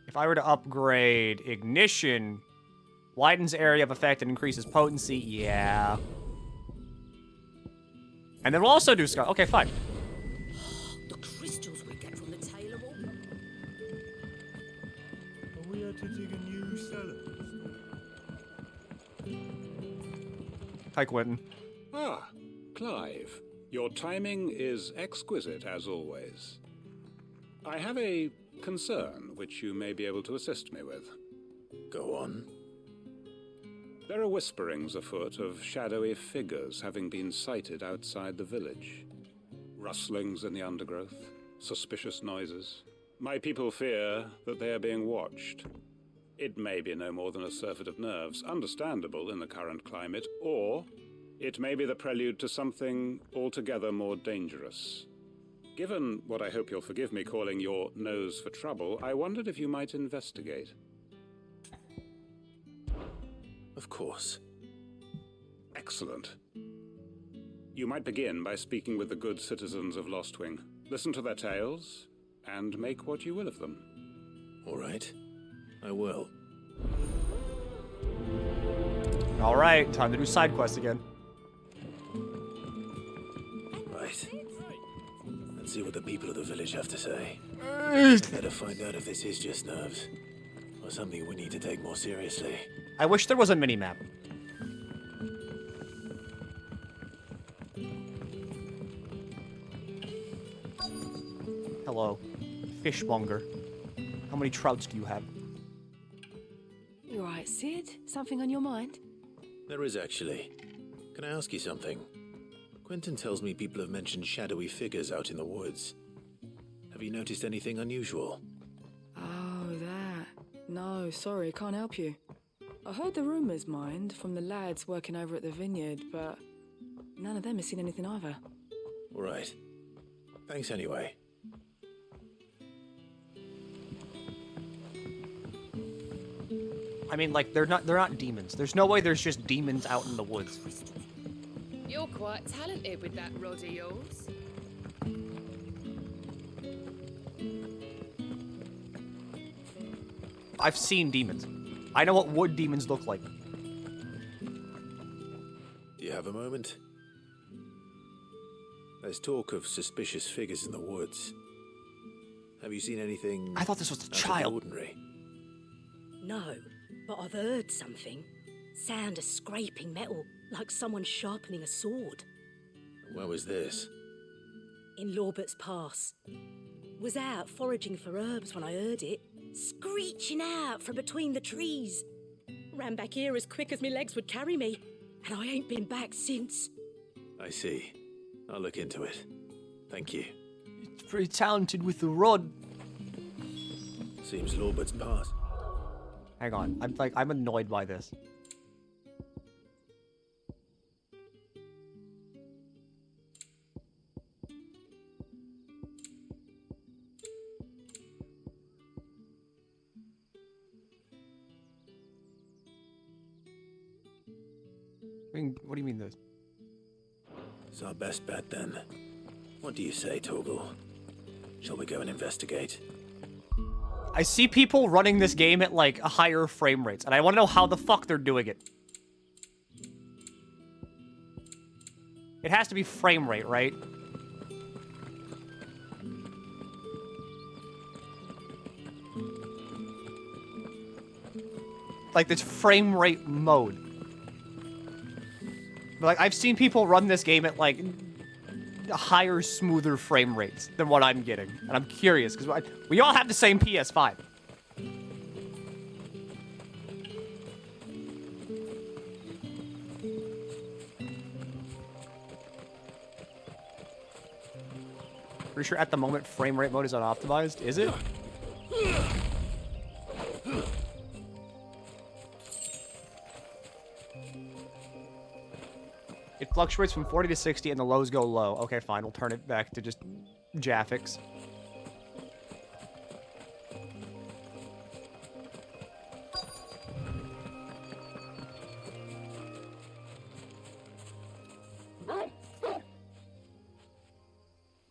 If I were to upgrade Ignition, widens area of effect and increases potency, yeah. And then we'll also do Scar. Okay, fine. The crystals we get from the tailor will... Are we had to dig a new cellar? Hi, Quentin. Ah, Clive. Your timing is exquisite, as always. I have a concern which you may be able to assist me with. Go on. There are whisperings afoot of shadowy figures having been sighted outside the village. Rustlings in the undergrowth, suspicious noises. My people fear that they are being watched. It may be no more than a surfeit of nerves, understandable in the current climate, or it may be the prelude to something altogether more dangerous. Given what I hope you'll forgive me calling your nose for trouble, I wondered if you might investigate. Of course. Excellent. You might begin by speaking with the good citizens of Lostwing. Listen to their tales, and make what you will of them. All right. I will. All right, time to do side quests again. Right. Let's see what the people of the village have to say. Better find out if this is just nerves, or something we need to take more seriously. I wish there was a mini-map. Hello, fishmonger. How many trouts do you have? You alright, Sid? Something on your mind? There is actually. Can I ask you something? Quentin tells me people have mentioned shadowy figures out in the woods. Have you noticed anything unusual? Oh, that. No, sorry, can't help you. I heard the rumours, mind, from the lads working over at the vineyard, but none of them has seen anything either. All right. Thanks anyway. I mean, like, they're not demons. There's no way there's just demons out in the woods. You're quite talented with that rod of yours. I've seen demons. I know what wood demons look like. Do you have a moment? There's talk of suspicious figures in the woods. Have you seen anything? I thought this was a out of the child. ordinary? No, but I've heard something. Sound of scraping metal, like someone sharpening a sword. Where was this? In Lorbert's Pass. Was out foraging for herbs when I heard it, screeching out from between the trees. Ran back here as quick as my legs would carry me, and I ain't been back since. I see. I'll look into it. Thank you. It's pretty talented with the rod. Seems Lorbert's Pass. Hang on, I'm annoyed by this. I mean, what do you mean this? It's our best bet then. What do you say, Torgal? Shall we go and investigate? I see people running this game at, like, higher frame rates, and I want to know how the fuck they're doing it. It has to be frame rate, right? Like, this frame rate mode. But, like, I've seen people run this game at, like, higher, smoother frame rates than what I'm getting. And I'm curious, because we all have the same PS5. Pretty sure at the moment frame rate mode is unoptimized. Is it? It fluctuates from 40 to 60 and the lows go low. Okay, fine. We'll turn it back to just Jaffix.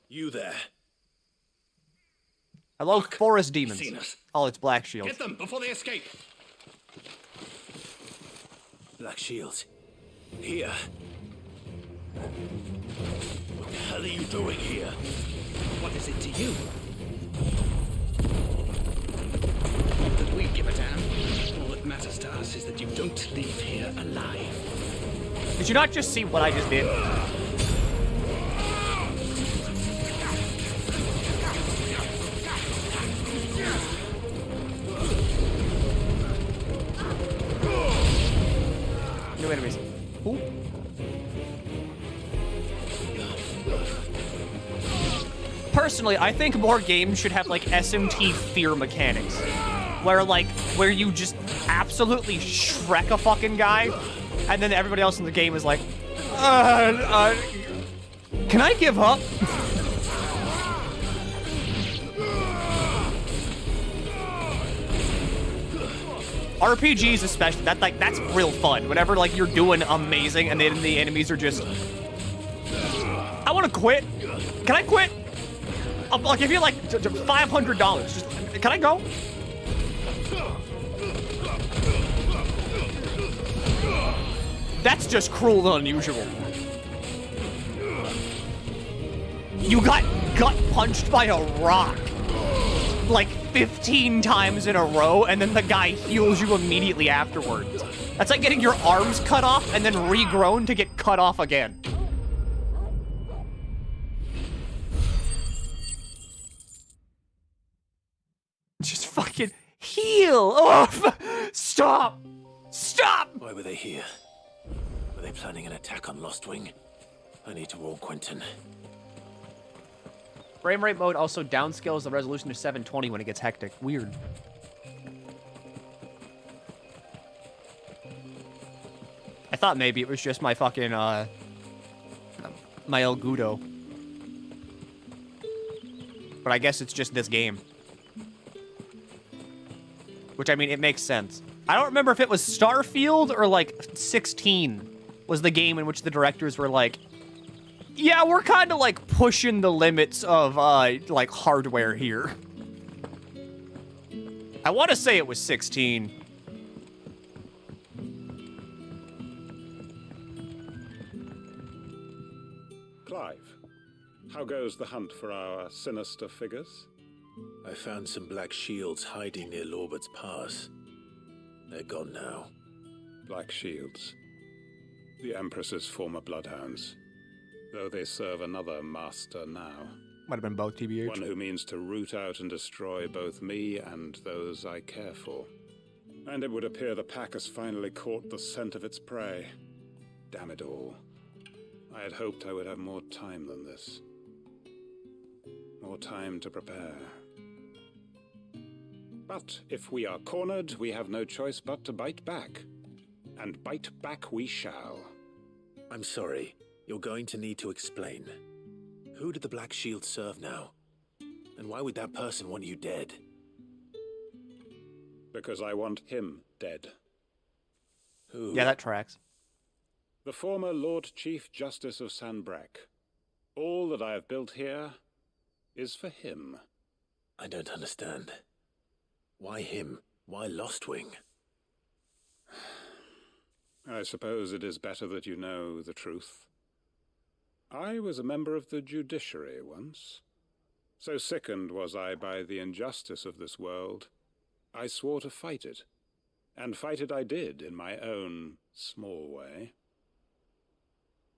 You there. Hello, forest demons. seen us. Oh, it's Black Shield. Get them before they escape. Black Shields. Here. What the hell are you doing here? What is it to you? That we give a damn. All that matters to us is that you don't leave here alive. Did you not just see what I just did? New enemies. Ooh. Personally, I think more games should have, like, SMT fear mechanics. Where you just absolutely Shrek a fucking guy, and then everybody else in the game is like, can I give up? RPGs especially, that's real fun. Whenever like you're doing amazing and then the enemies are just, I want to quit. Can I quit? I'll give you like $500. Just, can I go? That's just cruel and unusual. You got gut punched by a rock like 15 times in a row, and then the guy heals you immediately afterwards. That's like getting your arms cut off and then regrown to get cut off again. Just fucking heal! Oh, stop! Stop! Why were they here? Were they planning an attack on Lost Wing? I need to warn Quentin. Frame rate mode also downscales the resolution to 720 when it gets hectic. Weird. I thought maybe it was just my fucking, my El Gudo. But I guess it's just this game. Which, I mean, it makes sense. I don't remember if it was Starfield or, like, 16 was the game in which the directors were like, yeah, we're kind of, like, pushing the limits of, like, hardware here. I want to say it was 16. Clive, how goes the hunt for our sinister figures? I found some black shields hiding near Lorbert's Pass. They're gone now. Black shields. The Empress's former bloodhounds. Though they serve another master now. Might have been both, TBH. One who means to root out and destroy both me and those I care for. And it would appear the pack has finally caught the scent of its prey. Damn it all. I had hoped I would have more time than this. More time to prepare. But if we are cornered, we have no choice but to bite back. And bite back we shall. I'm sorry. You're going to need to explain. Who did the Black Shield serve now? And why would that person want you dead? Because I want him dead. Who? Yeah, that tracks. The former Lord Chief Justice of Sanbreque. All that I have built here is for him. I don't understand. Why him? Why Lost Wing? I suppose it is better that you know the truth. I was a member of the judiciary once. So sickened was I by the injustice of this world, I swore to fight it. And fight it I did in my own small way.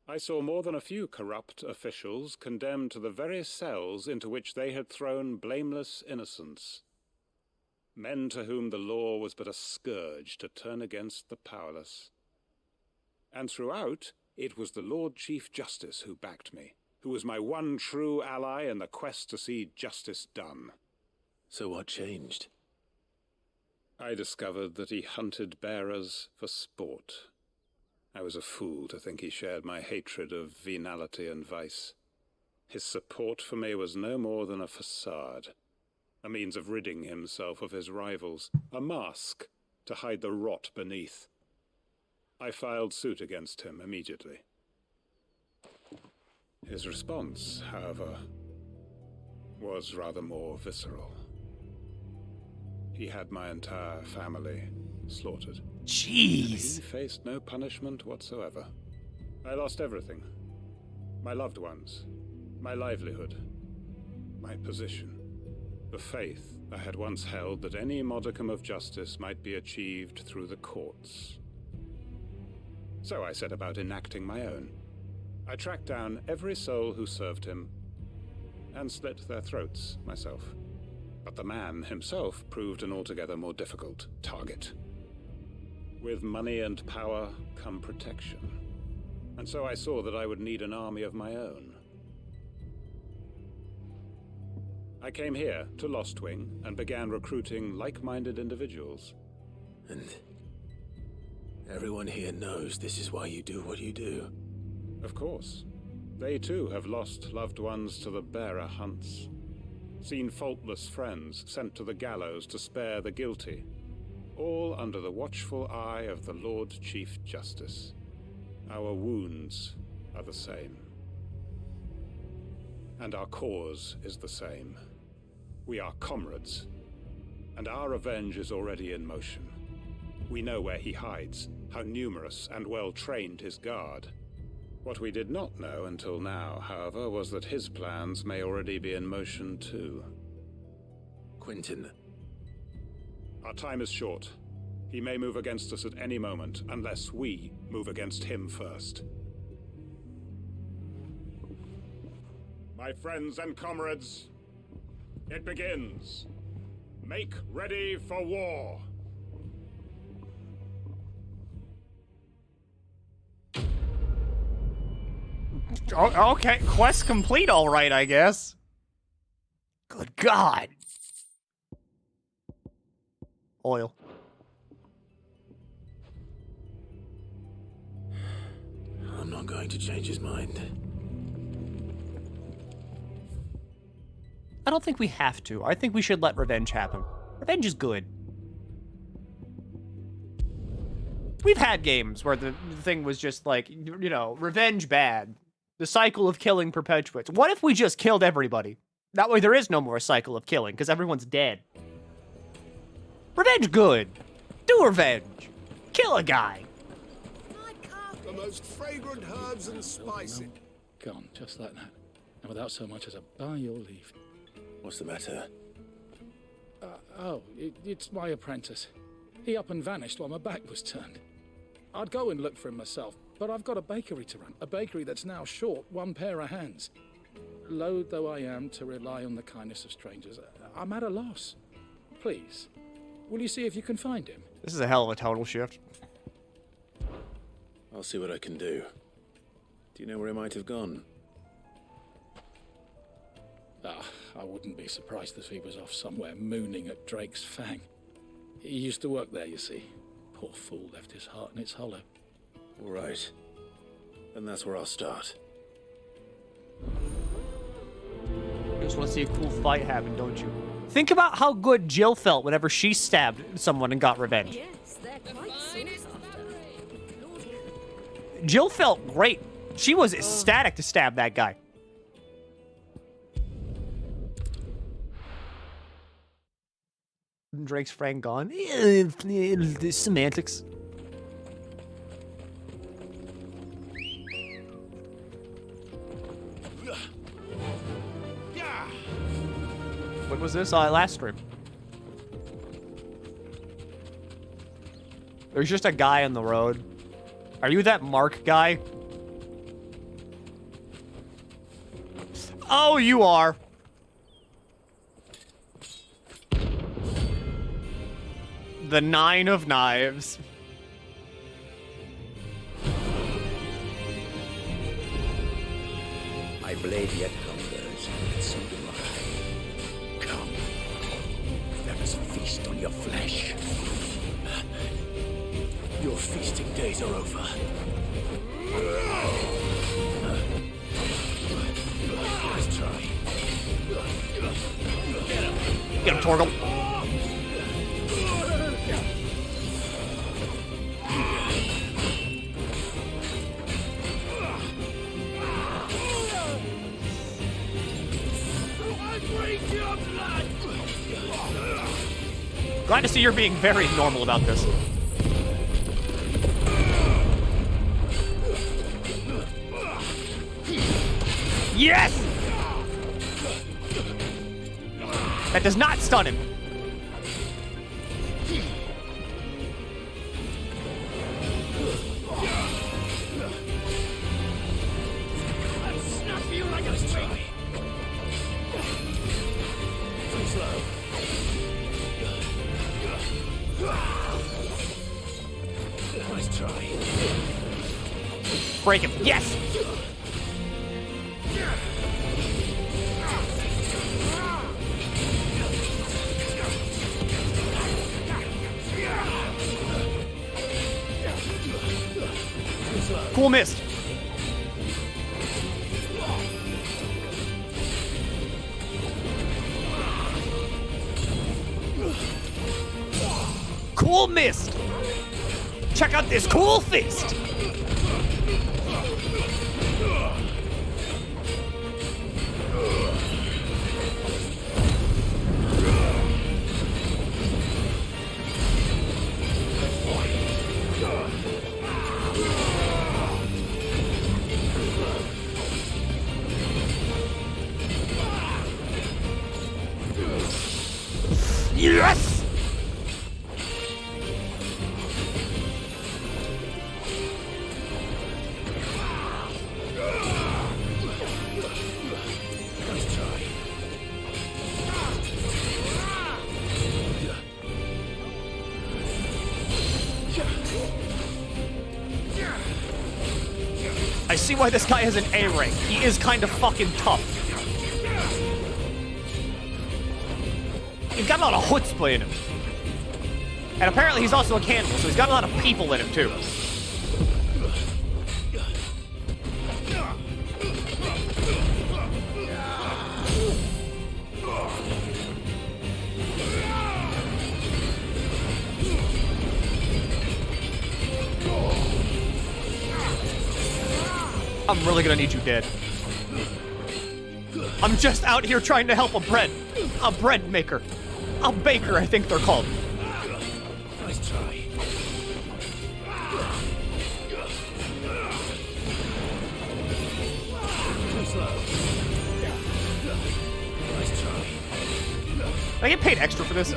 I saw more than a few corrupt officials condemned to the very cells into which they had thrown blameless innocents. Men to whom the law was but a scourge to turn against the powerless. And throughout, it was the Lord Chief Justice who backed me, who was my one true ally in the quest to see justice done. So what changed? I discovered that he hunted bearers for sport. I was a fool to think he shared my hatred of venality and vice. His support for me was no more than a facade, a means of ridding himself of his rivals, a mask to hide the rot beneath. I filed suit against him immediately. His response, however, was rather more visceral. He had my entire family slaughtered. Jeez! He faced no punishment whatsoever. I lost everything. My loved ones, my livelihood, my position, the faith I had once held that any modicum of justice might be achieved through the courts. So I set about enacting my own. I tracked down every soul who served him, and slit their throats myself. But the man himself proved an altogether more difficult target. With money and power come protection, and so I saw that I would need an army of my own. I came here to Lost Wing and began recruiting like-minded individuals. And everyone here knows this is why you do what you do. Of course. They too have lost loved ones to the bearer hunts. Seen faultless friends sent to the gallows to spare the guilty. all under the watchful eye of the Lord Chief Justice. Our wounds are the same. And our cause is the same. We are comrades, and our revenge is already in motion. We know where he hides, how numerous and well-trained his guard. What we did not know until now, however, was that his plans may already be in motion too. Quentin. Our time is short. He may move against us at any moment, unless we move against him first. My friends and comrades, it begins. Make ready for war. Oh, okay, quest complete, all right, I guess. Good God. Oil. I'm not going to change his mind. I don't think we have to. I think we should let revenge happen. Revenge is good. We've had games where the thing was just like, you know, revenge bad. The cycle of killing perpetuates. What if we just killed everybody? That way there is no more cycle of killing, because everyone's dead. Revenge good. Do revenge. Kill a guy. The most fragrant herbs and spices. Gone, just like that. And without so much as a by your leave. What's the matter? It's my apprentice. He up and vanished while my back was turned. I'd go and look for him myself, but I've got a bakery to run. A bakery that's now short one pair of hands. Loath though I am to rely on the kindness of strangers, I'm at a loss. Please, will you see if you can find him? This is a hell of a tonal shift. I'll see what I can do. Do you know where he might have gone? I wouldn't be surprised if he was off somewhere mooning at Drake's Fang. He used to work there, you see. Poor fool left his heart in its hollow. All right. Then that's where I'll start. You just want to see a cool fight happen, don't you? Think about how good Jill felt whenever she stabbed someone and got revenge. Yes, they're quite Jill felt great. She was ecstatic to stab that guy. Drake's Fang gone. Semantics. What was this? Last stream. There's just a guy on the road. Are you that Mark guy? Oh, you are. The Nine of Knives. My blade yet hungers, and so do I. Come, let us feast on your flesh. Your feasting days are over. Let's try. Get him, Torgal. Glad to see you're being very normal about this. Yes! That does not stun him. Nice try. Break him. Yes! Cool mist. cool mist. Check out this cool fist. Yes! I see why this guy has an A rank. He is kind of fucking tough. He's got a lot of chutzpah in him. And apparently he's also a cannibal, so he's got a lot of people in him, too. I'm really gonna need you dead. I'm just out here trying to help a bread maker. A baker, I think they're called. Nice try. Too slow. Nice try. I get paid extra for this.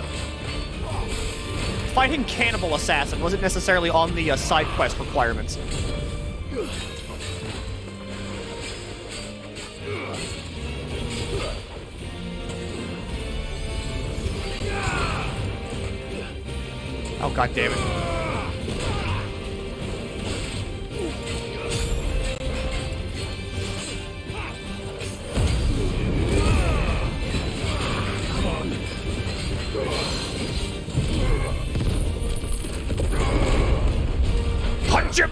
Fighting Cannibal Assassin wasn't necessarily on the side quest requirements. Oh, god damn it. Punch him!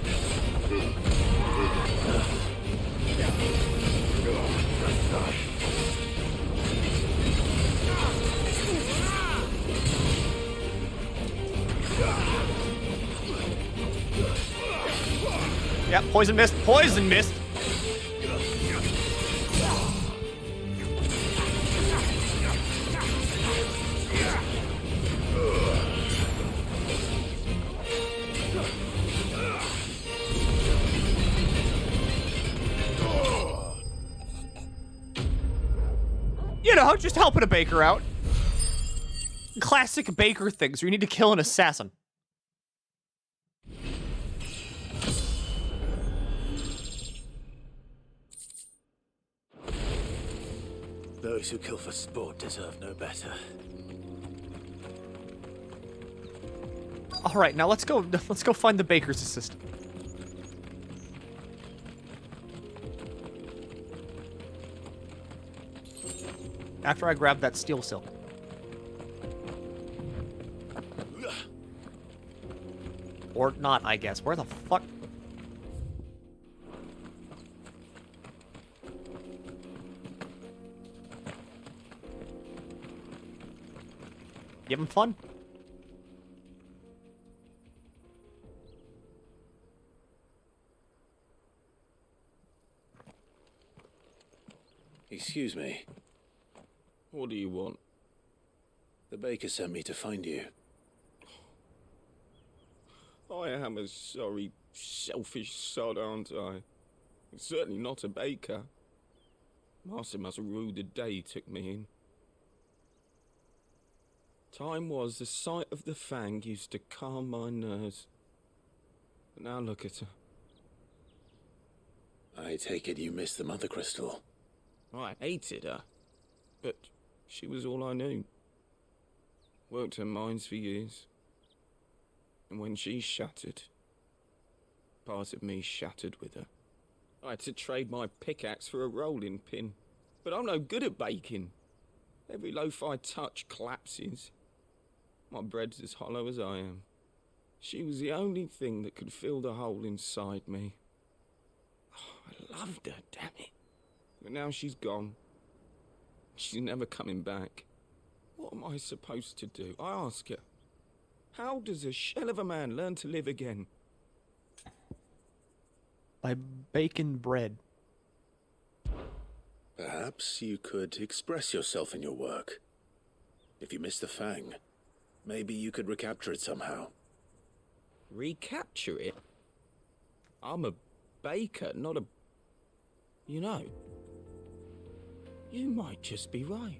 Yep, poison mist, poison mist. You know, just helping a baker out. Classic baker things where you need to kill an assassin. Those who kill for sport deserve no better. All right, now let's go find the baker's assistant. After I grab that steel silk. Or not, I guess. Where the fuck? You having fun? Excuse me. What do you want? The baker sent me to find you. I am a sorry, selfish sod, aren't I? I'm certainly not a baker. Master must have ruled the day he took me in. Time was the sight of the fang used to calm my nerves. But now look at her. I take it you missed the mother crystal. I hated her, but she was all I knew. Worked her mines for years. And when she shattered, part of me shattered with her. I had to trade my pickaxe for a rolling pin. But I'm no good at baking. Every loaf I touch collapses. My bread's as hollow as I am. She was the only thing that could fill the hole inside me. Oh, I loved her, damn it. But now she's gone. She's never coming back. What am I supposed to do? I ask her. How does a shell of a man learn to live again? By baking bread. Perhaps you could express yourself in your work. If you miss the fang, maybe you could recapture it somehow. Recapture it? I'm a baker, not a... You know, you might just be right.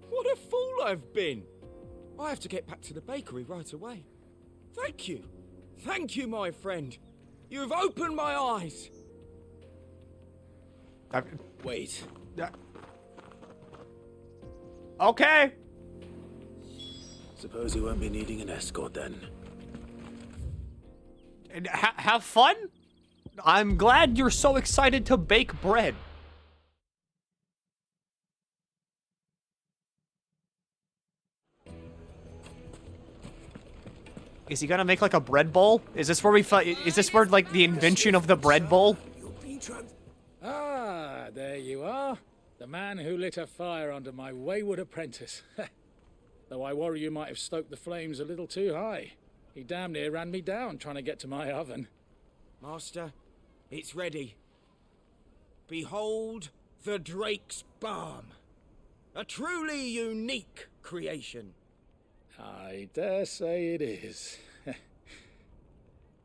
What a fool I've been! I have to get back to the bakery right away. Thank you. Thank you, my friend. You've opened my eyes. Wait. Okay. Suppose you won't be needing an escort then. And have fun? I'm glad you're so excited to bake bread. Is he gonna make like a bread bowl? Is this where is this where like the invention of the bread bowl? Ah, there you are. The man who lit a fire under my wayward apprentice. Though I worry you might have stoked the flames a little too high. He damn near ran me down trying to get to my oven. Master, it's ready. Behold the Drake's Balm. A truly unique creation. I dare say it is.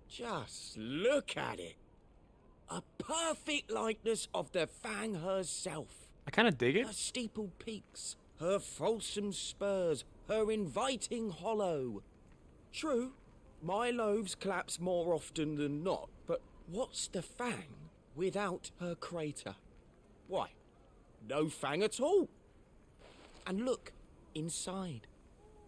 Just look at it. A perfect likeness of the Fang herself. I kind of dig it. Her steepled peaks, her fulsome spurs, her inviting hollow. True, my loaves collapse more often than not, but what's the Fang without her crater? Why, no Fang at all. And look, inside.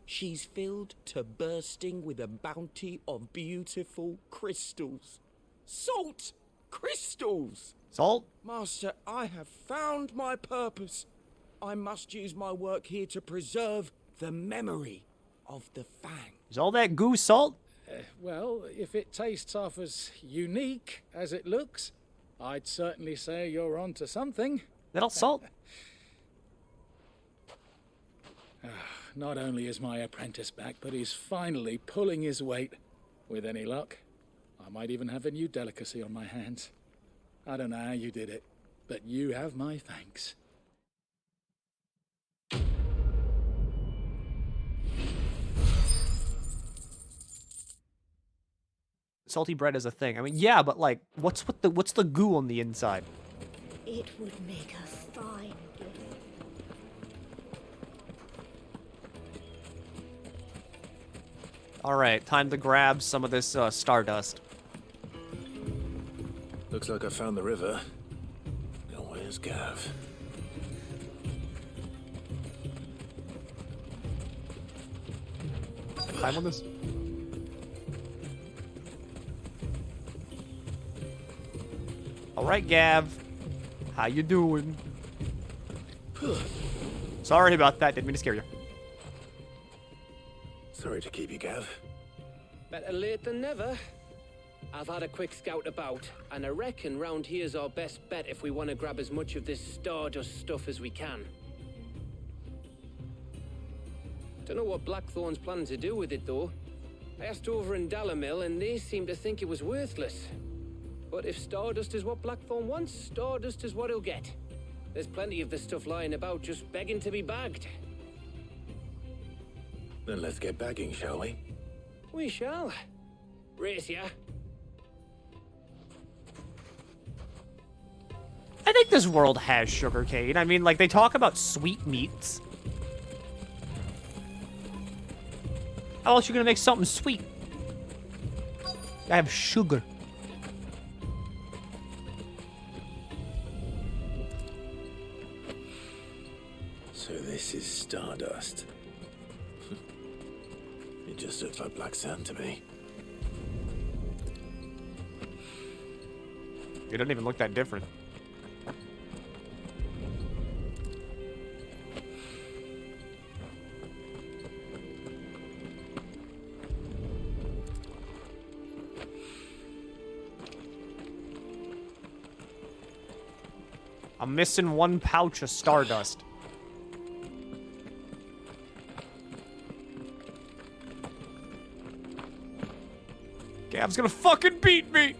She's filled to bursting with a bounty of beautiful crystals. Salt crystals! Salt? Master, I have found my purpose. I must use my work here to preserve the memory of the Fang. Is all that goo salt? Well, if it tastes half as unique as it looks, I'd certainly say you're onto something. Little salt? Not only is my apprentice back, but he's finally pulling his weight. With any luck, I might even have a new delicacy on my hands. I don't know how you did it, but you have my thanks. Salty bread is a thing. I mean, yeah, but like, what's the goo on the inside? It would make a fine gift. All right, time to grab some of this stardust. Looks like I found the river. Now where's Gav? Climb on this. All right, Gav. How you doing? Sorry about that. Didn't mean to scare you. Sorry to keep you, Gav. Better late than never. I've had a quick scout about, and I reckon round here's our best bet if we want to grab as much of this stardust stuff as we can. Don't know what Blackthorn's planning to do with it, though. I asked over in Dalamil, and they seem to think it was worthless. But if stardust is what Blackthorn wants, stardust is what he'll get. There's plenty of this stuff lying about, just begging to be bagged. Then let's get bagging, shall we? We shall. Race ya. I think this world has sugarcane. I mean, like, they talk about sweetmeats. How else you gonna make something sweet? I have sugar. So this is stardust. It just looks like black sand to me. It doesn't even look that different. I'm missing one pouch of stardust. Gav's gonna fucking beat me!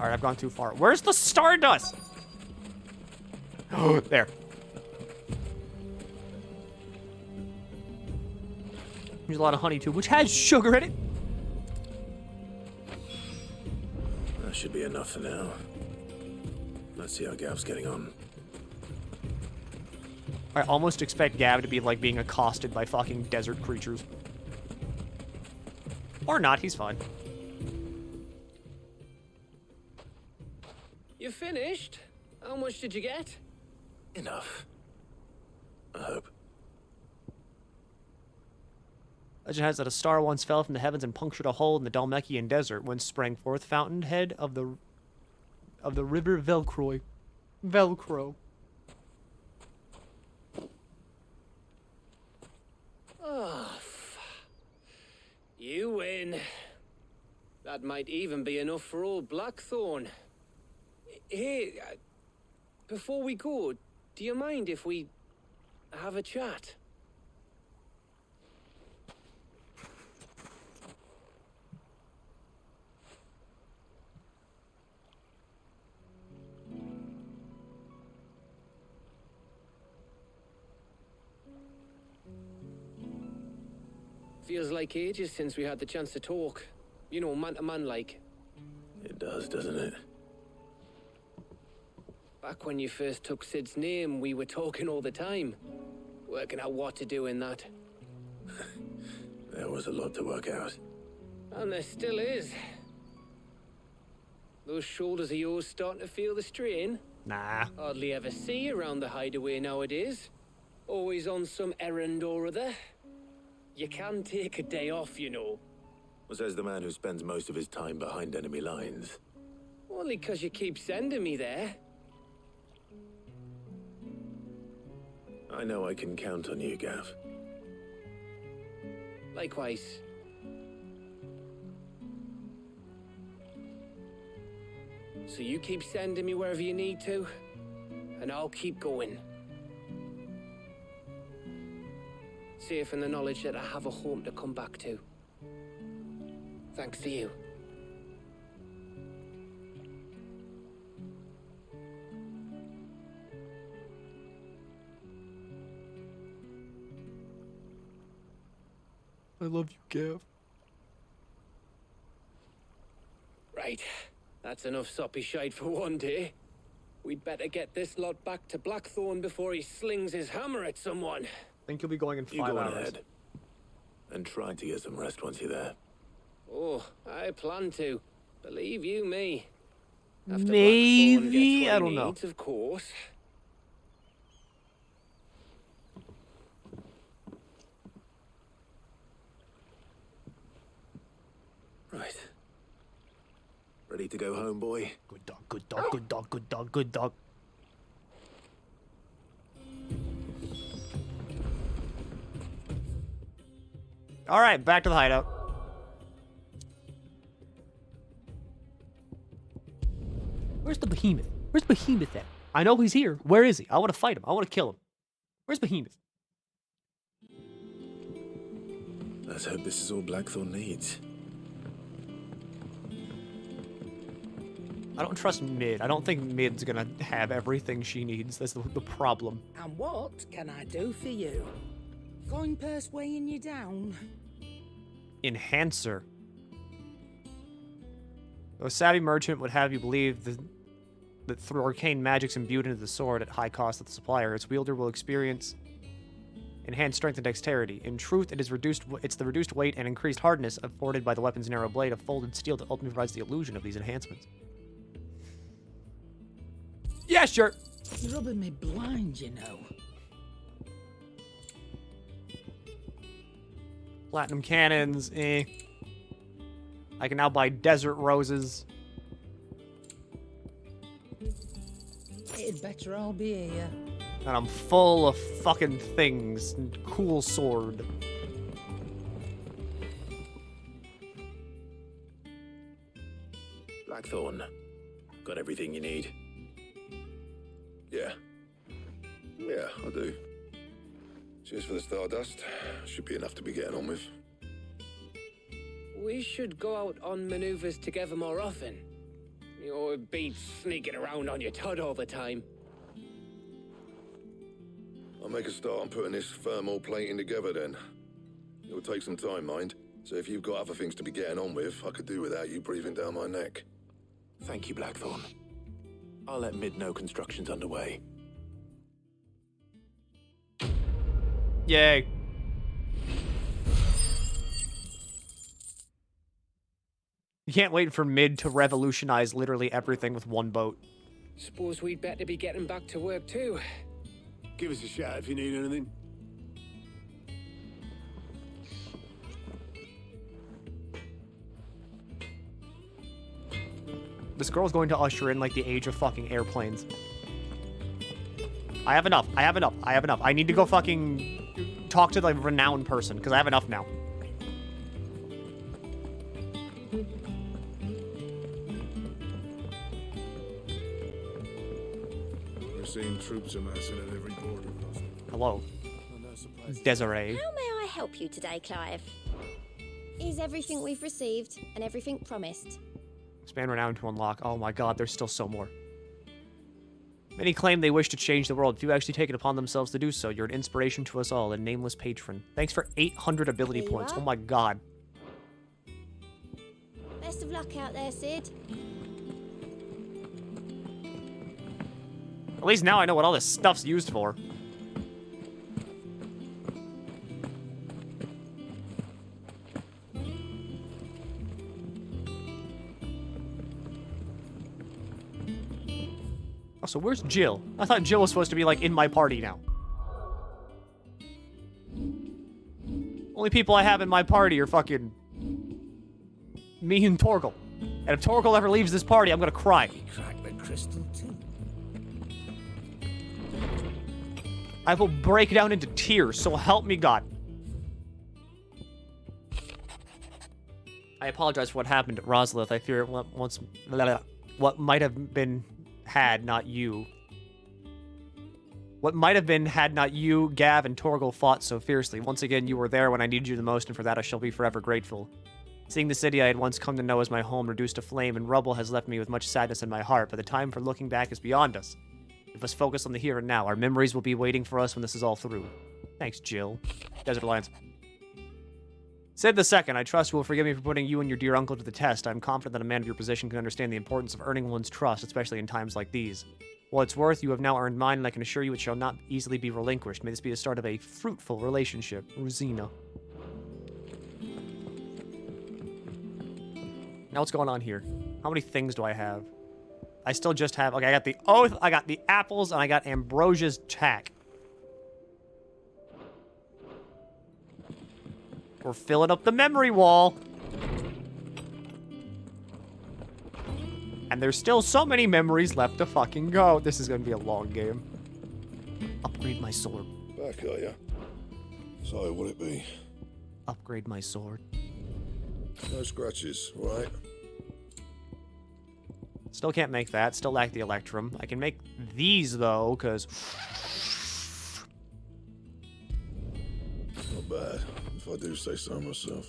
Alright, I've gone too far. Where's the Stardust? Oh, there. There's a lot of honey too, which has sugar in it. That should be enough for now. Let's see how Gav's getting on. I almost expect Gav to be like being accosted by fucking desert creatures. Or not, he's fine. You finished? How much did you get? Enough. I hope. Legend has that a star once fell from the heavens and punctured a hole in the Dalmekian desert when sprang forth fountainhead of the river Velcroy. Velcro. Oh, you win. That might even be enough for old Blackthorn. Hey, before we go, do you mind if we have a chat? Feels like ages since we had the chance to talk. You know, man to man like. It does, doesn't it? Back when you first took Sid's name, we were talking all the time. Working out what to do in that. There was a lot to work out. And there still is. Those shoulders of yours starting to feel the strain? Nah. Hardly ever see you around the hideaway nowadays. Always on some errand or other. You can take a day off, you know. Says the man who spends most of his time behind enemy lines. Only 'cause you keep sending me there. I know I can count on you, Gav. Likewise. So you keep sending me wherever you need to, and I'll keep going. Safe in the knowledge that I have a home to come back to. Thanks to you. I love you, Gav. Right. That's enough soppy shite for one day. We'd better get this lot back to Blackthorn before he slings his hammer at someone. I think you'll be going in 5 You go hours. ahead. And try to get some rest once you're there. Oh, I plan to. Believe you me. After Maybe, Blackthorn gets what I he don't know. needs, of course. Right. Ready to go home, boy? Good dog, good dog, good dog, good dog, good dog. All right, back to the hideout. Where's the behemoth? Where's Behemoth at? I know he's here. Where is he? I want to fight him. I want to kill him. Where's Behemoth? Let's hope this is all Blackthorn needs. I don't trust Mid. I don't think Mid's gonna have everything she needs. That's the problem. And what can I do for you? Coin purse weighing you down? Enhancer. A savvy merchant would have you believe that through arcane magics imbued into the sword at high cost to the supplier, its wielder will experience enhanced strength and dexterity. In truth, it's the reduced weight and increased hardness afforded by the weapon's narrow blade of folded steel that ultimately provides the illusion of these enhancements. Yeah, sure. You're rubbing me blind, you know. Platinum cannons, eh. I can now buy desert roses. It'd better all be here. And I'm full of fucking things. Cool sword. Blackthorn. Got everything you need? Yeah. Yeah, I do. Cheers for the stardust. Should be enough to be getting on with. We should go out on maneuvers together more often. You're be sneaking around on your Todd all the time. I'll make a start on putting this thermal plating together then. It'll take some time, mind. So if you've got other things to be getting on with, I could do without you breathing down my neck. Thank you, Blackthorn. I'll let Mid know construction's underway. Yay. You can't wait for Mid to revolutionize literally everything with one boat. Suppose we'd better be getting back to work too. Give us a shout if you need anything. This girl's going to usher in like the age of fucking airplanes. I have enough. I have enough. I have enough. I need to go fucking talk to the renowned person because I have enough now. We're seeing troops amassing at every border crossing. Hello. Desiree. How may I help you today, Clive? Is everything we've received and everything promised? Expand renown to unlock. Oh my god, there's still so more. Many claim they wish to change the world. Few actually take it upon themselves to do so. You're an inspiration to us all, a nameless patron. Thanks for 800 ability Here you points. are. Oh my god. Best of luck out there, Sid. At least now I know what all this stuff's used for. So where's Jill? I thought Jill was supposed to be, like, in my party now. Only people I have in my party are fucking me and Torgal. And if Torgal ever leaves this party, I'm gonna cry. Crack the crystal too. I will break down into tears, so help me God. I apologize for what happened at Rosalith. I fear it once... What might have been... had not you. What might have been had not you, Gav, and Torgal fought so fiercely. Once again, you were there when I needed you the most, and for that I shall be forever grateful. Seeing the city I had once come to know as my home reduced to flame and rubble has left me with much sadness in my heart, but the time for looking back is beyond us. We must focus on the here and now. Our memories will be waiting for us when this is all through. Thanks, Jill. Desert Alliance. Sid the Second, I trust you will forgive me for putting you and your dear uncle to the test. I am confident that a man of your position can understand the importance of earning one's trust, especially in times like these. What it's worth, you have now earned mine, and I can assure you it shall not easily be relinquished. May this be the start of a fruitful relationship. Rosina. Now what's going on here? How many things do I have? I still just have... Okay, I got the Oath, I got the Apples, and I got Ambrosia's Tack. We're filling up the memory wall. And there's still so many memories left to fucking go. This is gonna be a long game. Upgrade my sword. Back, are ya? So, what'll it be? Upgrade my sword. No scratches, right? Still can't make that. Still lack the Electrum. I can make these, though, because... Not bad, if I do say so myself.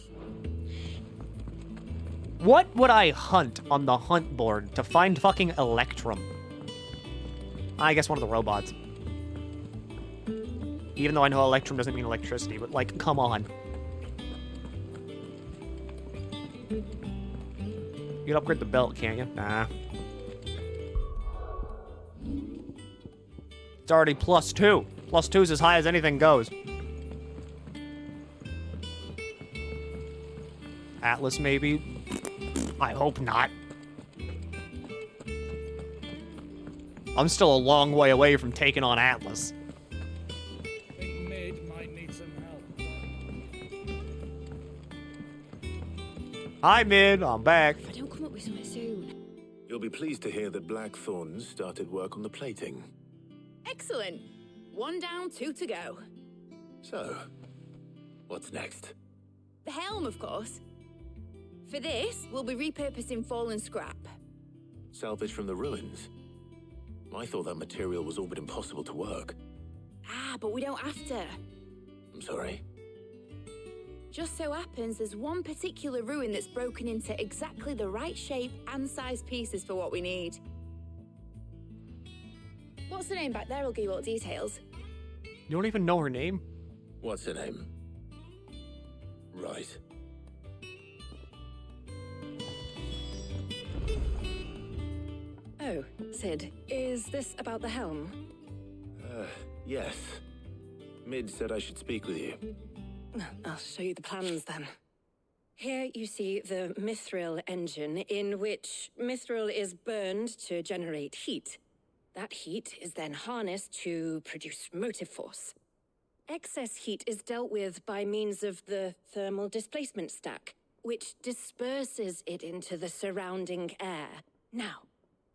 What would I hunt on the hunt board to find fucking Electrum? I guess one of the robots. Even though I know Electrum doesn't mean electricity, but, like, come on. You can upgrade the belt, can't you? Nah. It's already +2. +2 is as high as anything goes. Atlas, maybe? I hope not. I'm still a long way away from taking on Atlas. I think Mid might need some help. Hi, Mid. I'm back. If I don't come up with something soon. You'll be pleased to hear that Blackthorn's started work on the plating. Excellent. 1 down, 2 to go. So, what's next? The helm, of course. For this, we'll be repurposing fallen scrap. Salvage from the ruins? I thought that material was all but impossible to work. But we don't have to. I'm sorry. Just so happens there's one particular ruin that's broken into exactly the right shape and size pieces for what we need. What's the name back there? I'll give you all the details. You don't even know her name? What's her name? Right. Oh, Sid, is this about the helm? Yes. Mid said I should speak with you. I'll show you the plans then. Here you see the mithril engine, in which mithril is burned to generate heat. That heat is then harnessed to produce motive force. Excess heat is dealt with by means of the thermal displacement stack, which disperses it into the surrounding air. Now,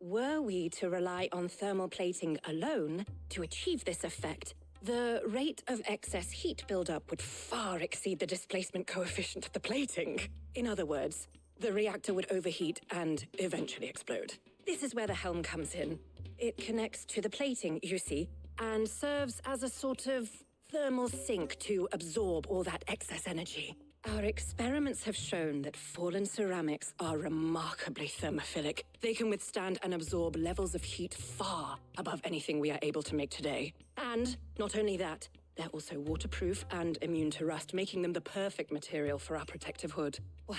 were we to rely on thermal plating alone to achieve this effect, the rate of excess heat buildup would far exceed the displacement coefficient of the plating. In other words, the reactor would overheat and eventually explode. This is where the helm comes in. It connects to the plating, you see, and serves as a sort of thermal sink to absorb all that excess energy. Our experiments have shown that fallen ceramics are remarkably thermophilic. They can withstand and absorb levels of heat far above anything we are able to make today. And not only that, they're also waterproof and immune to rust, making them the perfect material for our protective hood. Why,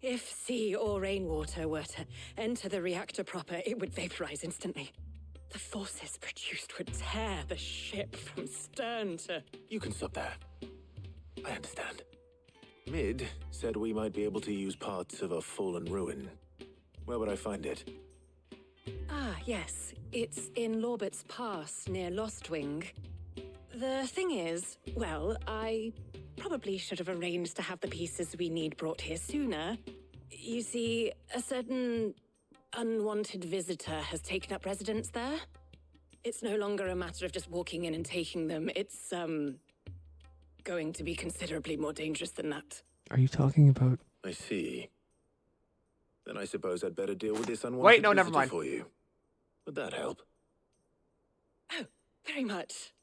if sea or rainwater were to enter the reactor proper, it would vaporize instantly. The forces produced would tear the ship from stern to... You can stop there. I understand. Mid said we might be able to use parts of a fallen ruin. Where would I find it? Ah, yes. It's in Lorbert's Pass, near Lostwing. The thing is, well, I probably should have arranged to have the pieces we need brought here sooner. You see, a certain unwanted visitor has taken up residence there. It's no longer a matter of just walking in and taking them. It's, going to be considerably more dangerous than that. Are you talking about... I see. Then I suppose I'd better deal with this unwanted Wait, no, never visitor mind. for you. Would that help? Oh, very much.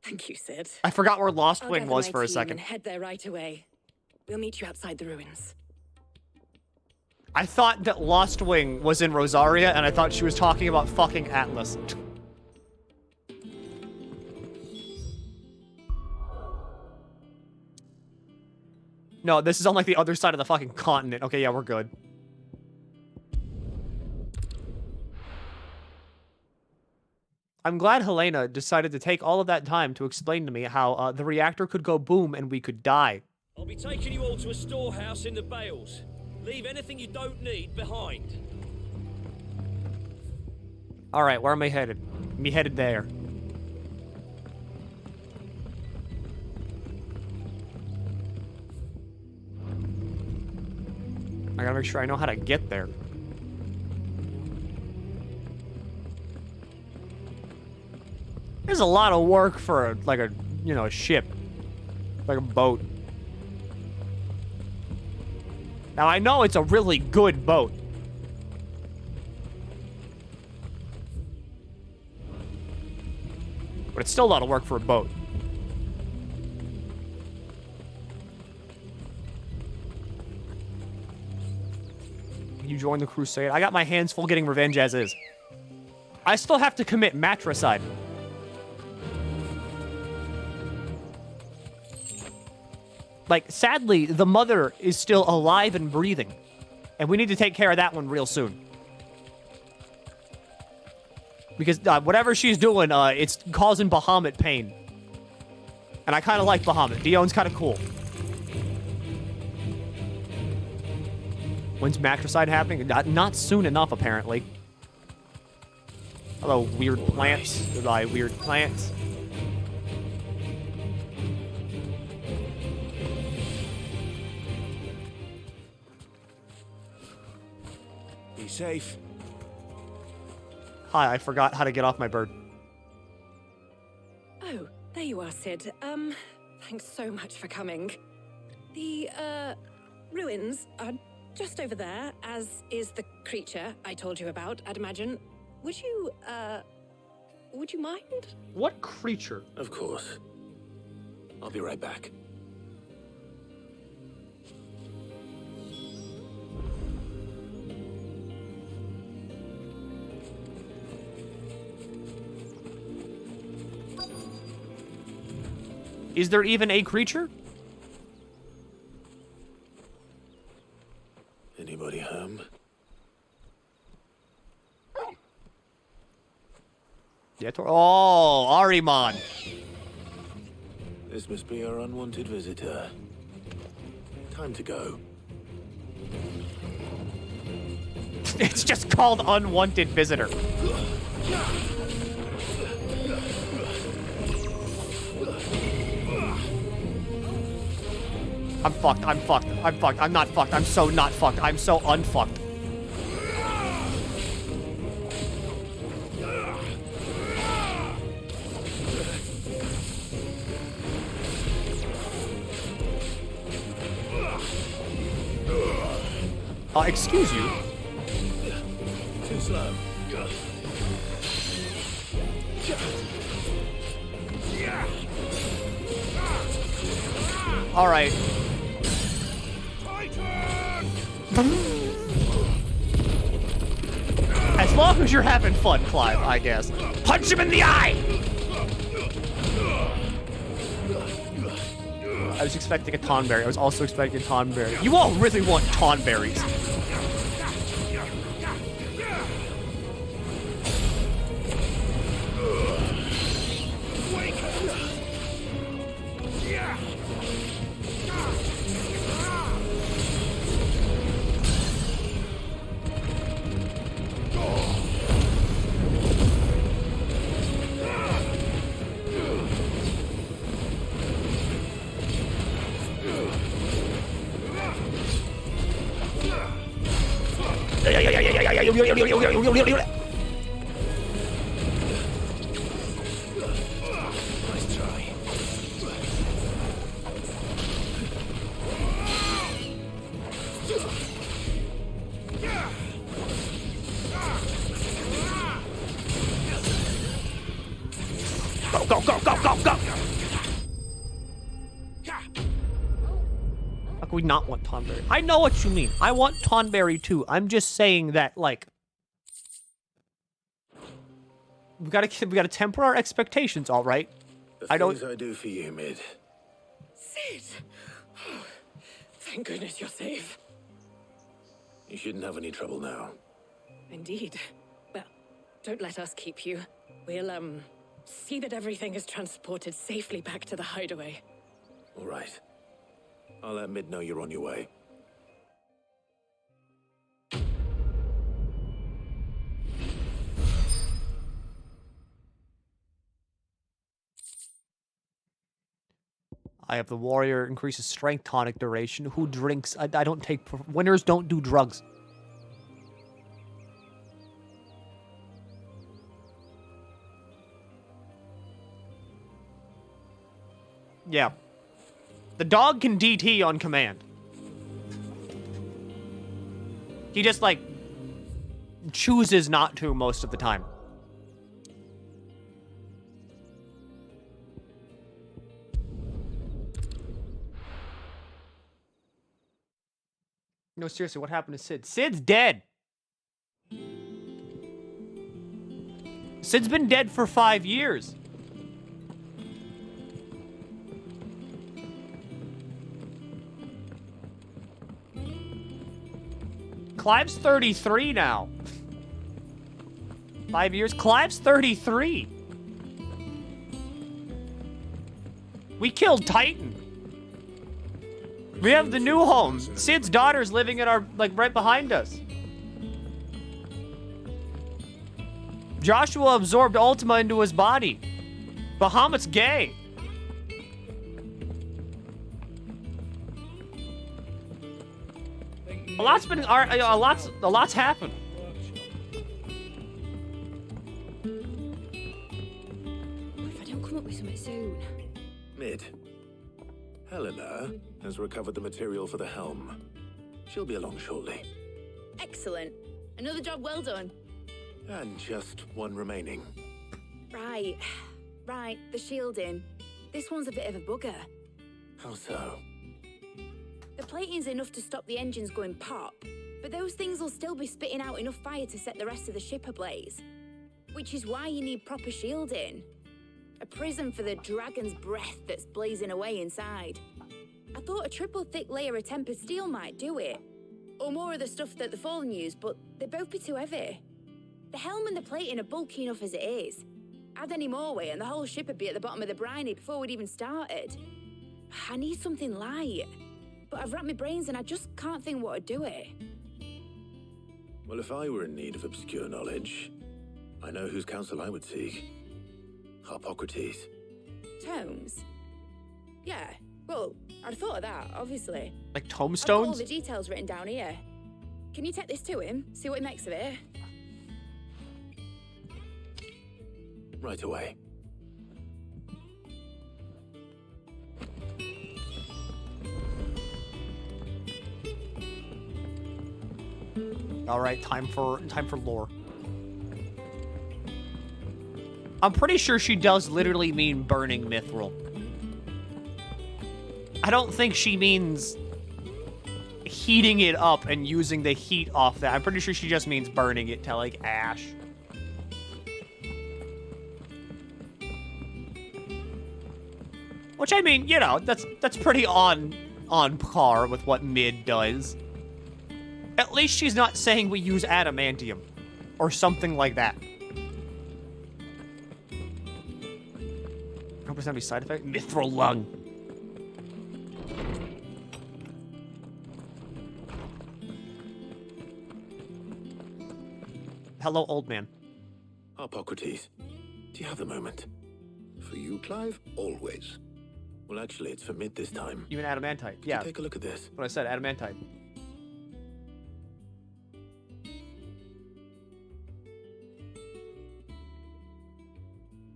Thank you, Sid. I forgot where Lost I'll Wing gather was my for a team second. and head there right away. We'll meet you outside the ruins. I thought that Lost Wing was in Rosaria, and I thought she was talking about fucking Atlas. No, this is on, like, the other side of the fucking continent. Okay, yeah, we're good. I'm glad Helena decided to take all of that time to explain to me how the reactor could go boom and we could die. I'll be taking you all to a storehouse in the Bales. Leave anything you don't need behind. Alright, where am I headed? Me headed there. I gotta make sure I know how to get there. There's a lot of work for a ship. Like a boat. Now I know it's a really good boat. But it's still a lot of work for a boat. You join the crusade. I got my hands full getting revenge as is. I still have to commit matricide. Like, sadly, the mother is still alive and breathing. And we need to take care of that one real soon. Because whatever she's doing, it's causing Bahamut pain. And I kind of like Bahamut. Dion's kind of cool. When's matricide happening? Not soon enough, apparently. Hello, weird plants. Goodbye, weird plants. Be safe. Hi, I forgot how to get off my bird. Oh, there you are, Sid. Thanks so much for coming. The, ruins are just over there, as is the creature I told you about, I'd imagine. Would you, Would you mind? What creature? Of course. I'll be right back. Is there even a creature? Anybody home? Oh, Ahriman. This must be our unwanted visitor. Time to go. It's just called unwanted visitor. I'm fucked. I'm fucked. I'm fucked. I'm not fucked. I'm so not fucked. I'm so unfucked. Excuse you. Too slow. All right. As long as you're having fun, Clive, I guess. Punch him in the eye! I was expecting a Tonberry. I was also expecting a Tonberry. You all really want Tonberries. Nice try. Go, go, go, go, go, go! How can we not want Tonberry? I know what you mean. I want Tonberry too. I'm just saying that, like, we gotta temper our expectations, all right? The things I do for you, Mid. Sid! Oh, thank goodness you're safe. You shouldn't have any trouble now. Indeed. Well, don't let us keep you. We'll, see that everything is transported safely back to the hideaway. All right. I'll let Mid know you're on your way. I have the warrior increases strength tonic duration. Who drinks? I don't take... Winners don't do drugs. Yeah. The dog can DT on command. He just, like, chooses not to most of the time. No, seriously, what happened to Sid? Sid's dead! Sid's been dead for 5 years. Clive's 33 now. 5 years? Clive's 33. We killed Titan. We have the new home. Sid's daughter's living in our, like, right behind us. Joshua absorbed Ultima into his body. Bahamut's gay. A lot's been, a lot's happened. If I don't come up with something soon. Mid. Helena has recovered the material for the helm. She'll be along shortly. Excellent. Another job well done. And just one remaining. Right, the shielding. This one's a bit of a bugger. How so? The plating's enough to stop the engines going pop, but those things will still be spitting out enough fire to set the rest of the ship ablaze. Which is why you need proper shielding. A prison for the dragon's breath that's blazing away inside. I thought a triple thick layer of tempered steel might do it. Or more of the stuff that the Fallen use, but they'd both be too heavy. The helm and the plating are bulky enough as it is. Add any more weight and the whole ship would be at the bottom of the briny before we'd even started. I need something light. But I've racked my brains and I just can't think what would do it. Well, if I were in need of obscure knowledge, I know whose counsel I would seek. Harpocrates. Tomes? Yeah, well, I'd thought of that, obviously. Like I've got all tombstones? the details written down here. Can you take this to him? See what he makes of it? Right away. All right, time for lore. I'm pretty sure she does literally mean burning mithril. I don't think she means heating it up and using the heat off that. I'm pretty sure she just means burning it to like ash. Which I mean, you know, that's pretty on par with what Mid does. At least she's not saying we use adamantium or something like that. I hope there's not any side effect. Mithril lung. Hello, old man. Harpocrates, do you have a moment? For you, Clive, always. Well, actually, it's for Mid this time. You mean adamantite? Yeah. Take a look at this. What I said, adamantite.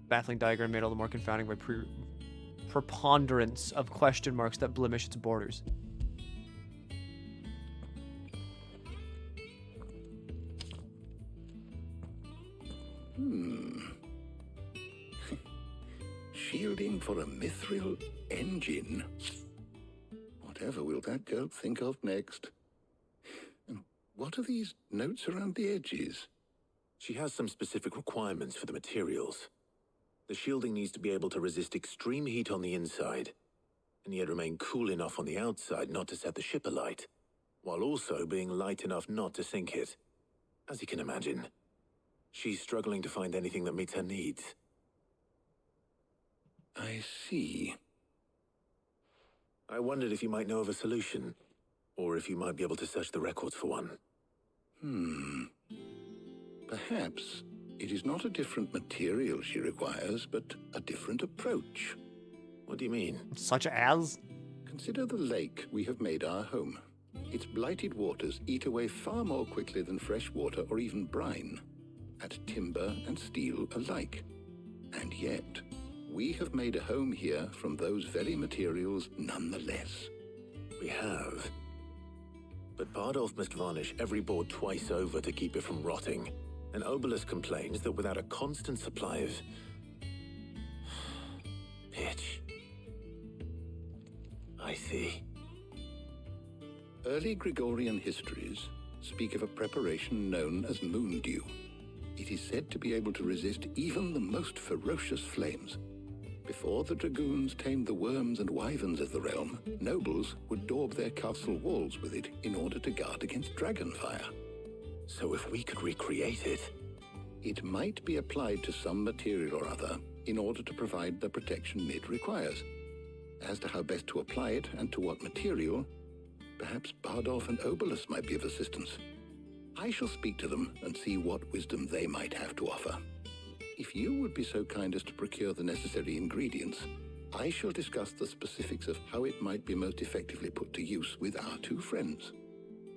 Baffling diagram made all the more confounding by preponderance of question marks that blemish its borders. Shielding for a mithril engine. Whatever will that girl think of next? And what are these notes around the edges? She has some specific requirements for the materials. The shielding needs to be able to resist extreme heat on the inside, and yet remain cool enough on the outside not to set the ship alight, while also being light enough not to sink it. As you can imagine, she's struggling to find anything that meets her needs. I see. I wondered if you might know of a solution, or if you might be able to search the records for one. Perhaps it is not a different material she requires, but a different approach. What do you mean? Such as? Consider the lake we have made our home. Its blighted waters eat away far more quickly than fresh water or even brine, at timber and steel alike. And yet, we have made a home here from those very materials nonetheless. We have. But Bardolph must varnish every board twice over to keep it from rotting. And Obolus complains that without a constant supply of pitch. I see. Early Gregorian histories speak of a preparation known as moon dew. It is said to be able to resist even the most ferocious flames. Before the dragoons tamed the worms and wyverns of the realm, nobles would daub their castle walls with it in order to guard against dragonfire. So if we could recreate it... It might be applied to some material or other in order to provide the protection Mid requires. As to how best to apply it and to what material, perhaps Bardolph and Obolus might be of assistance. I shall speak to them and see what wisdom they might have to offer. If you would be so kind as to procure the necessary ingredients, I shall discuss the specifics of how it might be most effectively put to use with our two friends.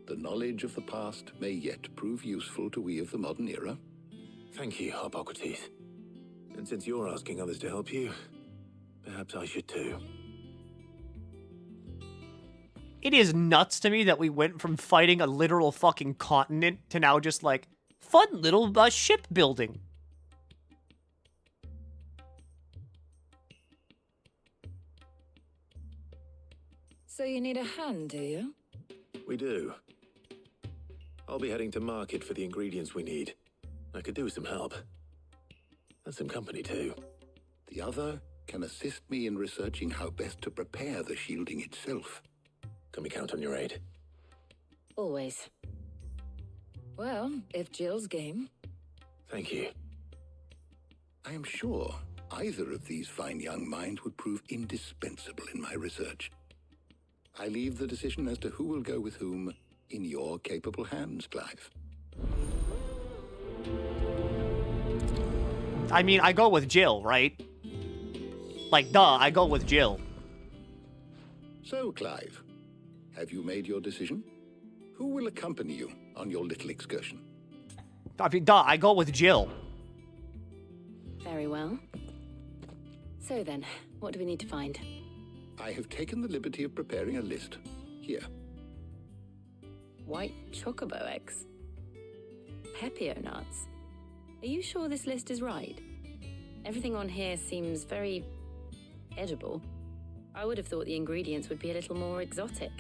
The knowledge of the past may yet prove useful to we of the modern era. Thank you, Harpocrates. And since you're asking others to help you, perhaps I should too. It is nuts to me that we went from fighting a literal fucking continent to now just like fun little shipbuilding. So you need a hand, do you? We do. I'll be heading to market for the ingredients we need. I could do with some help. And some company, too. The other can assist me in researching how best to prepare the shielding itself. Can we count on your aid? Always. Well, if Jill's game. Thank you. I am sure either of these fine young minds would prove indispensable in my research. I leave the decision as to who will go with whom in your capable hands, Clive. I mean, I go with Jill, right? Like, duh, I go with Jill. So, Clive, have you made your decision? Who will accompany you on your little excursion? I mean, duh, I go with Jill. Very well. So then, what do we need to find? I have taken the liberty of preparing a list. Here. White chocobo eggs. Pepio nuts. Are you sure this list is right? Everything on here seems very edible. I would have thought the ingredients would be a little more exotic.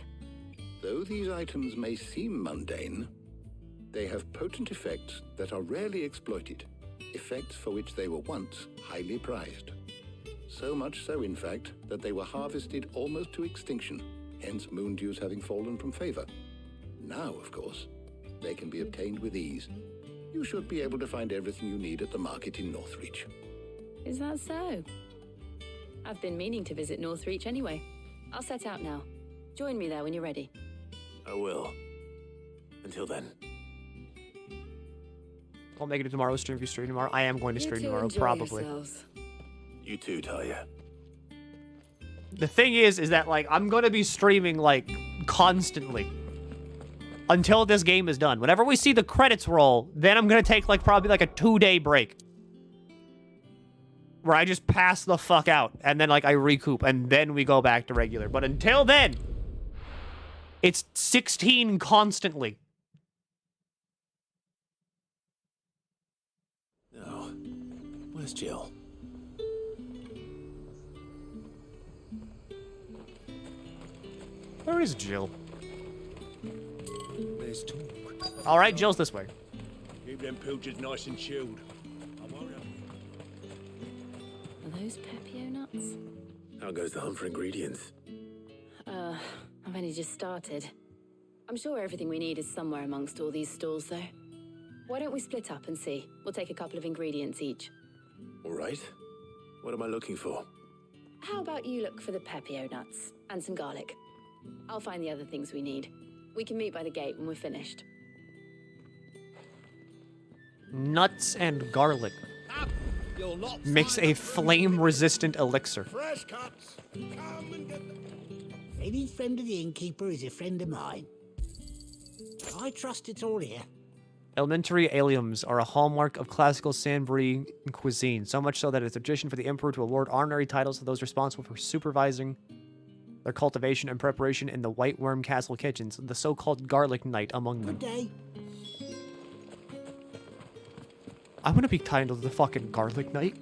Though these items may seem mundane, they have potent effects that are rarely exploited, effects for which they were once highly prized. So much so, in fact, that they were harvested almost to extinction, hence moon dews having fallen from favor. Now, of course, they can be obtained with ease. You should be able to find everything you need at the market in Northreach. Is that so? I've been meaning to visit Northreach anyway. I'll set out now. Join me there when you're ready. I will. Until then. I'll make it to tomorrow's stream if you stream tomorrow. I am going to stream tomorrow, probably. You too, Talia. The thing is that, like, I'm going to be streaming, like, constantly. Until this game is done. Whenever we see the credits roll, then I'm going to take, like, probably, like, a 2-day break. Where I just pass the fuck out. And then, like, I recoup. And then we go back to regular. But until then, it's 16 constantly. No. Where's Jill? Where is Jill? There's talk. Alright, Jill's this way. Keep them pilchards nice and chilled. Are those Pepio nuts? How goes the hunt for ingredients? I've only just started. I'm sure everything we need is somewhere amongst all these stalls, though. Why don't we split up and see? We'll take a couple of ingredients each. All right. What am I looking for? How about you look for the Pepio nuts and some garlic? I'll find the other things we need. We can meet by the gate when we're finished. Nuts and garlic. You'll not Makes a flame-resistant elixir. fresh cuts. Come and get them. Any friend of the innkeeper is a friend of mine. I trust it's all here. Elementary aliums are a hallmark of classical Sanbri cuisine, so much so that it's a tradition for the emperor to award honorary titles to those responsible for supervising their cultivation and preparation in the White Worm Castle kitchens, the so-called Garlic Knight among them. Good day. I want to be titled the fucking Garlic Knight.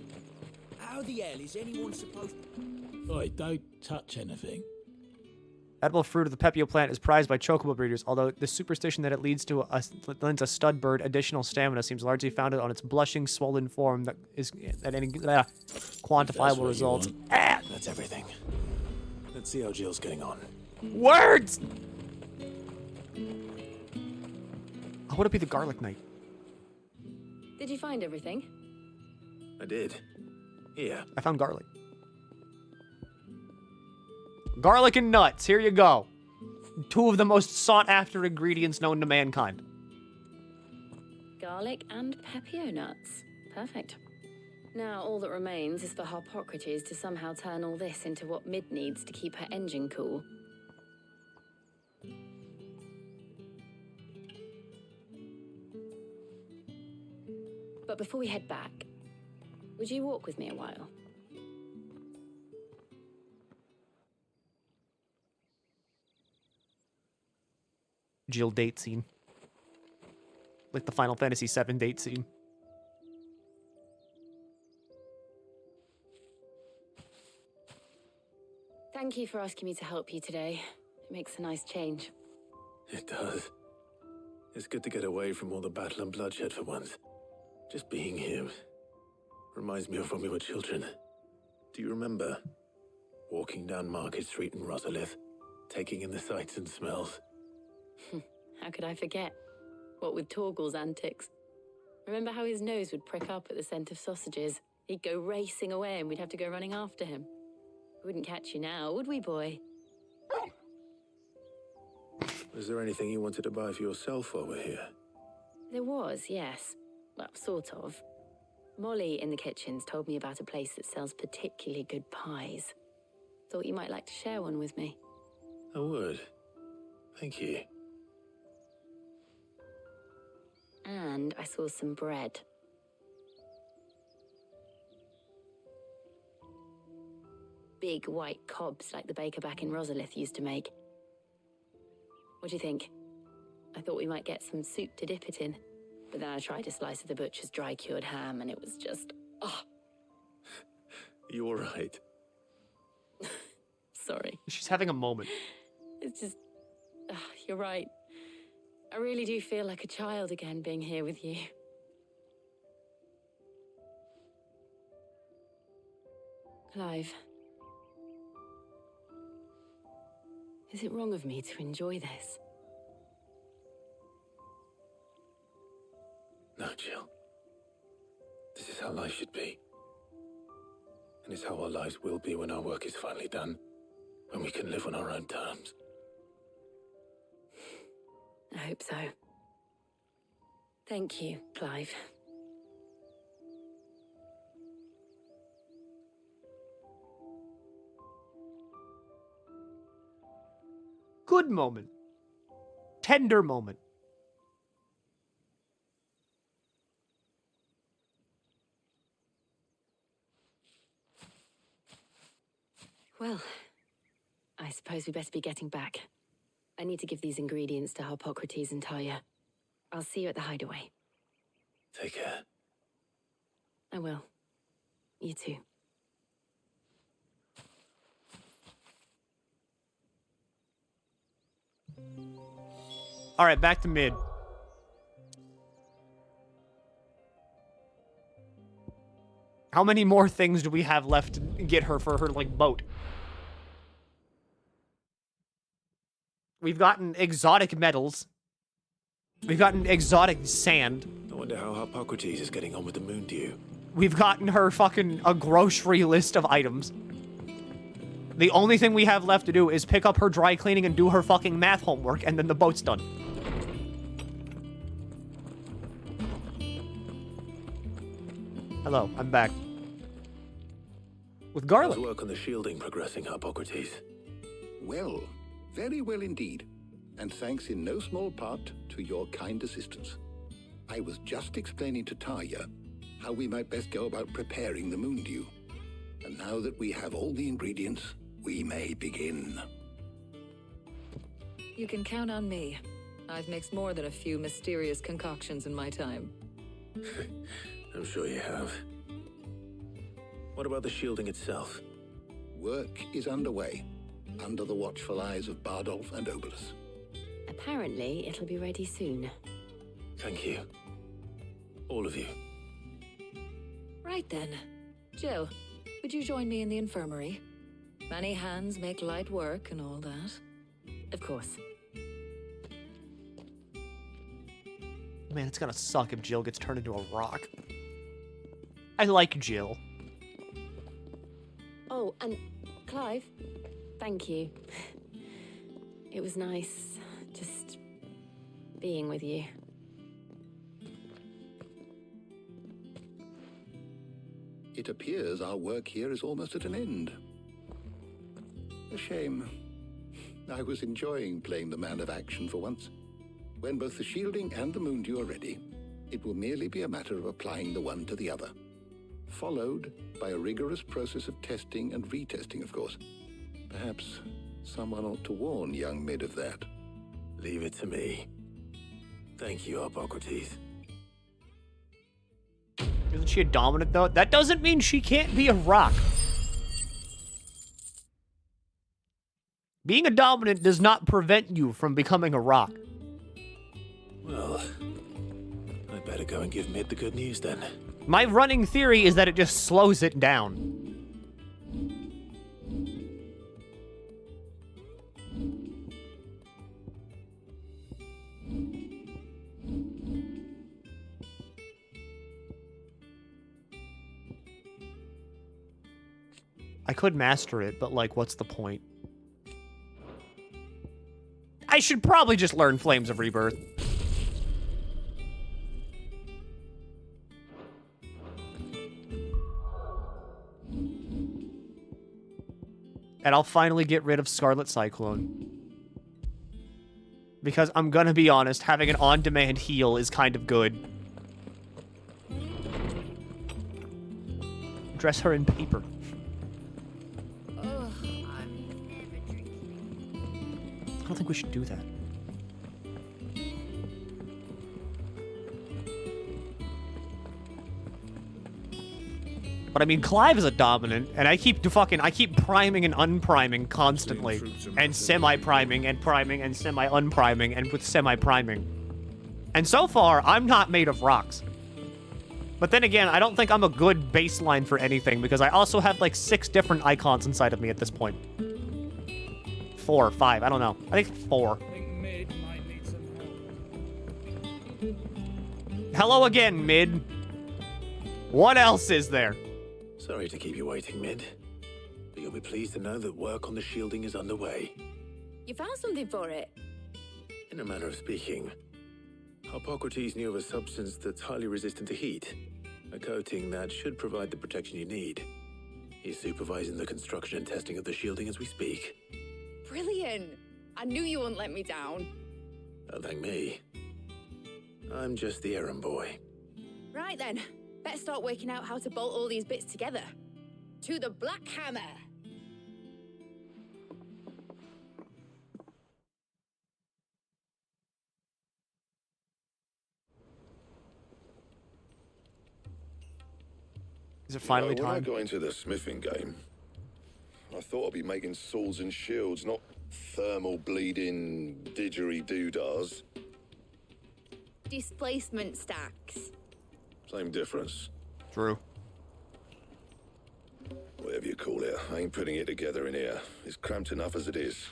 How the hell is anyone supposed to... Oi, don't touch anything. Edible fruit of the Pepio plant is prized by chocobo breeders, although the superstition that it lends a stud bird additional stamina seems largely founded on its blushing, swollen form that is at any quantifiable results. That's everything. Let's see how Jill's getting on. Words! I want to be the Garlic Knight. Did you find everything? I did. Here. I found garlic. Garlic and nuts. Here you go. Two of the most sought-after ingredients known to mankind. Garlic and Pepio nuts. Perfect. Now, all that remains is for Harpocrates to somehow turn all this into what Mid needs to keep her engine cool. But before we head back, would you walk with me a while? Jill date scene. Like the Final Fantasy VII date scene. Thank you for asking me to help you today. It makes a nice change. It does. It's good to get away from all the battle and bloodshed for once. Just being here reminds me of when we were children. Do you remember? Walking down Market Street in Rosalith, taking in the sights and smells. How could I forget? What with Torgal's antics. Remember how his nose would prick up at the scent of sausages? He'd go racing away and we'd have to go running after him. We wouldn't catch you now, would we, boy? Was there anything you wanted to buy for yourself while we're here? There was, yes. Well, sort of. Molly in the kitchens told me about a place that sells particularly good pies. Thought you might like to share one with me. I would. Thank you. And I saw some bread. Big white cobs like the baker back in Rosalith used to make. What do you think? I thought we might get some soup to dip it in. But then I tried a slice of the butcher's dry-cured ham and it was just... oh. You all right? Sorry. She's having a moment. It's just... you're right. I really do feel like a child again being here with you. Clive. Is it wrong of me to enjoy this? No, Jill. This is how life should be. And it's how our lives will be when our work is finally done. When we can live on our own terms. I hope so. Thank you, Clive. Good moment. Tender moment. Well, I suppose we better be getting back. I need to give these ingredients to Harpocrates and Talia. I'll see you at the hideaway. Take care. I will. You too. All right, back to mid. How many more things do we have left to get her for her, like, boat? We've gotten exotic metals. We've gotten exotic sand. I wonder how Harpocrates is getting on with the moon dew. We've gotten her fucking a grocery list of items. The only thing we have left to do is pick up her dry cleaning and do her fucking math homework, and then the boat's done. Hello, I'm back. With garlic. How's work on the shielding progressing, Harpocrates? Well, very well indeed. And thanks in no small part to your kind assistance. I was just explaining to Talia how we might best go about preparing the moon dew. And now that we have all the ingredients, we may begin. You can count on me. I've mixed more than a few mysterious concoctions in my time. I'm sure you have. What about the shielding itself? Work is underway, under the watchful eyes of Bardolph and Obolus. Apparently, it'll be ready soon. Thank you. All of you. Right then. Jill, would you join me in the infirmary? Many hands make light work and all that. Of course. Man, it's gonna suck if Jill gets turned into a rock. I like Jill. Oh, and Clive, thank you. It was nice just being with you. It appears our work here is almost at an end. A shame. I was enjoying playing the man of action for once. When both the shielding and the moon dew are ready, it will merely be a matter of applying the one to the other. Followed by a rigorous process of testing and retesting, of course. Perhaps someone ought to warn young Mid of that. Leave it to me. Thank you, Harpocrates. Isn't she a dominant, though? That doesn't mean she can't be a rock. Being a dominant does not prevent you from becoming a rock. Well, I'd better go and give Mid the good news then. My running theory is that it just slows it down. I could master it, but like, what's the point? I should probably just learn Flames of Rebirth. And I'll finally get rid of Scarlet Cyclone. Because I'm gonna be honest, having an on-demand heal is kind of good. Dress her in paper. Ugh, I'm never drinking. I don't think we should do that. But I mean, Clive is a dominant, and I keep priming and unpriming constantly, and semi-priming and priming and semi-unpriming and with semi-priming. And so far, I'm not made of rocks. But then again, I don't think I'm a good baseline for anything, because I also have like 6 different icons inside of me at this point. 4 or 5, I don't know. I think 4. I think Mid might need some help. Hello again, Mid. What else is there? Sorry to keep you waiting, Mid. But you'll be pleased to know that work on the shielding is underway. You found something for it? In a manner of speaking, Hippocrates knew of a substance that's highly resistant to heat. A coating that should provide the protection you need. He's supervising the construction and testing of the shielding as we speak. Brilliant! I knew you wouldn't let me down. Don't thank me. I'm just the errand boy. Right then, better start working out how to bolt all these bits together. To the Black Hammer! Is it finally When I time? got into the smithing game, I thought I'd be making swords and shields, not thermal bleeding didgeridoo-dahs. Displacement stacks. Same difference. True. Whatever you call it, I ain't putting it together in here. It's cramped enough as it is.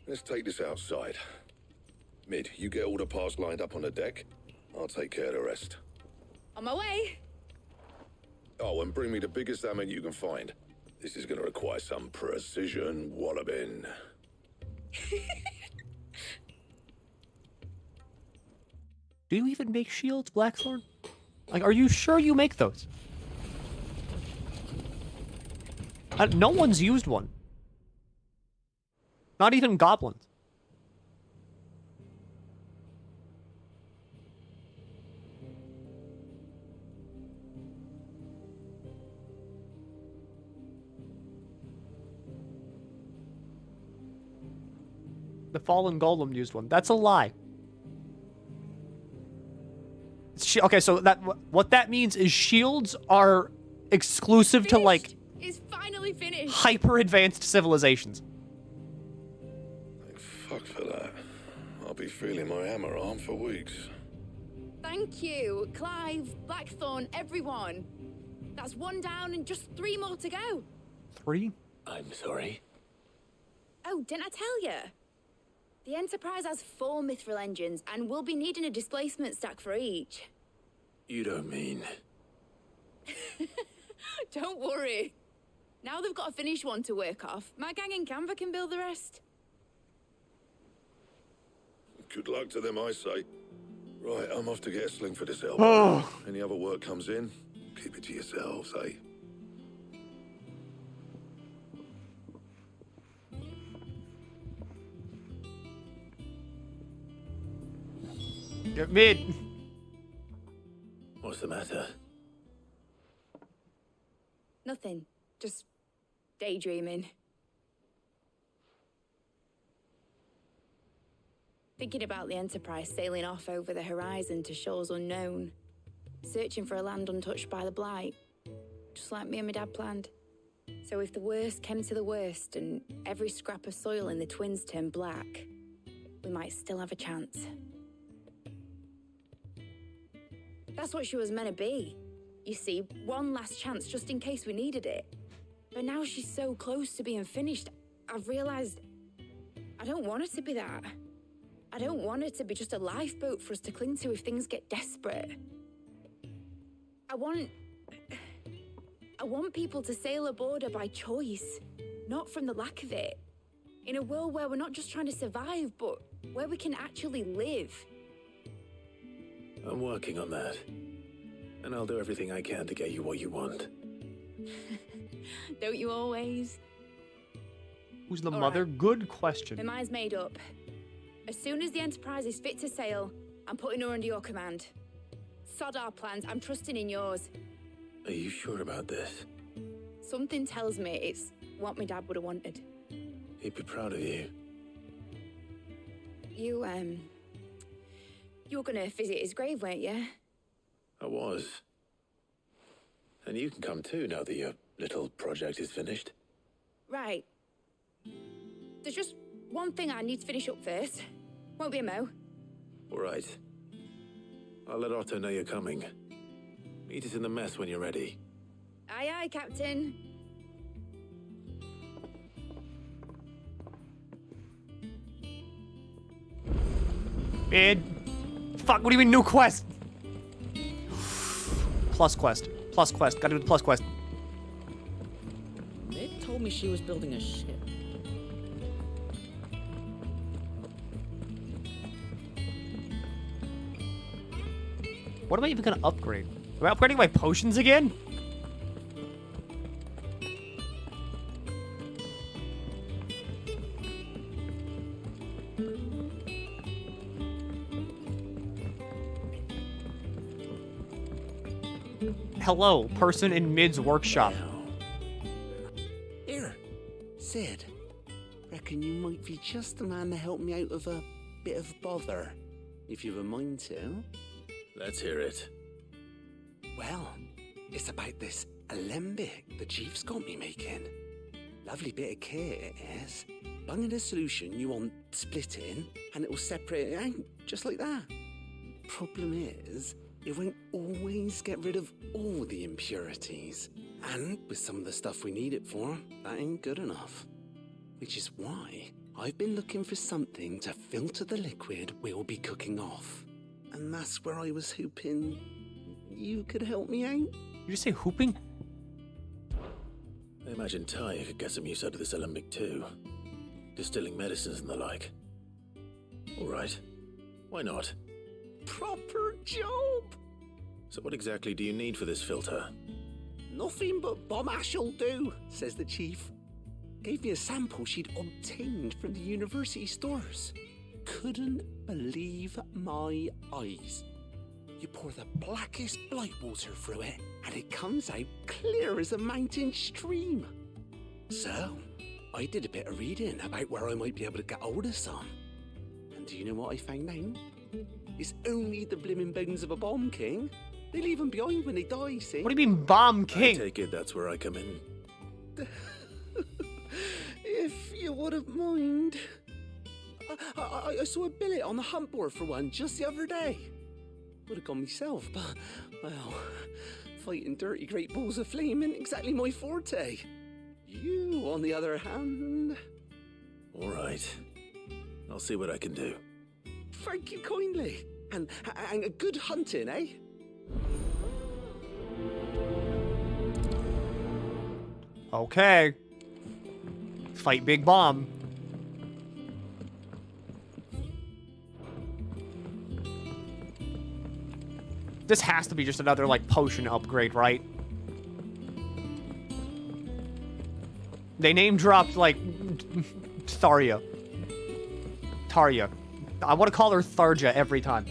Let's take this outside. Mid, you get all the parts lined up on the deck. I'll take care of the rest. On my way. Oh, and bring me the biggest hammer you can find. This is going to require some precision walloping. Do you even make shields, Blackthorn? Like, are you sure you make those? No one's used one. Not even goblins. The Fallen Golem used one. That's a lie. Okay, so what that means is shields are exclusive to, like, It's finally finished. hyper advanced civilizations. Thank fuck for that. I'll be feeling my hammer arm for weeks. Thank you, Clive, Blackthorn, everyone. That's 1 down and just 3 more to go. 3? I'm sorry. Oh, didn't I tell you? The Enterprise has 4 mithril engines, and we'll be needing a displacement stack for each. You don't mean... Don't worry. Now they've got a finished one to work off. My gang in Canva can build the rest. Good luck to them, I say. Right, I'm off to get a sling for this elbow. Oh. Any other work comes in, keep it to yourselves, eh? You're mid. What's the matter? Nothing. Just daydreaming. Thinking about the Enterprise sailing off over the horizon to shores unknown. Searching for a land untouched by the Blight. Just like me and my dad planned. So if the worst came to the worst and every scrap of soil in the twins turned black, we might still have a chance. That's what she was meant to be. You see, one last chance just in case we needed it. But now she's so close to being finished, I've realised I don't want her to be that. I don't want her to be just a lifeboat for us to cling to if things get desperate. I want people to sail aboard her by choice, not from the lack of it. In a world where we're not just trying to survive, but where we can actually live. I'm working on that. And I'll do everything I can to get you what you want. Don't you always? Who's the All mother? right. Good question. My mind's made up. As soon as the Enterprise is fit to sail, I'm putting her under your command. Sod our plans, I'm trusting in yours. Are you sure about this? Something tells me it's what my dad would have wanted. He'd be proud of you. You were gonna visit his grave, weren't you? I was. And you can come too now that your little project is finished. Right. There's just one thing I need to finish up first. Won't be a mo. All right. I'll let Otto know you're coming. Meet us in the mess when you're ready. Aye, aye, Captain. Mid. Fuck, what do you mean new quest? Plus quest. Plus quest. Gotta do the plus quest. They told me she was building a ship. What am I even gonna upgrade? Am I upgrading my potions again? Hello, person in Mid's workshop. Here, Sid. Reckon you might be just the man to help me out of a bit of bother, if you've a mind to. Let's hear it. Well, it's about this alembic the chief's got me making. Lovely bit of kit it is. Bung in a solution you want splitting, and it will separate it out, just like that. Problem is, it won't always get rid of all the impurities. And with some of the stuff we need it for, that ain't good enough. Which is why I've been looking for something to filter the liquid we'll be cooking off. And that's where I was hoping you could help me out. Did you say hooping? I imagine Ty could get some use out of this alembic too. Distilling medicines and the like. All right. Why not? Proper job! So what exactly do you need for this filter? Nothing but bomb ash'll do, says the chief. Gave me a sample she'd obtained from the university stores. Couldn't believe my eyes. You pour the blackest blight water through it, and it comes out clear as a mountain stream. So, I did a bit of reading about where I might be able to get hold of some. And do you know what I found out? It's only the blimmin' bones of a bomb king. They leave them behind when they die, see? What do you mean, bomb king? I take it that's where I come in. If you wouldn't mind. I saw a billet on the hunt board for one just the other day. Would have gone myself, but, well, fighting dirty great balls of flame isn't exactly my forte. You, on the other hand... All right. I'll see what I can do. Thank you kindly. And a good hunting, eh? Okay. Fight Big Bomb. This has to be just another, like, potion upgrade, right? They name-dropped, like, Tharia. Tarya. I want to call her Tharja every time.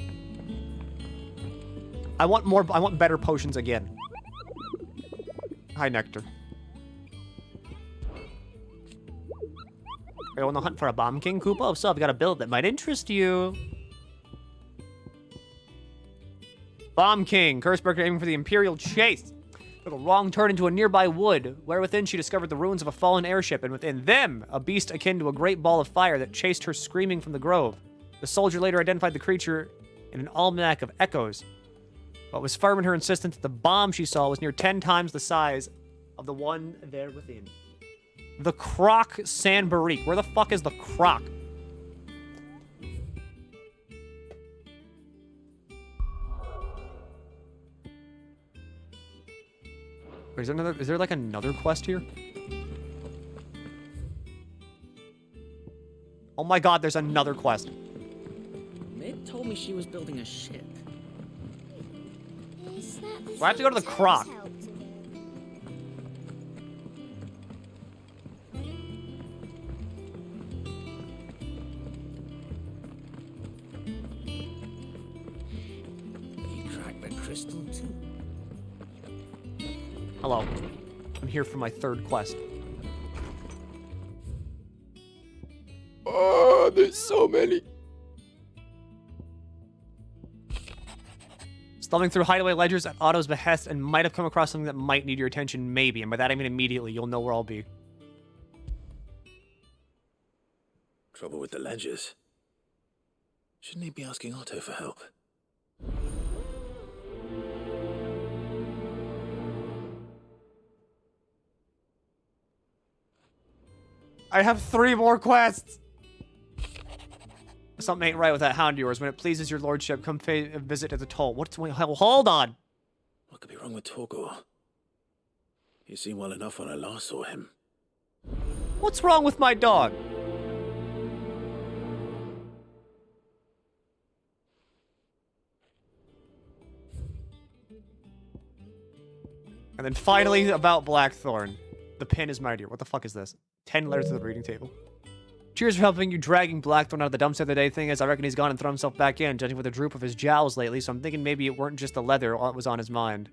I want better potions again. Hi, Nectar. Are you on the hunt for a Bomb King, Koopa? If so, I've got a build that might interest you. Bomb King, Curse Breaker aiming for the Imperial Chase. With a wrong turn into a nearby wood, where within she discovered the ruins of a fallen airship, and within them, a beast akin to a great ball of fire that chased her screaming from the grove. The soldier later identified the creature in an almanac of echoes, but was firm in her insistence that the bomb she saw was near 10 times the size of the one there within. The Croc San Barik. Where the fuck is the Croc? Wait, is there like another quest here? Oh my god, there's another quest. Mid told me she was building a ship. I have to go to the Croc. He cracked the crystal too. Hello. I'm here for my third quest. Oh, there's so many. Thumbing through hideaway ledgers at Otto's behest and might have come across something that might need your attention, maybe. And by that I mean immediately. You'll know where I'll be. Trouble with the ledgers. Shouldn't he be asking Otto for help? I have 3 more quests! Something ain't right with that hound of yours. When it pleases your lordship, come pay a visit at the toll. What's... Wait, hold on! What could be wrong with Torgor? He seemed well enough when I last saw him. What's wrong with my dog? And then finally, about Blackthorn. The pin is mightier. What the fuck is this? 10 letters to the reading table. Cheers for helping you dragging Blackthorn out of the dumpster the other day. Thing is, I reckon he's gone and thrown himself back in, judging with the droop of his jowls lately, so I'm thinking maybe it weren't just the leather that was on his mind.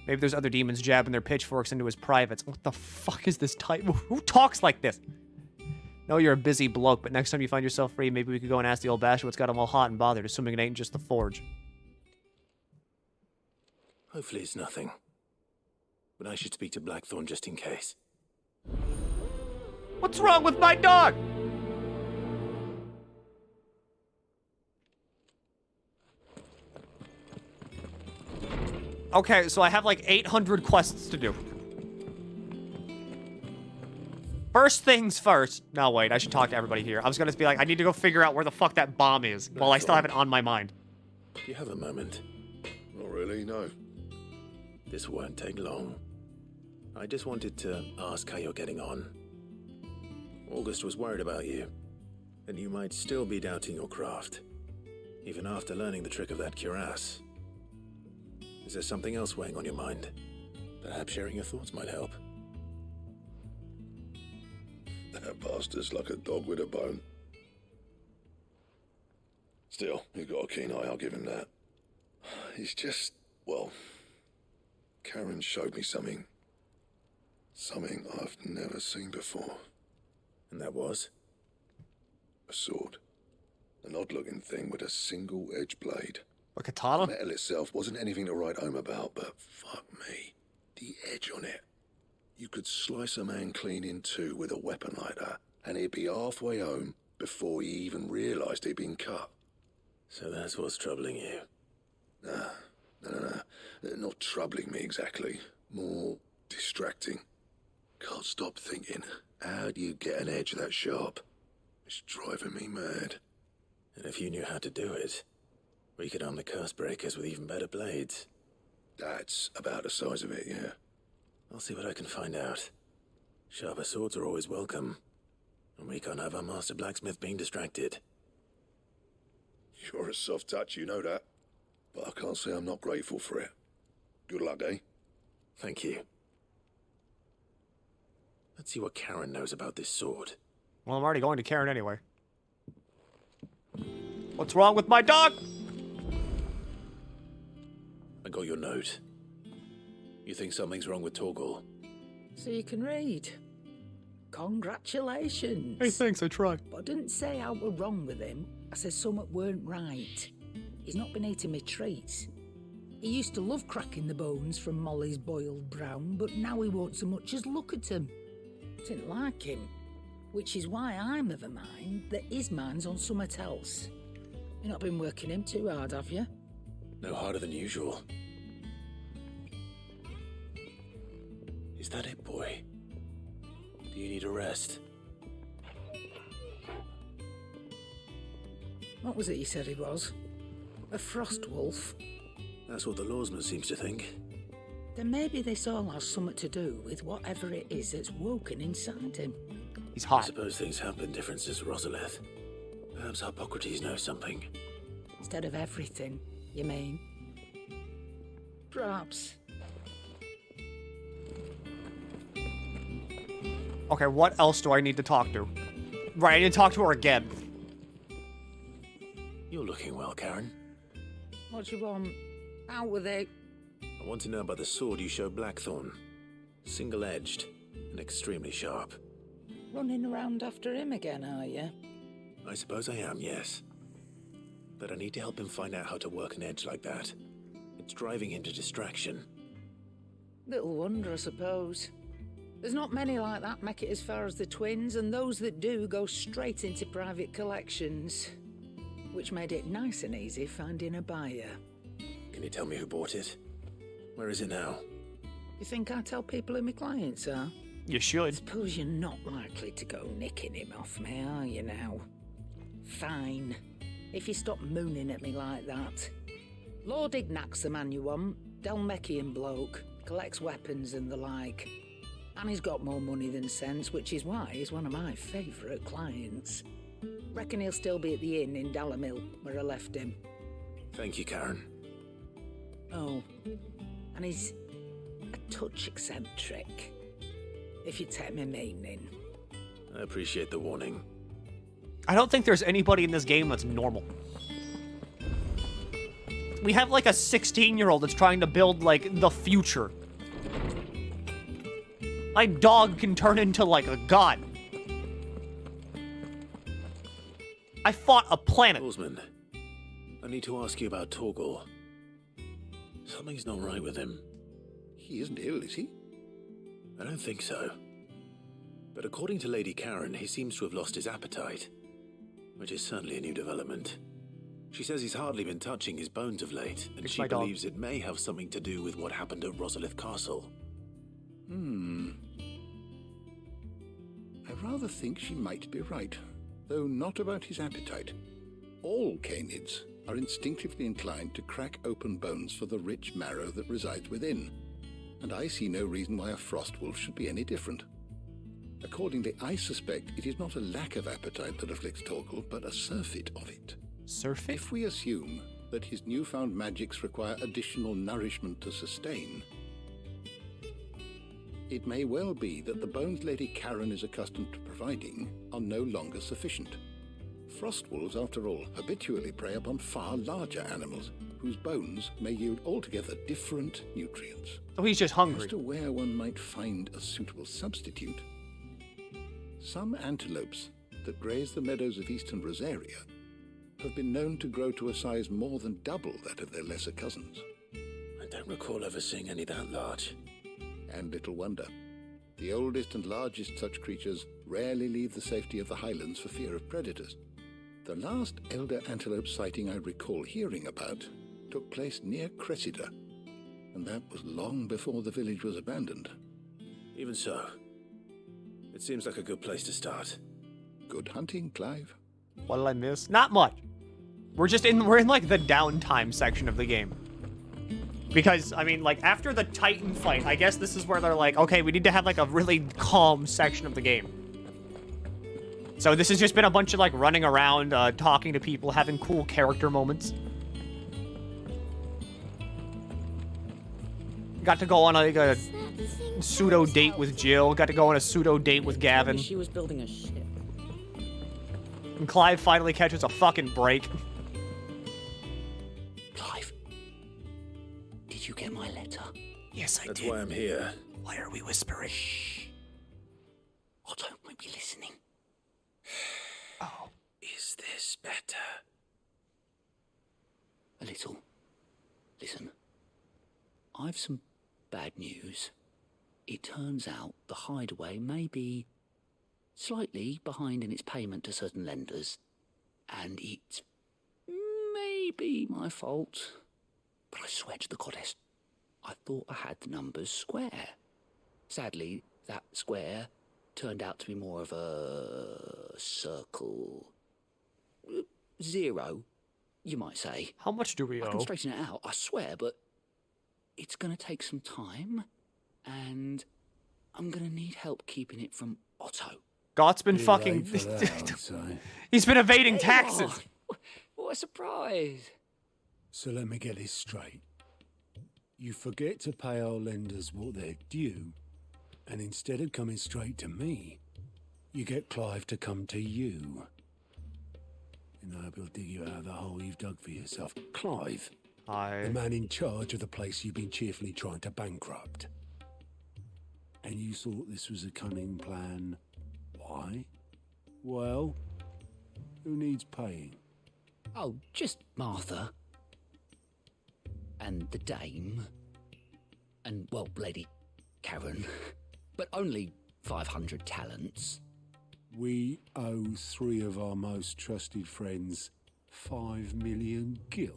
Maybe there's other demons jabbing their pitchforks into his privates. What the fuck is this type? Who talks like this? No, you're a busy bloke, but next time you find yourself free, maybe we could go and ask the old bastard what's got him all hot and bothered, assuming it ain't just the forge. Hopefully it's nothing. But I should speak to Blackthorn just in case. What's wrong with my dog? Okay, so I have like 800 quests to do. First things first. No, wait, I should talk to everybody here. I was gonna be like, I need to go figure out where the fuck that bomb is while I still have it on my mind. Do you have a moment? Not really, no. This won't take long. I just wanted to ask how you're getting on. August was worried about you, and you might still be doubting your craft, even after learning the trick of that cuirass. Is there something else weighing on your mind? Perhaps sharing your thoughts might help. That bastard's like a dog with a bone. Still, he's got a keen eye, I'll give him that. He's just, well, Karen showed me something. Something I've never seen before. And that was? A sword. An odd-looking thing with a single-edged blade. A katana? The metal itself wasn't anything to write home about, but fuck me. The edge on it. You could slice a man clean in two with a weapon like that, and he'd be halfway home before he even realised he'd been cut. So that's what's troubling you? No. Not troubling me exactly. More distracting. Can't stop thinking, how do you get an edge that sharp? It's driving me mad. And if you knew how to do it, we could arm the curse breakers with even better blades. That's about the size of it, yeah. I'll see what I can find out. Sharper swords are always welcome. And we can't have our master blacksmith being distracted. You're a soft touch, you know that. But I can't say I'm not grateful for it. Good luck, eh? Thank you. Let's see what Karen knows about this sword. Well, I'm already going to Karen anyway. What's wrong with my dog? I got your note. You think something's wrong with Torgor? So you can read. Congratulations. Hey, thanks, I tried. But I didn't say I were wrong with him. I said something weren't right. He's not been eating me treats. He used to love cracking the bones from Molly's boiled brown, but now he won't so much as look at 'em. Didn't like him, which is why I'm of a mind that his mind's on somewhat else. You've not been working him too hard, have you? No harder than usual. Is that it, boy? Do you need a rest? What was it you said he was? A frost wolf? That's what the lawsman seems to think. Then maybe this all has something to do with whatever it is that's woken inside him. He's hot. I suppose things have been different since Rosalith. Perhaps Hippocrates knows something. Instead of everything, you mean? Perhaps. Okay, what else do I need to talk to? Right, I need to talk to her again. You're looking well, Karen. What do you want? Out with it. I want to know about the sword you showed Blackthorn. Single-edged and extremely sharp. Running around after him again, are you? I suppose I am, yes. But I need to help him find out how to work an edge like that. It's driving him to distraction. Little wonder, I suppose. There's not many like that make it as far as the twins, and those that do go straight into private collections. Which made it nice and easy finding a buyer. Can you tell me who bought it? Where is it now? You think I tell people who my clients are? You should. Suppose you're not likely to go nicking him off me, are you now? Fine. If you stop mooning at me like that. Lord Ignac's the man you want. Dalmekian bloke. Collects weapons and the like. And he's got more money than sense, which is why he's one of my favourite clients. Reckon he'll still be at the inn in Dalamil, where I left him. Thank you, Karen. Oh, and he's a touch eccentric, if you take my meaning. I appreciate the warning. I don't think there's anybody in this game that's normal. We have like a 16-year-old that's trying to build like the future. My dog can turn into like a god. I fought a planet. Lawsman, I need to ask you about Torgal. Something's not right with him. He isn't ill, is he? I don't think so. But according to Lady Karen, he seems to have lost his appetite, which is certainly a new development. She says he's hardly been touching his bones of late, and she believes it may have something to do with what happened at Rosalith Castle. I rather think she might be right, though not about his appetite. All canids are instinctively inclined to crack open bones for the rich marrow that resides within, and I see no reason why a frost wolf should be any different. Accordingly, I suspect it is not a lack of appetite that afflicts Torgal, but a surfeit of it. Surfeit? If we assume that his newfound magics require additional nourishment to sustain, it may well be that the bones Lady Karen is accustomed to providing are no longer sufficient. Frost wolves, after all, habitually prey upon far larger animals, whose bones may yield altogether different nutrients. Oh, he's just hungry. As to where one might find a suitable substitute, some antelopes that graze the meadows of eastern Rosaria have been known to grow to a size more than double that of their lesser cousins. I don't recall ever seeing any that large. And little wonder. The oldest and largest such creatures rarely leave the safety of the highlands for fear of predators. The last elder antelope sighting I recall hearing about took place near Cressida, and that was long before the village was abandoned. Even so, it seems like a good place to start. Good hunting, Clive. What did I miss? Not much. We're in like the downtime section of the game. Because, I mean, like, after the Titan fight, I guess this is where they're like, okay, we need to have, like, a really calm section of the game. So this has just been a bunch of, like, running around, talking to people, having cool character moments. Got to go on, like, a pseudo date with Jill. Got to go on a pseudo date with Gavin. She was building a ship. And Clive finally catches a fucking break. Clive, did you get my letter? Yes, I did. That's why I'm here. Why are we whispering? Shh. Otto might be listening. Oh. Is this better? A little. Listen, I've some bad news. It turns out the hideaway may be slightly behind in its payment to certain lenders, and it may be my fault. But I swear to the goddess, I thought I had the numbers square. Sadly, that square turned out to be more of a circle. 0, you might say. How much do we owe? I can straighten it out, I swear, but it's going to take some time, and I'm going to need help keeping it from Otto. Gott's been fucking... He's been evading taxes. Oh, what a surprise. So let me get this straight. You forget to pay our lenders what they're due, and instead of coming straight to me, you get Clive to come to you. And I hope he'll dig you out of the hole you've dug for yourself. Clive, the man in charge of the place you've been cheerfully trying to bankrupt. And you thought this was a cunning plan. Why? Well, who needs paying? Oh, just Martha. And the dame. And, well, Lady Karen. But only 500 talents. We owe 3 of our most trusted friends 5 million gil.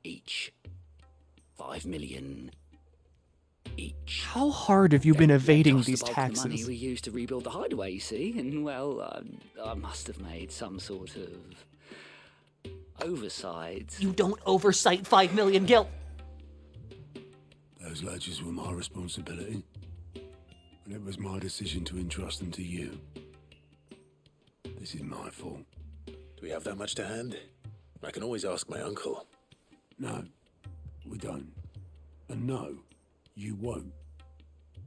Each. 5 million each. How hard have you been evading these The taxes? money we used to rebuild the hideaway, you see, and well, I must have made some sort of oversight. You don't oversight 5 million gil. Those ledgers were my responsibility, and it was my decision to entrust them to you. This is my fault. Do we have that much to hand? I can always ask my uncle. No, we don't. And no, you won't.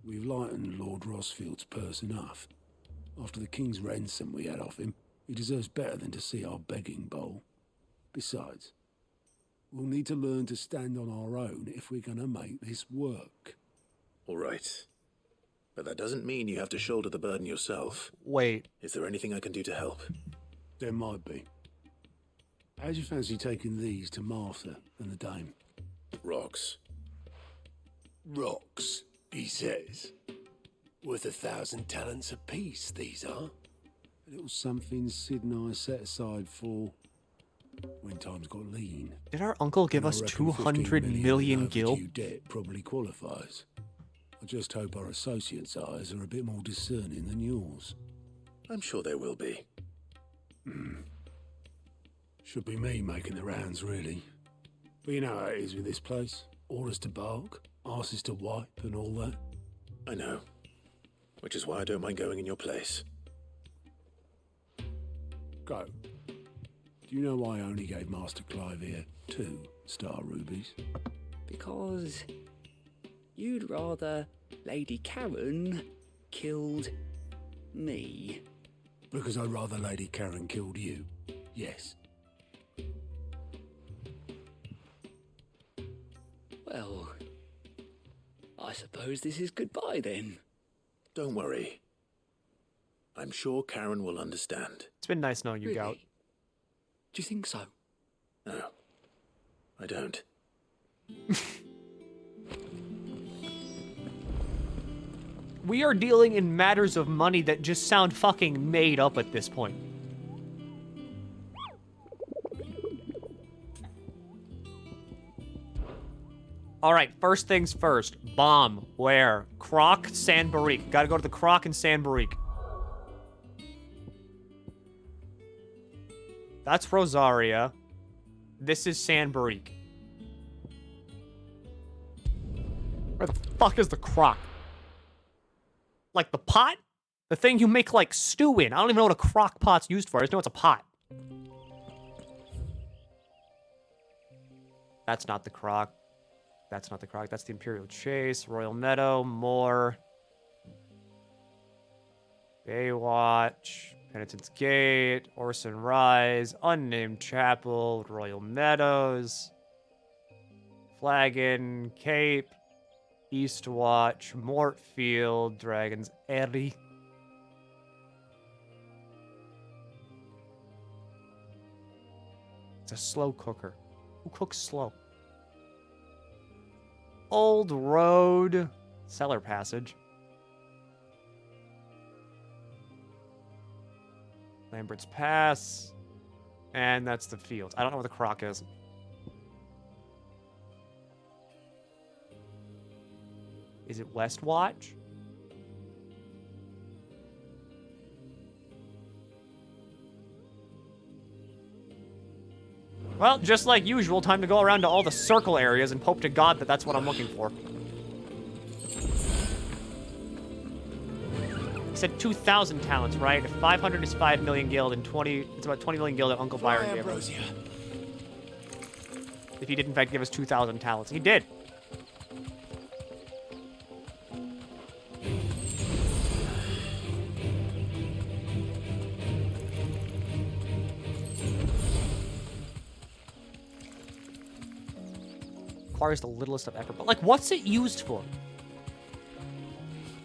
We've lightened Lord Rosfield's purse enough. After the king's ransom we had off him, he deserves better than to see our begging bowl. Besides, we'll need to learn to stand on our own if we're gonna make this work. All right. But that doesn't mean you have to shoulder the burden yourself. Wait. Is there anything I can do to help? There might be. How'd you fancy taking these to Martha and the dame? Rocks. Rocks, he says. Worth 1,000 talents apiece, these are. A little something Sid and I set aside for when times got lean. Did our uncle give us 200 million gil? Debt probably qualifies. I just hope our associates' eyes are a bit more discerning than yours. I'm sure they will be. Should be me making the rounds, really. But you know how it is with this place. Orders to bark, arses to wipe, and all that. I know. Which is why I don't mind going in your place. Go. Do you know why I only gave Master Clive here 2 star rubies? Because you'd rather Lady Karen killed me. Because I'd rather Lady Karen killed you. Yes. Well, I suppose this is goodbye then. Don't worry. I'm sure Karen will understand. It's been nice knowing you, Really? Gout. Do you think so? No, I don't. We are dealing in matters of money that just sound fucking made up at this point. Alright, first things first. Bomb. Where? Croc, San Barik. Gotta go to the Croc and San Barik. That's Rosaria. This is San Barik. Where the fuck is the Croc? Like the pot? The thing you make like stew in. I don't even know what a crock pot's used for. I just know it's a pot. That's not the Croc. That's not the Croc. That's the Imperial Chase, Royal Meadow, Moor, Baywatch, Penitent's Gate, Orson Rise, Unnamed Chapel, Royal Meadows, Flagon, Cape, Eastwatch, Mortfield, Dragon's Eyrie. It's a slow cooker. Who cooks slow? old road. Cellar passage. Lambert's Pass. And that's the fields. I don't know where the croc is. Is it Westwatch? Well, just like usual, time to go around to all the circle areas and hope to God that that's what I'm looking for. He said 2,000 talents, right? If 500 is 5 million guild and 20, it's about 20 million guild that Uncle Byron gave us. If he did in fact give us 2,000 talents. He did. Requires the littlest of effort, but like, what's it used for?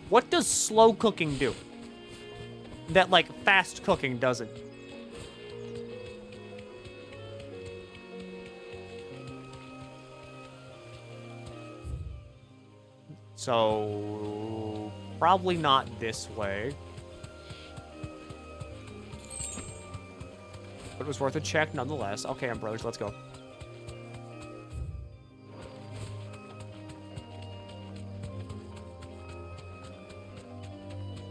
What does slow cooking do that like fast cooking doesn't? So probably not this way, but it was worth a check nonetheless. Okay, Ambrose, let's go.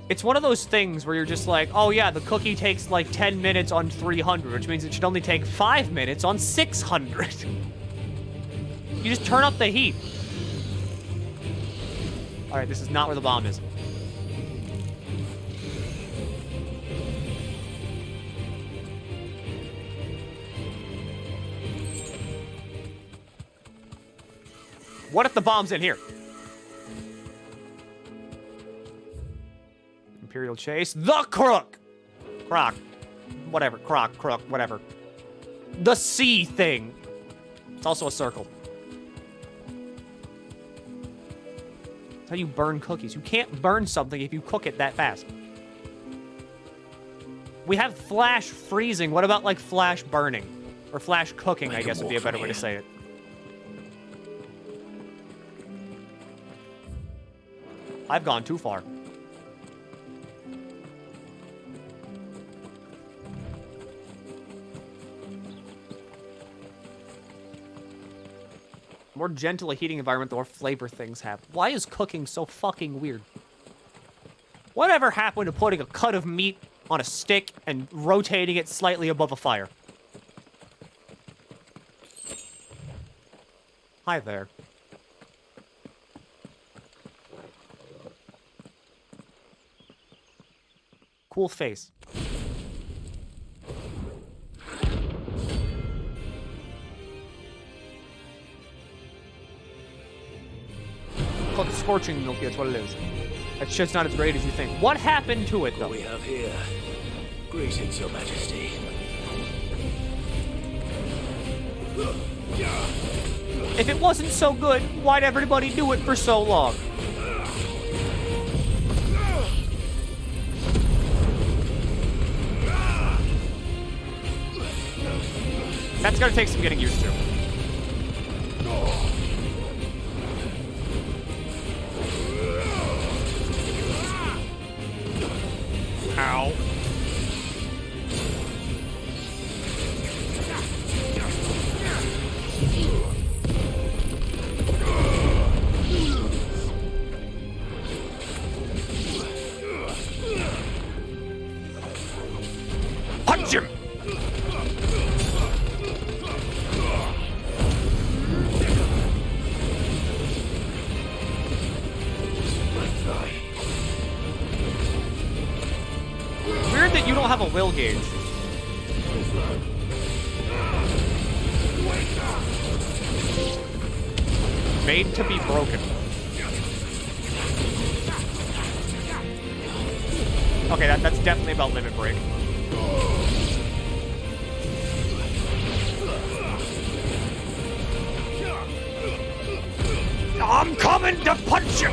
It's one of those things where you're just like, oh yeah, the cookie takes like 10 minutes on 300, which means it should only take 5 minutes on 600. You just turn up the heat. All right, this is not where the bomb is. What if the bomb's in here? Imperial Chase. The Crook! Croc. Whatever. Croc, whatever. The C thing. It's also a circle. That's how you burn cookies. You can't burn something if you cook it that fast. We have flash freezing. What about, like, flash burning? Or flash cooking, I guess would be a better way to say it. I've gone too far. More gentle a heating environment, the more flavor things have. Why is cooking so fucking weird? Whatever happened to putting a cut of meat on a stick and rotating it slightly above a fire? Hi there. Cool face. Called Scorching Milky, that's what it is. That shit's not as great as you think. What happened to it, though? What we have here. Greetings, Your Majesty. If it wasn't so good, why'd everybody do it for so long? That's gonna take some getting used to. Ow. Punch him! Weird that you don't have a will gauge. Made to be broken. Okay, that's definitely about limit break. I'm coming to punch you!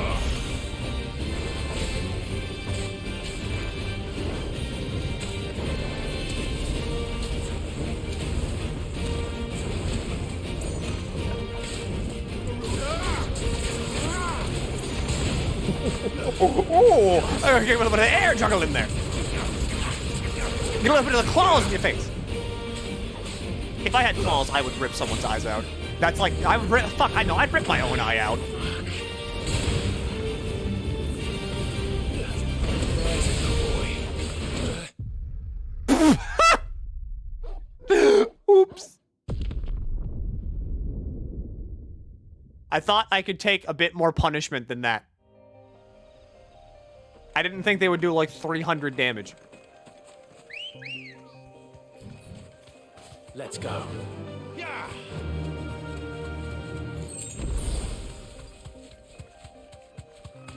Oh, I gotta get a little bit of air juggle in there. Get a little bit of the claws in your face. If I had claws, I would rip someone's eyes out. That's like, I would rip, fuck, I know, I'd rip my own eye out. Oops. I thought I could take a bit more punishment than that. I didn't think they would do like 300 damage. Let's go. Yeah.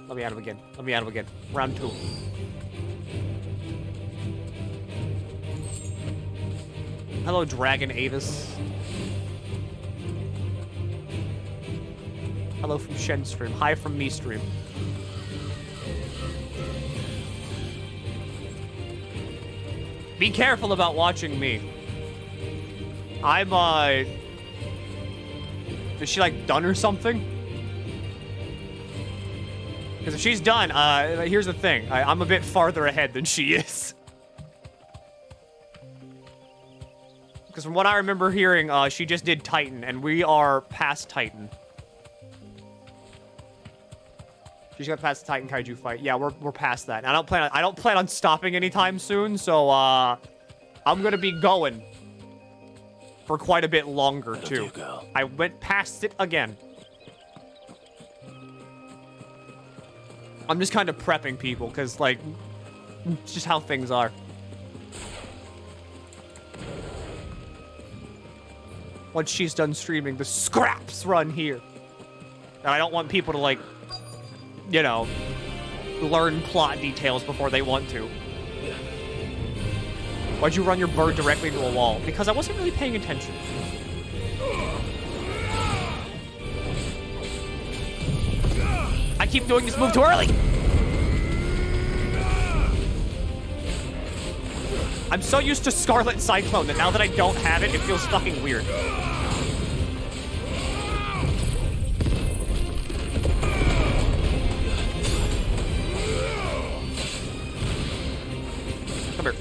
Let me at him again. Let me at him again. Round 2. Hello, Dragon Avis. Hello from Shen Stream. Hi from me stream. Be careful about watching me. I'm, is she, like, done or something? Because if she's done, here's the thing. I'm a bit farther ahead than she is. Because from what I remember hearing, she just did Titan, and we are past Titan. She's got past the Titan Kaiju fight. Yeah, we're past that. And I don't plan on stopping anytime soon, so I'm gonna be going for quite a bit longer too. I went past it again. I'm just kind of prepping people, because like, it's just how things are. Once she's done streaming, the scraps run here. And I don't want people to, like, you know, learn plot details before they want to. Why'd you run your bird directly into a wall? Because I wasn't really paying attention. I keep doing this move too early! I'm so used to Scarlet Cyclone that now that I don't have it, it feels fucking weird. Come here.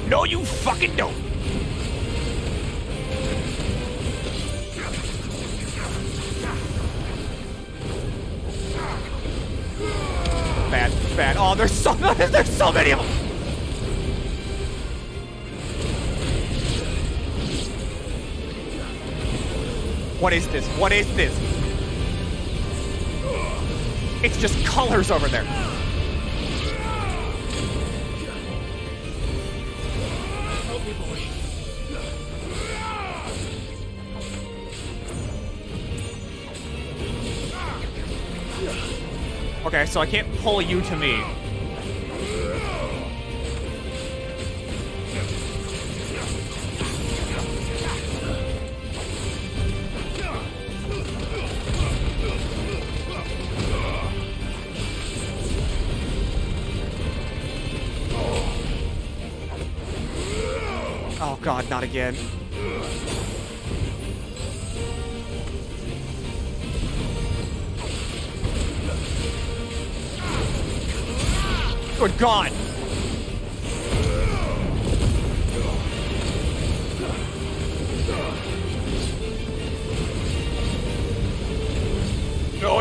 No, you fucking don't! Bad. Oh, there's so many of them. What is this? What is this? It's just colors over there. Help me, boy. Okay, so I can't pull you to me. Oh god, not again. Good God! No!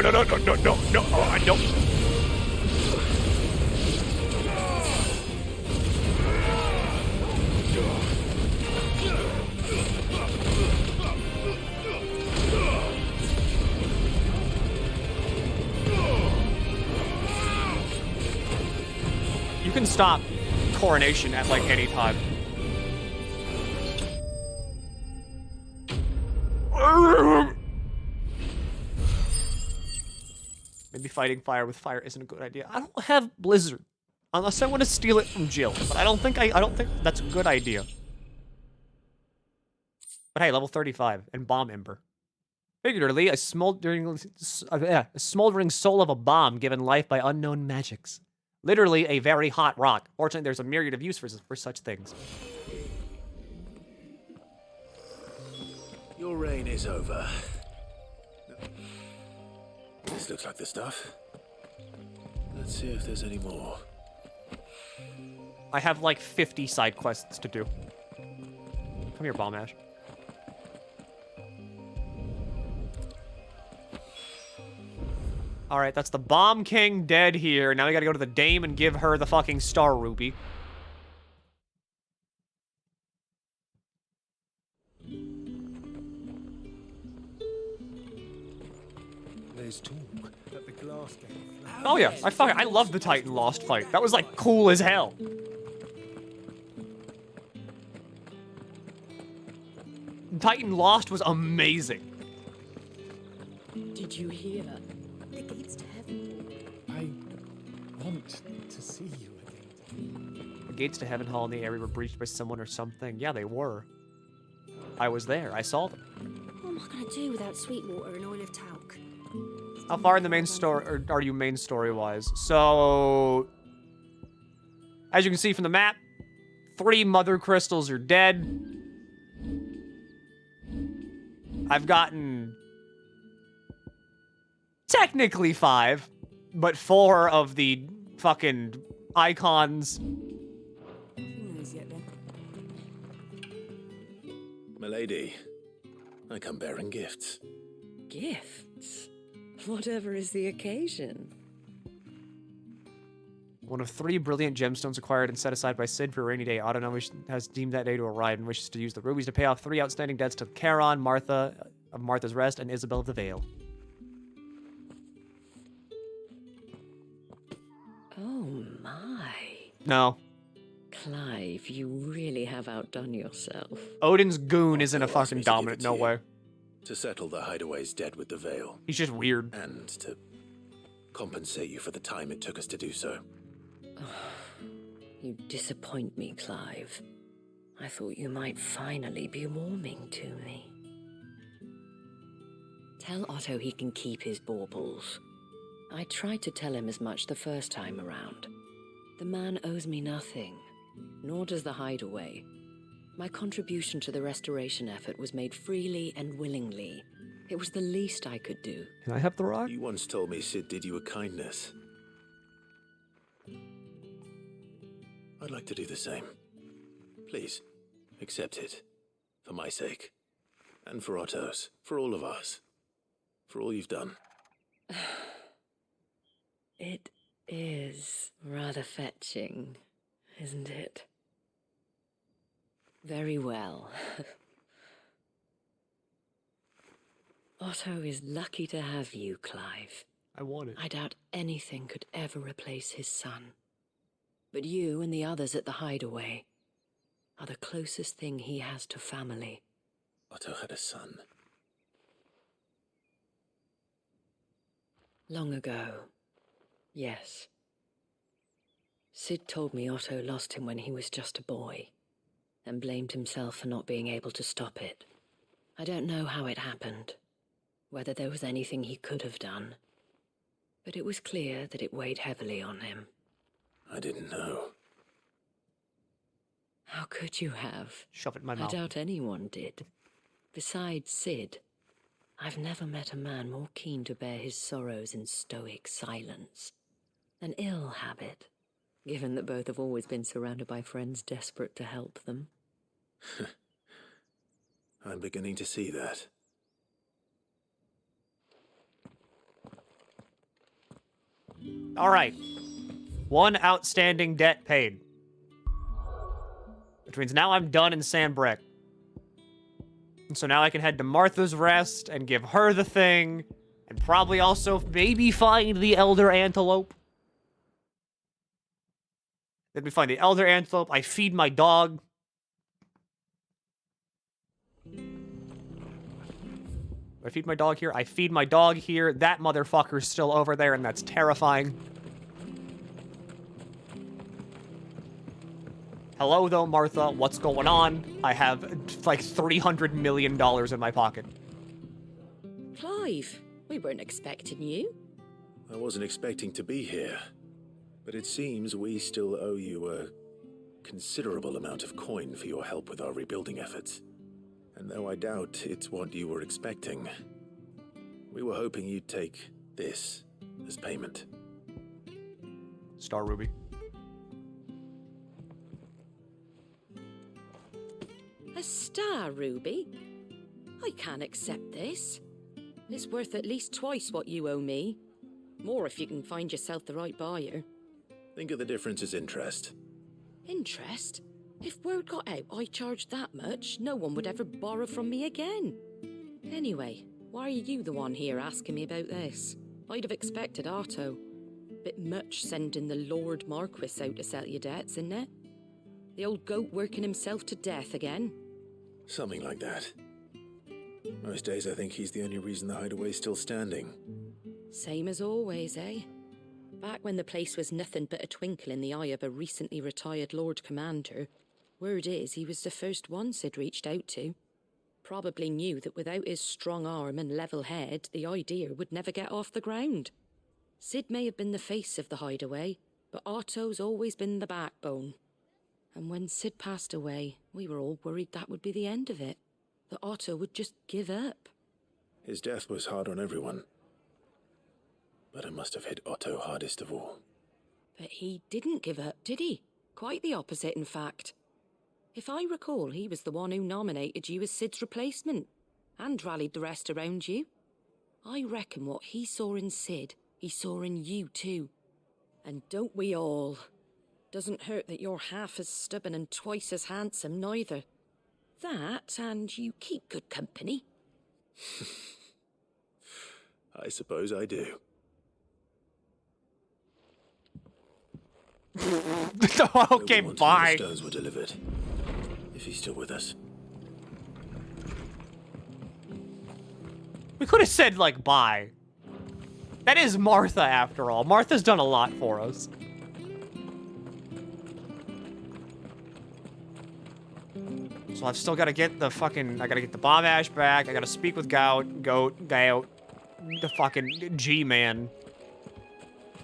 Oh, I don't. You can stop Coronation at like any time. Maybe fighting fire with fire isn't a good idea. I don't have Blizzard, unless I want to steal it from Jill. But I don't think that's a good idea. But hey, level 35 and bomb ember. Figuratively, a smoldering soul of a bomb given life by unknown magics. Literally a very hot rock. Fortunately, there's a myriad of uses for such things. rain is over. This looks like the stuff. Let's see if there's any more. I have like 50 side quests to do. Come here, Bomb Ash. Alright, that's the Bomb King dead here. Now we gotta go to the Dame and give her the fucking Star Ruby. There's talk that the glass gate. Oh yeah, I love the Titan Lost fight. That was like cool as hell. Titan Lost was amazing. Did you hear? The gates to heaven. I want to see you again. The gates to Heaven Hall in the area were breached by someone or something. Yeah, they were. I was there. I saw them. What am I gonna do without Sweetwater and Oil of Talc? How far in the main story are you main story-wise? So, as you can see from the map, 3 mother crystals are dead. I've gotten technically 5, but 4 of the fucking Eikons. Milady, I come bearing gifts. Gifts? Whatever is the occasion. One of 3 brilliant gemstones acquired and set aside by Sid for a rainy day. Otto has deemed that day to arrive and wishes to use the rubies to pay off 3 outstanding debts to Charon, Martha of Martha's Rest, and Isabel of the Vale. Oh my. No. Clive, you really have outdone yourself. Odin's goon isn't a fucking dominant, no way. To settle the Hideaway's debt with the Vale. He's just weird. And to compensate you for the time it took us to do so. You disappoint me, Clive. I thought you might finally be warming to me. Tell Otto he can keep his baubles. I tried to tell him as much the first time around. The man owes me nothing, nor does the Hideaway. My contribution to the restoration effort was made freely and willingly. It was the least I could do. Can I have the rock? You once told me Sid did you a kindness. I'd like to do the same. Please, accept it. For my sake. And for Otto's. For all of us. For all you've done. It is rather fetching, isn't it? Very well. Otto is lucky to have you, Clive. I want it. I doubt anything could ever replace his son. But you and the others at the Hideaway are the closest thing he has to family. Otto had a son. Long ago, yes. Sid told me Otto lost him when he was just a boy, and blamed himself for not being able to stop it. I don't know how it happened, whether there was anything he could have done, but it was clear that it weighed heavily on him. I didn't know. How could you have? Shove it in my mouth. I doubt anyone did. Besides Sid, I've never met a man more keen to bear his sorrows in stoic silence. An ill habit, given that both have always been surrounded by friends desperate to help them. I'm beginning to see that. All right. 1 outstanding debt paid. Which means now I'm done in Sandbreck. And so now I can head to Martha's Rest and give her the thing. And probably also maybe find the Elder Antelope. Then we find the Elder Antelope. I feed my dog. I feed my dog here. I feed my dog here. That motherfucker's still over there, and that's terrifying. Hello, though, Martha. What's going on? I have, like, $300 million in my pocket. Clive, we weren't expecting you. I wasn't expecting to be here. But it seems we still owe you a considerable amount of coin for your help with our rebuilding efforts. And though I doubt it's what you were expecting, we were hoping you'd take this as payment. Star Ruby. A star ruby? I can't accept this. It's worth at least twice what you owe me. More if you can find yourself the right buyer. Think of the difference as interest. Interest? If word got out I charged that much, no one would ever borrow from me again. Anyway, why are you the one here asking me about this? I'd have expected Otto. Bit much sending the Lord Marquis out to settle your debts, isn't it? The old goat working himself to death again? Something like that. Most days I think he's the only reason the hideaway's still standing. Same as always, eh? Back when the place was nothing but a twinkle in the eye of a recently retired Lord Commander, word is he was the first one Sid reached out to. Probably knew that without his strong arm and level head, the idea would never get off the ground. Sid may have been the face of the hideaway, but Otto's always been the backbone. And when Sid passed away, we were all worried that would be the end of it. That Otto would just give up. His death was hard on everyone. But it must have hit Otto hardest of all. But he didn't give up, did he? Quite the opposite, in fact. If I recall, he was the one who nominated you as Sid's replacement, and rallied the rest around you. I reckon what he saw in Sid, he saw in you too. And don't we all? Doesn't hurt that you're half as stubborn and twice as handsome, neither. That, and you keep good company. I suppose I do. Okay, bye. The stones were delivered. If he's still with us. We could have said, like, bye. That is Martha, after all. Martha's done a lot for us. So I've still got to get the fucking... I got to get the bomb ash back. I got to speak with Goat, the fucking G-Man.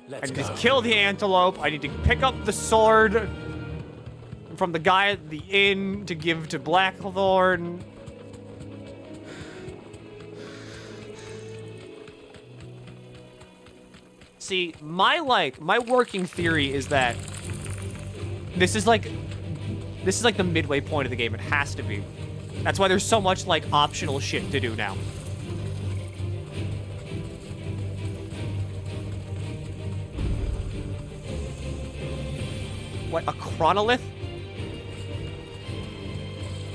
I need to kill the antelope. I need to pick up the sword from the guy at the inn to give to Blackthorn. See, my working theory is that this is like the midway point of the game. It has to be. That's why there's so much, like, optional shit to do now. What, a chronolith?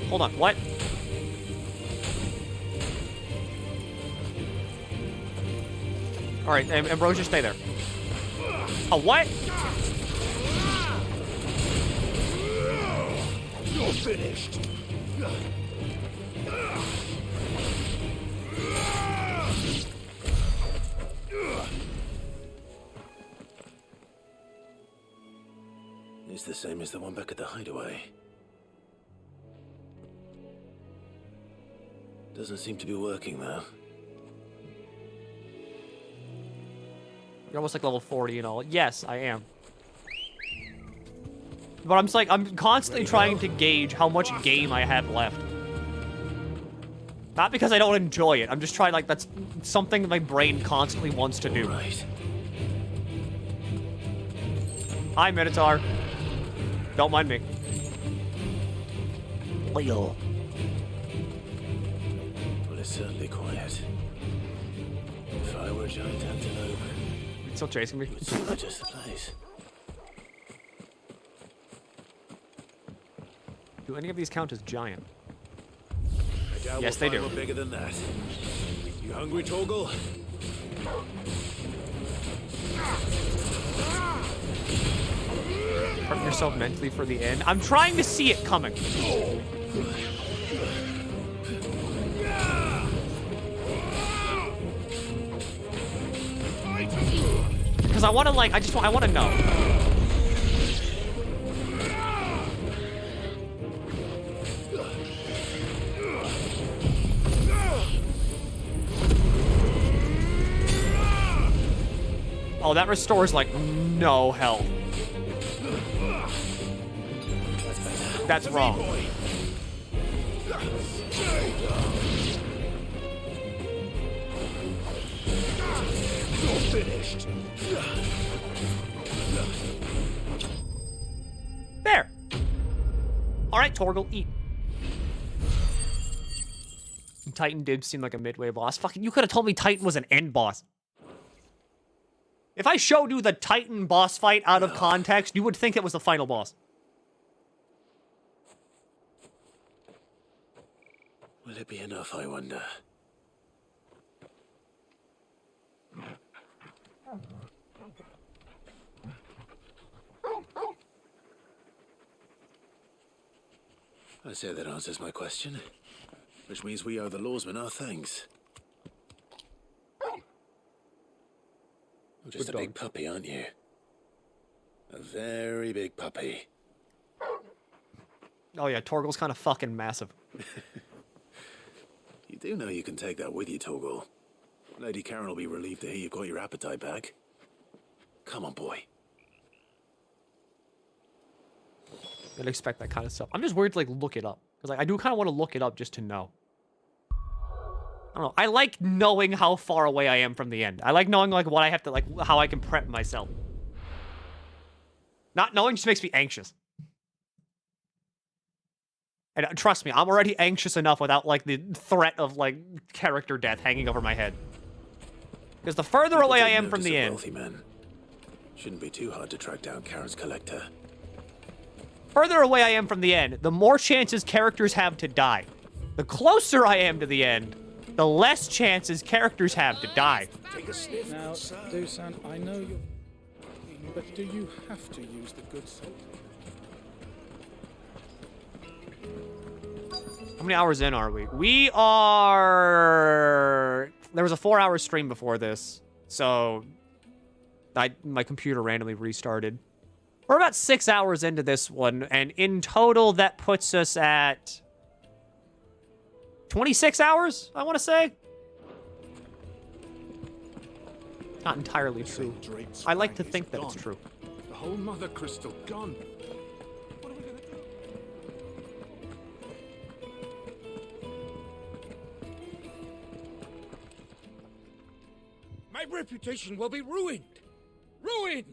Hold on, what? Alright, Ambrosia, stay there. A what? You're finished. It's the same as the one back at the hideaway. Doesn't seem to be working, though. You're almost like level 40 and all. Yes, I am. But I'm constantly trying to gauge how much game I have left. Not because I don't enjoy it. I'm just trying, like, that's something my brain constantly wants to do. Right. Hi, Minotaur. Don't mind me. Well, it's certainly quiet. If I were a giant antelope, It's still chasing me. it would seem like just the place. Do any of these count as giant? I doubt Yes, we'll they find do. one bigger than that. You hungry, Torgal? Prep yourself mentally for the end. I'm trying to see it coming. Because I want to, like, I want to know. Oh, that restores, like, no health. That's wrong. finished. There. All right, Torgal, eat. Titan did seem like a midway boss. Fucking, you could have told me Titan was an end boss. If I showed you the Titan boss fight out of context, you would think it was the final boss. Will it be enough, I wonder? I say that answers my question. Which means we owe the lawsmen our thanks. You're just a big puppy, aren't you? A very big puppy. Oh yeah, Torgal's kind of fucking massive. You do know you can take that with you, Torgal. Lady Karen will be relieved to hear you've got your appetite back. Come on, boy. I'd expect that kind of stuff. I'm just worried to like look it up. Because like I do kind of want to look it up just to know. I don't know. I like knowing how far away I am from the end. I like knowing like what I have to like how I can prep myself. Not knowing just makes me anxious. And trust me, I'm already anxious enough without like the threat of like character death hanging over my head. Because the further away I am from the end, wealthy men. Shouldn't be too hard to track down Karen's collector. Further away I am from the end, the more chances characters have to die. The closer I am to the end, the less chances characters have to die. Take a sniff. Now, Dusan, I know you're... But do you have to use the good salt? How many hours in are we? We are... There was a 4-hour stream before this, so my computer randomly restarted. We're about 6 hours into this one, and in total, that puts us at 26 hours, I want to say. Not entirely true. I like to think that it's true. The whole mother crystal gone. What are we gonna do? My reputation will be ruined. Ruined!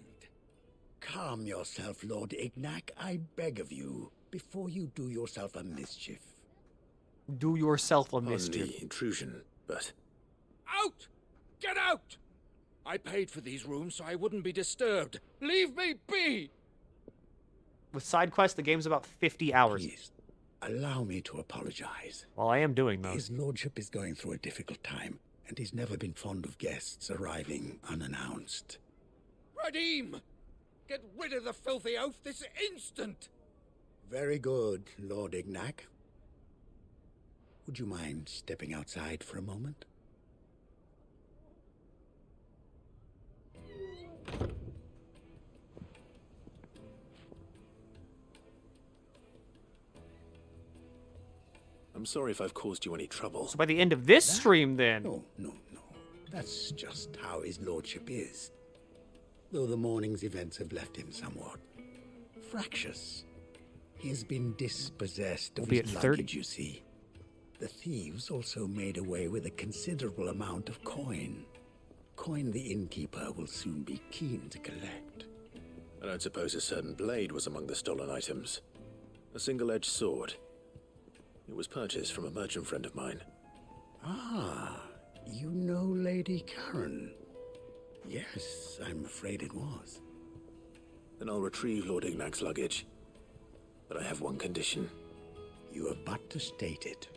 Calm yourself, Lord Ignac, I beg of you, before you do yourself a mischief. Do yourself a On mischief. the intrusion, but... Out! Get out! I paid for these rooms so I wouldn't be disturbed. Leave me be! With side quests, the game's about 50 hours. Please, allow me to apologize. Well, I am doing those. His lordship is going through a difficult time, and he's never been fond of guests arriving unannounced. Radim! Get rid of the filthy oaf this instant! Very good, Lord Ignac. Would you mind stepping outside for a moment? I'm sorry if I've caused you any trouble. So by the end of this stream, then... No. That's just how his lordship is. Though the morning's events have left him somewhat fractious. He has been dispossessed of his luggage, you see. The thieves also made away with a considerable amount of coin. Coin the innkeeper will soon be keen to collect. I don't suppose a certain blade was among the stolen items. A single-edged sword. It was purchased from a merchant friend of mine. Ah, you know Lady Karen. Yes, I'm afraid it was. Then I'll retrieve Lord Ignac's luggage. But I have one condition. You have but to state it.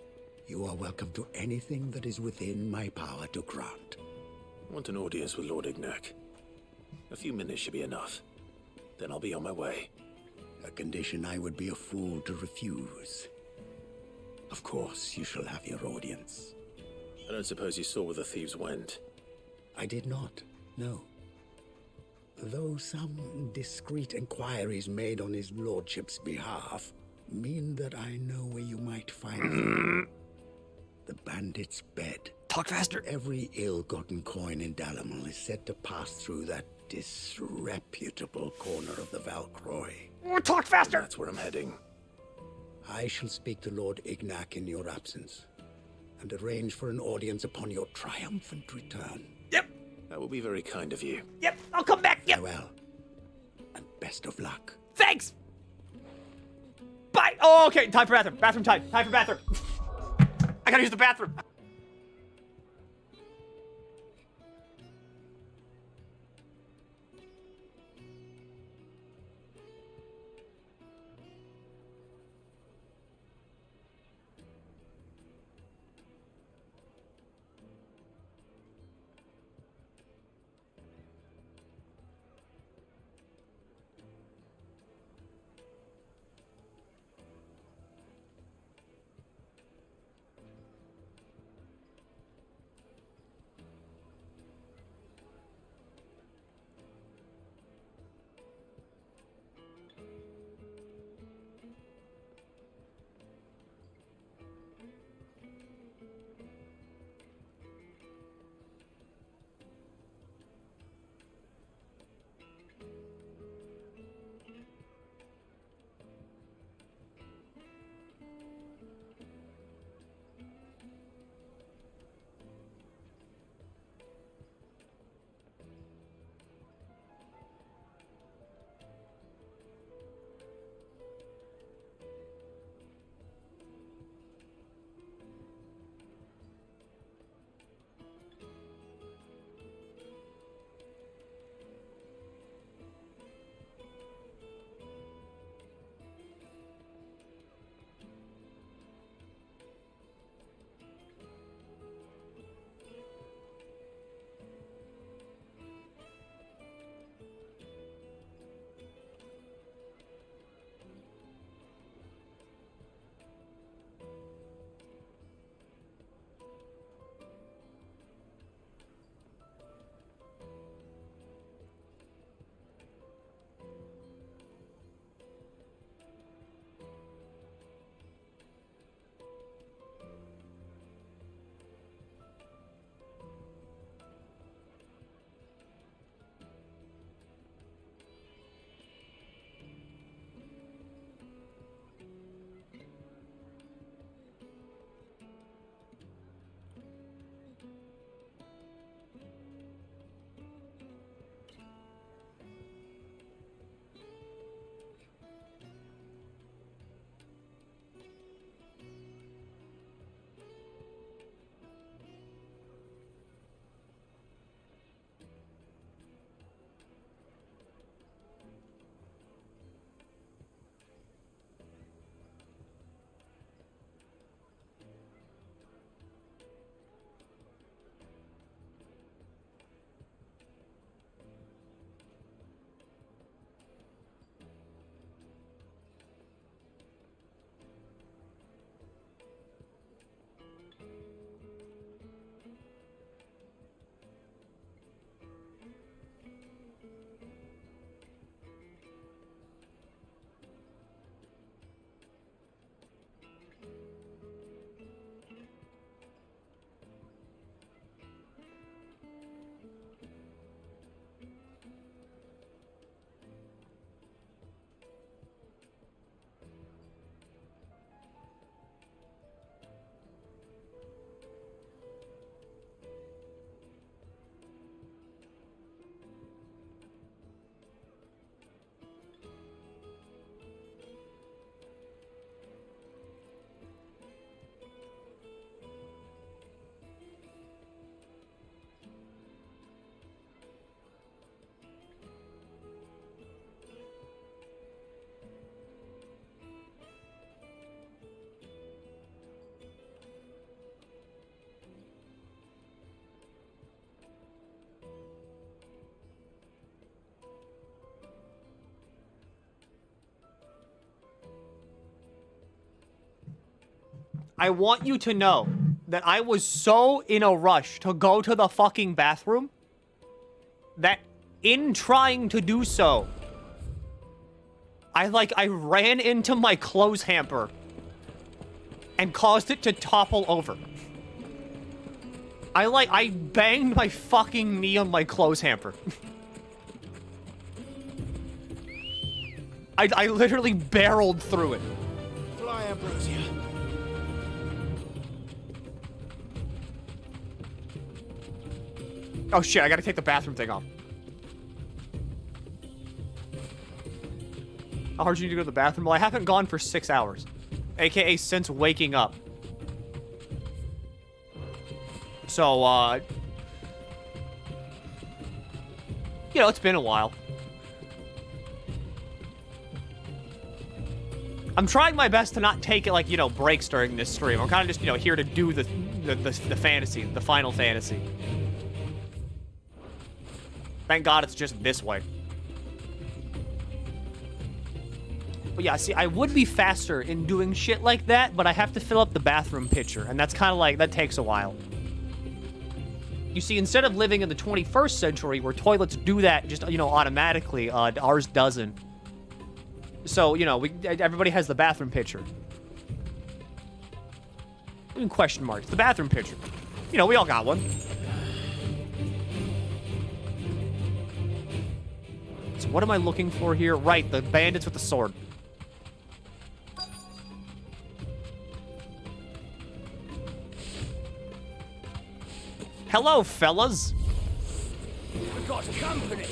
You are welcome to anything that is within my power to grant. I want an audience with Lord Ignac. A few minutes should be enough. Then I'll be on my way. A condition I would be a fool to refuse. Of course, you shall have your audience. I don't suppose you saw where the thieves went. I did not, no. Though some discreet inquiries made on his lordship's behalf mean that I know where you might find them. The bandit's bed. Talk faster. Every ill-gotten coin in Dalamil is said to pass through that disreputable corner of the Valcroy. Talk faster! That's where I'm heading. I shall speak to Lord Ignac in your absence, and arrange for an audience upon your triumphant return. Yep. How That would be very kind of you. Yep, I'll come back. Yep. Farewell. And best of luck. Thanks. Bye. Oh, okay. Time for bathroom. Bathroom time. Time for bathroom. I gotta use the bathroom. I want you to know that I was so in a rush to go to the fucking bathroom that in trying to do so, I ran into my clothes hamper and caused it to topple over. I banged my fucking knee on my clothes hamper. I literally barreled through it. Fly, Ambrosia. Oh shit, I gotta take the bathroom thing off. How hard do you need to go to the bathroom? Well, I haven't gone for 6 hours. AKA since waking up. So, you know, it's been a while. I'm trying my best to not take it like, you know, breaks during this stream. I'm kind of just, you know, here to do the fantasy, the final fantasy. Thank God it's just this way. But yeah, see, I would be faster in doing shit like that, but I have to fill up the bathroom pitcher, and that's kind of like, that takes a while. You see, instead of living in the 21st century where toilets do that just, you know, automatically, ours doesn't. So, you know, everybody has the bathroom pitcher. In question marks, the bathroom pitcher. You know, we all got one. So what am I looking for here? Right, the bandits with the sword. Hello, fellas. We've got company.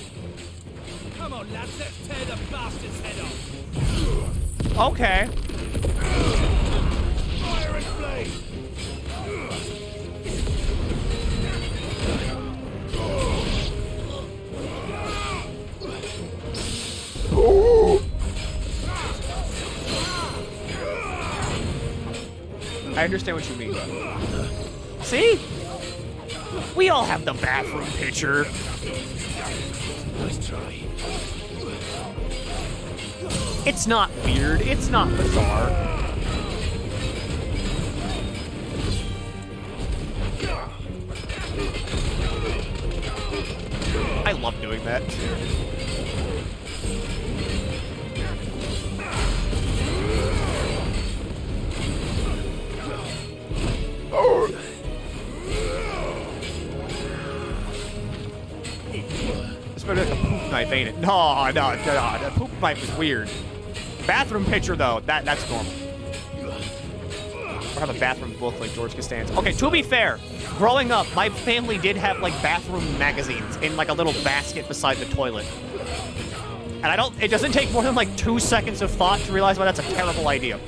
Come on, lads, let's tear the bastard's head off. Okay. Fire and flame. I understand what you mean. See? We all have the bathroom pitcher. Nice try. It's not weird. It's not bizarre. I love doing that. This might be like a poop knife, ain't it? No, the poop knife is weird. Bathroom pitcher, though, that's normal. Or have a bathroom book like George Costanza. Okay, to be fair, growing up, my family did have, like, bathroom magazines in, like, a little basket beside the toilet. And it doesn't take more than, like, 2 seconds of thought to realize why that's a terrible idea.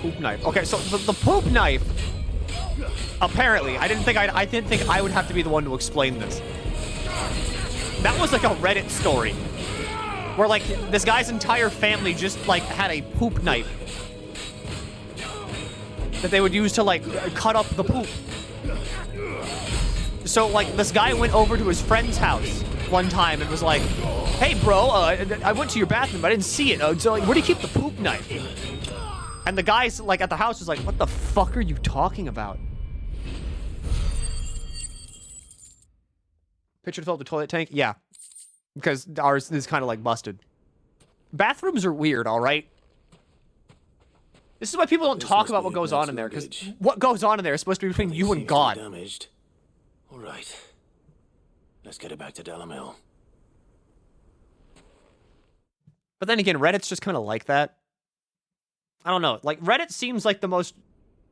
Poop knife. Okay, so the poop knife. Apparently, I didn't think I would have to be the one to explain this. That was like a Reddit story, where like this guy's entire family just like had a poop knife that they would use to like cut up the poop. So like this guy went over to his friend's house one time and was like, "Hey, bro, I went to your bathroom, but I didn't see it. So like, where do you keep the poop knife?" And the guys like at the house was like, "What the fuck are you talking about?" Pitcher to fill up the toilet tank? Yeah. Because ours is kind of like busted. Bathrooms are weird, alright? This is why people don't talk about what goes on in there, because what goes on in there is supposed to be between you and God. Damaged. Alright. Let's get it back to Dalamil. But then again, Reddit's just kind of like that. I don't know. Like, Reddit seems like the most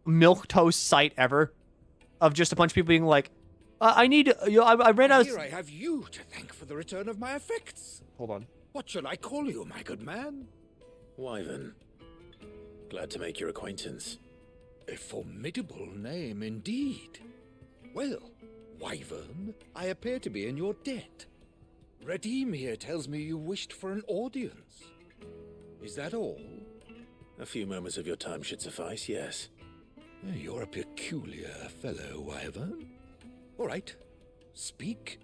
milquetoast site ever. Of just a bunch of people being like, I read out. Here I have you to thank for the return of my effects. Hold on. What shall I call you, my good man? Wyvern. Glad to make your acquaintance. A formidable name indeed. Well, Wyvern, I appear to be in your debt. Redeem here tells me you wished for an audience. Is that all? A few moments of your time should suffice, yes. You're a peculiar fellow, Wyvern. All right, speak.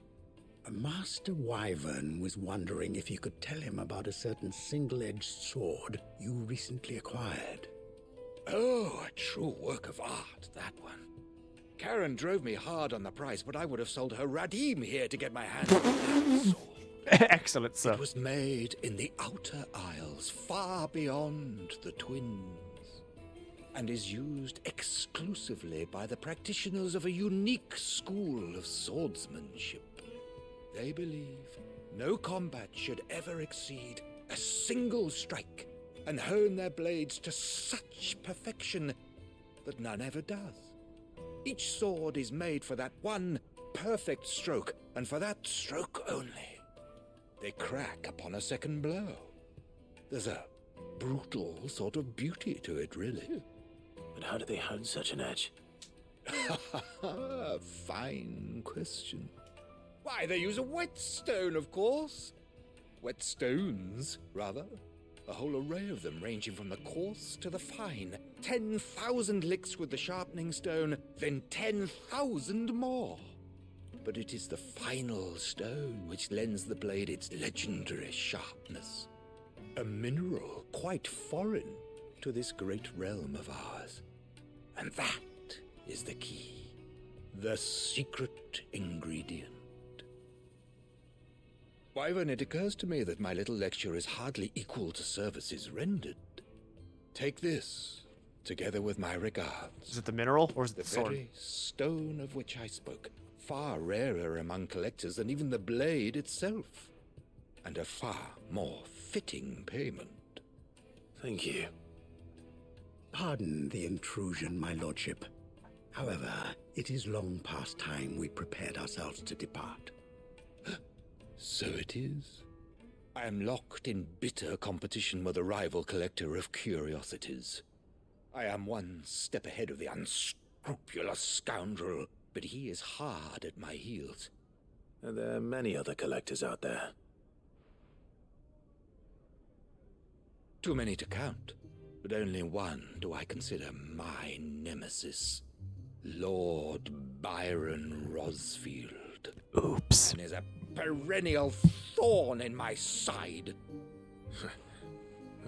Master Wyvern was wondering if you could tell him about a certain single-edged sword you recently acquired. Oh, a true work of art, that one. Karen drove me hard on the price, but I would have sold her Radim here to get my hands on that sword. Excellent, sir. It was made in the Outer Isles, far beyond the Twins, and is used exclusively by the practitioners of a unique school of swordsmanship. They believe no combat should ever exceed a single strike and hone their blades to such perfection that none ever does. Each sword is made for that one perfect stroke, and for that stroke only. They crack upon a second blow. There's a brutal sort of beauty to it, really. But how do they hone such an edge? Fine question. Why, they use a whetstone, of course. Whetstones, rather. A whole array of them, ranging from the coarse to the fine. 10,000 licks with the sharpening stone, then 10,000 more. But it is the final stone which lends the blade its legendary sharpness. A mineral quite foreign to this great realm of ours. And that is the key. The secret ingredient. Wyvern, it occurs to me that my little lecture is hardly equal to services rendered. Take this, together with my regards. Is it the mineral, or is it the sword? The very stone of which I spoke. Far rarer among collectors than even the blade itself. And a far more fitting payment. Thank you. Pardon the intrusion, my lordship. However, it is long past time we prepared ourselves to depart. So it is. I am locked in bitter competition with a rival collector of curiosities. I am one step ahead of the unscrupulous scoundrel, but he is hard at my heels. Are there many other collectors out there? Too many to count, but only one do I consider my nemesis. Lord Byron Rosfield. Oops. And is a perennial thorn in my side.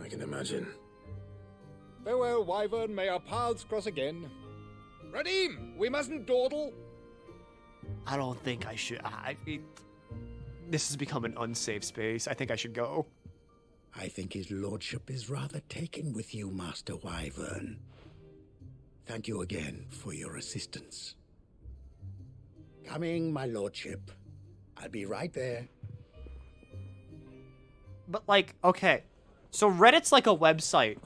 I can imagine. Farewell, Wyvern. May our paths cross again. Radim, we mustn't dawdle. I don't think I should. This has become an unsafe space. I think I should go. I think his lordship is rather taken with you, Master Wyvern. Thank you again for your assistance. Coming, my lordship. I'll be right there. But, like, okay. So Reddit's like a website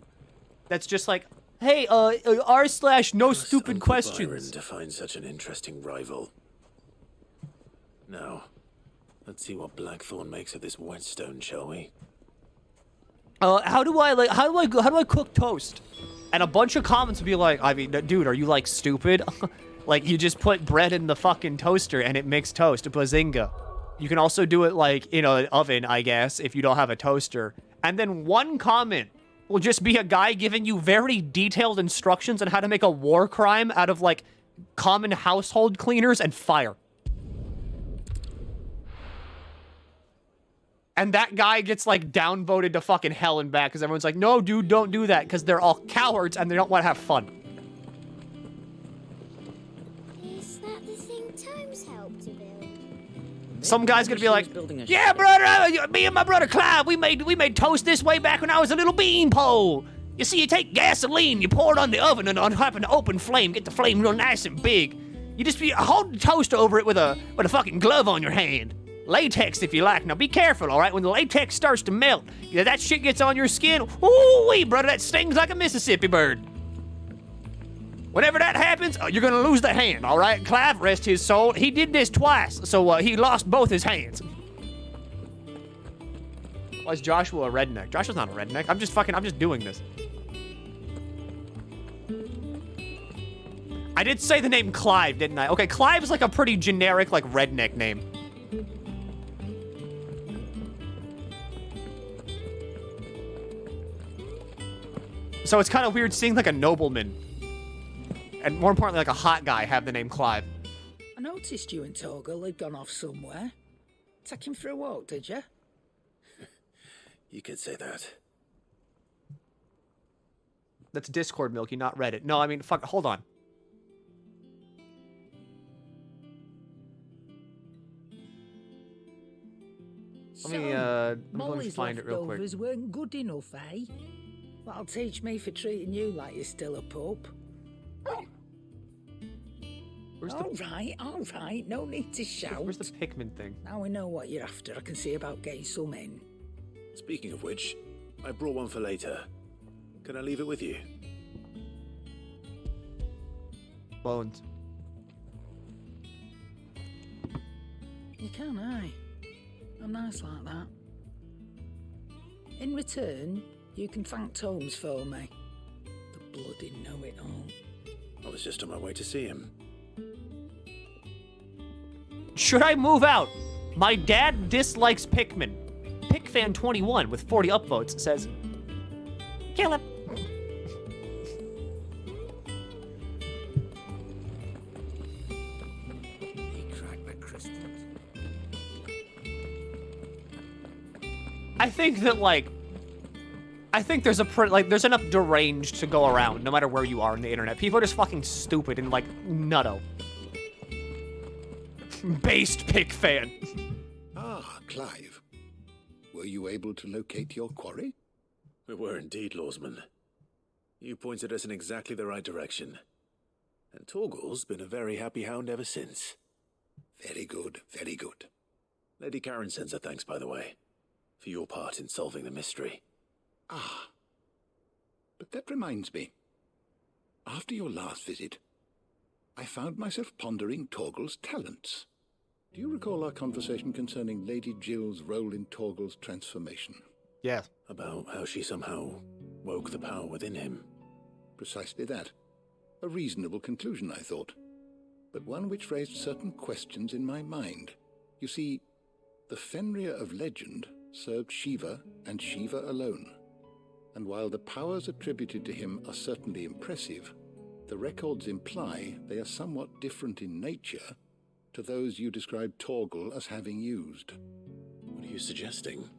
that's just like, hey, r/no stupid questions. Byron to find such an interesting rival. Now, let's see what Blackthorn makes of this whetstone, shall we? How do I cook toast? And a bunch of comments would be like, I mean, dude, are you like stupid? Like, you just put bread in the fucking toaster and it makes toast. Bazinga. You can also do it like in an oven, I guess, if you don't have a toaster. And then one comment will just be a guy giving you very detailed instructions on how to make a war crime out of like common household cleaners and fire. And that guy gets, like, downvoted to fucking hell and back because everyone's like, no, dude, don't do that because they're all cowards and they don't want to have fun. Is that the thing Tomes helped to build? Some guy's gonna be like, yeah, brother, me and my brother Clive, we made toast this way back when I was a little beanpole. You see, you take gasoline, you pour it on the oven and have an open flame, get the flame real nice and big. You just hold the toaster over it with a fucking glove on your hand. Latex, if you like. Now, be careful, all right? When the latex starts to melt, that shit gets on your skin. Ooh-wee, brother, that stings like a Mississippi bird. Whenever that happens, you're going to lose the hand, all right? Clive, rest his soul, he did this twice, so he lost both his hands. Why is Joshua a redneck? Joshua's not a redneck. I'm just doing this. I did say the name Clive, didn't I? Okay, Clive is like a pretty generic, like, redneck name. So it's kind of weird seeing like a nobleman, and more importantly, like a hot guy, have the name Clive. I noticed you and Torgal had gone off somewhere. Take him for a walk, did you? You could say that. That's Discord, Milky, not Reddit. No, I mean, fuck, hold on. Let me find it real quick. Molly's weren't good enough, eh? That'll teach me for treating you like you're still a pup. All right, no need to shout. Where's the Pikmin thing? Now we know what you're after. I can see about getting some in. Speaking of which, I brought one for later. Can I leave it with you? Bones. You can, aye. I'm nice like that. In return, you can thank Tomes for me. The bloody know-it-all. I was just on my way to see him. Should I move out? My dad dislikes Pikmin. PickFan21 with 40 upvotes says, kill him. I think that, like, there's there's enough deranged to go around, no matter where you are on the internet. People are just fucking stupid and, like, nutto. Based pick fan. Ah, Clive. Were you able to locate your quarry? We were indeed, Lawsman. You pointed us in exactly the right direction. And Torgal's been a very happy hound ever since. Very good, very good. Lady Karen sends her thanks, by the way, for your part in solving the mystery. Ah. But that reminds me. After your last visit, I found myself pondering Torgal's talents. Do you recall our conversation concerning Lady Jill's role in Torgal's transformation? Yeah. About how she somehow woke the power within him. Precisely that. A reasonable conclusion, I thought. But one which raised certain questions in my mind. You see, the Fenrir of legend served Shiva and Shiva alone. And while the powers attributed to him are certainly impressive, the records imply they are somewhat different in nature to those you described Torgal as having used. What are you suggesting?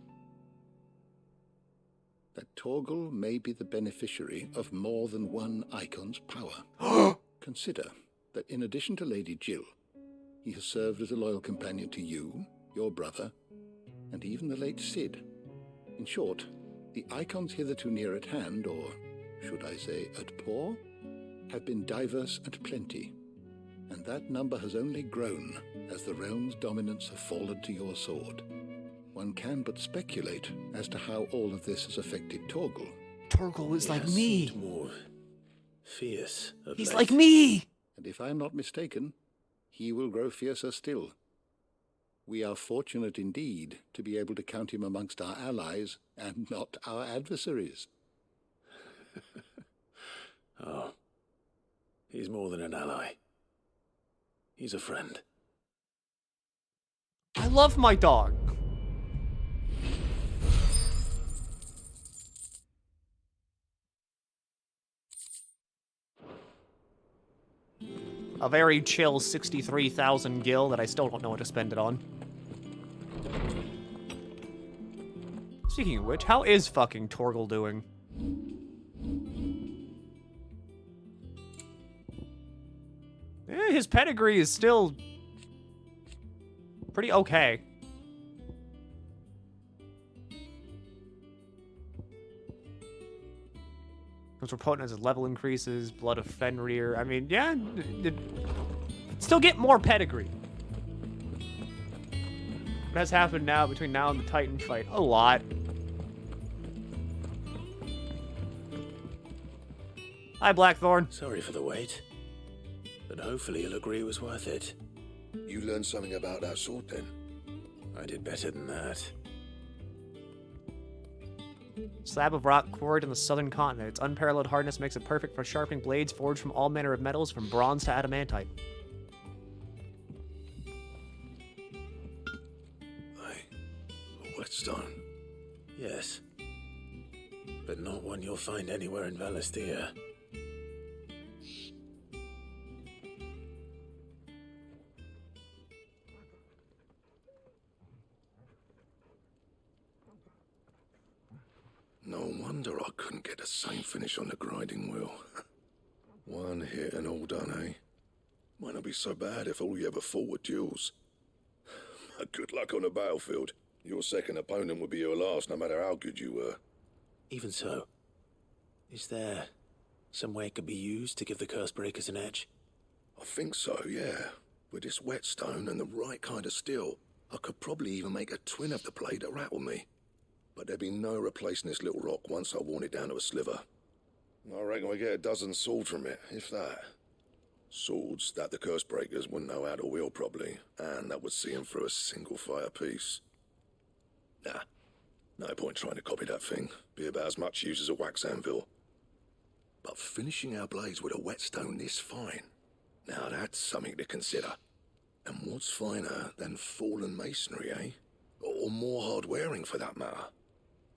That Torgal may be the beneficiary of more than one Eikon's power. Consider that in addition to Lady Jill, he has served as a loyal companion to you, your brother, and even the late Cid. In short, the Eikons hitherto near at hand, or should I say at paw, have been diverse and plenty, and that number has only grown as the realm's dominance have fallen to your sword. One can but speculate as to how all of this has affected Torgal. Torgal is like me. More fierce. He's like me. And if I'm not mistaken, he will grow fiercer still. We are fortunate indeed to be able to count him amongst our allies and not our adversaries. Oh, he's more than an ally. He's a friend. I love my dog. A very chill 63,000 gil that I still don't know what to spend it on. Speaking of which, how is fucking Torgal doing? His pedigree is still pretty okay. Which we're potent as his level increases, Blood of Fenrir. I mean, yeah, still get more pedigree. What has happened now between now and the Titan fight? A lot. Hi, Blackthorn. Sorry for the wait, but hopefully you'll agree it was worth it. You learned something about that sword then? I did better than that. Slab of rock quarried on the southern continent. Its unparalleled hardness makes it perfect for sharpening blades forged from all manner of metals, from bronze to adamantite. A whetstone? Yes. But not one you'll find anywhere in Valisthea. No wonder I couldn't get the same finish on the grinding wheel. One hit and all done, eh? Might not be so bad if all you ever fought were duels. Good luck on the battlefield. Your second opponent would be your last, no matter how good you were. Even so, is there some way it could be used to give the curse breakers an edge? I think so, yeah. With this whetstone and the right kind of steel, I could probably even make a twin of the blade that rattled me. but there'd be no replacing this little rock once I worn it down to a sliver. I reckon we get a dozen swords from it, if that. Swords that the curse breakers wouldn't know how to wield properly, and that would see them through a single fire piece. Nah, no point trying to copy that thing. Be about as much use as a wax anvil. But finishing our blades with a whetstone this fine, now that's something to consider. And what's finer than fallen masonry, eh? Or more hard-wearing, for that matter.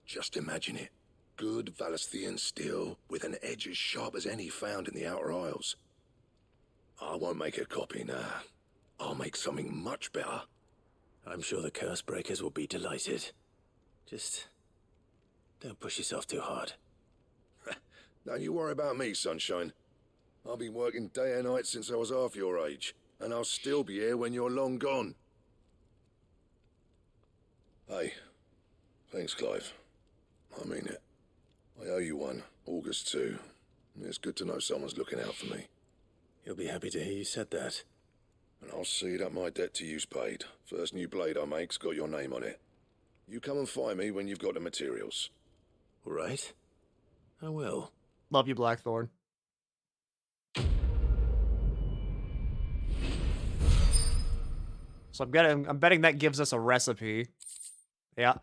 Just imagine it. Good Valisthian steel with an edge as sharp as any found in the Outer Isles. I won't make a copy, nah. I'll make something much better. I'm sure the curse breakers will be delighted. Just don't push yourself too hard. Don't you worry about me, sunshine. I've been working day and night since I was half your age, and I'll still be here when you're long gone. Hey, thanks, Clive. I mean it. I owe you one, August too. It's good to know someone's looking out for me. He'll be happy to hear you said that. And I'll see that my debt to you's paid. First new blade I make's got your name on it. You come and find me when you've got the materials. All right. I will. Love you, Blackthorn. So I'm betting that gives us a recipe. Yeah.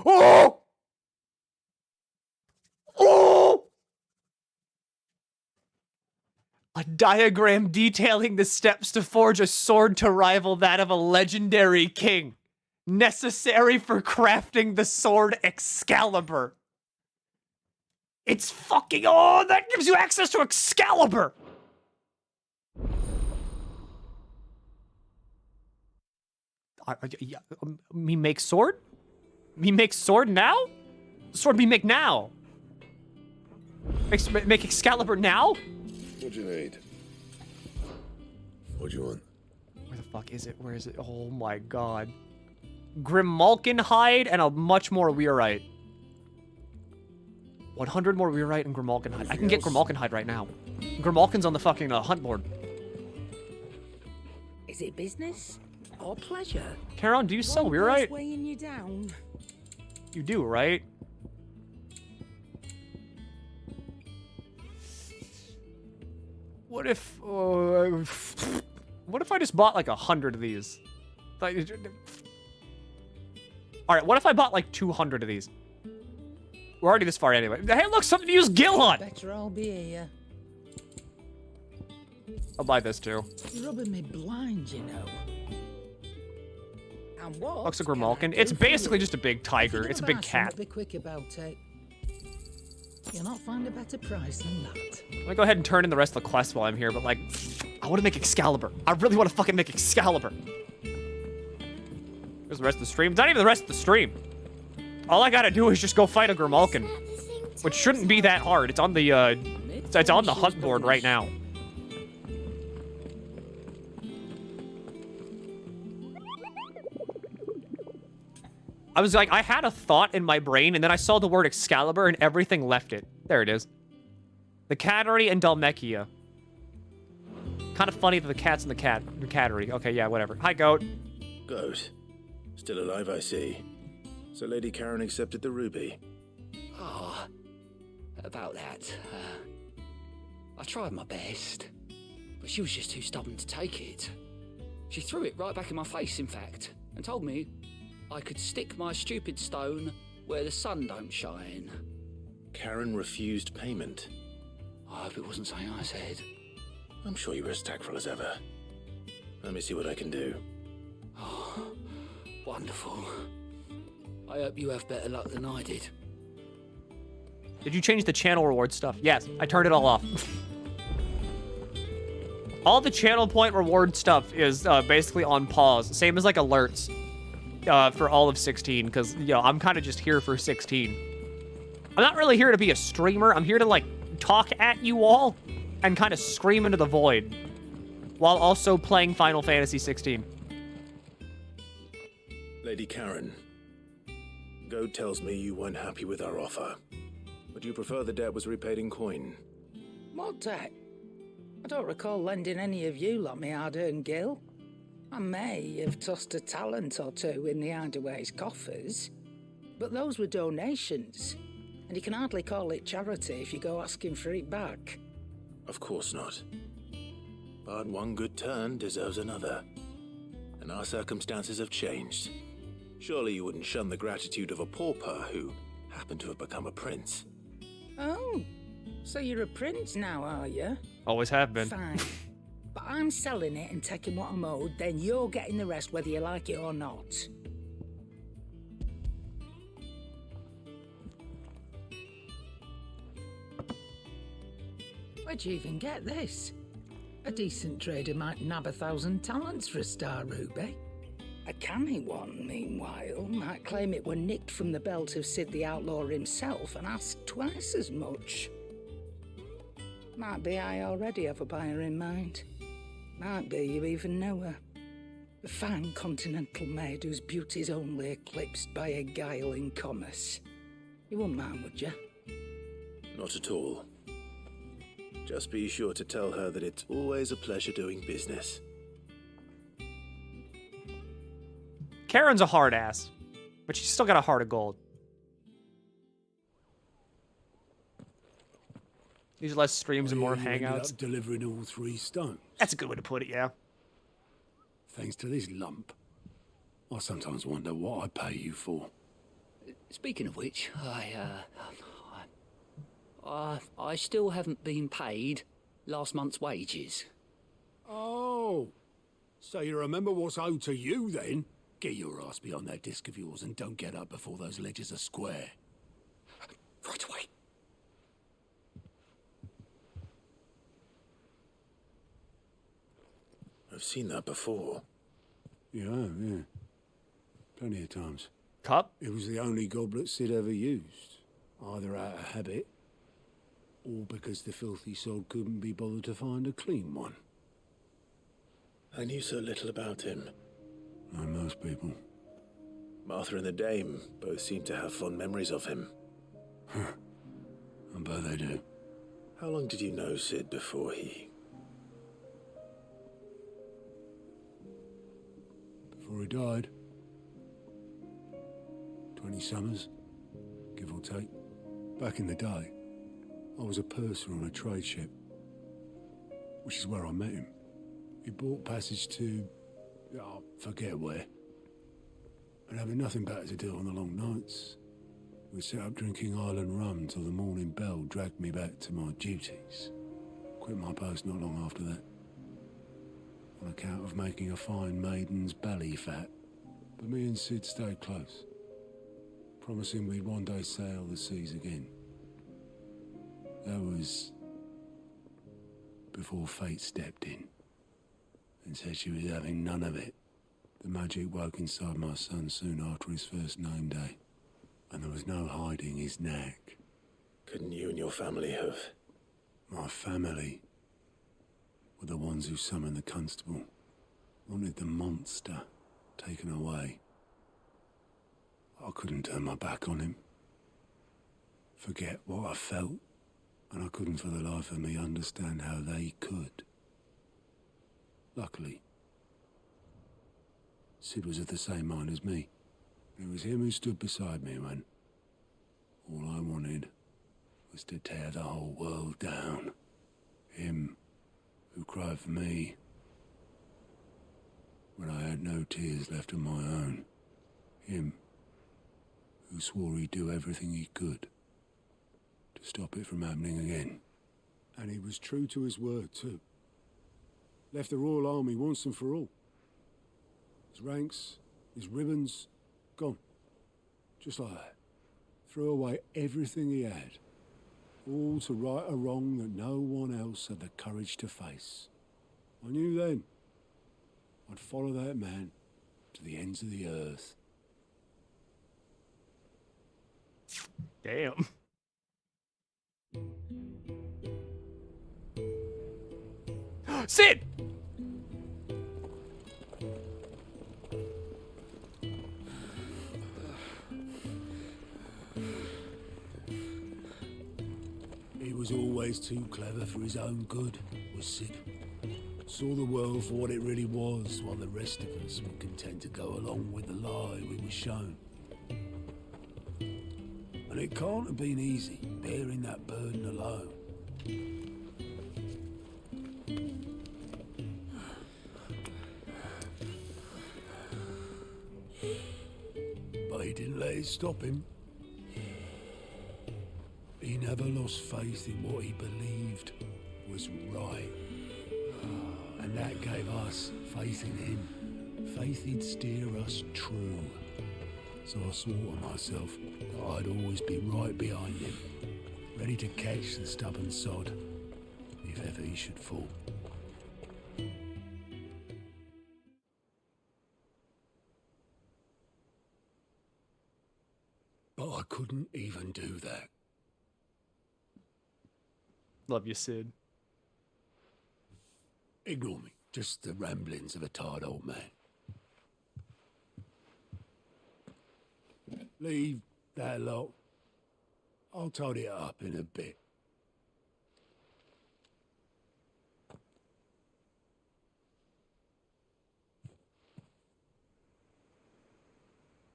Oh! Oh! A diagram detailing the steps to forge a sword to rival that of a legendary king. Necessary for crafting the sword Excalibur. It's fucking... Oh, that gives you access to Excalibur! Me make sword? Me make sword now? Sword me make now? Make Excalibur now? What'd you need? What'd you want? Where the fuck is it? Where is it? Oh my god. Grimalkin hide and a much more Weirite. 100 more Weirite and Grimalkin hide. I can get Grimalkin hide right now. Grimalkin's on the fucking hunt board. Is it business or pleasure? Charon, do you sell Weirite? Weighing you down. You do, right? What if I just bought like 100 of these? All right, what if I bought like 200 of these? We're already this far anyway. Hey, look, something to use Gil on! Better I'll be here. I'll buy this too. You're rubbing me blind, you know. And what? Looks like Grimalkin. It's basically just a big tiger. It's a big cat. Be quick about it. You'll not find a better price than that. I'm gonna go ahead and turn in the rest of the quest while I'm here, but like, I want to make Excalibur. I really want to fucking make Excalibur. There's the rest of the stream. It's not even the rest of the stream. All I gotta do is just go fight a Grimalkin, which shouldn't be that hard. It's on the it's on the hunt board right now. I was like, I had a thought in my brain, and then I saw the word Excalibur, and everything left it. There it is. The Cattery and Dhalmekia. Kind of funny that the cat's in the Cattery. Okay, yeah, whatever. Hi, Goat. Goat. Still alive, I see. So Lady Karen accepted the ruby. Ah, about that. I tried my best, but she was just too stubborn to take it. She threw it right back in my face, in fact, and told me I could stick my stupid stone where the sun don't shine. Karen refused payment. I hope it wasn't something I said. I'm sure you were as tactful as ever. Let me see what I can do. Oh, wonderful. I hope you have better luck than I did. Did you change the channel reward stuff? Yes, I turned it all off. All the channel point reward stuff is basically on pause. Same as like alerts for all of 16, because, you know, I'm kind of just here for 16. I'm not really here to be a streamer. I'm here to, like, talk at you all and kind of scream into the void while also playing Final Fantasy 16. Lady Karen, Goad tells me you weren't happy with our offer. Would you prefer the debt was repaid in coin? What debt? I don't recall lending any of you like me hard-earned gil. I may have tossed a talent or two in the Hideaway's coffers, But those were donations. And you can hardly call it charity if you go asking for it back. Of course not. But one good turn deserves another. And our circumstances have changed. Surely you wouldn't shun the gratitude of a pauper who happened to have become a prince. Oh, so you're a prince now, are you? Always have been. Fine. But I'm selling it and taking what I'm owed, then you're getting the rest whether you like it or not. Where'd you even get this? A decent trader might nab 1,000 talents for a star ruby. A canny one, meanwhile, might claim it were nicked from the belt of Sid the Outlaw himself and ask twice as much. Might be I already have a buyer in mind. Might be you even know her. A fine continental maid whose beauty's only eclipsed by a guile in commerce. You wouldn't mind, would you? Not at all. Just be sure to tell her that it's always a pleasure doing business. Karen's a hard ass, but she's still got a heart of gold. These are less streams and more You ended hangouts. up delivering all 3 stones. That's a good way to put it, yeah. Thanks to this lump. I sometimes wonder what I pay you for. Speaking of which, I still haven't been paid last month's wages. Oh, so you remember what's owed to you then? Get your ass behind that disc of yours and don't get up before those ledgers are square. Right away. I've seen that before. Yeah. Plenty of times. Cup? It was the only goblet Sid ever used. Either out of habit, or because the filthy sod couldn't be bothered to find a clean one. I knew so little about him. Like most people. Martha and the Dame both seem to have fond memories of him. I bet they do. How long did you know Sid before he... Before he died. 20 summers, give or take. Back in the day, I was a purser on a trade ship, which is where I met him. He bought passage to... forget where. And having nothing better to do on the long nights, we set up drinking island rum till the morning bell dragged me back to my duties. Quit my post not long after that, on account of making a fine maiden's belly fat. But me and Sid stayed close, promising we'd one day sail the seas again. That was before fate stepped in and said she was having none of it. The magic woke inside my son soon after his first name day, and there was no hiding his knack. Couldn't you and your family have... My family were the ones who summoned the constable, wanted the monster taken away. I couldn't turn my back on him, forget what I felt, and I couldn't for the life of me understand how they could. Luckily, Sid was of the same mind as me. It was him who stood beside me when all I wanted was to tear the whole world down. Him who cried for me when I had no tears left of my own. Him who swore he'd do everything he could to stop it from happening again. And he was true to his word, too. Left the Royal Army once and for all. His ranks, his ribbons, gone. Just like that. Threw away everything he had. All to right a wrong that no one else had the courage to face. I knew then I'd follow that man to the ends of the earth. Damn. Sid! He was always too clever for his own good, was Sid. Saw the world for what it really was, while the rest of us were content to go along with the lie we were shown. it can't have been easy, bearing that burden alone. But he didn't let it stop him. He never lost faith in what he believed was right. And that gave us faith in him. Faith he'd steer us true. So I swore to myself that I'd always be right behind him, ready to catch the stubborn sod, if ever he should fall. But I couldn't even do that. Love you, Sid. Ignore me. Just the ramblings of a tired old man. Leave that lot. I'll tidy it up in a bit.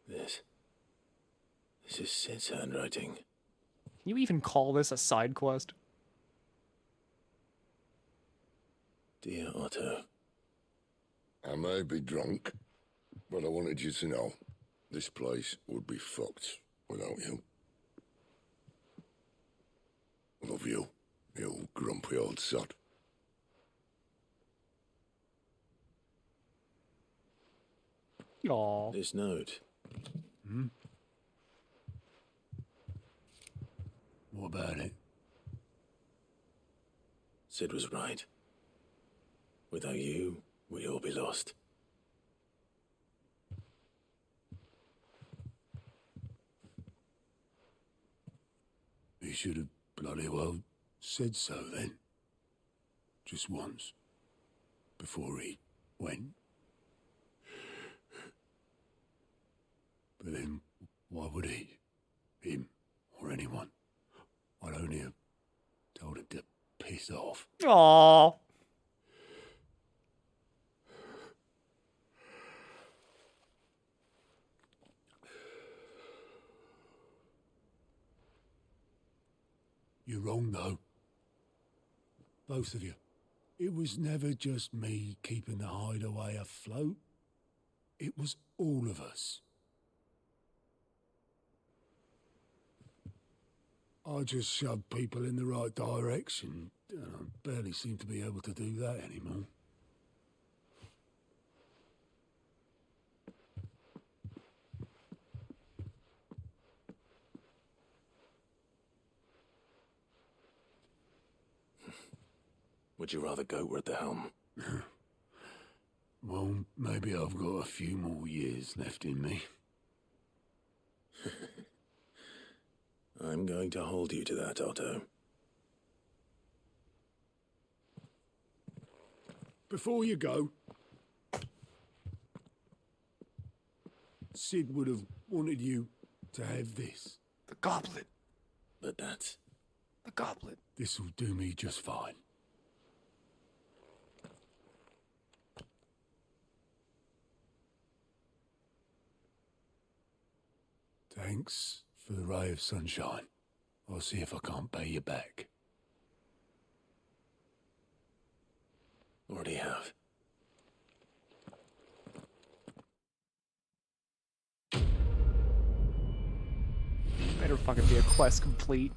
This is Sid's handwriting. Can you even call this a side quest? Dear Otto. I may be drunk, but I wanted you to know this place would be fucked without you. Love you, you grumpy old sod. Aww. This note. What about it? Sid was right. Without you, we'd all be lost. He should have bloody well said so then. Just once. Before he went. But then, why would he? Him, or anyone? I'd only have told him to piss off. Aww. You're wrong, though. Both of you. It was never just me keeping the hideaway afloat. It was all of us. I just shoved people in the right direction, and I barely seem to be able to do that anymore. Would you rather go at the helm? Well, maybe I've got a few more years left in me. I'm going to hold you to that, Otto. Before you go, Sid would have wanted you to have this. The goblet. But that's... The goblet. This'll do me just fine. Thanks for the ray of sunshine. I'll see if I can't pay you back. Already have. Better fucking be a quest complete.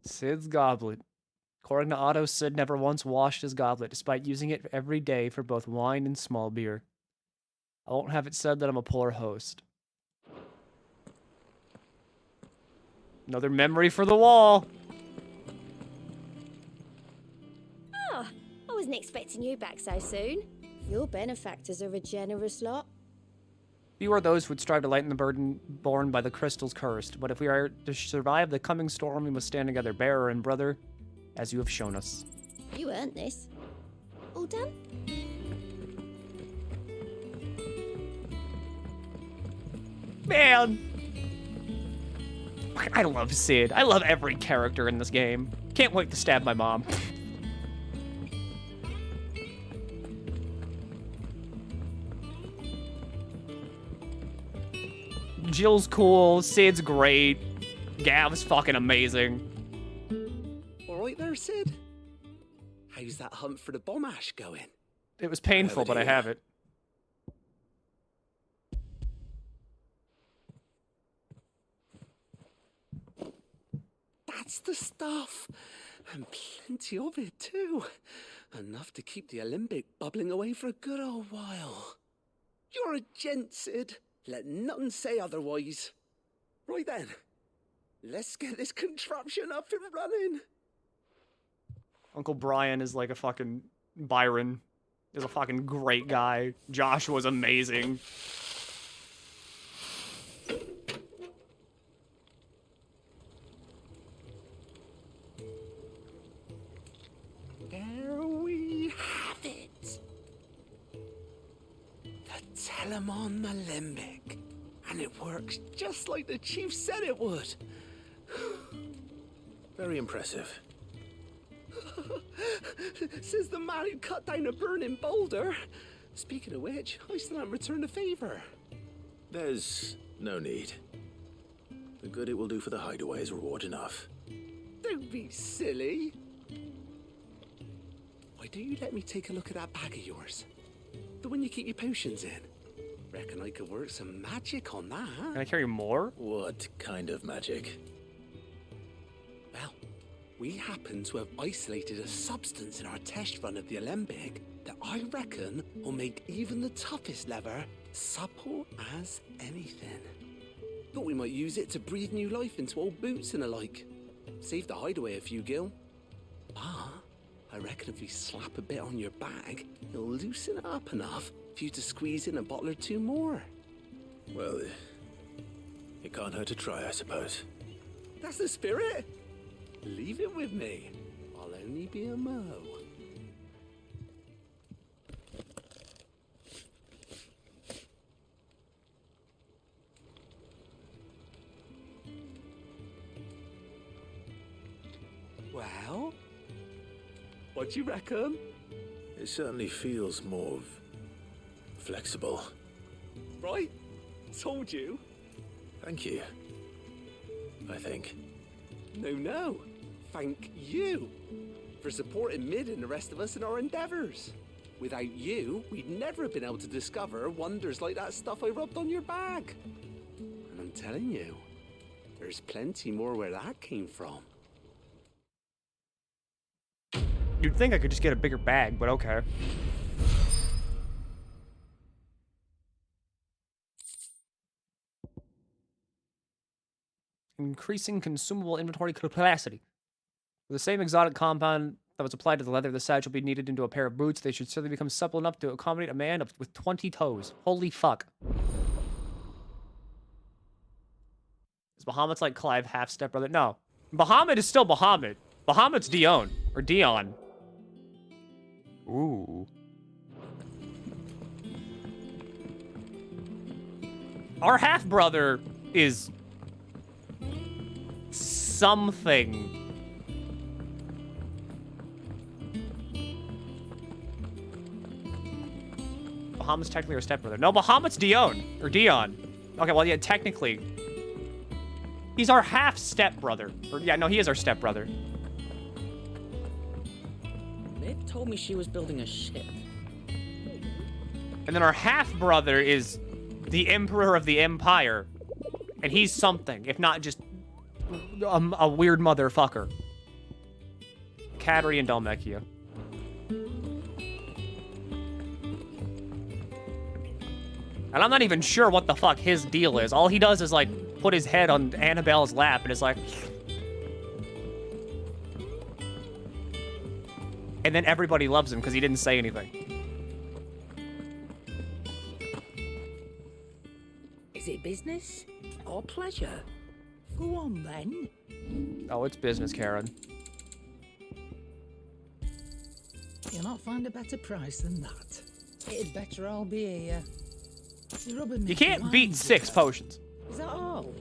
Sid's goblet. According to Otto, Sid never once washed his goblet, despite using it every day for both wine and small beer. I won't have it said that I'm a poor host. Another memory for the wall. Ah, I wasn't expecting you back so soon. Your benefactors are a generous lot. Few are those who would strive to lighten the burden borne by the crystals cursed, but if we are to survive the coming storm, we must stand together, bearer and brother, as you have shown us. You earned this. All done? Man! I love Sid. I love every character in this game. Can't wait to stab my mom. Jill's cool. Sid's great. Gav's fucking amazing. All right there, Sid? How's that hunt for the bomb ash going? It was painful, but I have it. That's the stuff. And plenty of it, too. Enough to keep the Olympic bubbling away for a good old while. You're a gent, Sid. Let nothing say otherwise. Right then. Let's get this contraption up and running. Uncle Brian is like a fucking... Byron is a fucking great guy. Josh was amazing. There we have it. The Telemon Alembic. And it works just like the chief said it would. Very impressive. Says the man who cut down a burning boulder. Speaking of which, I still haven't returned the favor. There's no need. The good it will do for the hideaway is reward enough. Don't be silly. Why don't you let me take a look at that bag of yours? The one you keep your potions in. Reckon I could work some magic on that. Can I carry more? What kind of magic? Well, we happen to have isolated a substance in our test run of the Alembic that I reckon will make even the toughest lever supple as anything. Thought we might use it to breathe new life into old boots and the like. Save the hideaway a few gil. Ah, I reckon if we slap a bit on your bag, it'll loosen it up enough for you to squeeze in a bottle or two more. Well, it can't hurt to try, I suppose. That's the spirit. Leave it with me. I'll only be a mo. Well, what do you reckon? It certainly feels more flexible. Right? Told you. Thank you. I think. No. Thank you for supporting Mid and the rest of us in our endeavors. Without you, we'd never have been able to discover wonders like that stuff I rubbed on your bag. And I'm telling you, there's plenty more where that came from. You'd think I could just get a bigger bag, but okay. Increasing consumable inventory capacity. With the same exotic compound that was applied to the leather, the satchel will be kneaded into a pair of boots. They should certainly become supple enough to accommodate a man with 20 toes. Holy fuck. Is Bahamut's like Clive half-step brother? No. Bahamut is still Bahamut. Bahamut's Dion. Or Dion. Ooh. Our half-brother is... something. Bahamut's technically our stepbrother. No, Bahamut's Dion. Or Dion. Okay, well, yeah, technically. He's our half-stepbrother. Or, yeah, no, he is our stepbrother. Mid told me she was building a ship. And then our half-brother is the Emperor of the Empire. And he's something, if not just a weird motherfucker. Kateri and Dhalmekia. And I'm not even sure what the fuck his deal is. All he does is, like, put his head on Annabelle's lap and is like... And then everybody loves him because he didn't say anything. Is it business or pleasure? Go on, then. Oh, it's business, Karen. You'll not find a better price than that. It'd better all be here. You're rubbing me You can't beat 6 potions. Is that all?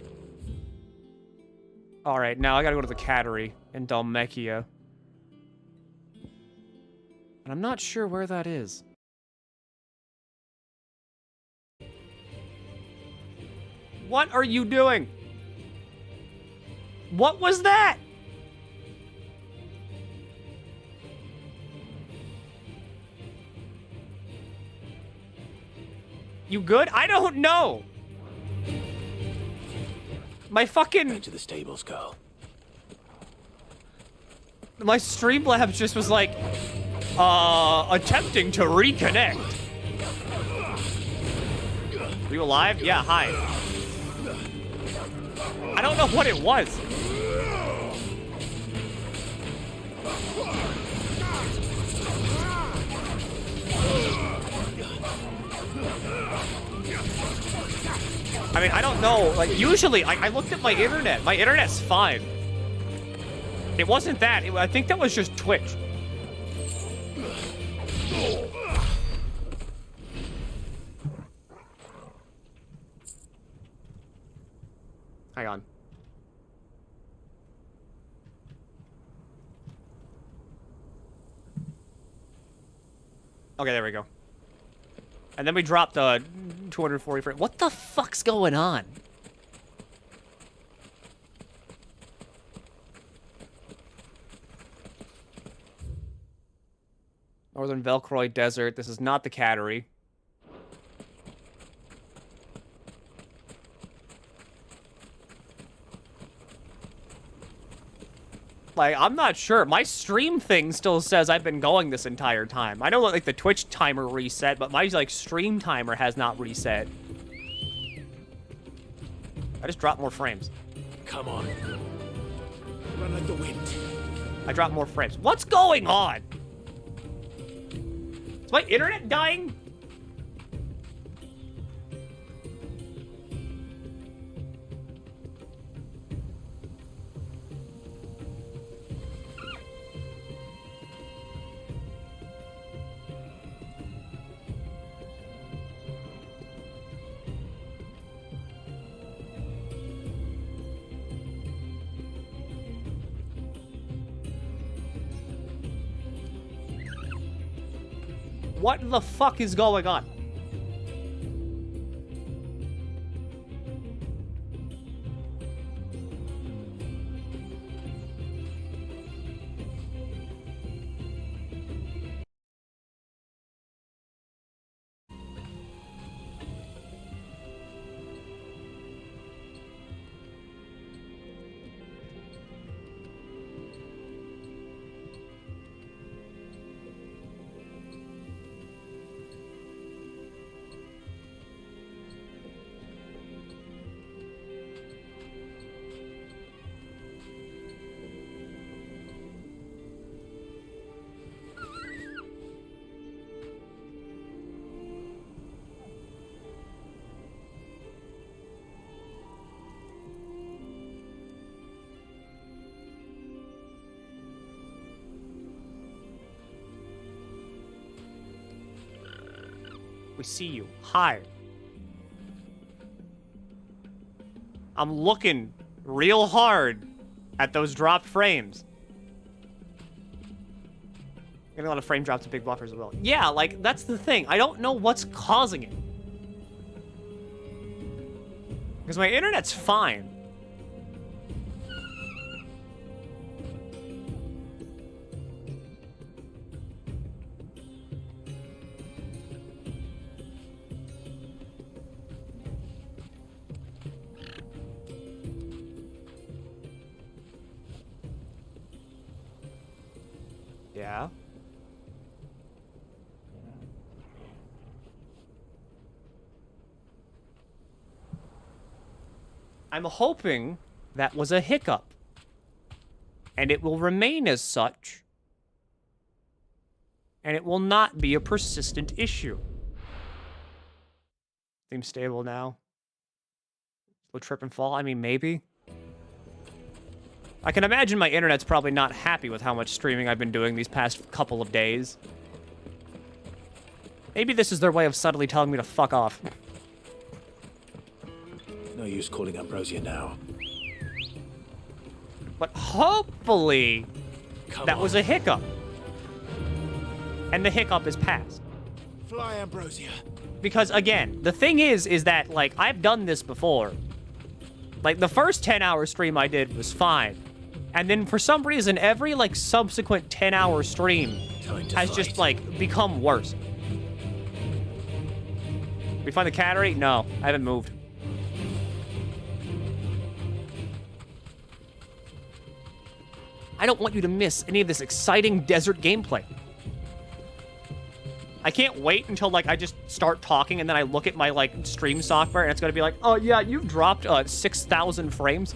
Alright, now I gotta go to the Kateri in Dhalmekia. And I'm not sure where that is. What are you doing? What was that? You good? I don't know. My fucking... Back to the stables, girl. My Streamlabs just was like, attempting to reconnect. Are you alive? Yeah, hi. I don't know what it was. I mean, I don't know. Like, usually, I looked at my internet. My internet's fine. It wasn't that. I think that was just Twitch. Hang on. Okay, there we go. And then we dropped 240 frames. What the fuck's going on? Northern Velcroy Desert. This is not the Cattery. Like, I'm not sure. My stream thing still says I've been going this entire time. I know, like, the Twitch timer reset, but my, like, stream timer has not reset. I just dropped more frames. Come on. Run like the wind. I dropped more frames. What's going on? Is my internet dying? What the fuck is going on? We see you. Hi. I'm looking real hard at those dropped frames. Getting a lot of frame drops and big buffers as well. Yeah, like, that's the thing. I don't know what's causing it. Because my internet's fine. Yeah. I'm hoping that was a hiccup. And it will remain as such. And it will not be a persistent issue. Seems stable now. Will trip and fall? I mean, maybe. I can imagine my internet's probably not happy with how much streaming I've been doing these past couple of days. Maybe this is their way of subtly telling me to fuck off. No use calling Ambrosia now. But hopefully, that was a hiccup. And the hiccup is past. Fly, Ambrosia. Because, again, the thing is that, like, I've done this before. Like, the first 10-hour stream I did was fine. And then, for some reason, every, like, subsequent 10-hour stream has just, like, become worse. We find the cattery? No, I haven't moved. I don't want you to miss any of this exciting desert gameplay. I can't wait until, like, I just start talking and then I look at my, like, stream software and it's gonna be like, oh, yeah, you've dropped 6,000 frames.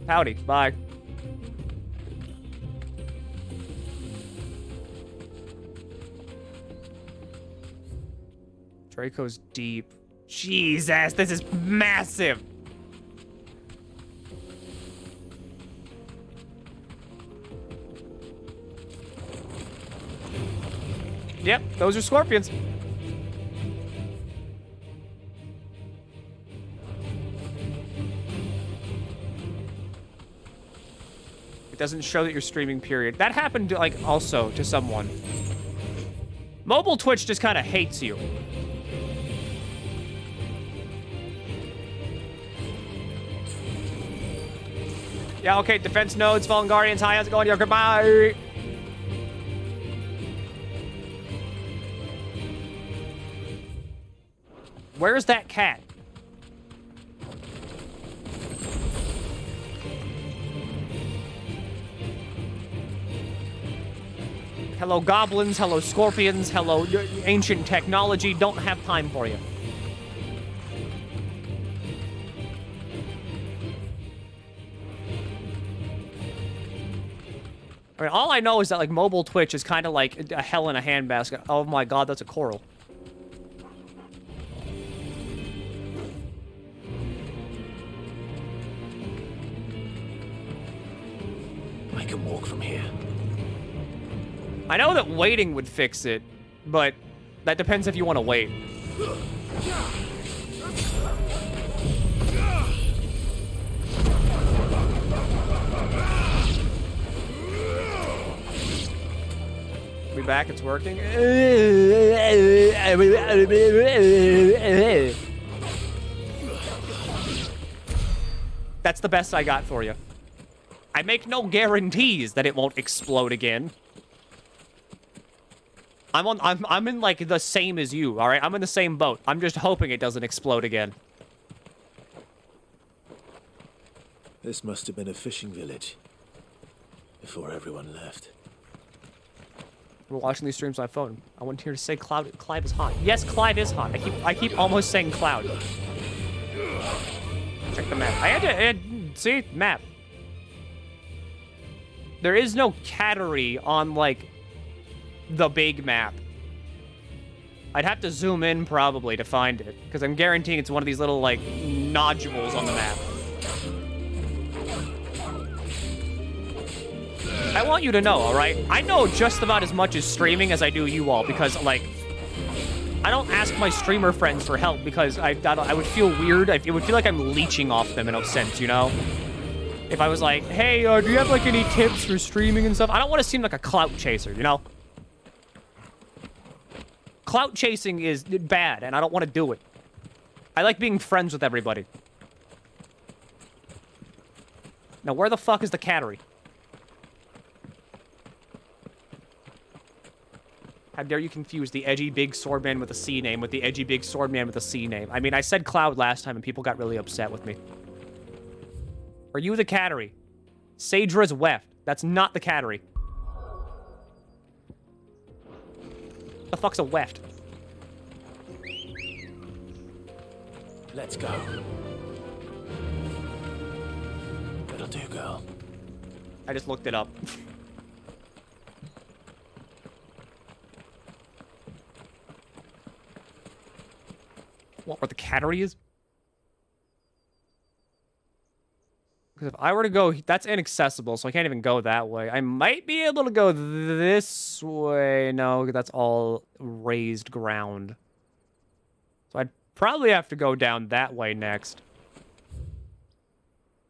Howdy, bye. Draco's deep. Jesus, this is massive. Yep, those are scorpions. It doesn't show that you're streaming, period. That happened, like, also to someone. Mobile Twitch just kind of hates you. Yeah, okay, defense nodes, Fallen Guardians, hi, how's it going? Yo, goodbye. Where's that cat? Hello, goblins. Hello, scorpions. Hello, ancient technology. Don't have time for you. I mean, all I know is that, like, mobile Twitch is kind of like a hell in a handbasket. Oh my god, that's a coral. I can walk from here. I know that waiting would fix it, but that depends if you want to wait. We back, it's working. That's the best I got for you. I make no guarantees that it won't explode again. I'm in, like, the same as you, all right? I'm in the same boat. I'm just hoping it doesn't explode again. This must have been a fishing village before everyone left. We're watching these streams on my phone. I went here to say Clive is hot. Yes, Clive is hot. I keep almost saying Cloud. Check the map. I had to see map. There is no cattery on, like, the big map. I'd have to zoom in probably to find it, because I'm guaranteeing it's one of these little, like, nodules on the map. I want you to know, all right? I know just about as much as streaming as I do you all, because, like, I don't ask my streamer friends for help because I would feel weird. It would feel like I'm leeching off them in a sense, you know? If I was like, hey, do you have, like, any tips for streaming and stuff? I don't want to seem like a clout chaser, you know? Clout chasing is bad, and I don't want to do it. I like being friends with everybody. Now, where the fuck is the cattery? How dare you confuse the edgy big swordman with a C name with the edgy big swordman with a C name? I mean, I said Cloud last time, and people got really upset with me. Are you the cattery? Sadra's weft. That's not the cattery. The fuck's a weft? Let's go. That'll do, girl. I just looked it up. What, where the cattery is? Because if I were to go, that's inaccessible, so I can't even go that way. I might be able to go this way. No, that's all raised ground. So I'd probably have to go down that way next.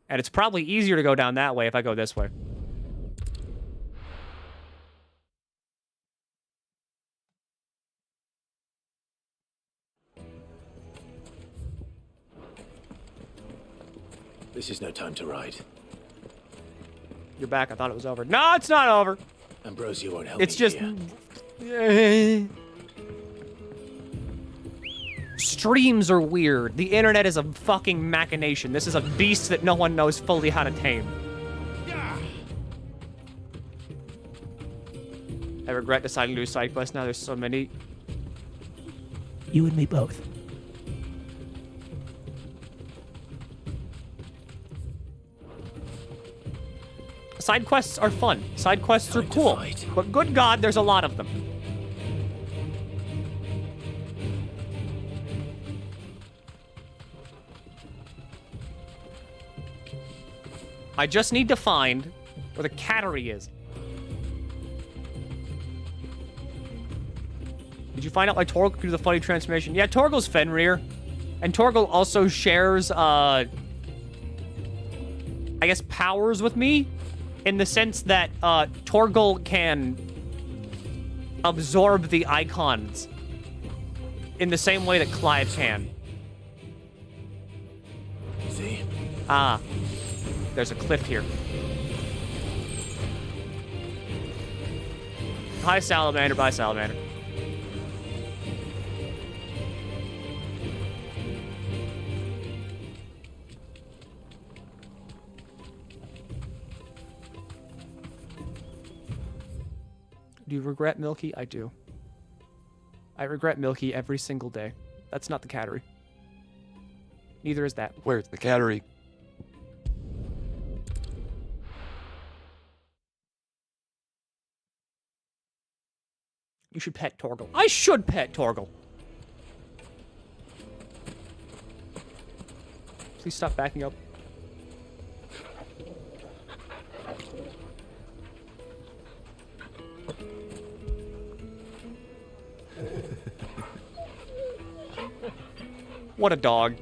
And it's probably easier to go down that way if I go this way. This is no time to ride. You're back. I thought it was over. No, it's not over. Ambrosia won't help It's me just... here. Streams are weird. The internet is a fucking machination. This is a beast that no one knows fully how to tame. I regret deciding to do side quests now. There's so many. You and me both. Side quests are fun. Side quests are cool. But good God, there's a lot of them. I just need to find where the cattery is. Did you find out why Torgal could do the funny transformation? Yeah, Torgal's Fenrir. And Torgal also shares, I guess, powers with me. In the sense that, Torgal can absorb the Eikons. In the same way that Clive can. See? Ah. There's a cliff here. Hi, Salamander. Bye, Salamander. Do you regret Milky? I do. I regret Milky every single day. That's not the cattery. Neither is that. Where's the cattery? You should pet Torgal. I should pet Torgal. Please stop backing up. What a dog.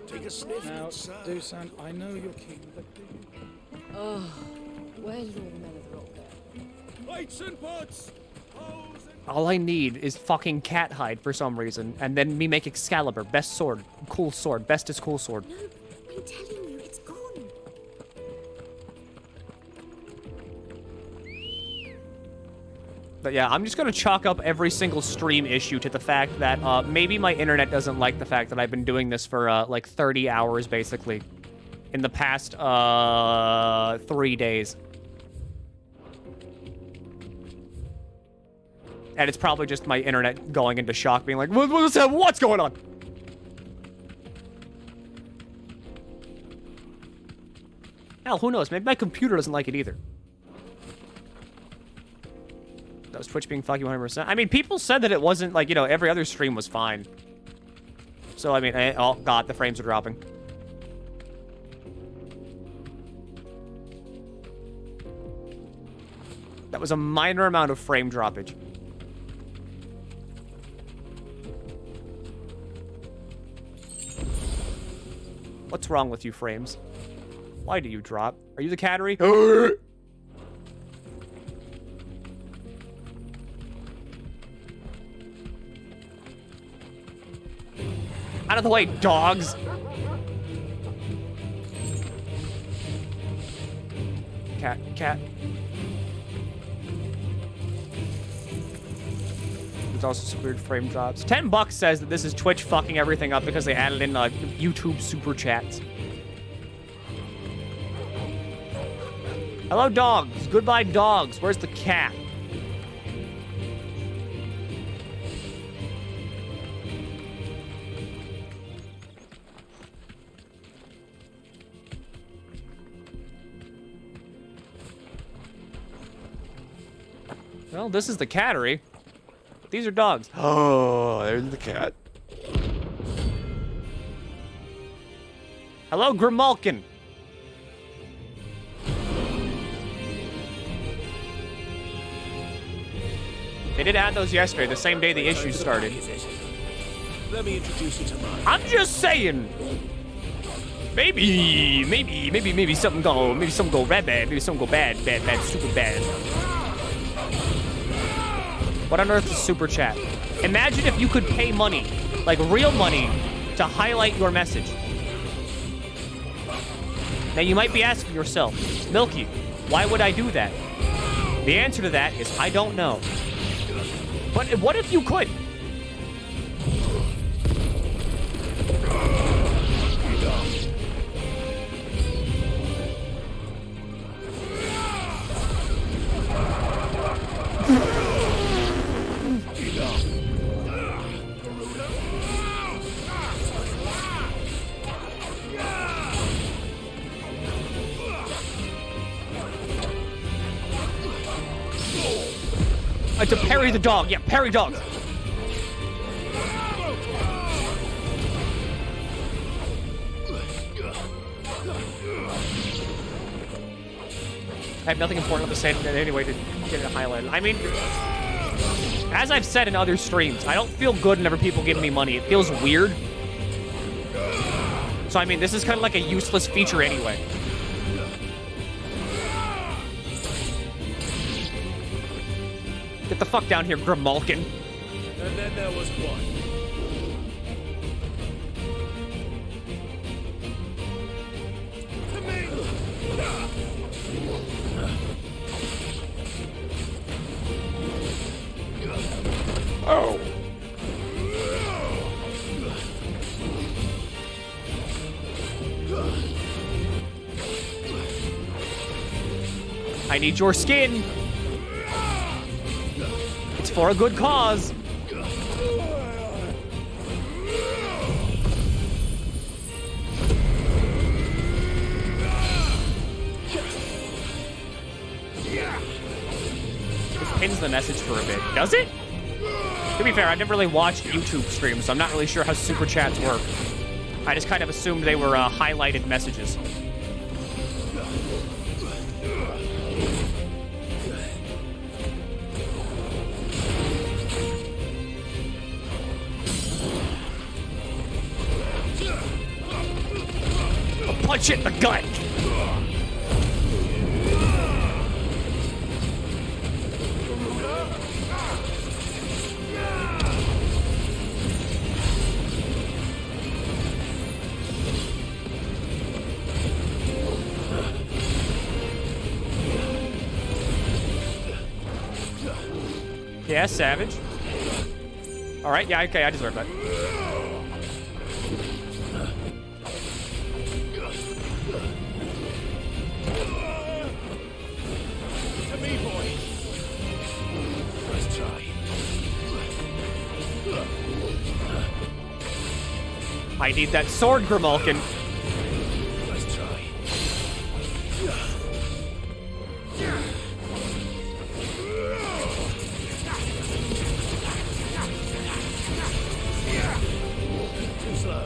Take a sniff. Now, Dusan, I know you're keen, but Oh, where did all the men of the rock go? Lights and pots! All I need is fucking cat hide for some reason, and then me make Excalibur. Best sword. Cool sword. Bestest cool sword. No, I'm telling you, it's gone. But yeah, I'm just gonna chalk up every single stream issue to the fact that maybe my internet doesn't like the fact that I've been doing this for like 30 hours basically in the past 3 days. And it's probably just my internet going into shock, being like, what's going on? Hell, who knows? Maybe my computer doesn't like it either. That was Twitch being fucking 100%. I mean, people said that it wasn't, like, you know, every other stream was fine. So, I mean, oh, God, the frames are dropping. That was a minor amount of frame droppage. What's wrong with you, frames? Why do you drop? Are you the cattery? Out of the way, dogs! Cat. There's also some weird frame drops. $10 says that this is Twitch fucking everything up because they added in YouTube super chats. Hello, dogs. Goodbye, dogs. Where's the cat? Well, this is the cattery. These are dogs. Oh, there's the cat. Hello, Grimalkin. They did add those yesterday, the same day the issue started. Let me introduce you to mine. I'm just saying. Maybe something go bad, maybe something go bad, super bad. What on earth is super chat? Imagine if you could pay money, like real money, to highlight your message. Now you might be asking yourself, Milky, why would I do that? The answer to that is I don't know. But what if you could? To parry the dog. Yeah, parry dog. I have nothing important to say anyway to get it highlighted. I mean, as I've said in other streams, I don't feel good whenever people give me money. It feels weird. So, I mean, this is kind of like a useless feature anyway. Get the fuck down here, Grimalkin. And then there was one. Oh. I need your skin. It's for a good cause. It pins the message for a bit. Does it? To be fair, I've never really watched YouTube streams, so I'm not really sure how super chats work. I just kind of assumed they were highlighted messages. A punch it in the gut! Yeah, savage. Alright, yeah, okay, I deserve that. To me, boy. Let's try. I need that sword, Grimalkin. Let's try. Too slow.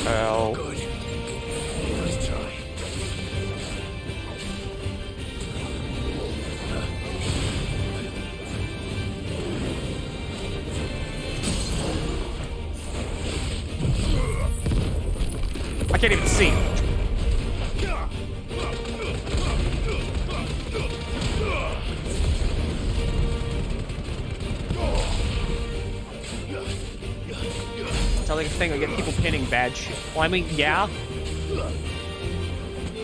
Ow. Good. Let's try. I can't even see. It's like a thing, I get people pinning bad shit. Well, I mean, yeah.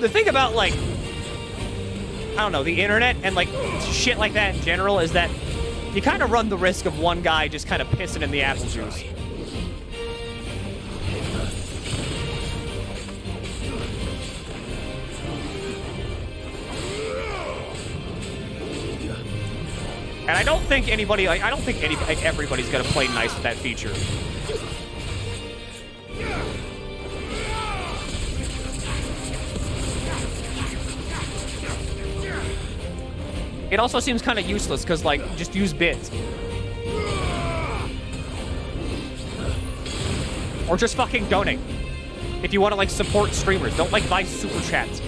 The thing about, like, I don't know, the internet and, like, shit like that in general is that you kind of run the risk of one guy just kind of pissing in the apple juice. And I don't think anybody, like, I don't think everybody's gonna play nice with that feature. It also seems kind of useless, because, like, just use bits. Or just fucking donate. If you want to, like, support streamers. Don't, like, buy super chats.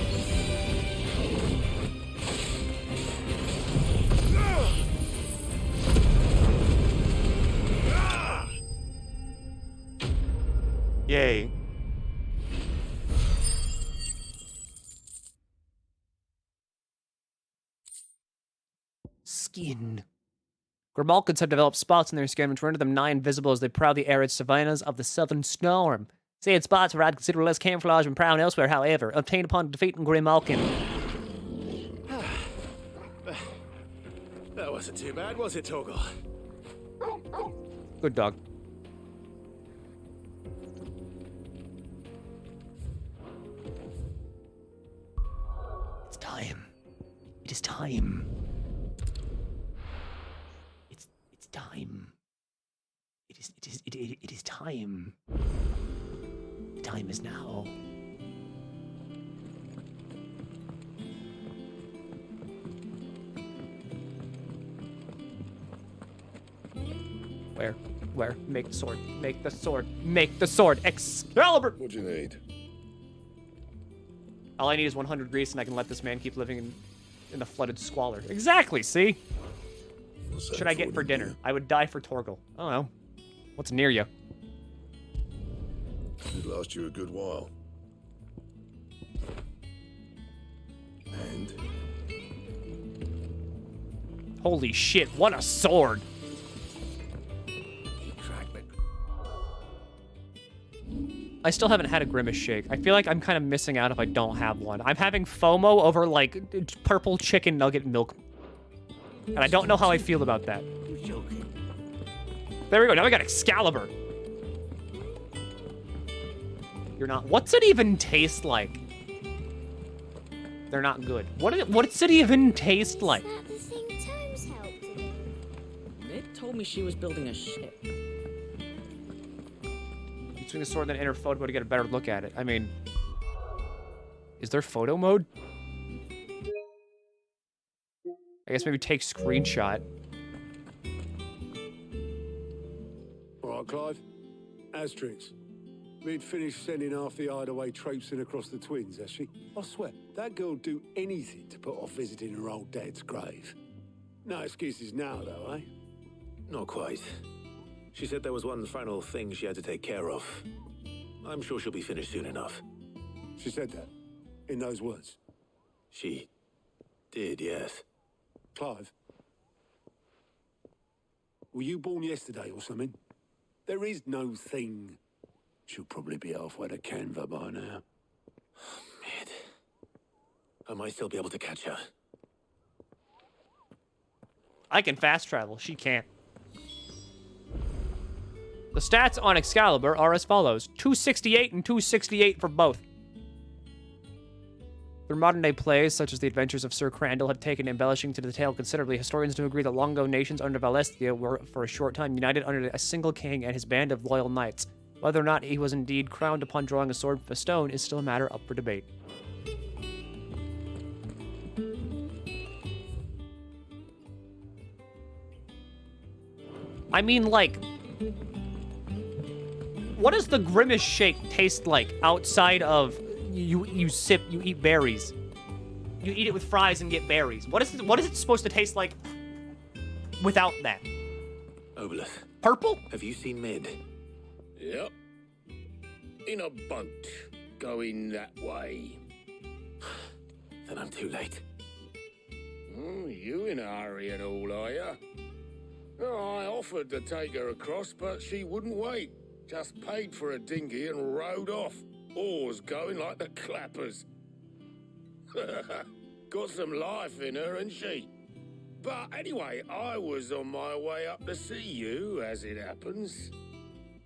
Yay. skin. Grimalkins have developed spots in their skin which render them nigh invisible as they prowl the arid savannas of the southern storm. Said spots provide considerably less camouflage than found elsewhere, however, obtained upon defeating Grimalkin. That wasn't too bad, was it, Torgal? Good dog. It's time. It is time. It's time. It is time. The time is now. Where? Make the sword. Make the sword. Make the sword. Excalibur! What do you need? All I need is 100 grease, and I can let this man keep living in the flooded squalor. Exactly, see? What should I get for dinner? I would die for Torgal. I don't know. What's near you? It'd last you a good while. And? Holy shit, what a sword! I still haven't had a Grimace shake. I feel like I'm kind of missing out if I don't have one. I'm having FOMO over, like, purple chicken nugget milk. And I don't know how I feel about that. There we go, now we got Excalibur. You're not... What's it even taste like? They're not good. What's it even taste like? Is that the thing Tomes helped with? Mid told me she was building a ship. Swing the sword, then enter photo mode to get a better look at it. I mean, is there photo mode? I guess maybe take screenshot. All right, Clive. Asterix. Mid finished sending half the hideaway traipsing across the twins, has she? I swear, that girl'd do anything to put off visiting her old dad's grave. No excuses now, though, eh? Not quite. She said there was one final thing she had to take care of. I'm sure she'll be finished soon enough. She said that? In those words? She did, yes. Clive? Were you born yesterday or something? There is no thing. She'll probably be halfway to Canva by now. Mid. I might still be able to catch her. I can fast travel. She can't. The stats on Excalibur are as follows. 268 and 268 for both. Through modern-day plays, such as the adventures of Sir Crandall, have taken embellishing to the tale considerably. Historians do agree that long-ago nations under Valestia were, for a short time, united under a single king and his band of loyal knights. Whether or not he was indeed crowned upon drawing a sword from a stone is still a matter up for debate. I mean, like... What does the Grimace shake taste like outside of you eat berries? You eat it with fries and get berries. What is it supposed to taste like without that? Obelith. Purple? Have you seen Mid? Yep. In a boat. Going that way. Then I'm too late. Oh, you in a hurry and all, are you? Oh, I offered to take her across, but she wouldn't wait. Just paid for a dinghy and rowed off. Oars going like the clappers. Got some life in her, ain't she? But anyway, I was on my way up to see you, as it happens.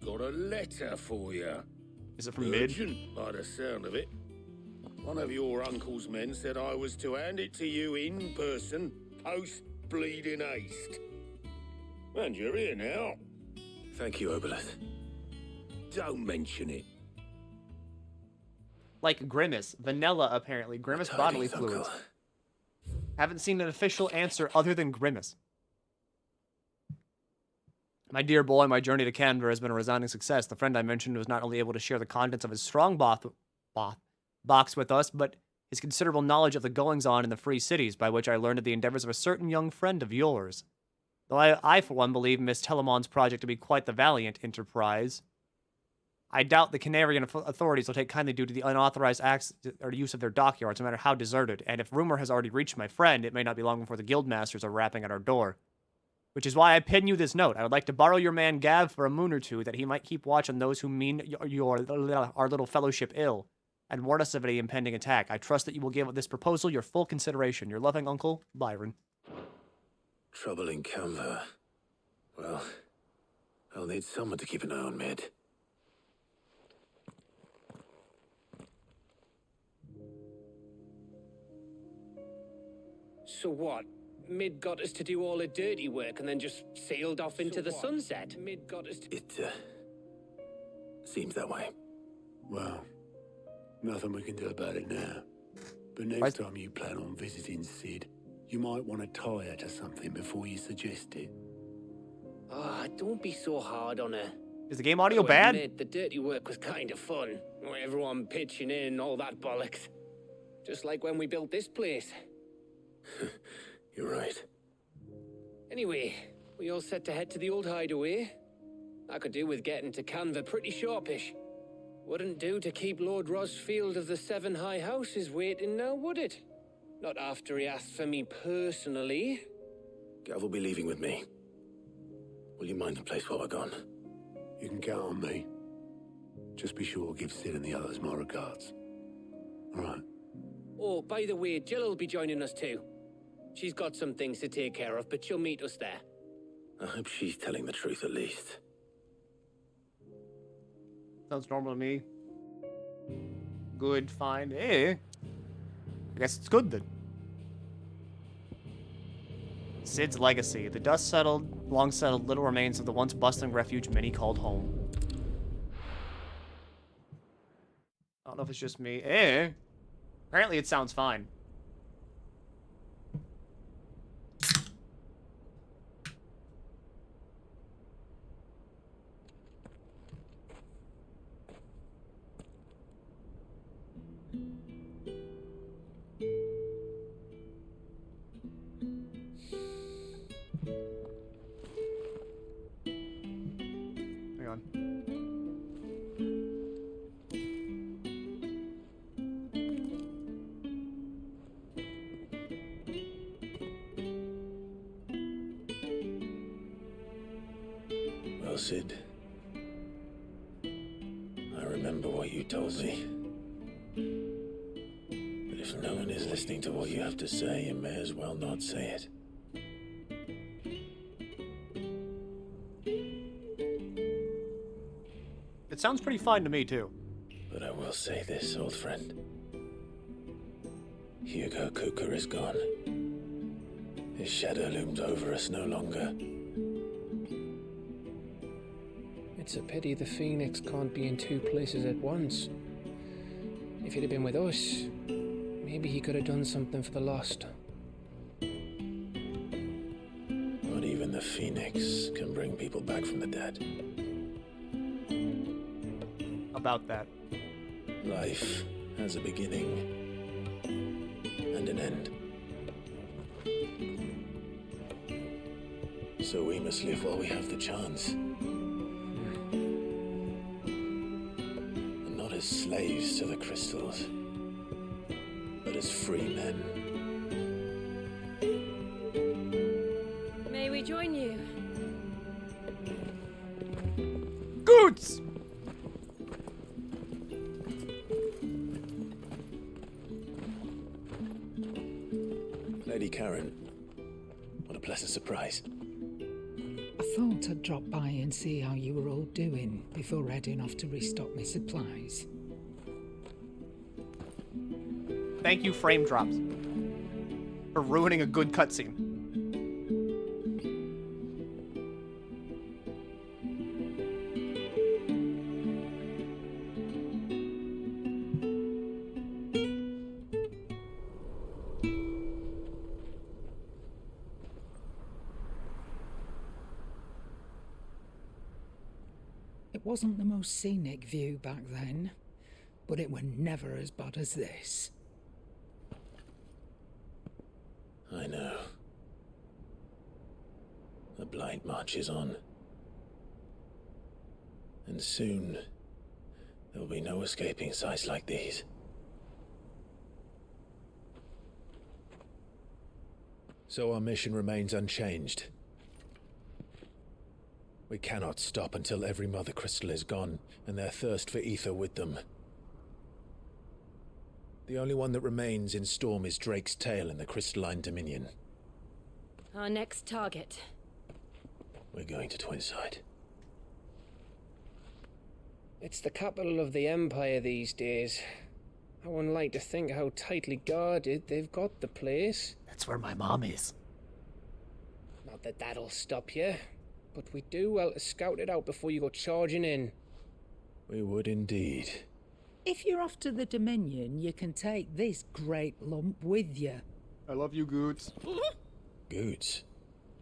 Got a letter for you. Is it from Mid? Urgent, by the sound of it. One of your uncle's men said I was to hand it to you in person, post-bleeding haste. And you're here now. Thank you, Obelith. Don't mention it. Like Grimace. Vanilla, apparently. Grimace bodily fluids. Haven't seen an official answer other than Grimace. My dear boy, my journey to Canberra has been a resounding success. The friend I mentioned was not only able to share the contents of his strong box with us, but his considerable knowledge of the goings-on in the free cities, by which I learned of the endeavors of a certain young friend of yours. Though I for one, believe Miss Telemon's project to be quite the valiant enterprise. I doubt the Canarian authorities will take kindly due to the unauthorized acts or use of their dockyards, no matter how deserted. And if rumor has already reached my friend, it may not be long before the guildmasters are rapping at our door. Which is why I pin you this note. I would like to borrow your man Gav for a moon or two, that he might keep watch on those who mean our little fellowship ill, and warn us of any impending attack. I trust that you will give this proposal your full consideration. Your loving uncle, Byron. Trouble in Canva. Well, I'll need someone to keep an eye on Mid. So what? Mid got us to do all the dirty work and then just sailed off into the sunset? Mid got us to... It, seems that way. Well, nothing we can do about it now. But next time you plan on visiting Sid, you might want to tie her to something before you suggest it. Ah, don't be so hard on her. Is the game audio I'll bad? admit, the dirty work was kind of fun. Everyone pitching in, all that bollocks. Just like when we built this place. You're right. Anyway, we all set to head to the old hideaway. I could do with getting to Canva pretty sharpish. Wouldn't do to keep Lord Rosfield of the Seven High Houses waiting now, would it? Not after he asked for me personally. Gav will be leaving with me. Will you mind the place while we're gone? You can count on me. Just be sure to give Sid and the others my regards. All right. Oh, by the way, Jill will be joining us too. She's got some things to take care of, but she'll meet us there. I hope she's telling the truth at least. Sounds normal to me. Good, fine. Eh. I guess it's good then. Sid's legacy. The dust settled, long settled little remains of the once bustling refuge many called home. I don't know if it's just me. Eh. Apparently it sounds fine. Hang on. Well, Sid, I remember what you told me. But if no one is listening to what you have to say, you may as well not say it. It sounds pretty fine to me, too. But I will say this, old friend. Hugo Kuka is gone. His shadow looms over us no longer. It's a pity the Phoenix can't be in two places at once. If he'd have been with us, maybe he could have done something for the lost. Not even the Phoenix can bring people back from the dead. About that. Life has a beginning and an end. So we must live while we have the chance. And not as slaves to the crystals, but as free men. May we join you? Goods! Lady Karen, what a pleasant surprise. I thought I'd drop by and see how you were all doing before heading off to restock my supplies. Thank you, frame drops, for ruining a good cutscene. It wasn't the most scenic view back then, but it were never as bad as this. I know. The blight marches on. And soon, There'll be no escaping sights like these. So our mission remains unchanged. We cannot stop until every Mother Crystal is gone, and their thirst for ether with them. The only one that remains in Storm is Drake's tail in the Crystalline Dominion. Our next target. We're going to Twinside. It's the capital of the Empire these days. I wouldn't like to think how tightly guarded they've got the place. That's where my mom is. Not that that'll stop you, but we do well to scout it out before you go charging in. We would indeed. If you're off to the Dominion, you can take this great lump with you. I love you, Goots. Goots?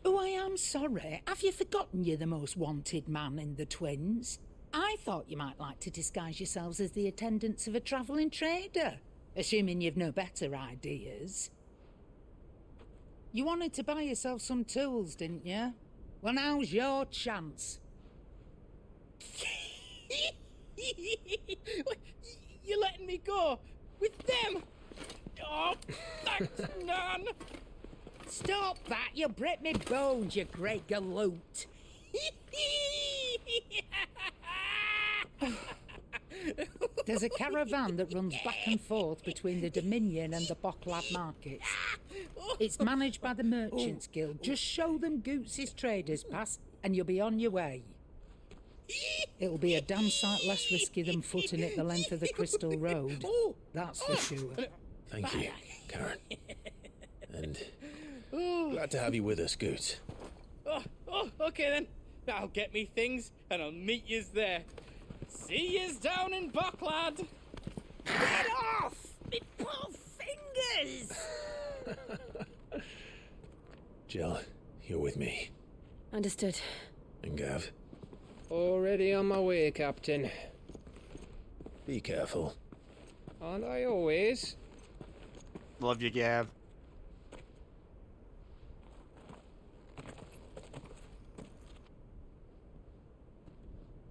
Oh, I am sorry. Have you forgotten you're the most wanted man in the Twins? I thought you might like to disguise yourselves as the attendants of a travelling trader, assuming you've no better ideas. You wanted to buy yourself some tools, didn't you? Well, now's your chance. You're letting me go? With them? Oh, thanks, Nan! Stop that! You'll break me bones, you great galoot! There's a caravan that runs back and forth between the Dominion and the Bocklad markets. It's managed by the Merchants Guild. Just show them Goots' traders pass and you'll be on your way. It'll be a damn sight less risky than footing it the length of the Crystal Road. That's for sure. Thank you, Karen. And glad to have you with us, Goots. Okay then. I'll get me things and I'll meet yous there. See yous down in Bocklad. Get off! Me poor fingers! Jill, you're with me. Understood. And Gav? Already on my way, Captain. Be careful. Aren't I always? Love you, Gav.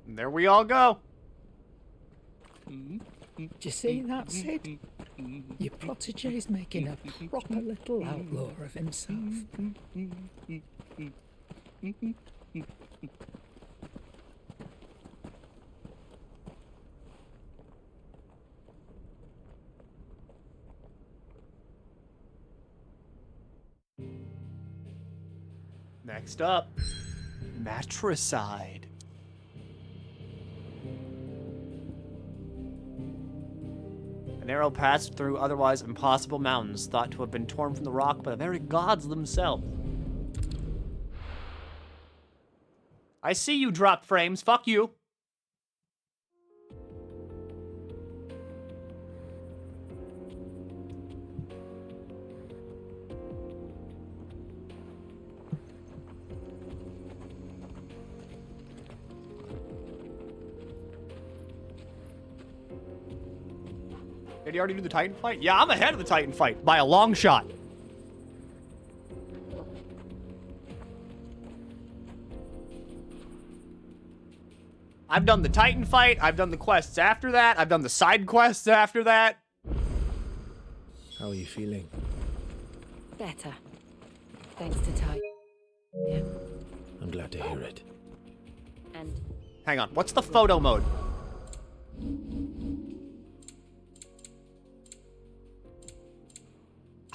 And there we all go. Do you see that, Sid? Your protege's making a proper little outlaw of himself. Next up, Matricide. A narrow pass through otherwise impossible mountains, thought to have been torn from the rock by the very gods themselves. I see you, drop frames. Fuck you. Did he already do the Titan fight? Yeah, I'm ahead of the Titan fight by a long shot. I've done the Titan fight. I've done the quests after that. I've done the side quests after that. How are you feeling? Better. Thanks to Ty. Yeah. I'm glad to hear it. And Hang on. What's the photo mode?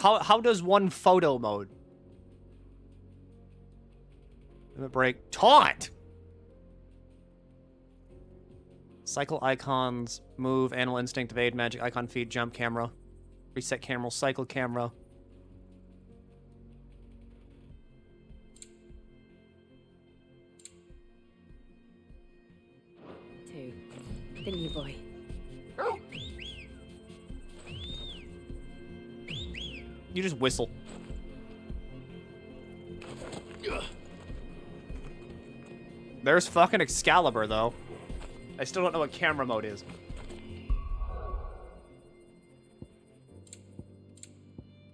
How does one photo mode? Limit break. Taunt! Cycle icons. Move. Animal instinct. Evade. Magic. Icon feed. Jump. Camera. Reset camera. Cycle camera. two. Didn't you, boy? You just whistle. There's fucking Excalibur, though. I still don't know what camera mode is.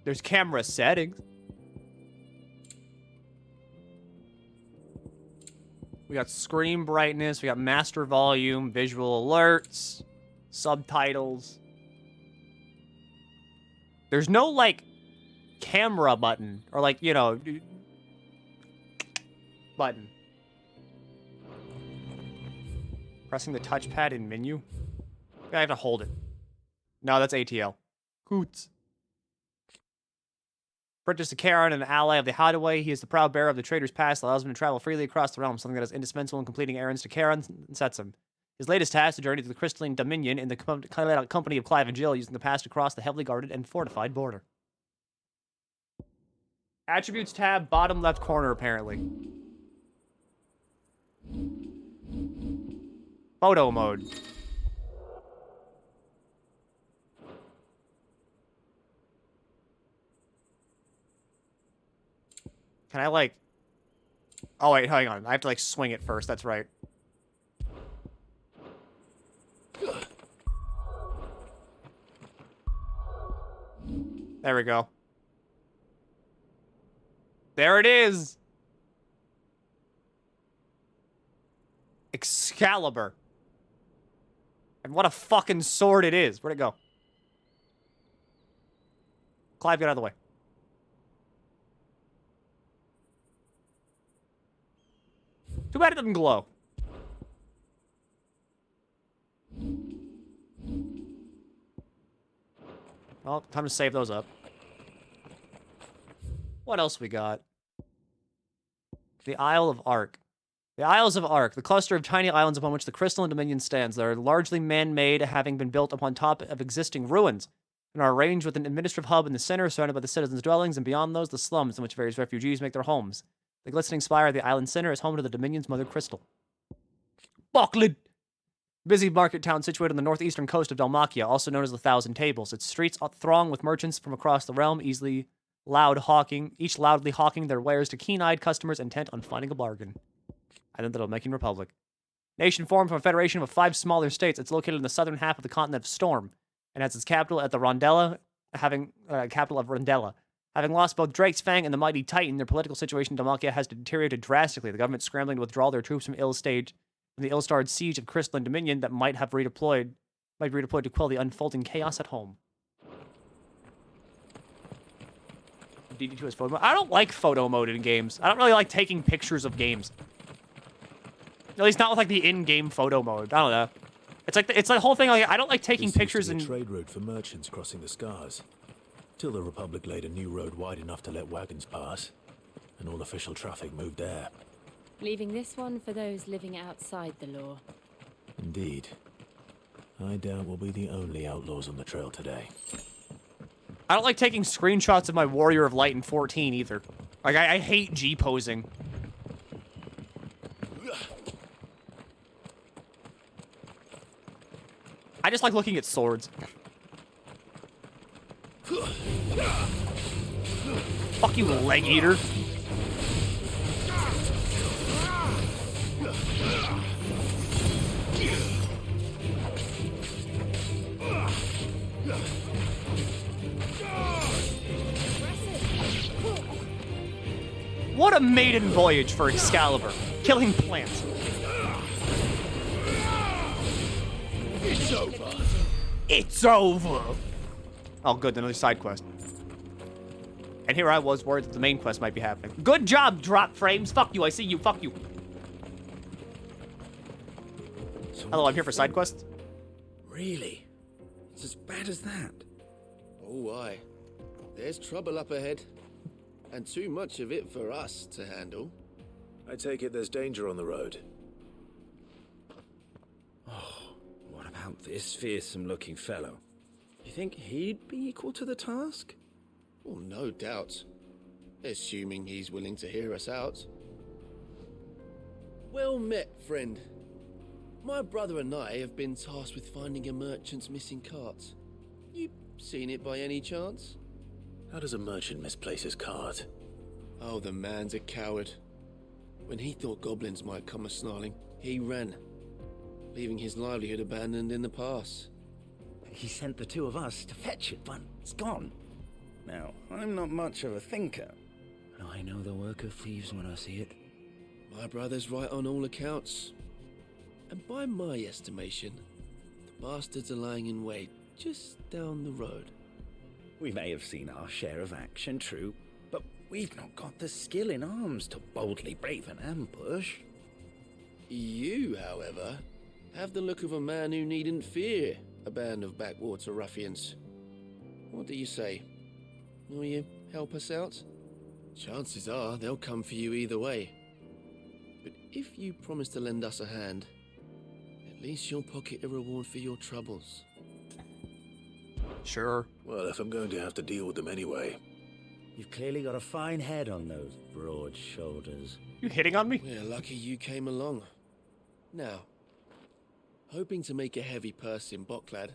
There's camera settings. We got screen brightness. We got master volume, visual alerts. subtitles. There's no, like, camera button. Or, like, you know, button. Pressing the touchpad in menu? I have to hold it. No, that's ATL. Coots. Apprentice to Charon and an ally of the Hideaway, he is the proud bearer of the Trader's Pass that allows him to travel freely across the realm, something that is indispensable in completing errands to Charon and sets him. His latest task, a journey to the Crystalline Dominion in the company of Clive and Jill, using the pass to cross the heavily guarded and fortified border. Attributes tab, bottom left corner, apparently. Photo mode. Can I, like... Oh, wait, hang on. I have to, like, swing it first. That's right. There we go. There it is! Excalibur. And what a fucking sword it is. Where'd it go? Clive, get out of the way. Too bad it doesn't glow. Well, time to save those up. What else we got? The Isle of Ark. The Isles of Ark, the cluster of tiny islands upon which the Crystalline Dominion stands. They are largely man-made, having been built upon top of existing ruins, and are arranged with an administrative hub in the center, surrounded by the citizens' dwellings, and beyond those, the slums in which various refugees make their homes. The glistening spire of the island center is home to the Dominion's mother crystal. Bucklid! Busy market town situated on the northeastern coast of Dalmatia, also known as the Thousand Tables. Its streets are thronged with merchants from across the realm, each loudly hawking their wares to keen-eyed customers intent on finding a bargain. I think that'll make a republic. Nation formed from a federation of 5 smaller states. It's located in the southern half of the continent of Storm, and has its capital at the Rondella, having lost both Drake's Fang and the mighty Titan, their political situation in Dalmatia has deteriorated drastically. The government scrambling to withdraw their troops from the ill-starred siege of Crystalline Dominion that might be redeployed to quell the unfolding chaos at home. DD2 has photo mode. I don't like photo mode in games. I don't really like taking pictures of games. At least not with like the in-game photo mode. I don't know. It's the whole thing. Like, I don't like taking pictures in trade route for merchants crossing the Scars, till the Republic laid a new road wide enough to let wagons pass, and all official traffic moved there. Leaving this one for those living outside the law. Indeed. I doubt we'll be the only outlaws on the trail today. I don't like taking screenshots of my Warrior of Light in 14 either. Like, I hate G-posing. I just like looking at swords. Fuck you, leg eater. What a maiden voyage for Excalibur, killing plants. It's over. It's over. Oh, good, another side quest. And here I was worried that the main quest might be happening. Good job, drop frames. Fuck you, I see you. Fuck you. Hello, I'm here for side quests. Really? It's as bad as that? Oh, aye. There's trouble up ahead. And too much of it for us to handle. I take it there's danger on the road. Oh, what about this fearsome-looking fellow? You think he'd be equal to the task? Well, no doubt. Assuming he's willing to hear us out. Well met, friend. My brother and I have been tasked with finding a merchant's missing cart. You seen it by any chance? How does a merchant misplace his cart? Oh, the man's a coward. When he thought goblins might come a-snarling, he ran, leaving his livelihood abandoned in the pass. He sent the two of us to fetch it, but it's gone. Now, I'm not much of a thinker, but I know the work of thieves when I see it. My brother's right on all accounts. And by my estimation, the Bastards are lying in wait just down the road. We may have seen our share of action, true, but we've not got the skill in arms to boldly brave an ambush. You, however, have the look of a man who needn't fear a band of backwater ruffians. What do you say? Will you help us out? Chances are they'll come for you either way. But if you promise to lend us a hand, at least you'll pocket a reward for your troubles. Sure. Well, if I'm going to have to deal with them anyway. You've clearly got a fine head on those broad shoulders. You hitting on me? We're lucky you came along. Now, hoping to make a heavy purse in Boklad,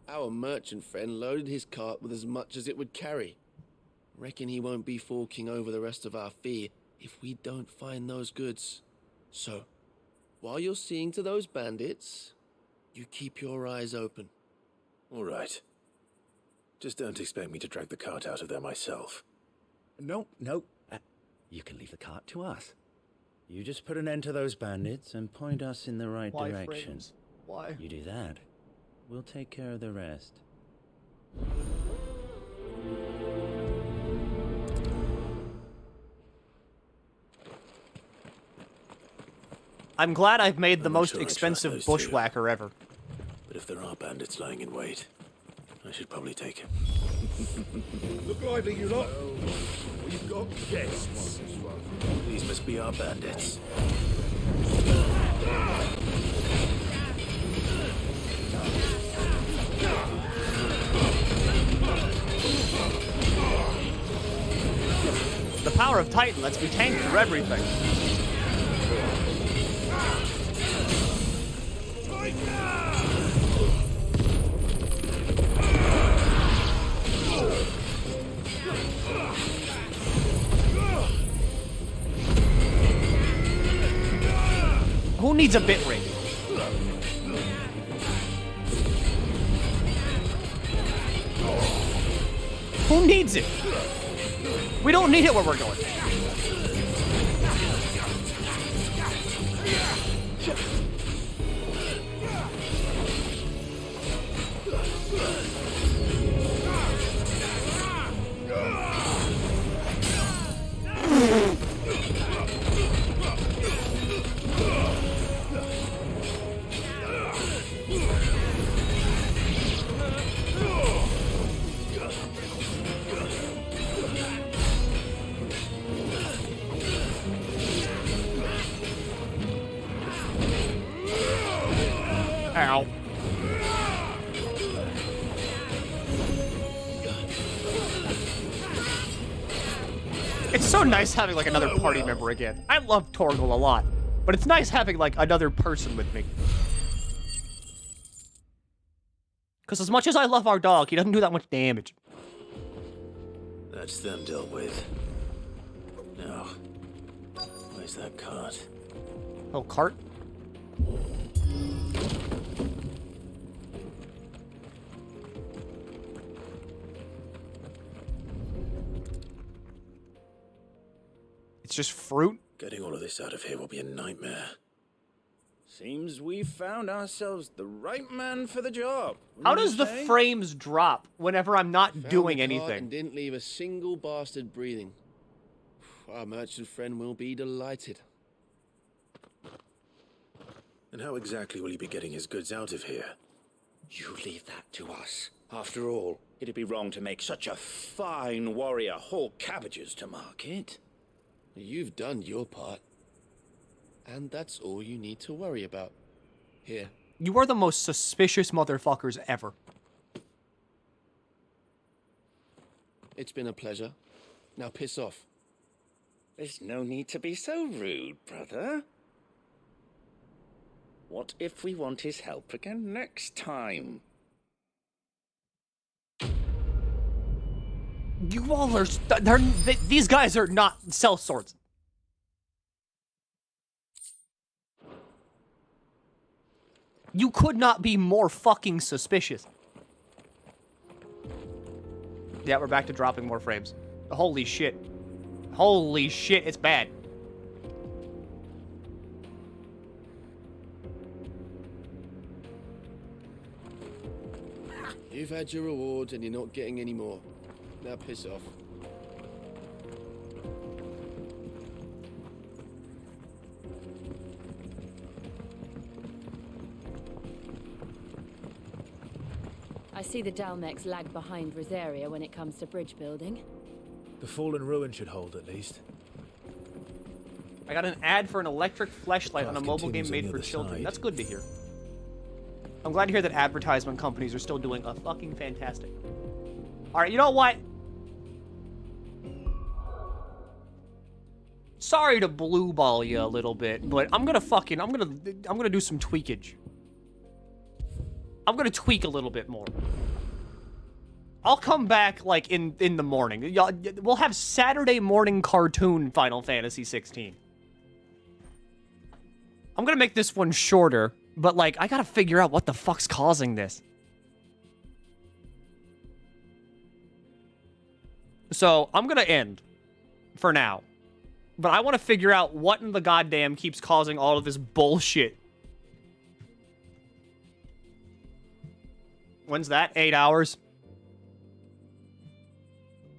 our merchant friend loaded his cart with as much as it would carry. Reckon he won't be forking over the rest of our fee if we don't find those goods. So, while you're seeing to those bandits, you keep your eyes open. All right. Just don't expect me to drag the cart out of there myself. No. You can leave the cart to us. You just put an end to those bandits and point us in the right direction. Frames? Why? You do that, we'll take care of the rest. I'm glad I've made the I'm not most sure I trust expensive those bushwhacker ever. But if there are bandits lying in wait, I should probably take him. Look lively, you lot. We've got guests. These must be our bandits. The power of Titan lets me tank through everything. Who needs a bit rate? Who needs it? We don't need it where we're going. Ow. It's so nice having like another party member again. I love Torgal a lot, but it's nice having like another person with me. Because as much as I love our dog, he doesn't do that much damage. That's them dealt with. Now, where's that cart? Oh, cart? It's just fruit? Getting all of this out of here will be a nightmare. Seems we've found ourselves the right man for the job. How does the frames drop whenever I'm not Found doing the cart anything? and didn't leave a single bastard breathing. Our merchant friend will be delighted. And how exactly will he be getting his goods out of here? You leave that to us. After all, it'd be wrong to make such a fine warrior haul cabbages to market. You've done your part. And that's all you need to worry about. Here. You are the most suspicious motherfuckers ever. It's been a pleasure. Now piss off. There's no need to be so rude, brother. What if we want his help again next time? You all are... These guys are not sellswords. You could not be more fucking suspicious. Yeah, we're back to dropping more frames. Holy shit. Holy shit, it's bad. You've had your reward and you're not getting any more. Now piss off. I see the Dalmex lag behind Rosaria when it comes to bridge building. The fallen ruin should hold, at least. I got an ad for an electric fleshlight on a Path mobile game continues on made the for other children. side. That's good to hear. I'm glad to hear that advertisement companies are still doing a fucking fantastic. Alright, you know what? Sorry to blue ball you a little bit, but I'm gonna do some tweakage. I'm gonna tweak a little bit more. I'll come back, like, in the morning. We'll have Saturday morning cartoon Final Fantasy 16. I'm gonna make this one shorter, but, like, I gotta figure out what the fuck's causing this. So, I'm gonna end for now. But I want to figure out what in the goddamn keeps causing all of this bullshit. When's that? 8 hours?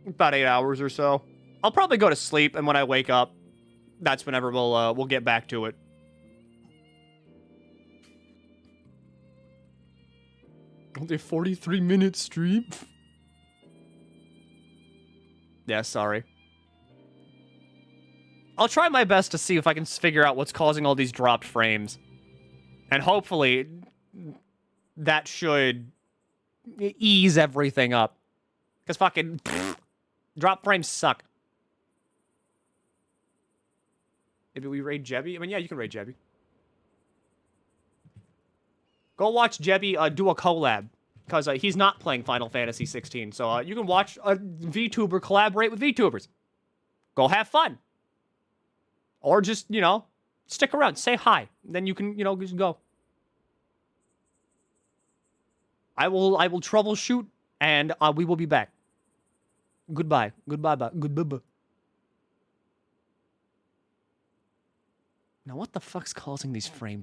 About 8 hours or so. I'll probably go to sleep, and when I wake up, that's whenever we'll get back to it. Only 43-minute stream? Yeah, sorry. I'll try my best to see if I can figure out what's causing all these dropped frames. And hopefully, that should ease everything up. Because fucking... drop frames suck. Maybe we raid Jebby? I mean, yeah, you can raid Jebby. Go watch Jebby do a collab. Because he's not playing Final Fantasy 16. So you can watch a VTuber collaborate with VTubers. Go have fun. Or just, you know, stick around. Say hi. Then you can, you know, just go. I will troubleshoot, and we will be back. Goodbye. Goodbye. Goodbye. Now, what the fuck's causing these frame